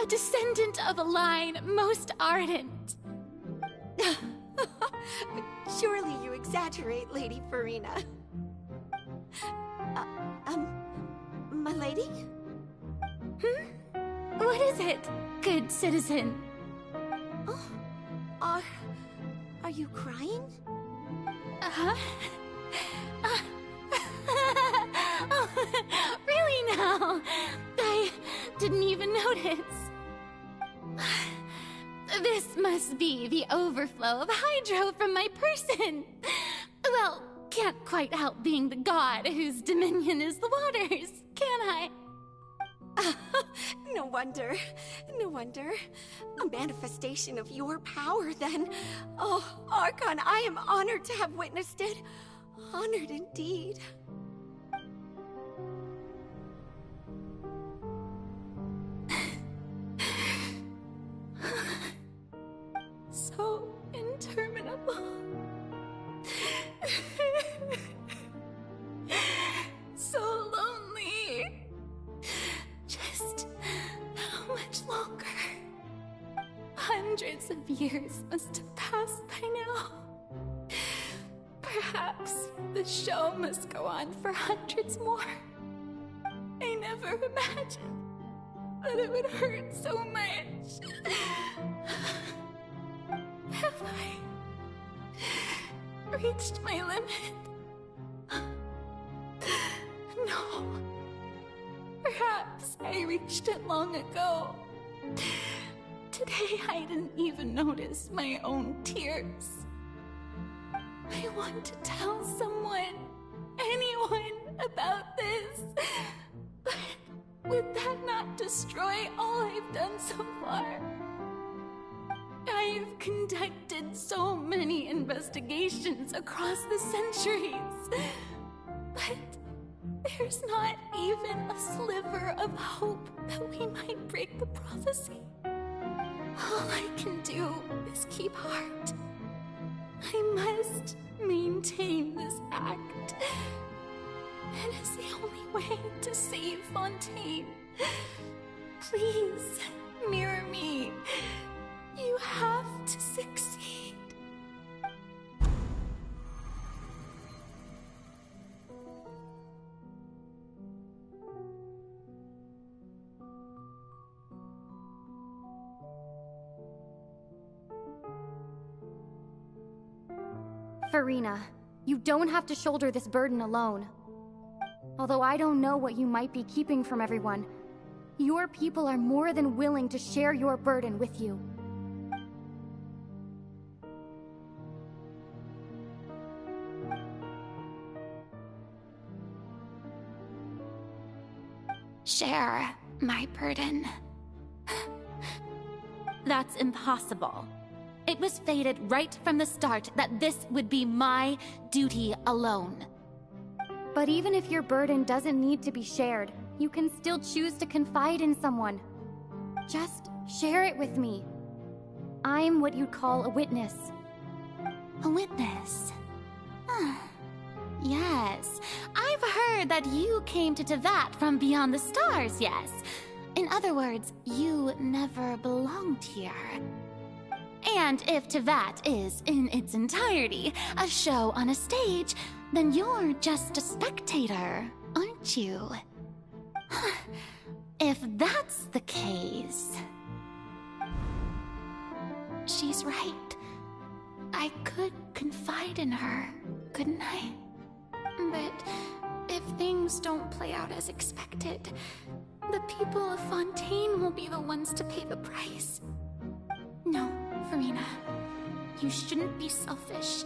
a descendant of a line most ardent. Surely you exaggerate, Lady Furina. My lady? What is it, good citizen? Oh, are you crying? Oh, really now? I didn't even notice. This must be the overflow of hydro from my person. Well, can't quite help being the god whose dominion is the waters, can I? No wonder. No wonder. A manifestation of your power, then. Oh, Archon, I am honored to have witnessed it. Honored indeed. So interminable. So lonely. Just how much longer? Hundreds of years must have passed by now. Perhaps the show must go on for hundreds more. I never imagined that it would hurt so much. Have I reached my limit? No. Perhaps I reached it long ago. Today I didn't even notice my own tears. I want to tell someone, anyone, about this. But would that not destroy all I've done so far? I've conducted so many investigations across the centuries, but there's not even a sliver of hope that we might break the prophecy. All I can do is keep heart. I must maintain this act. It is the only way to save Fontaine. Please, mirror me. You have to succeed. Furina, you don't have to shoulder this burden alone. Although I don't know what you might be keeping from everyone, your people are more than willing to share your burden with you. Share my burden. That's impossible. It was fated right from the start that this would be my duty alone. But even if your burden doesn't need to be shared, you can still choose to confide in someone. Just share it with me. I'm what you'd call a witness. A witness? Yes, I've heard that you came to Tevat from beyond the stars, yes. In other words, you never belonged here. And if Tevat is, in its entirety, a show on a stage, then you're just a spectator, aren't you? If that's the case... She's right. I could confide in her, couldn't I? But if things don't play out as expected, the people of Fontaine will be the ones to pay the price. No, Furina, you shouldn't be selfish.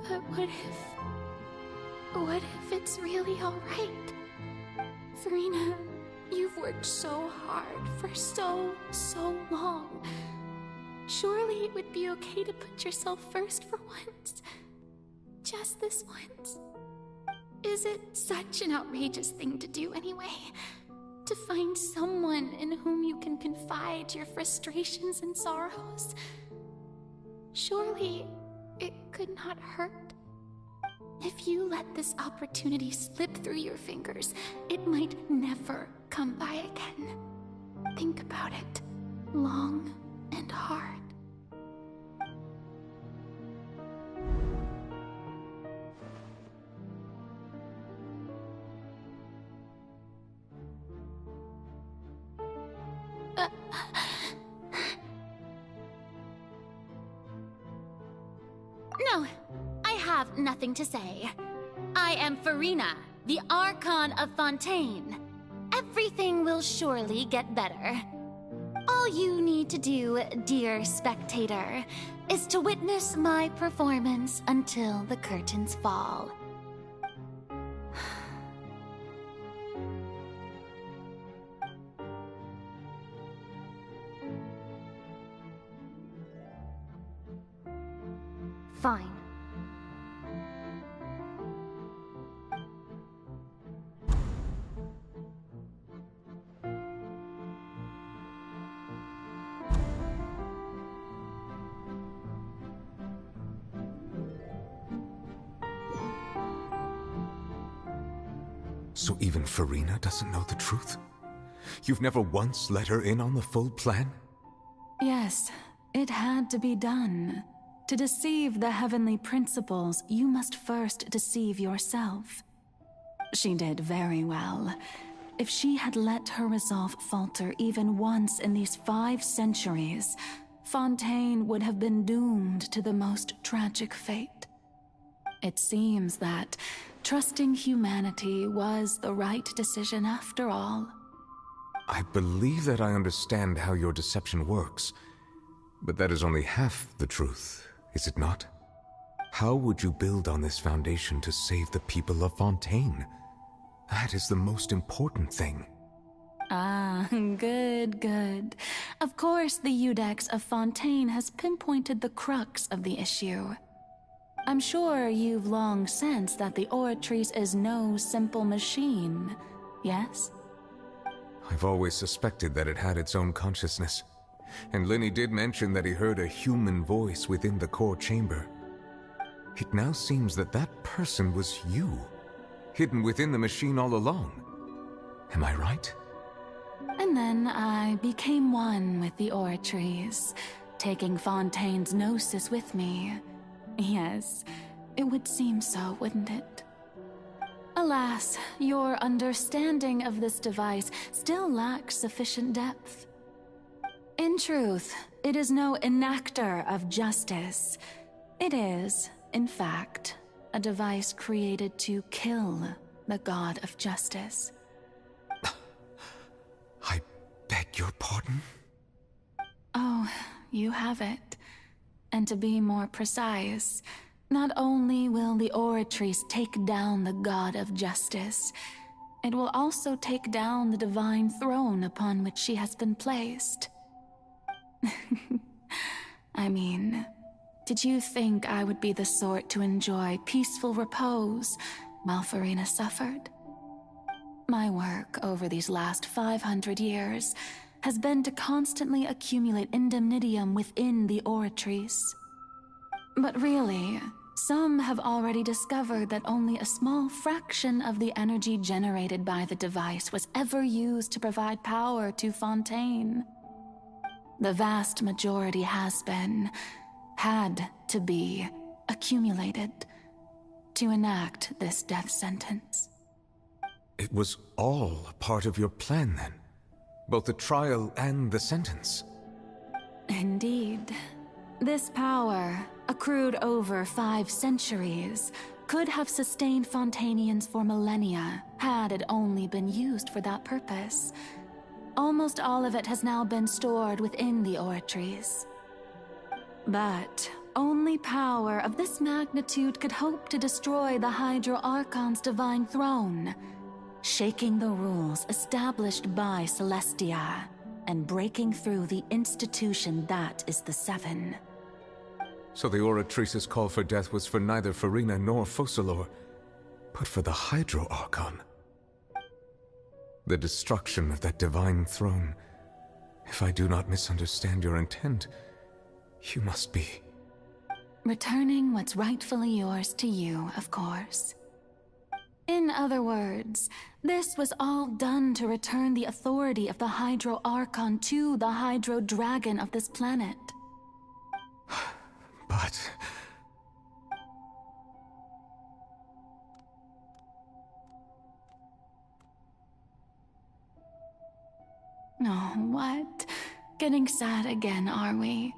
But what if it's really all right? Furina, You've worked so hard for so long. Surely it would be okay to put yourself first for once. Just this once. Is it such an outrageous thing to do anyway? To find someone in whom you can confide your frustrations and sorrows? Surely it could not hurt. If you let this opportunity slip through your fingers, it might never come by again. Think about it long and hard. No, I have nothing to say. I am Furina, the Archon of Fontaine. Everything will surely get better. All you need to do, dear spectator, is to witness my performance until the curtains fall. Fine. So even Furina doesn't know the truth? You've never once let her in on the full plan? Yes, it had to be done. To deceive the heavenly principles, you must first deceive yourself. She did very well. If she had let her resolve falter even once in these 5 centuries, Fontaine would have been doomed to the most tragic fate. It seems that trusting humanity was the right decision after all. I believe that I understand how your deception works, but that is only half the truth, is it not? How would you build on this foundation to save the people of Fontaine? That is the most important thing. Ah, good. Of course, the Iudex of Fontaine has pinpointed the crux of the issue. I'm sure you've long sensed that the Oratrice is no simple machine, yes? I've always suspected that it had its own consciousness. And Lenny did mention that he heard a human voice within the core chamber. It now seems that that person was you, hidden within the machine all along. Am I right? And then I became one with the Oratrice, taking Fontaine's gnosis with me. Yes, it would seem so, wouldn't it? Alas, your understanding of this device still lacks sufficient depth. In truth, it is no enactor of justice. It is, in fact, a device created to kill the god of justice. I beg your pardon? Oh, you have it. And to be more precise, not only will the Oratrice take down the god of justice, it will also take down the divine throne upon which she has been placed. I mean, did you think I would be the sort to enjoy peaceful repose while Furina suffered? My work over these last 500 years has been to constantly accumulate indemnitium within the Oratrice. But really, some have already discovered that only a small fraction of the energy generated by the device was ever used to provide power to Fontaine. The vast majority had to be, accumulated to enact this death sentence. It was all a part of your plan, then? Both the trial and the sentence? Indeed. This power, accrued over 5 centuries, could have sustained Fontainians for millennia, had it only been used for that purpose. Almost all of it has now been stored within the Oratrice. But only power of this magnitude could hope to destroy the Hydro Archon's divine throne. shaking the rules established by Celestia, and breaking through the institution that is the Seven. So the Oratrice's call for death was for neither Furina nor Focalor, but for the Hydro Archon. The destruction of that divine throne. If I do not misunderstand your intent, you must be... Returning what's rightfully yours to you, of course. In other words, this was all done to return the authority of the Hydro Archon to the Hydro Dragon of this planet. But... Oh, what? Getting sad again, are we?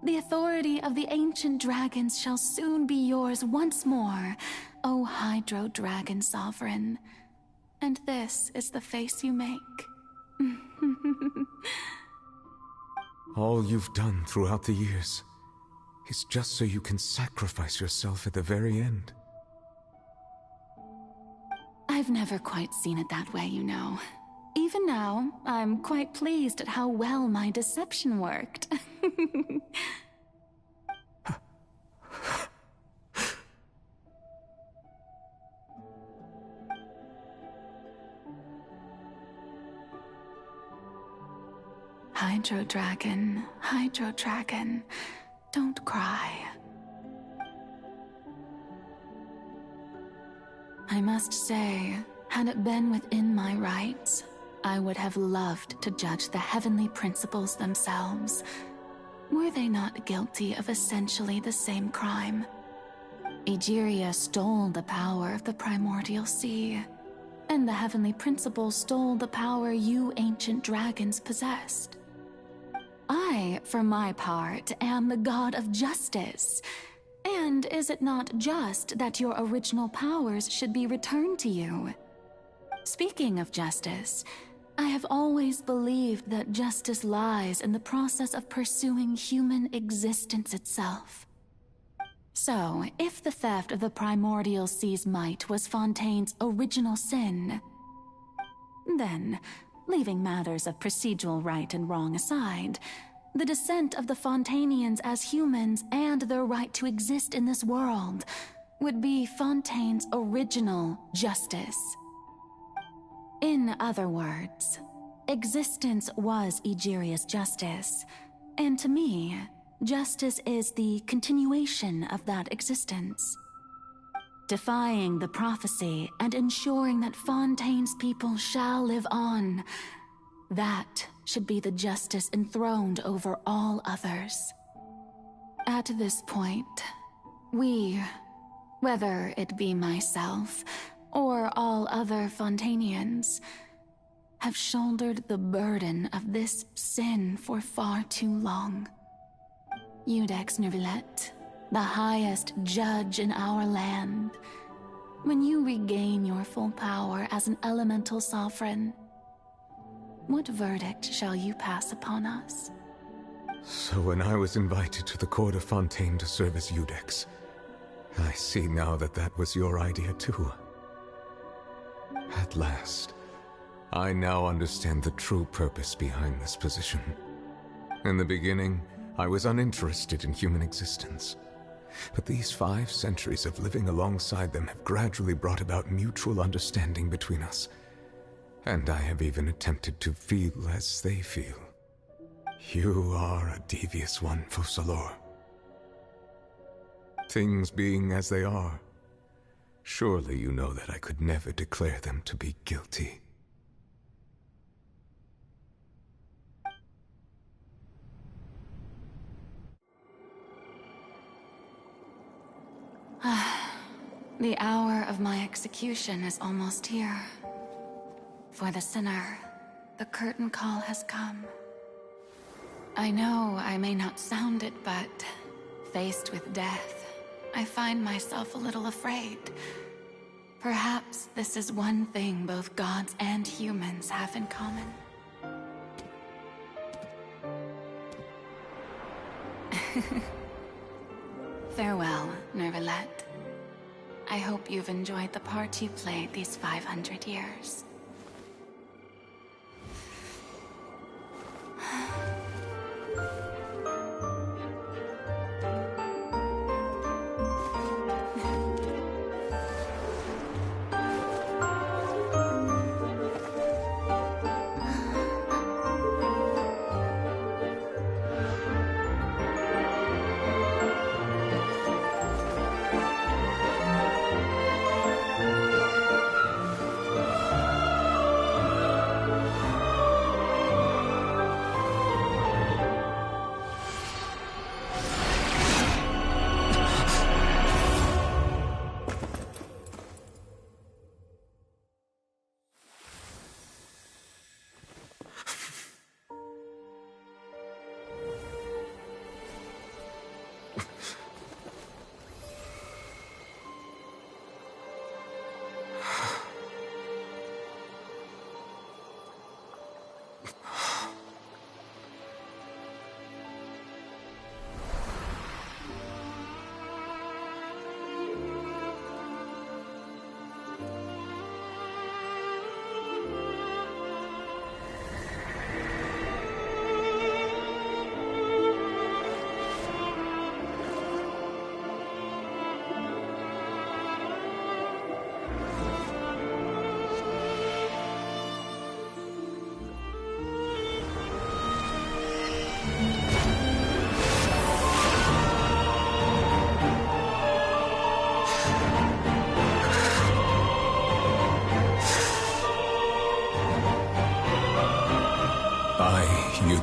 The authority of the ancient dragons shall soon be yours once more, O Hydro Dragon Sovereign. And this is the face you make. All you've done throughout the years is just so you can sacrifice yourself at the very end. I've never quite seen it that way, you know. Even now, I'm quite pleased at how well my deception worked. Hydro Dragon, don't cry. I must say, had it been within my rights, I would have loved to judge the heavenly principles themselves. Were they not guilty of essentially the same crime? Egeria stole the power of the primordial sea, and the heavenly principles stole the power you ancient dragons possessed. I, for my part, am the god of justice. And is it not just that your original powers should be returned to you? Speaking of justice, I have always believed that justice lies in the process of pursuing human existence itself. So, if the theft of the primordial sea's might was Fontaine's original sin, then, leaving matters of procedural right and wrong aside, the descent of the Fontanians as humans and their right to exist in this world would be Fontaine's original justice. In other words, existence was Egeria's justice, and to me, justice is the continuation of that existence. Defying the prophecy and ensuring that Fontaine's people shall live on, that should be the justice enthroned over all others. At this point, we, whether it be myself or all other Fontanians, have shouldered the burden of this sin for far too long. Iudex Neuvillette, the highest judge in our land, when you regain your full power as an elemental sovereign, what verdict shall you pass upon us? So when I was invited to the court of Fontaine to serve as Iudex, I see now that that was your idea too. At last, I now understand the true purpose behind this position. In the beginning, I was uninterested in human existence. But these 5 centuries of living alongside them have gradually brought about mutual understanding between us. And I have even attempted to feel as they feel. You are a devious one, Focalor. Things being as they are, surely you know that I could never declare them to be guilty. The hour of my execution is almost here. For the sinner, the curtain call has come. I know I may not sound it, but faced with death, I find myself a little afraid. Perhaps this is one thing both gods and humans have in common. Farewell, Neuvillette. I hope you've enjoyed the part you played these 500 years.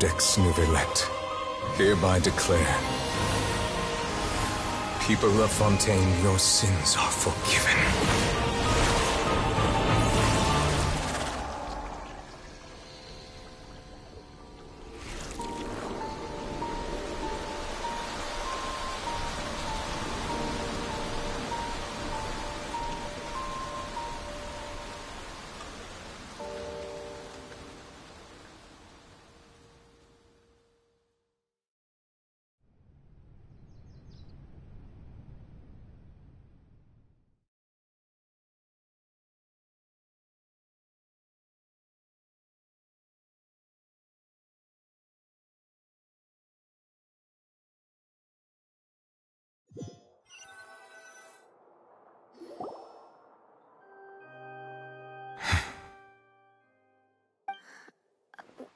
Ex Nouvellette, hereby declare, people of Fontaine, your sins are forgiven.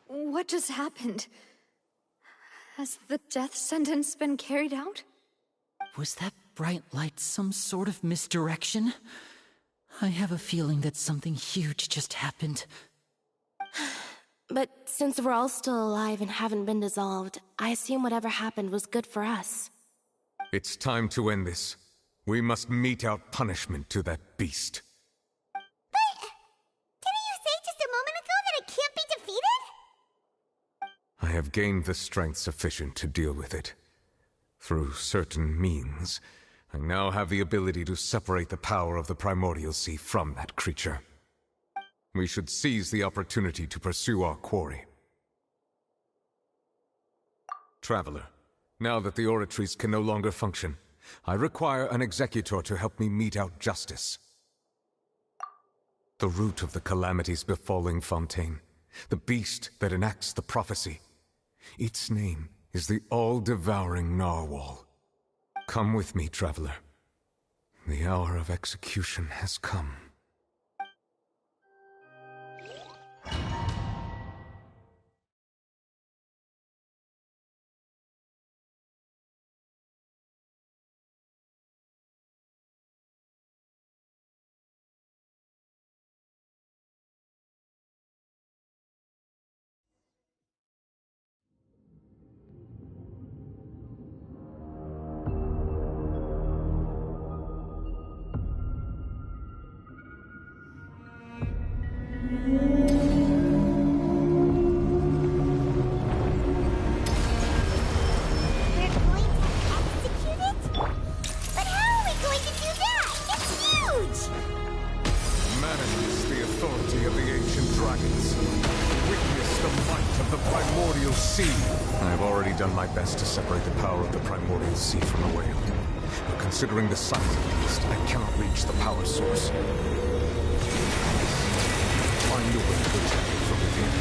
What just happened? Has the death sentence been carried out? Was that bright light some sort of misdirection? I have a feeling that something huge just happened. But since we're all still alive and haven't been dissolved, I assume whatever happened was good for us. It's time to end this. We must mete out punishment to that beast. I have gained the strength sufficient to deal with it. Through certain means, I now have the ability to separate the power of the Primordial Sea from that creature. We should seize the opportunity to pursue our quarry. Traveler, now that the oratories can no longer function, I require an executor to help me mete out justice. The root of the calamities befalling Fontaine, the beast that enacts the prophecy. Its name is the all-devouring Narwhal. Come with me, traveler. The hour of execution has come. Considering the size of the beast, I cannot reach the power source. Find a way to attack it from within.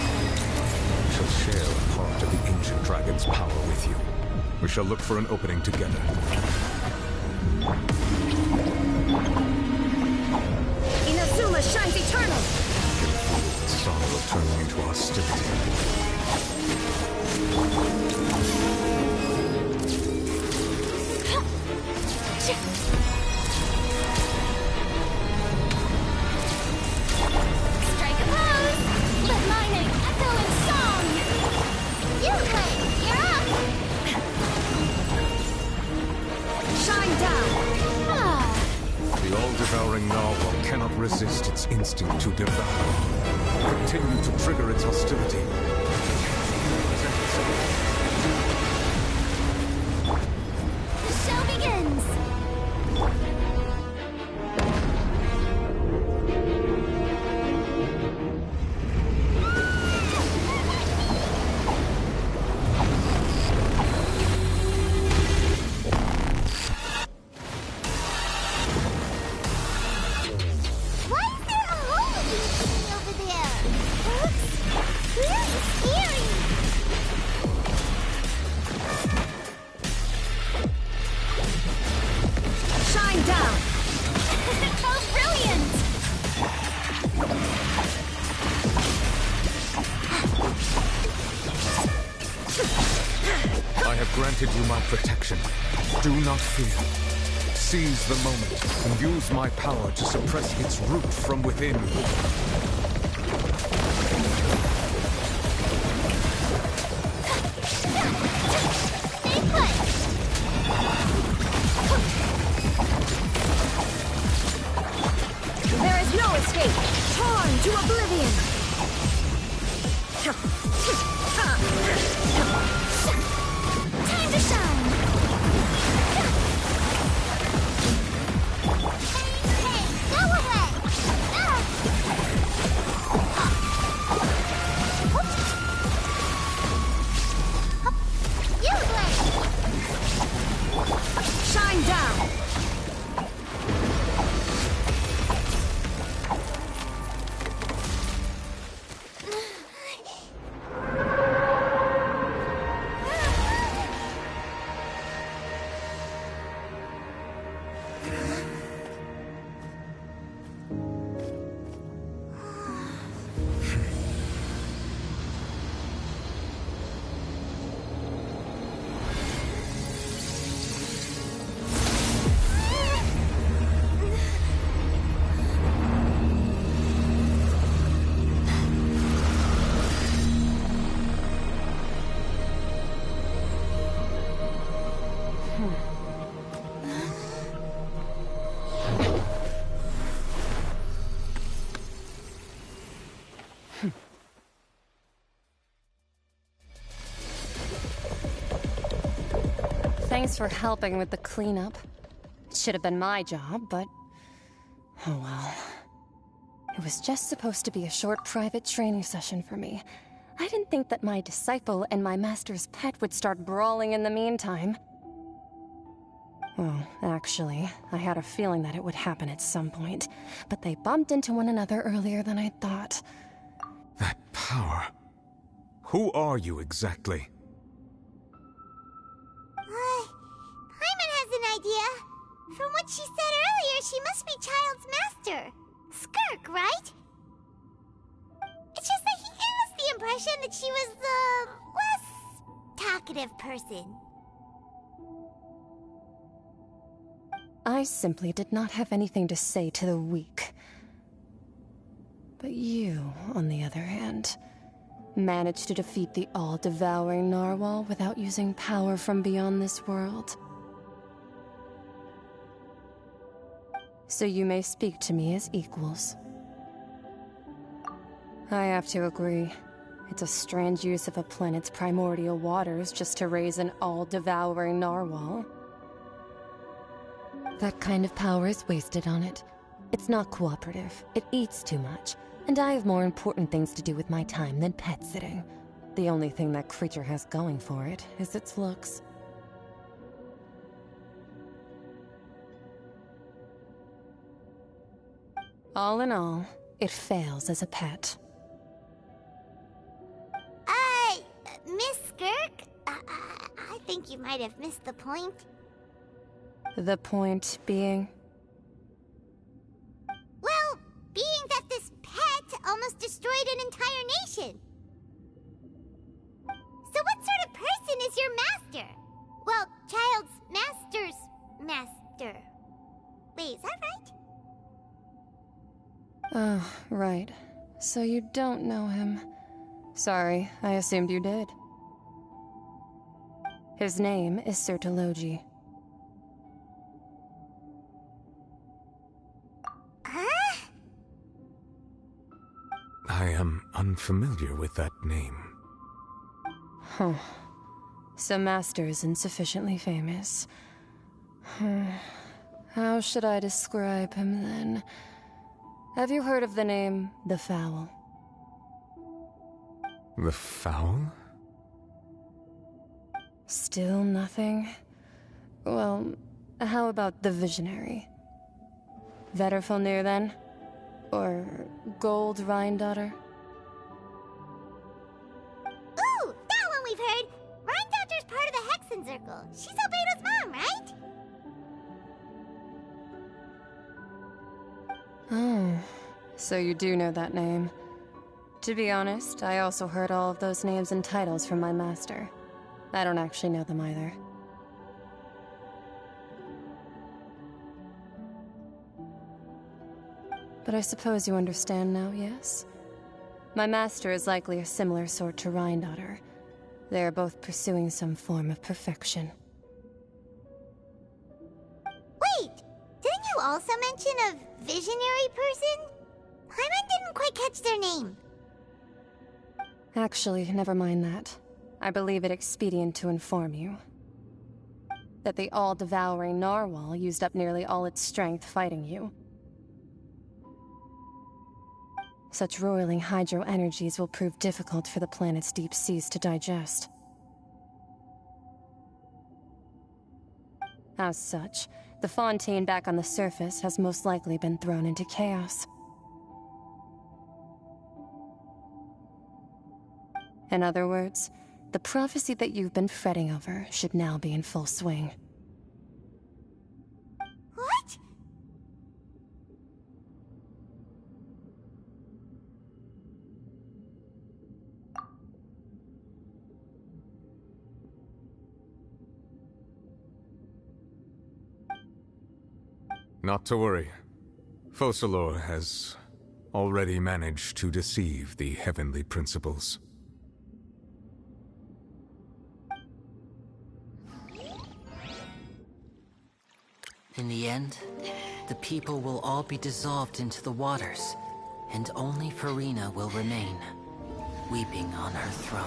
I shall share a part of the ancient dragon's power with you. We shall look for an opening together. Inazuma shines eternal! Sorrow turning into hostility. Strike a pose! Let my name echo in song! You're up! Shine down! The all-devouring narwhal cannot resist its instinct to devour. Continue to trigger its hostility. The show begins! Granted you my protection. Do not fear. Seize the moment and use my power to suppress its root from within. There is no escape! Torn to oblivion! Time to shine! Hey, go away! You win! Shine down! Thanks for helping with the cleanup. It should have been my job, but... oh well. It was just supposed to be a short private training session for me. I didn't think that my disciple and my master's pet would start brawling in the meantime. Well, actually, I had a feeling that it would happen at some point, but they bumped into one another earlier than I thought. That power. Who are you exactly? Paimon has an idea. From what she said earlier, she must be Child's master. Skirk, right? It's just that he gave us the impression that she was the less talkative person. I simply did not have anything to say to the weak. But you, on the other hand, managed to defeat the all-devouring narwhal without using power from beyond this world. So you may speak to me as equals. I have to agree. It's a strange use of a planet's primordial waters just to raise an all-devouring narwhal. That kind of power is wasted on it. It's not cooperative. It eats too much. And I have more important things to do with my time than pet sitting. The only thing that creature has going for it is its looks. All in all, it fails as a pet. Miss Skirk? I think you might have missed the point. The point being? Well, being that this pet almost destroyed an entire nation. So what sort of person is your master? Well, child's master's master. Wait, is that right? Oh, right. So you don't know him. Sorry, I assumed you did. His name is Choragi. Huh? I am unfamiliar with that name. Huh. So Master is insufficiently famous. How should I describe him then? Have you heard of the name The Fowl? The Fowl? Still nothing? Well, how about the Visionary? Vetterfulnir then? Or Gold Rhindaughter? Ooh, that one we've heard! Rhindaughter's part of the Hexen Circle. She's Albedo's mom, right? Oh, so you do know that name. To be honest, I also heard all of those names and titles from my master. I don't actually know them either. But I suppose you understand now, yes? My master is likely a similar sort to Rhindaughter. They are both pursuing some form of perfection. Wait! Didn't you also mention a visionary person? Paimon didn't quite catch their name. Actually, never mind that. I believe it expedient to inform you that the all-devouring narwhal used up nearly all its strength fighting you. Such roiling hydro energies will prove difficult for the planet's deep seas to digest. As such, the fontaine back on the surface has most likely been thrown into chaos. In other words, the prophecy that you've been fretting over should now be in full swing. What? Not to worry. Focalor has already managed to deceive the heavenly principles. In the end, the people will all be dissolved into the waters, and only Furina will remain, weeping on her throne.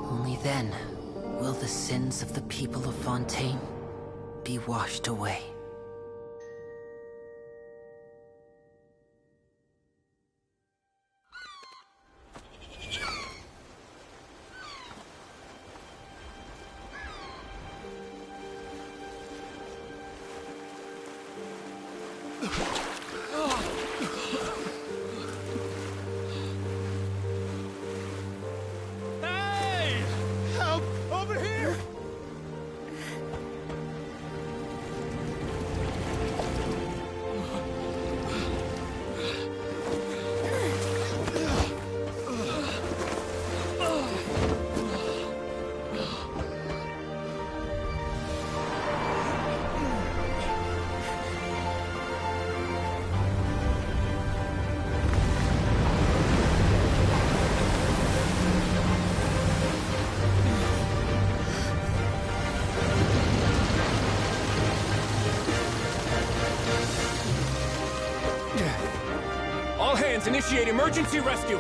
Only then will the sins of the people of Fontaine be washed away. Hey! Help! Over here! All hands, initiate emergency rescue!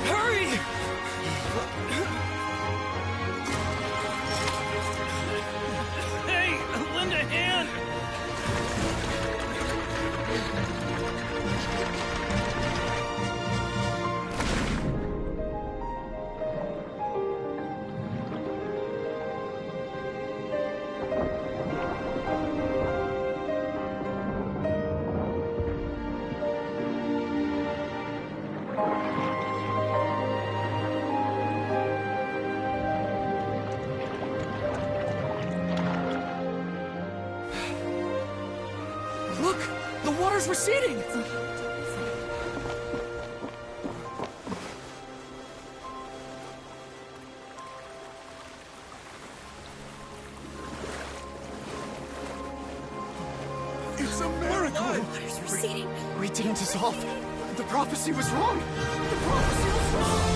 Hurry! Hey, lend a hand! water's receding! It's a miracle! Water's receding. We didn't dissolve. The prophecy was wrong. The prophecy was wrong.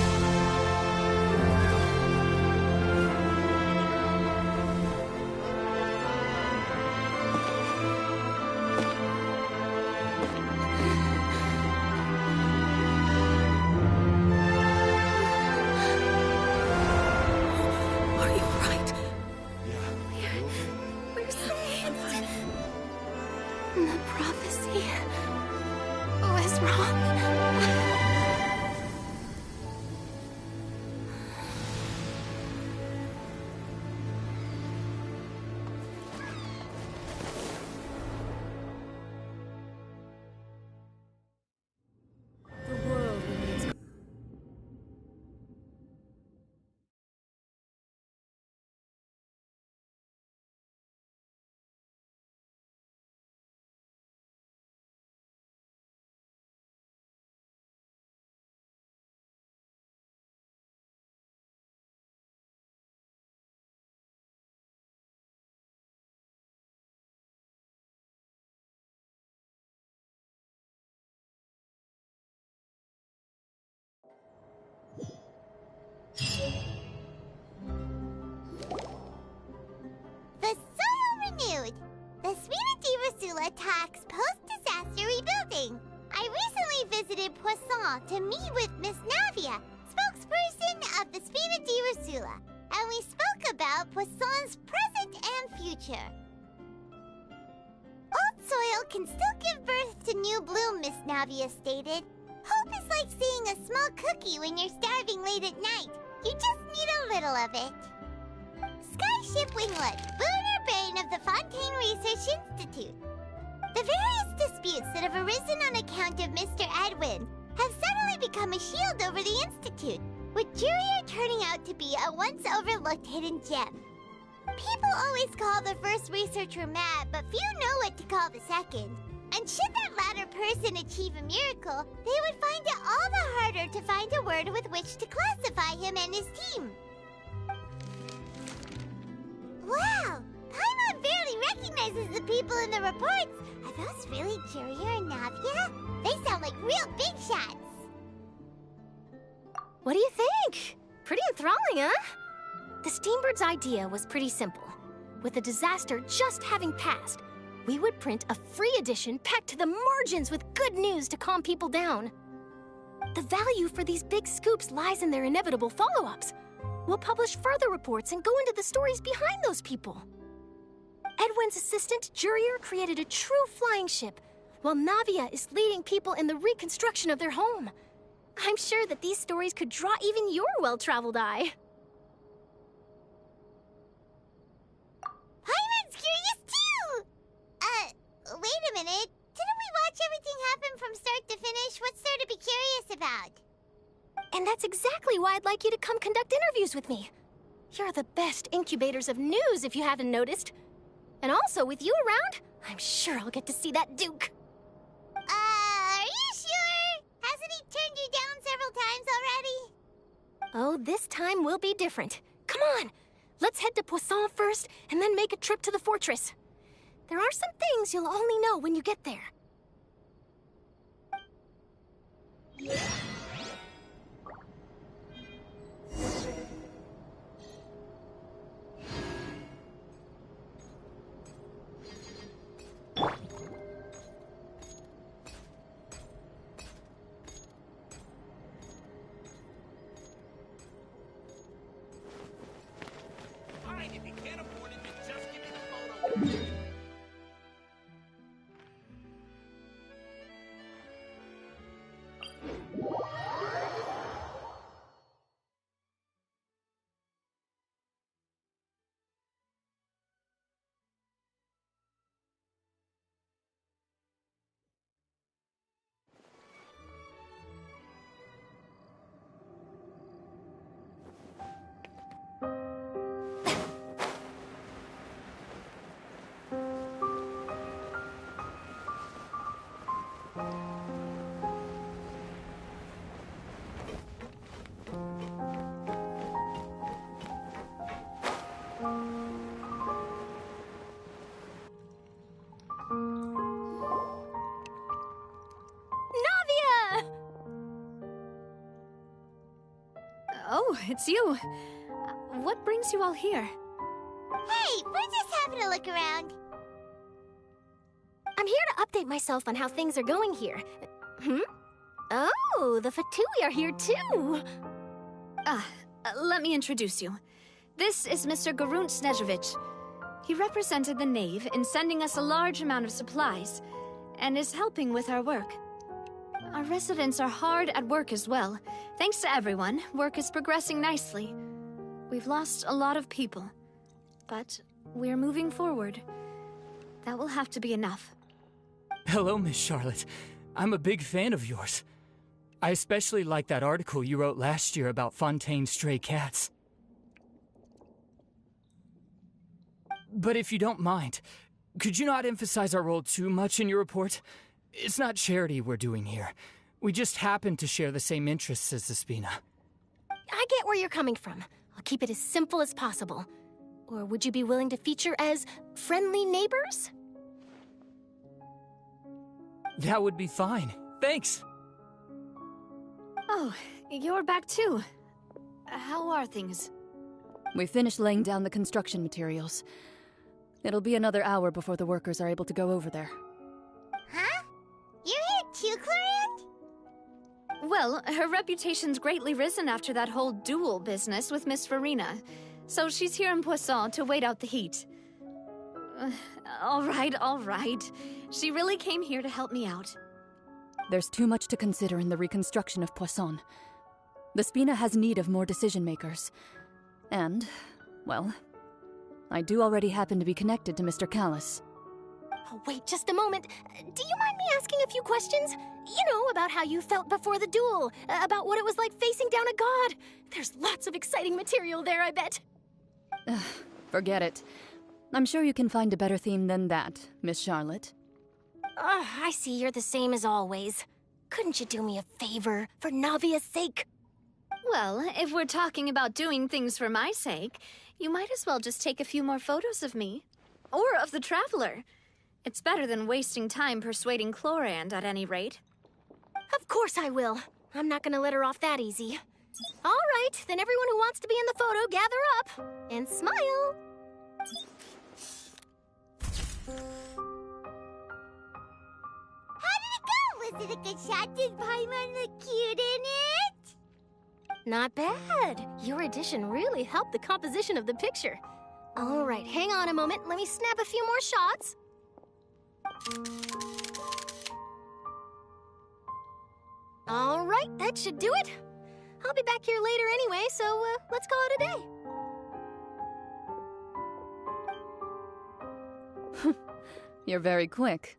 The prophecy was wrong. The soil renewed. The Sphena Diversula talks post-disaster rebuilding. I recently visited Poisson to meet with Miss Navia, spokesperson of the Sphena Diversula, and we spoke about Poisson's present and future. Old soil can still give birth to new bloom, Miss Navia stated. Hope is like seeing a small cookie when you're starving late at night. You just need a little of it. Skyship Winglet, lunar brain of the Fontaine Research Institute. The various disputes that have arisen on account of Mr. Edwin have suddenly become a shield over the Institute, with Jurier turning out to be a once overlooked hidden gem. People always call the first researcher mad, but few know what to call the second. And should that latter person achieve a miracle, they would find it all the harder to find a word with which to classify him and his team. Wow! Paimon barely recognizes the people in the reports. Are those really Jurier and Navia? They sound like real big shots. What do you think? Pretty enthralling, huh? The Steambird's idea was pretty simple. With the disaster just having passed, we would print a free edition packed to the margins with good news to calm people down. The value for these big scoops lies in their inevitable follow-ups. We'll publish further reports and go into the stories behind those people. Edwin's assistant, Jurier, created a true flying ship, while Navia is leading people in the reconstruction of their home. I'm sure that these stories could draw even your well-traveled eye. Paimon's curious too! Wait a minute. Didn't we watch everything happen from start to finish? What's there to be curious about? And that's exactly why I'd like you to come conduct interviews with me. You're the best incubators of news, if you haven't noticed. And also, with you around, I'm sure I'll get to see that Duke. Are you sure? Hasn't he turned you down several times already? Oh, this time will be different. Come on, let's head to Poisson first, and then make a trip to the fortress. There are some things you'll only know when you get there. Navia! Oh, it's you. What brings you all here? Hey, we're just having a look around. I'm here to update myself on how things are going here. Oh, the Fatui are here too! Let me introduce you. This is Mr. Garunt Snežević. He represented the Knave in sending us a large amount of supplies, and is helping with our work. Our residents are hard at work as well. Thanks to everyone, work is progressing nicely. We've lost a lot of people, but we're moving forward. That will have to be enough. Hello, Miss Charlotte. I'm a big fan of yours. I especially like that article you wrote last year about Fontaine's stray cats. But if you don't mind, could you not emphasize our role too much in your report? It's not charity we're doing here. We just happen to share the same interests as the Spina. I get where you're coming from. I'll keep it as simple as possible. Or would you be willing to feature as friendly neighbors? That would be fine. Thanks. Oh, you're back too. How are things? We finished laying down the construction materials. It'll be another hour before the workers are able to go over there. Huh? You're here too, Clorand? Well, her reputation's greatly risen after that whole duel business with Miss Furina, so she's here in Poisson to wait out the heat. All right. She really came here to help me out. There's too much to consider in the reconstruction of Poisson. The Spina has need of more decision-makers. And, well, I do already happen to be connected to Mr. Callis. Oh, wait just a moment. Do you mind me asking a few questions? You know, about how you felt before the duel, about what it was like facing down a god. There's lots of exciting material there, I bet. Forget it. I'm sure you can find a better theme than that, Miss Charlotte. I see you're the same as always. Couldn't you do me a favor, for Navia's sake? Well, if we're talking about doing things for my sake, you might as well just take a few more photos of me. Or of the Traveler. It's better than wasting time persuading Clorand, at any rate. Of course I will. I'm not gonna let her off that easy. All right, then everyone who wants to be in the photo, gather up. And smile. How did it go? Was it a good shot? Did Paimon look cute in it? Not bad. Your addition really helped the composition of the picture. All right, hang on a moment. Let me snap a few more shots. All right, that should do it. I'll be back here later anyway, so let's call it a day. You're very quick.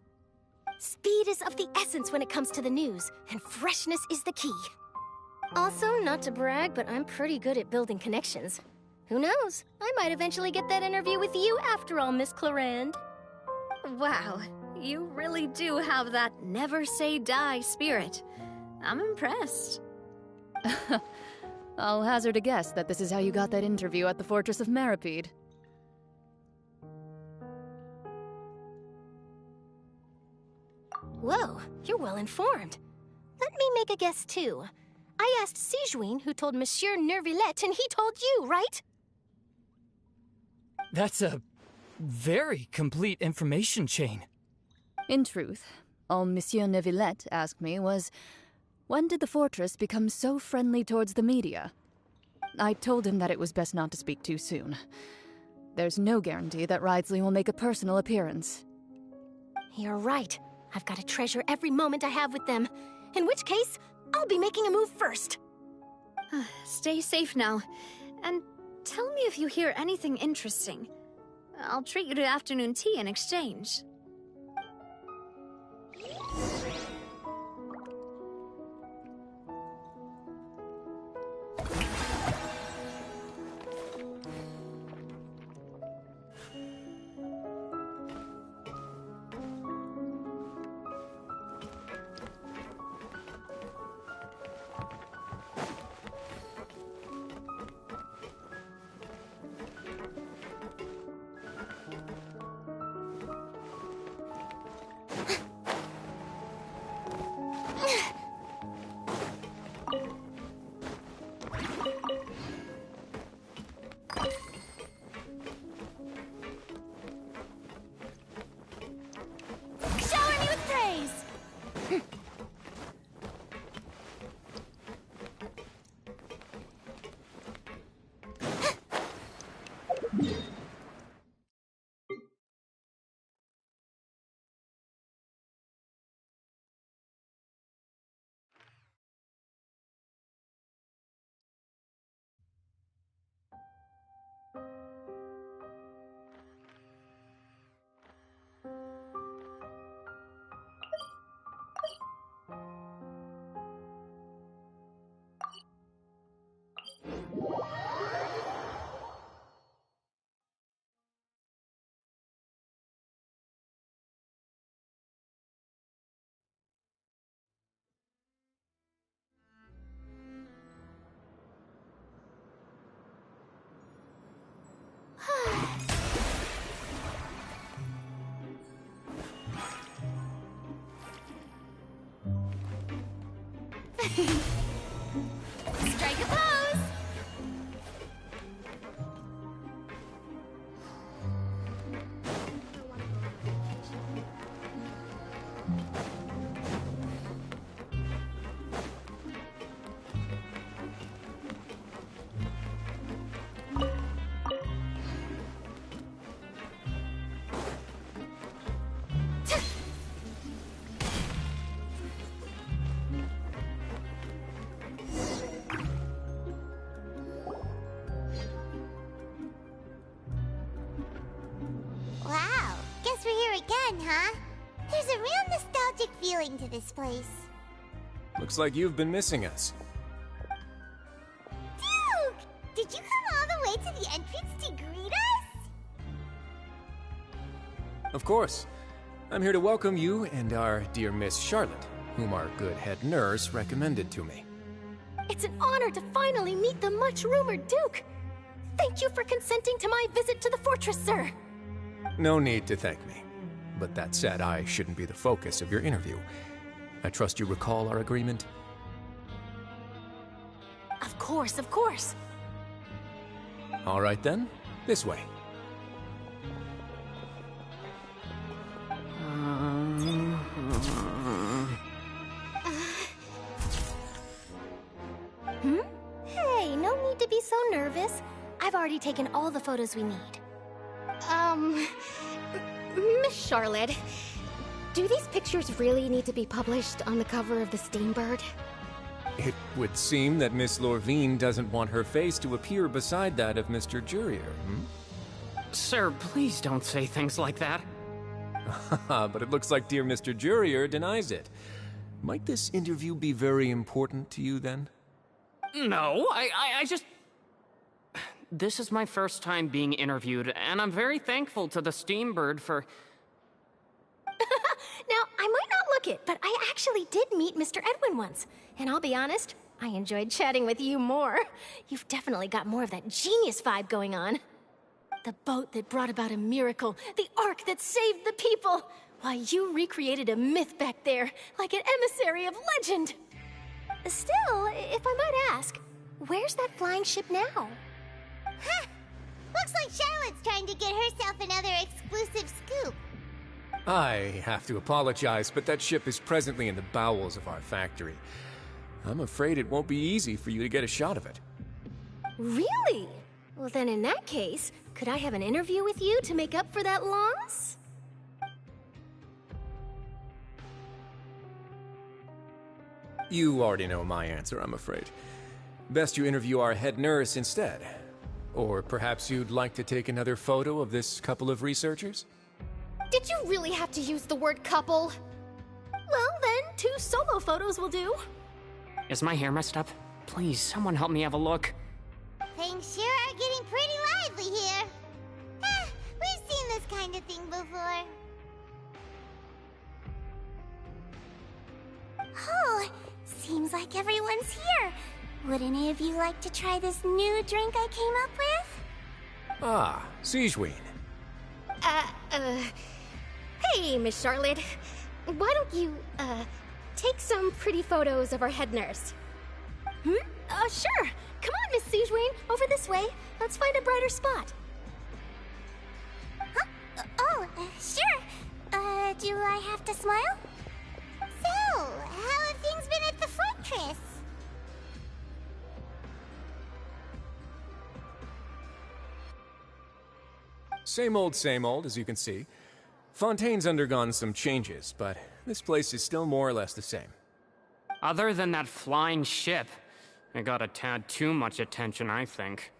Speed is of the essence when it comes to the news, and freshness is the key. Also, not to brag, but I'm pretty good at building connections. Who knows? I might eventually get that interview with you after all, Miss Clorand. Wow, you really do have that never say die spirit. I'm impressed. I'll hazard a guess that this is how you got that interview at the Fortress of Maripede. Whoa, you're well informed. Let me make a guess too. I asked Sijuin, who told Monsieur Nervillet, and he told you, right? That's a very complete information chain. In truth, all Monsieur Nervillet asked me was, when did the fortress become so friendly towards the media? I told him that it was best not to speak too soon. There's no guarantee that Ridsley will make a personal appearance. You're right. I've got to treasure every moment I have with them. In which case, I'll be making a move first. Stay safe now. And tell me if you hear anything interesting. I'll treat you to afternoon tea in exchange. Strike a pose! Wow, guess we're here again, huh? There's a real nostalgic feeling to this place. Looks like you've been missing us. Duke! Did you come all the way to the entrance to greet us? Of course. I'm here to welcome you and our dear Miss Charlotte, whom our good head nurse recommended to me. It's an honor to finally meet the much-rumored Duke. Thank you for consenting to my visit to the fortress, sir. No need to thank me. But that said, I shouldn't be the focus of your interview. I trust you recall our agreement? Of course, of course. All right then, this way. Hey, no need to be so nervous. I've already taken all the photos we need. Miss Charlotte, do these pictures really need to be published on the cover of the Steambird? It would seem that Miss Lorvine doesn't want her face to appear beside that of Mr. Jurier, Sir, please don't say things like that. But it looks like dear Mr. Jurier denies it. Might this interview be very important to you, then? No, I just... This is my first time being interviewed, and I'm very thankful to the Steambird for... Now, I might not look it, but I actually did meet Mr. Edwin once. And I'll be honest, I enjoyed chatting with you more. You've definitely got more of that genius vibe going on. The boat that brought about a miracle, the ark that saved the people. Why, you recreated a myth back there, like an emissary of legend. Still, if I might ask, where's that flying ship now? Huh! Looks like Charlotte's trying to get herself another exclusive scoop. I have to apologize, but that ship is presently in the bowels of our factory. I'm afraid it won't be easy for you to get a shot of it. Really? Well, then in that case, could I have an interview with you to make up for that loss? You already know my answer, I'm afraid. Best you interview our head nurse instead. Or perhaps you'd like to take another photo of this couple of researchers? Did you really have to use the word couple? Well, then, 2 solo photos will do. Is my hair messed up? Please, someone help me have a look. Things sure are getting pretty lively here. We've seen this kind of thing before. Oh, seems like everyone's here. Would any of you like to try this new drink I came up with? Ah, Siegeween. Hey, Miss Charlotte. Why don't you, take some pretty photos of our head nurse? Sure. Come on, Miss Siegeween. Over this way. Let's find a brighter spot. Huh? Sure. Do I have to smile? So, how have things been at the fortress? Same old, as you can see. Fontaine's undergone some changes, but this place is still more or less the same. Other than that flying ship, it got a tad too much attention, I think.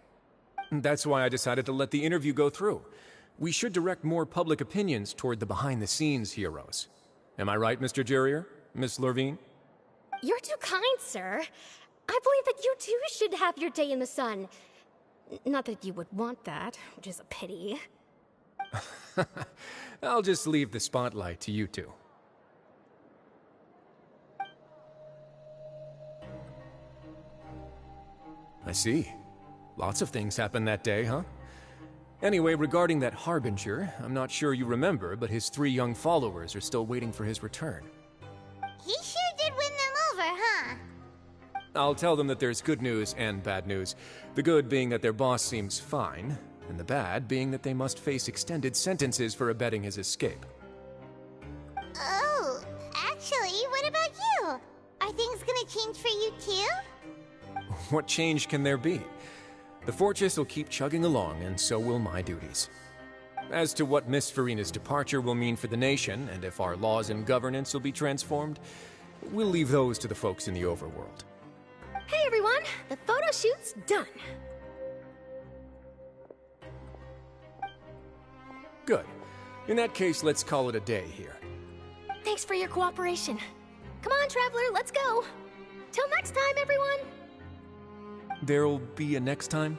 That's why I decided to let the interview go through. We should direct more public opinions toward the behind-the-scenes heroes. Am I right, Mr. Jurrier? Miss Lurvine? You're too kind, sir. I believe that you too should have your day in the sun. Not that you would want that, which is a pity. I'll just leave the spotlight to you two. I see. Lots of things happened that day, huh? Anyway, regarding that Harbinger, I'm not sure you remember, but his 3 young followers are still waiting for his return. He sure did win them over, huh? I'll tell them that there's good news and bad news. The good being that their boss seems fine, and the bad being that they must face extended sentences for abetting his escape. Oh, actually, what about you? Are things gonna change for you too? What change can there be? The fortress will keep chugging along, and so will my duties. As to what Miss Furina's departure will mean for the nation, and if our laws and governance will be transformed, we'll leave those to the folks in the overworld. Hey everyone, the photo shoot's done. Good. In that case, let's call it a day here. Thanks for your cooperation. Come on, Traveler, let's go. Till next time, everyone. There'll be a next time?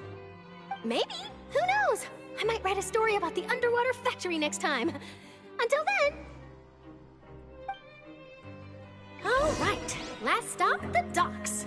Maybe. Who knows? I might write a story about the underwater factory next time. Until then. All right. Last stop, the docks.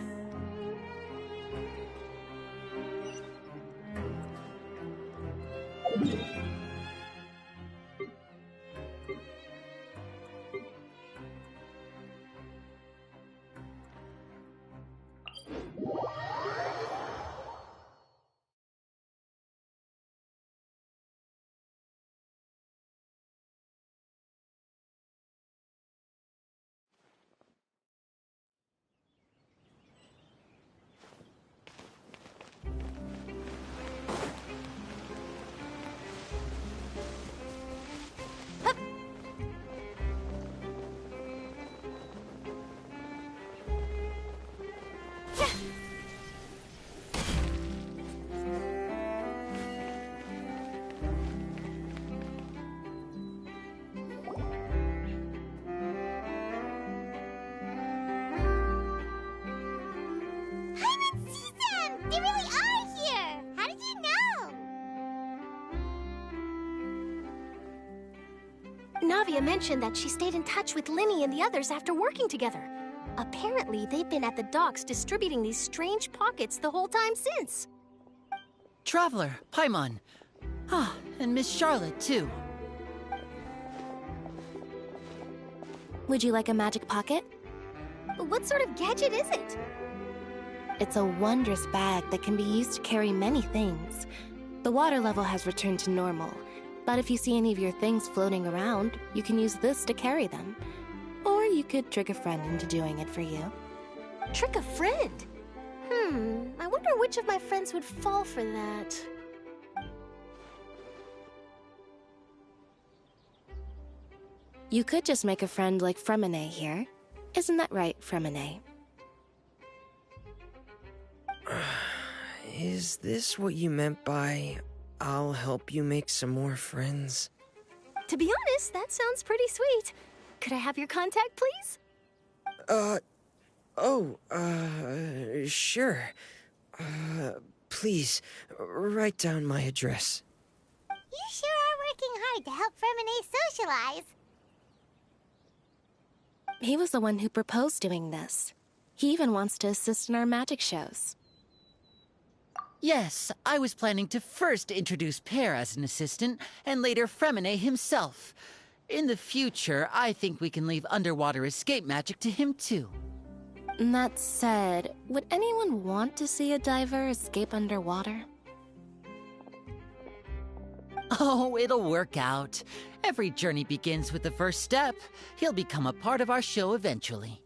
They really are here! How did you know? Navia mentioned that she stayed in touch with Linny and the others after working together. Apparently, they've been at the docks distributing these strange pockets the whole time since. Traveler, Paimon. Ah, and Miss Charlotte, too. Would you like a magic pocket? What sort of gadget is it? It's a wondrous bag that can be used to carry many things. The water level has returned to normal, but if you see any of your things floating around, you can use this to carry them. Or you could trick a friend into doing it for you. Trick a friend? I wonder which of my friends would fall for that. You could just make a friend like Fremine here. Isn't that right, Fremine? Is this what you meant by, I'll help you make some more friends? To be honest, that sounds pretty sweet. Could I have your contact, please? Sure. Please, write down my address. You sure are working hard to help Fremine socialize. He was the one who proposed doing this. He even wants to assist in our magic shows. Yes, I was planning to first introduce Pear as an assistant, and later Fremine himself. In the future, I think we can leave underwater escape magic to him too. That said, would anyone want to see a diver escape underwater? Oh, it'll work out. Every journey begins with the first step. He'll become a part of our show eventually.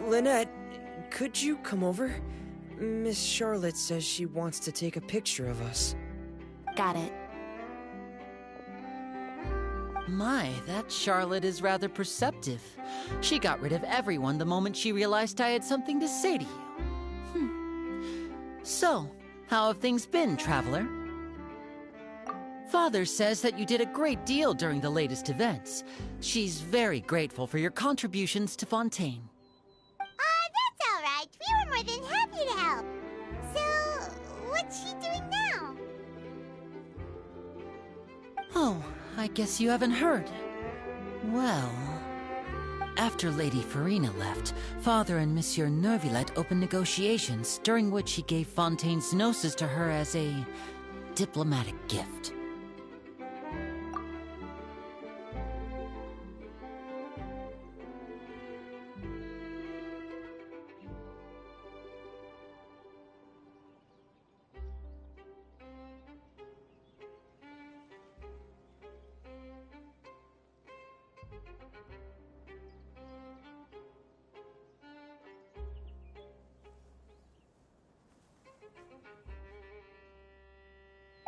Lynette, could you come over? Miss Charlotte says she wants to take a picture of us. Got it. My, that Charlotte is rather perceptive. She got rid of everyone the moment she realized I had something to say to you. So, How have things been, Traveler? Father says that you did a great deal during the latest events. She's very grateful for your contributions to Fontaine. That's all right. We were more than happy to help. So, what's she doing now? Oh, I guess you haven't heard. Well, after Lady Furina left, Father and Monsieur Neuvillette opened negotiations, during which he gave Fontaine's Gnosis to her as a diplomatic gift.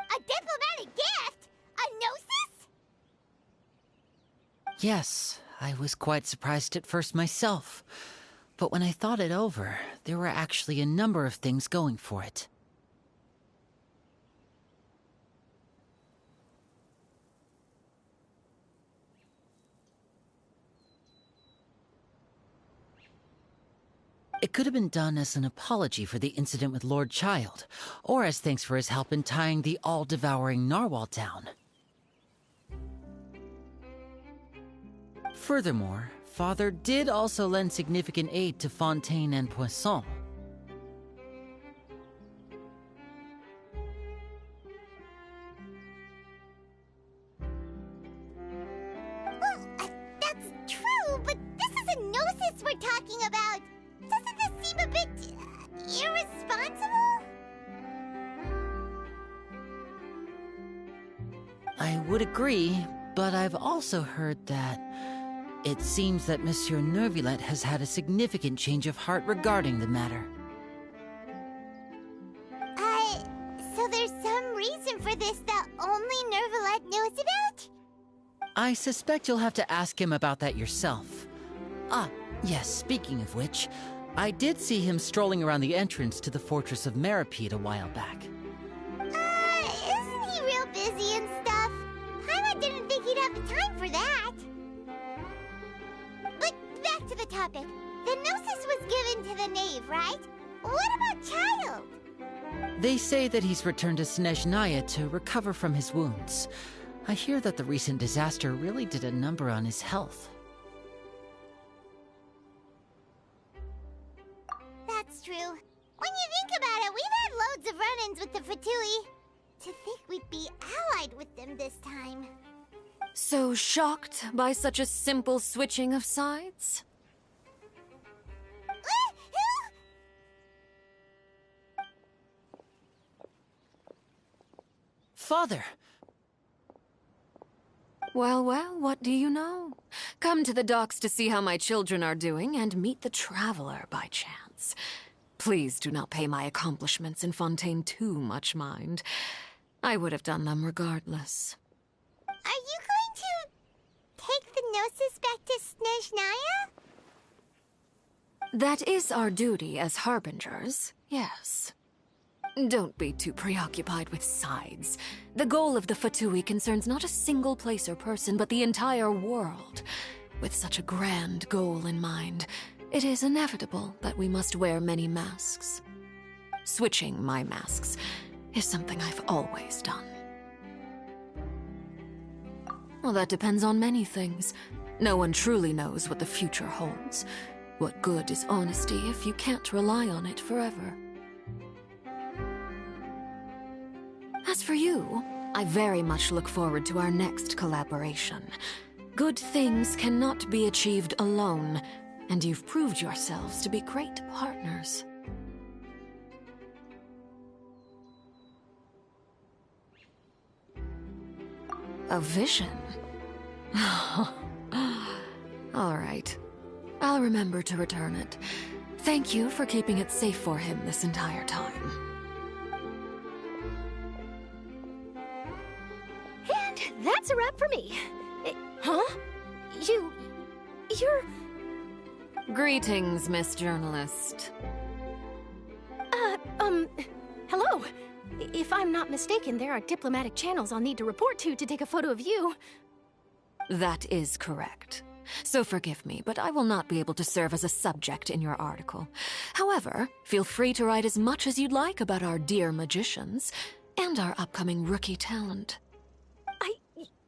A diplomatic gift? A Gnosis? Yes, I was quite surprised at first myself. But when I thought it over, there were actually a number of things going for it. It could have been done as an apology for the incident with Lord Child, or as thanks for his help in tying the all-devouring narwhal down. Furthermore, Father did also lend significant aid to Fontaine and Poisson. Well, that's true, but this is a Gnosis we're talking about. Doesn't this seem a bit irresponsible? I would agree, but I've also heard that it seems that Monsieur Neuvillette has had a significant change of heart regarding the matter. So there's some reason for this that only Neuvillette knows about? I suspect you'll have to ask him about that yourself. Ah, yes, speaking of which, I did see him strolling around the entrance to the Fortress of Meripede a while back. Isn't he real busy and stuff? Paimon didn't think he'd have the time for that. But back to the topic. The Gnosis was given to the knave, right? What about Child? They say that he's returned to Snezhnaya to recover from his wounds. I hear that the recent disaster really did a number on his health. That's true. When you think about it, we've had loads of run-ins with the Fatui. To think we'd be allied with them this time. So shocked by such a simple switching of sides? Father! Well, well, what do you know? Come to the docks to see how my children are doing and meet the Traveler by chance. Please do not pay my accomplishments in Fontaine too much mind. I would have done them regardless. Are you going to take the Gnosis back to Snezhnaya? That is our duty as harbingers, yes. Don't be too preoccupied with sides. The goal of the Fatui concerns not a single place or person, but the entire world. With such a grand goal in mind, it is inevitable that we must wear many masks. Switching my masks is something I've always done. Well, that depends on many things. No one truly knows what the future holds. What good is honesty if you can't rely on it forever? As for you, I very much look forward to our next collaboration. Good things cannot be achieved alone, and you've proved yourselves to be great partners. A vision? All right. I'll remember to return it. Thank you for keeping it safe for him this entire time. And that's a wrap for me. Huh? You're... Greetings, Miss Journalist. Hello. If I'm not mistaken, there are diplomatic channels I'll need to report to take a photo of you. That is correct. So forgive me, but I will not be able to serve as a subject in your article. However, feel free to write as much as you'd like about our dear magicians and our upcoming rookie talent.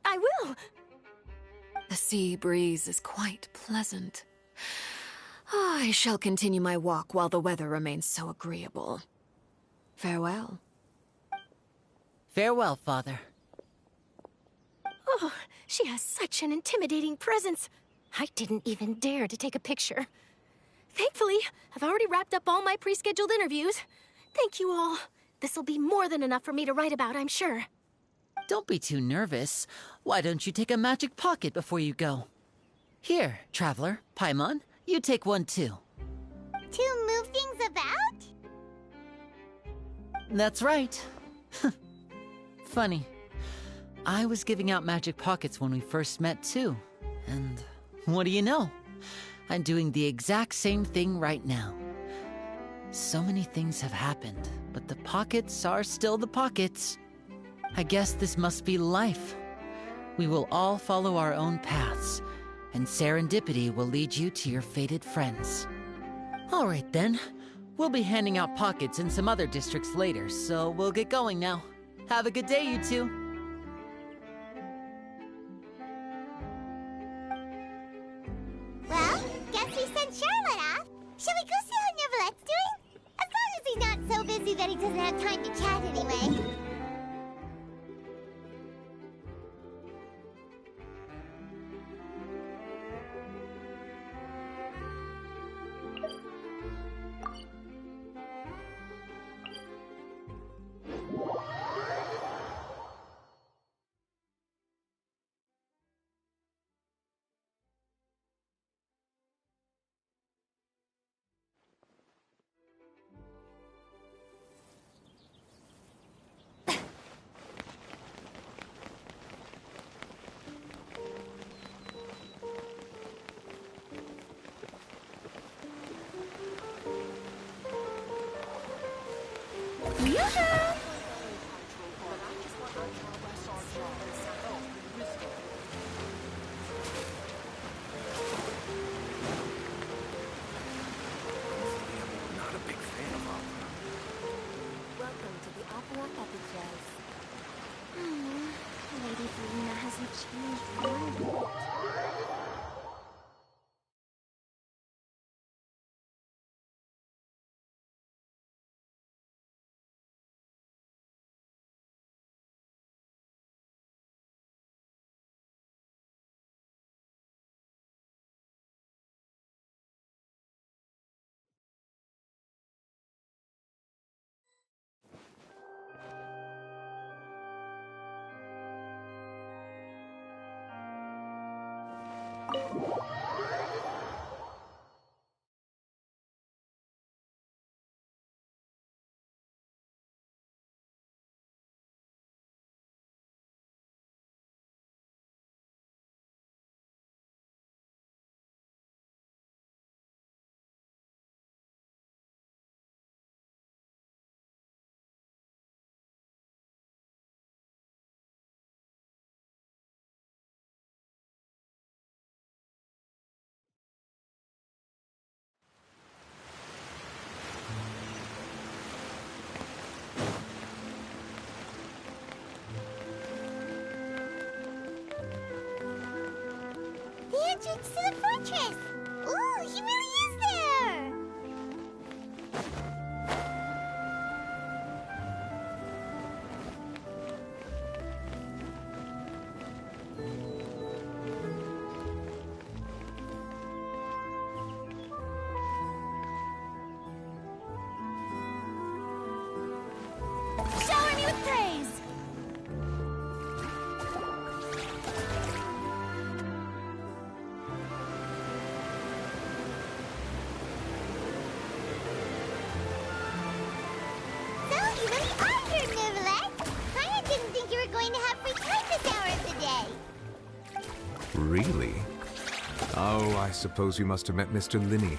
I will. The sea breeze is quite pleasant. I shall continue my walk while the weather remains so agreeable. Farewell. Farewell, Father. Oh, she has such an intimidating presence. I didn't even dare to take a picture. Thankfully, I've already wrapped up all my pre-scheduled interviews. Thank you all. This'll be more than enough for me to write about, I'm sure. Don't be too nervous. Why don't you take a magic pocket before you go? Here, Traveler, Paimon, you take one too. To move things about? That's right. Funny. I was giving out magic pockets when we first met too. And what do you know? I'm doing the exact same thing right now. So many things have happened, but the pockets are still the pockets. I guess this must be life. We will all follow our own paths, and serendipity will lead you to your fated friends. All right then. We'll be handing out pockets in some other districts later, so we'll get going now. Have a good day, you two. Well, guess we sent Charlotte off. Shall we go see how Neverlette's doing? As long as he's not so busy that he doesn't have time to chat anyway. Lady Furina hasn't changed one bit. The entrance to the fortress! Ooh, he really is there! Shower me with praise! Really? Oh, I suppose you must have met Mr. Linny.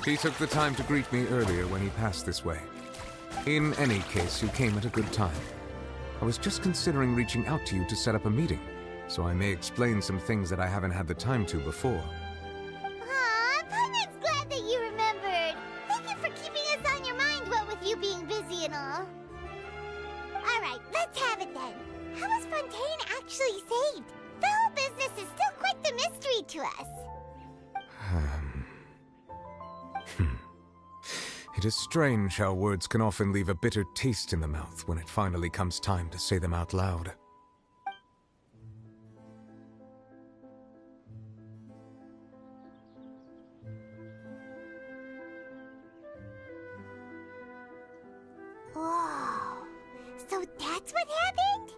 He took the time to greet me earlier when he passed this way. In any case, you came at a good time. I was just considering reaching out to you to set up a meeting, so I may explain some things that I haven't had the time to before. Aw, Paimon's glad that you remembered. Thank you for keeping us on your mind, what with you being busy and all. Alright, let's have it then. How was Fontaine actually saved? The whole business is still quite the mystery to us. It is strange how words can often leave a bitter taste in the mouth when it finally comes time to say them out loud. Whoa. So that's what happened?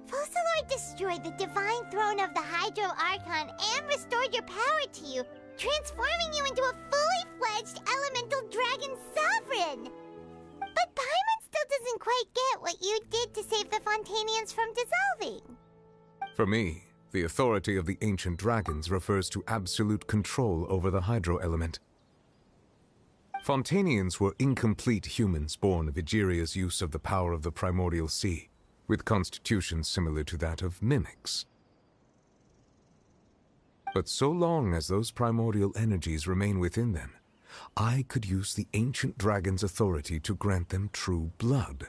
Focalor destroyed the divine throne of the Hydro Archon and restored your power to you, transforming you into a fully fledged elemental dragon sovereign. But Paimon still doesn't quite get what you did to save the Fontainians from dissolving. For me, the authority of the ancient dragons refers to absolute control over the hydro element. Fontainians were incomplete humans born of Egeria's use of the power of the primordial sea, with constitutions similar to that of mimics. But so long as those primordial energies remain within them, I could use the ancient dragon's authority to grant them true blood,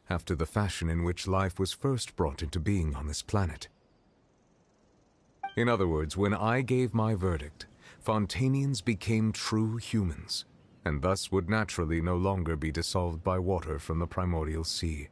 after the fashion in which life was first brought into being on this planet. In other words, when I gave my verdict, Fontainians became true humans, and thus would naturally no longer be dissolved by water from the primordial sea.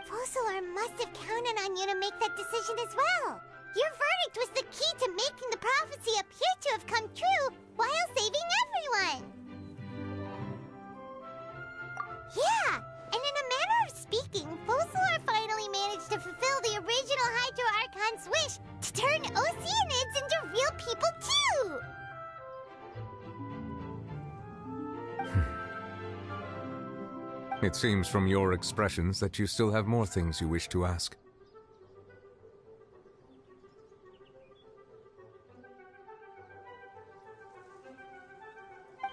Focalor must have counted on you to make that decision as well. Your verdict was the key to making the prophecy appear to have come true while saving everyone. Yeah, and in a manner of speaking, Focalor finally managed to fulfill the original Hydro Archon's wish to turn Oceanids into real people too. It seems from your expressions that you still have more things you wish to ask.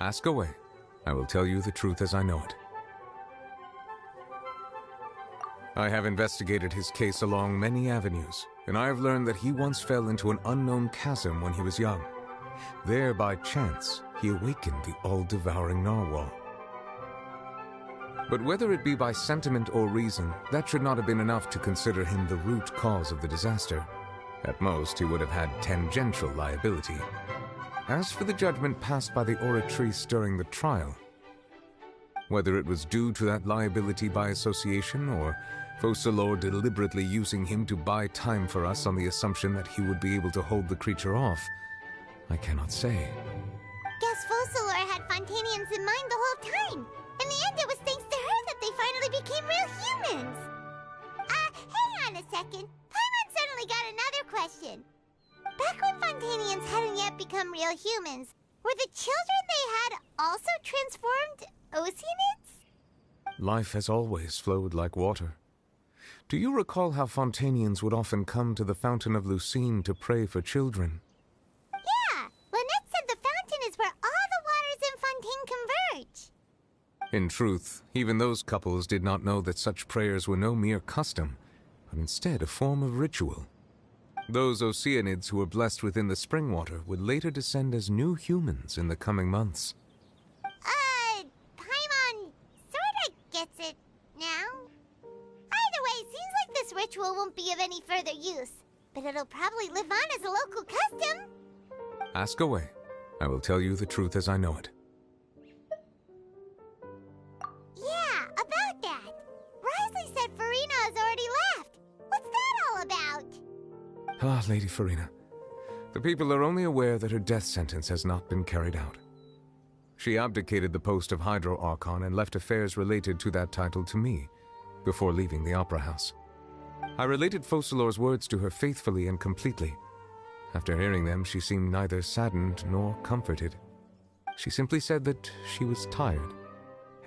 Ask away. I will tell you the truth as I know it. I have investigated his case along many avenues, and I have learned that he once fell into an unknown chasm when he was young. There, by chance, he awakened the all-devouring narwhal. But whether it be by sentiment or reason, that should not have been enough to consider him the root cause of the disaster. At most, he would have had tangential liability. As for the judgment passed by the Oratrice during the trial, whether it was due to that liability by association, or Focalor deliberately using him to buy time for us on the assumption that he would be able to hold the creature off, I cannot say. Guess Focalor had Fontainians in mind the whole time. In the end, it was thanks to her that they finally became real humans. Hang on a second. Paimon suddenly got another question. Back when Fontainians hadn't yet become real humans, were the children they had also transformed Oceanids? Life has always flowed like water. Do you recall how Fontainians would often come to the Fountain of Lucine to pray for children? Yeah, Lynette said the fountain is where all the waters in Fontaine converge. In truth, even those couples did not know that such prayers were no mere custom, but instead a form of ritual. Those Oceanids who were blessed within the spring water would later descend as new humans in the coming months. Paimon sorta gets it now. Either way, seems like this ritual won't be of any further use, but it'll probably live on as a local custom. Ask away. I will tell you the truth as I know it. Yeah, about that. Risley said Furina has already left. What's that all about? Ah, Lady Furina. The people are only aware that her death sentence has not been carried out. She abdicated the post of Hydro Archon and left affairs related to that title to me, before leaving the Opera House. I related Focalor's words to her faithfully and completely. After hearing them, she seemed neither saddened nor comforted. She simply said that she was tired.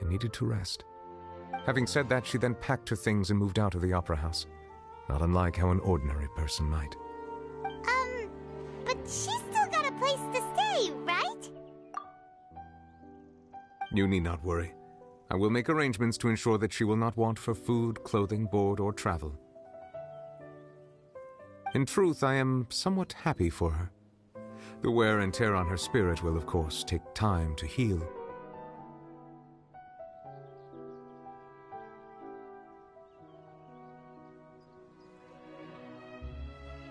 and needed to rest. Having said that, she then packed her things and moved out of the opera house, not unlike how an ordinary person might. But she's still got a place to stay, right? You need not worry. I will make arrangements to ensure that she will not want for food, clothing, board, or travel. In truth, I am somewhat happy for her. The wear and tear on her spirit will, of course, take time to heal.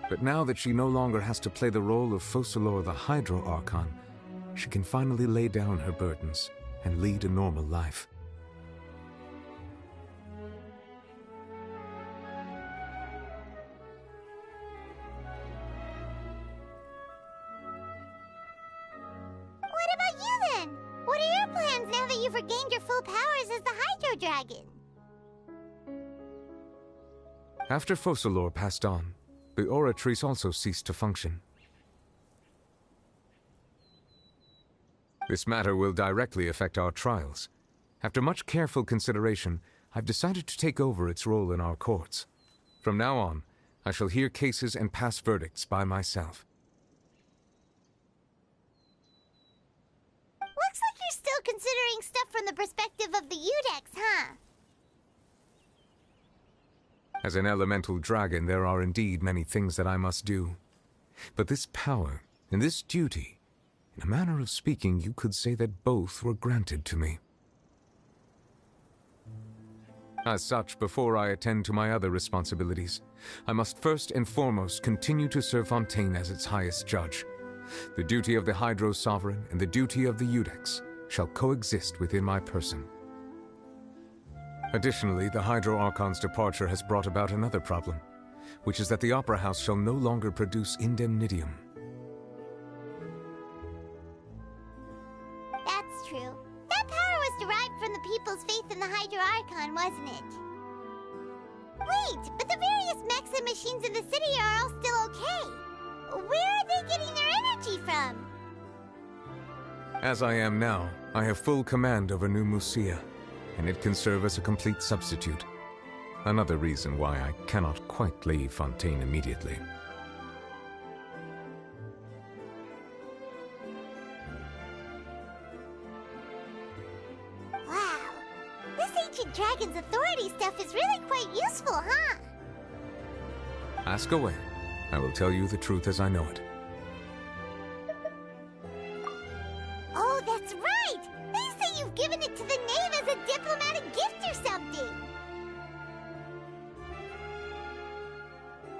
But now that she no longer has to play the role of Focalor the Hydro Archon, she can finally lay down her burdens and lead a normal life. What about you then? What are your plans now that you've regained your full powers as the Hydro Dragon? After Focalor passed on, the Oratrice also ceased to function. This matter will directly affect our trials. After much careful consideration, I've decided to take over its role in our courts. From now on, I shall hear cases and pass verdicts by myself. Looks like you're still considering stuff from the perspective of the Udex, huh? As an elemental dragon, there are indeed many things that I must do. But this power and this duty, in a manner of speaking, you could say that both were granted to me. As such, before I attend to my other responsibilities, I must first and foremost continue to serve Fontaine as its highest judge. The duty of the Hydro Sovereign and the duty of the Udex shall coexist within my person. Additionally, the Hydro Archon's departure has brought about another problem, which is that the Opera House shall no longer produce indemnitium. That's true. That power was derived from the people's faith in the Hydro Archon, wasn't it? Wait, but the various mechs and machines in the city are all still okay. Where are they getting their energy from? As I am now, I have full command over New Musia, and it can serve as a complete substitute. Another reason why I cannot quite leave Fontaine immediately. Wow, this ancient dragon's authority stuff is really quite useful, huh? Ask away. I will tell you the truth as I know it. Oh, that's right! They say you've given it to the knave as a diplomatic gift or something!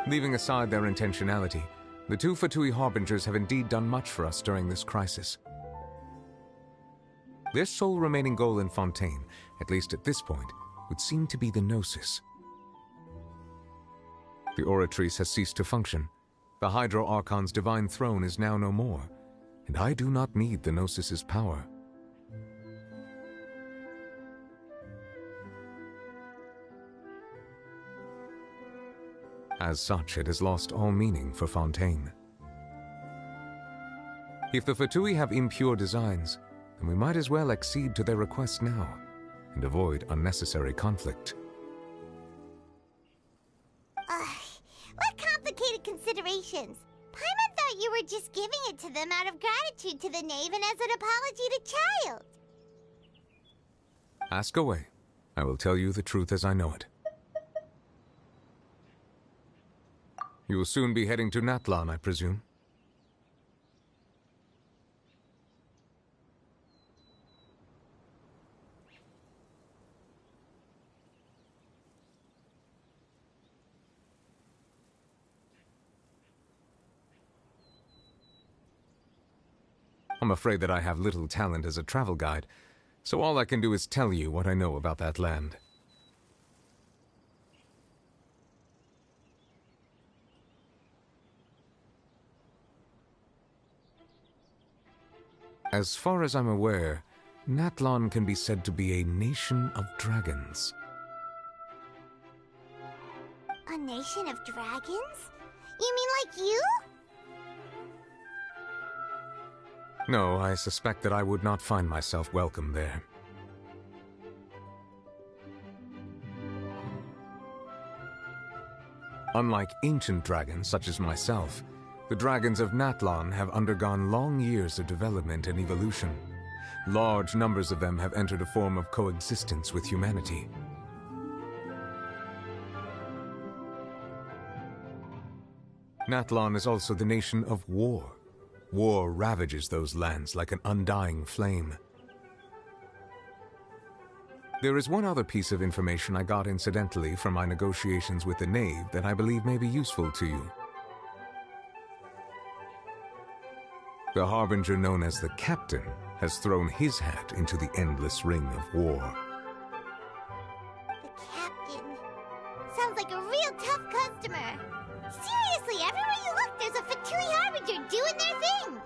Leaving aside their intentionality, the two Fatui Harbingers have indeed done much for us during this crisis. Their sole remaining goal in Fontaine, at least at this point, would seem to be the Gnosis. The Oratrice has ceased to function. The Hydro Archon's divine throne is now no more, and I do not need the Gnosis's power. As such, it has lost all meaning for Fontaine. If the Fatui have impure designs, then we might as well accede to their request now, and avoid unnecessary conflict. What complicated considerations! Paimon thought you were just giving it to them out of gratitude to the knave and as an apology to Child. Ask away. I will tell you the truth as I know it. You will soon be heading to Natlan, I presume? I'm afraid that I have little talent as a travel guide, so all I can do is tell you what I know about that land. As far as I'm aware, Natlan can be said to be a nation of dragons. A nation of dragons? You mean like you? No, I suspect that I would not find myself welcome there. Unlike ancient dragons such as myself, the dragons of Natlan have undergone long years of development and evolution. Large numbers of them have entered a form of coexistence with humanity. Natlan is also the nation of war. War ravages those lands like an undying flame. There is one other piece of information I got incidentally from my negotiations with the Knave that I believe may be useful to you. The Harbinger known as the Captain has thrown his hat into the endless ring of war. The Captain. Sounds like a real tough customer. Seriously, everywhere you look, there's a Fatui Harbinger doing their thing.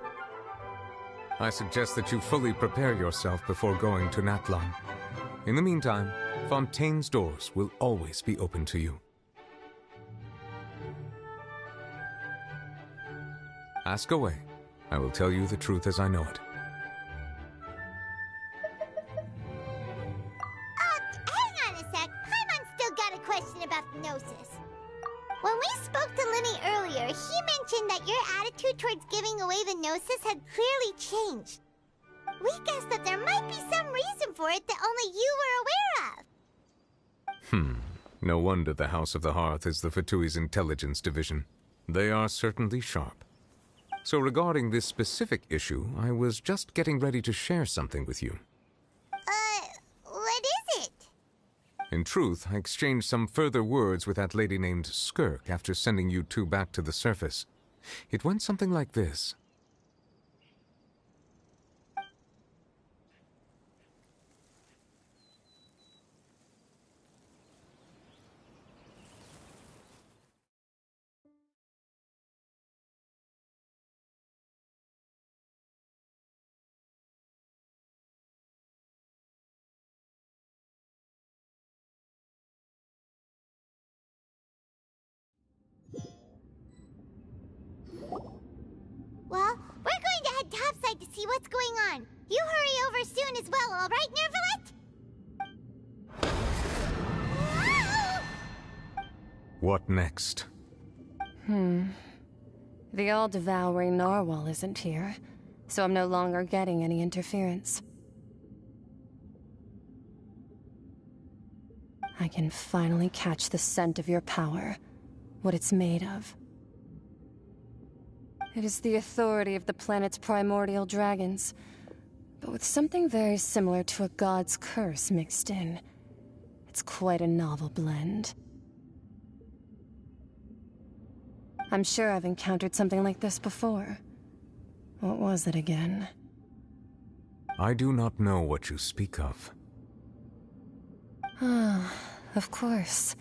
I suggest that you fully prepare yourself before going to Natlan. In the meantime, Fontaine's doors will always be open to you. Ask away. I will tell you the truth as I know it. Hang on a sec. Paimon's still got a question about the Gnosis. When we spoke to Linny earlier, he mentioned that your attitude towards giving away the Gnosis had clearly changed. We guessed that there might be some reason for it that only you were aware of. No wonder the House of the Hearth is the Fatui's intelligence division. They are certainly sharp. So regarding this specific issue, I was just getting ready to share something with you. What is it? In truth, I exchanged some further words with that lady named Skirk after sending you two back to the surface. It went something like this. Well, we're going to head topside to see what's going on. You hurry over soon as well, all right, Nervalet? Whoa! What next? The all-devouring narwhal isn't here, so I'm no longer getting any interference. I can finally catch the scent of your power, what it's made of. It is the authority of the planet's primordial dragons, but with something very similar to a god's curse mixed in. It's quite a novel blend. I'm sure I've encountered something like this before. What was it again? I do not know what you speak of. Ah, of course.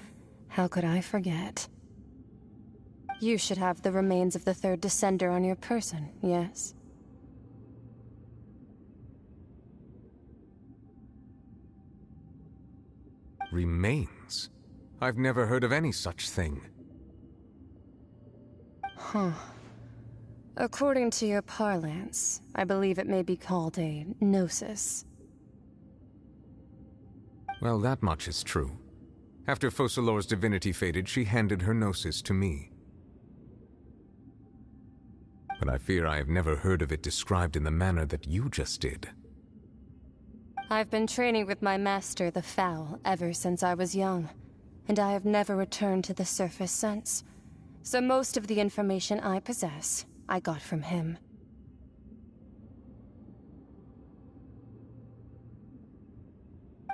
How could I forget? You should have the remains of the third Descender on your person, yes? Remains? I've never heard of any such thing. Huh. According to your parlance, I believe it may be called a gnosis. Well, that much is true. After Focalor's divinity faded, she handed her gnosis to me. But I fear I have never heard of it described in the manner that you just did. I've been training with my master, the Foul, ever since I was young, and I have never returned to the surface since. So most of the information I possess, I got from him.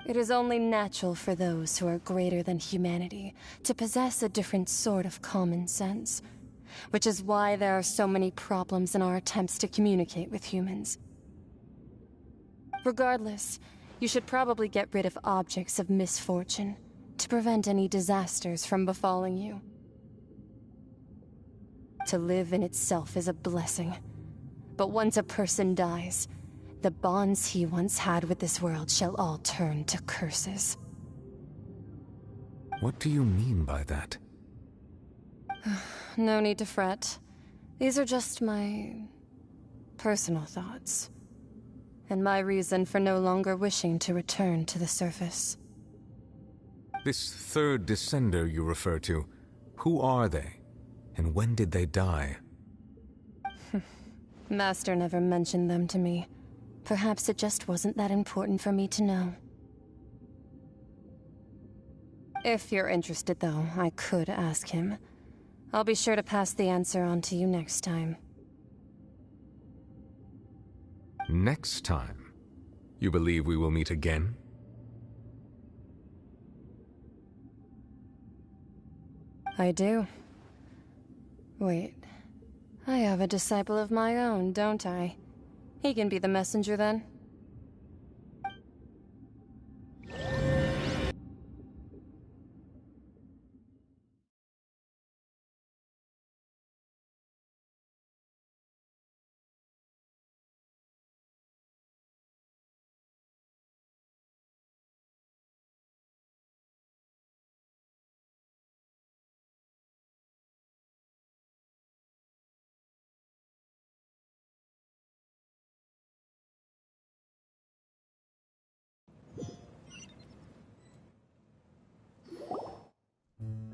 It is only natural for those who are greater than humanity to possess a different sort of common sense, which is why there are so many problems in our attempts to communicate with humans. Regardless, you should probably get rid of objects of misfortune to prevent any disasters from befalling you. To live in itself is a blessing, but once a person dies, the bonds he once had with this world shall all turn to curses. What do you mean by that? No need to fret. These are just my personal thoughts, and my reason for no longer wishing to return to the surface. This third Descender you refer to, Who are they? And when did they die? Master never mentioned them to me. Perhaps it just wasn't that important for me to know. If you're interested, though, I could ask him. I'll be sure to pass the answer on to you next time. Next time? You believe we will meet again? I do. Wait. I have a disciple of my own, don't I? He can be the messenger then.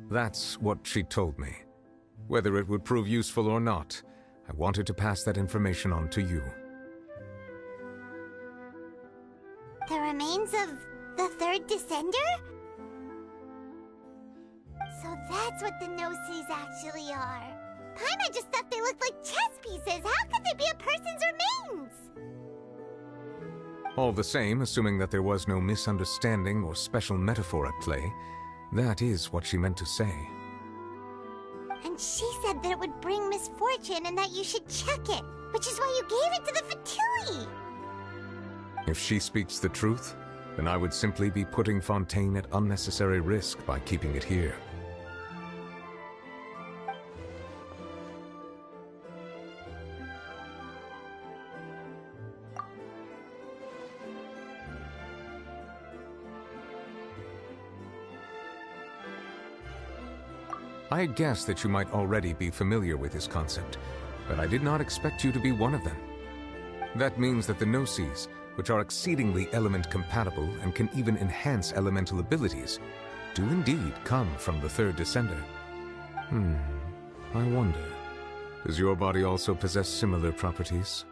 That's what she told me. Whether it would prove useful or not, I wanted to pass that information on to you. The remains of the third descender? So that's what the Gnosis actually are. Paimon just thought they looked like chess pieces. How could they be a person's remains? All the same, assuming that there was no misunderstanding or special metaphor at play, that is what she meant to say. And she said that it would bring misfortune and that you should check it, which is why you gave it to the Fatui. If she speaks the truth, then I would simply be putting Fontaine at unnecessary risk by keeping it here. I had guessed that you might already be familiar with this concept, but I did not expect you to be one of them. That means that the Gnosis, which are exceedingly element-compatible and can even enhance elemental abilities, do indeed come from the third descender. I wonder, does your body also possess similar properties?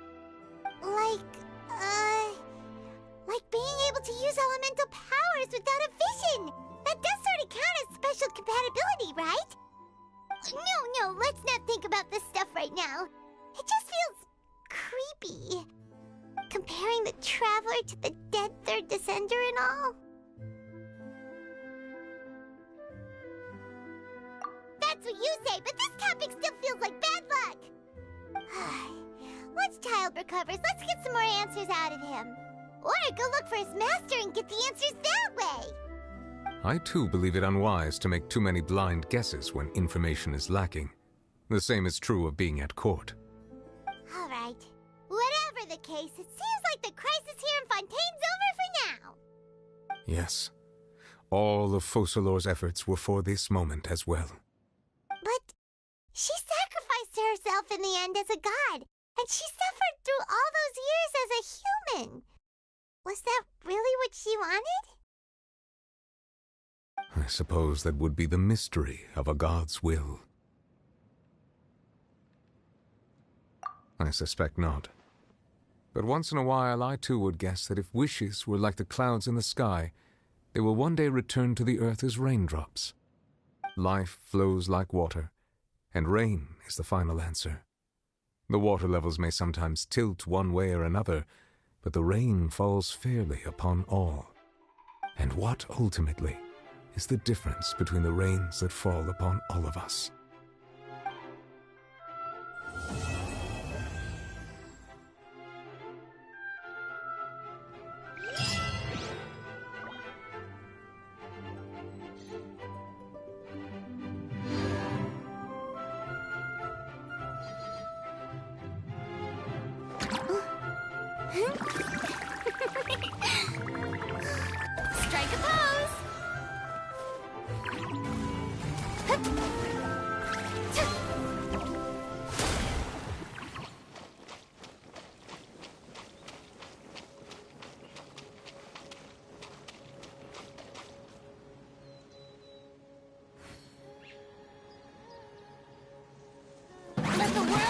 Like being able to use elemental powers without a vision! That does sort of count as special compatibility, right? No, let's not think about this stuff right now. It just feels creepy. Comparing the Traveler to the dead third descender and all. That's what you say, but this topic still feels like bad luck. Once Child recovers, let's get some more answers out of him. Or go look for his master and get the answers that way. I too believe it unwise to make too many blind guesses when information is lacking. The same is true of being at court. All right. Whatever the case, it seems like the crisis here in Fontaine's over for now. Yes. All of Focalor's efforts were for this moment as well. But she sacrificed herself in the end as a god, and she suffered through all those years as a human. Was that really what she wanted? I suppose that would be the mystery of a god's will. I suspect not. But once in a while I too would guess that if wishes were like the clouds in the sky, they will one day return to the earth as raindrops. Life flows like water, and rain is the final answer. The water levels may sometimes tilt one way or another, but the rain falls fairly upon all. And what, ultimately, is the difference between the rains that fall upon all of us? Strike a pose! the world!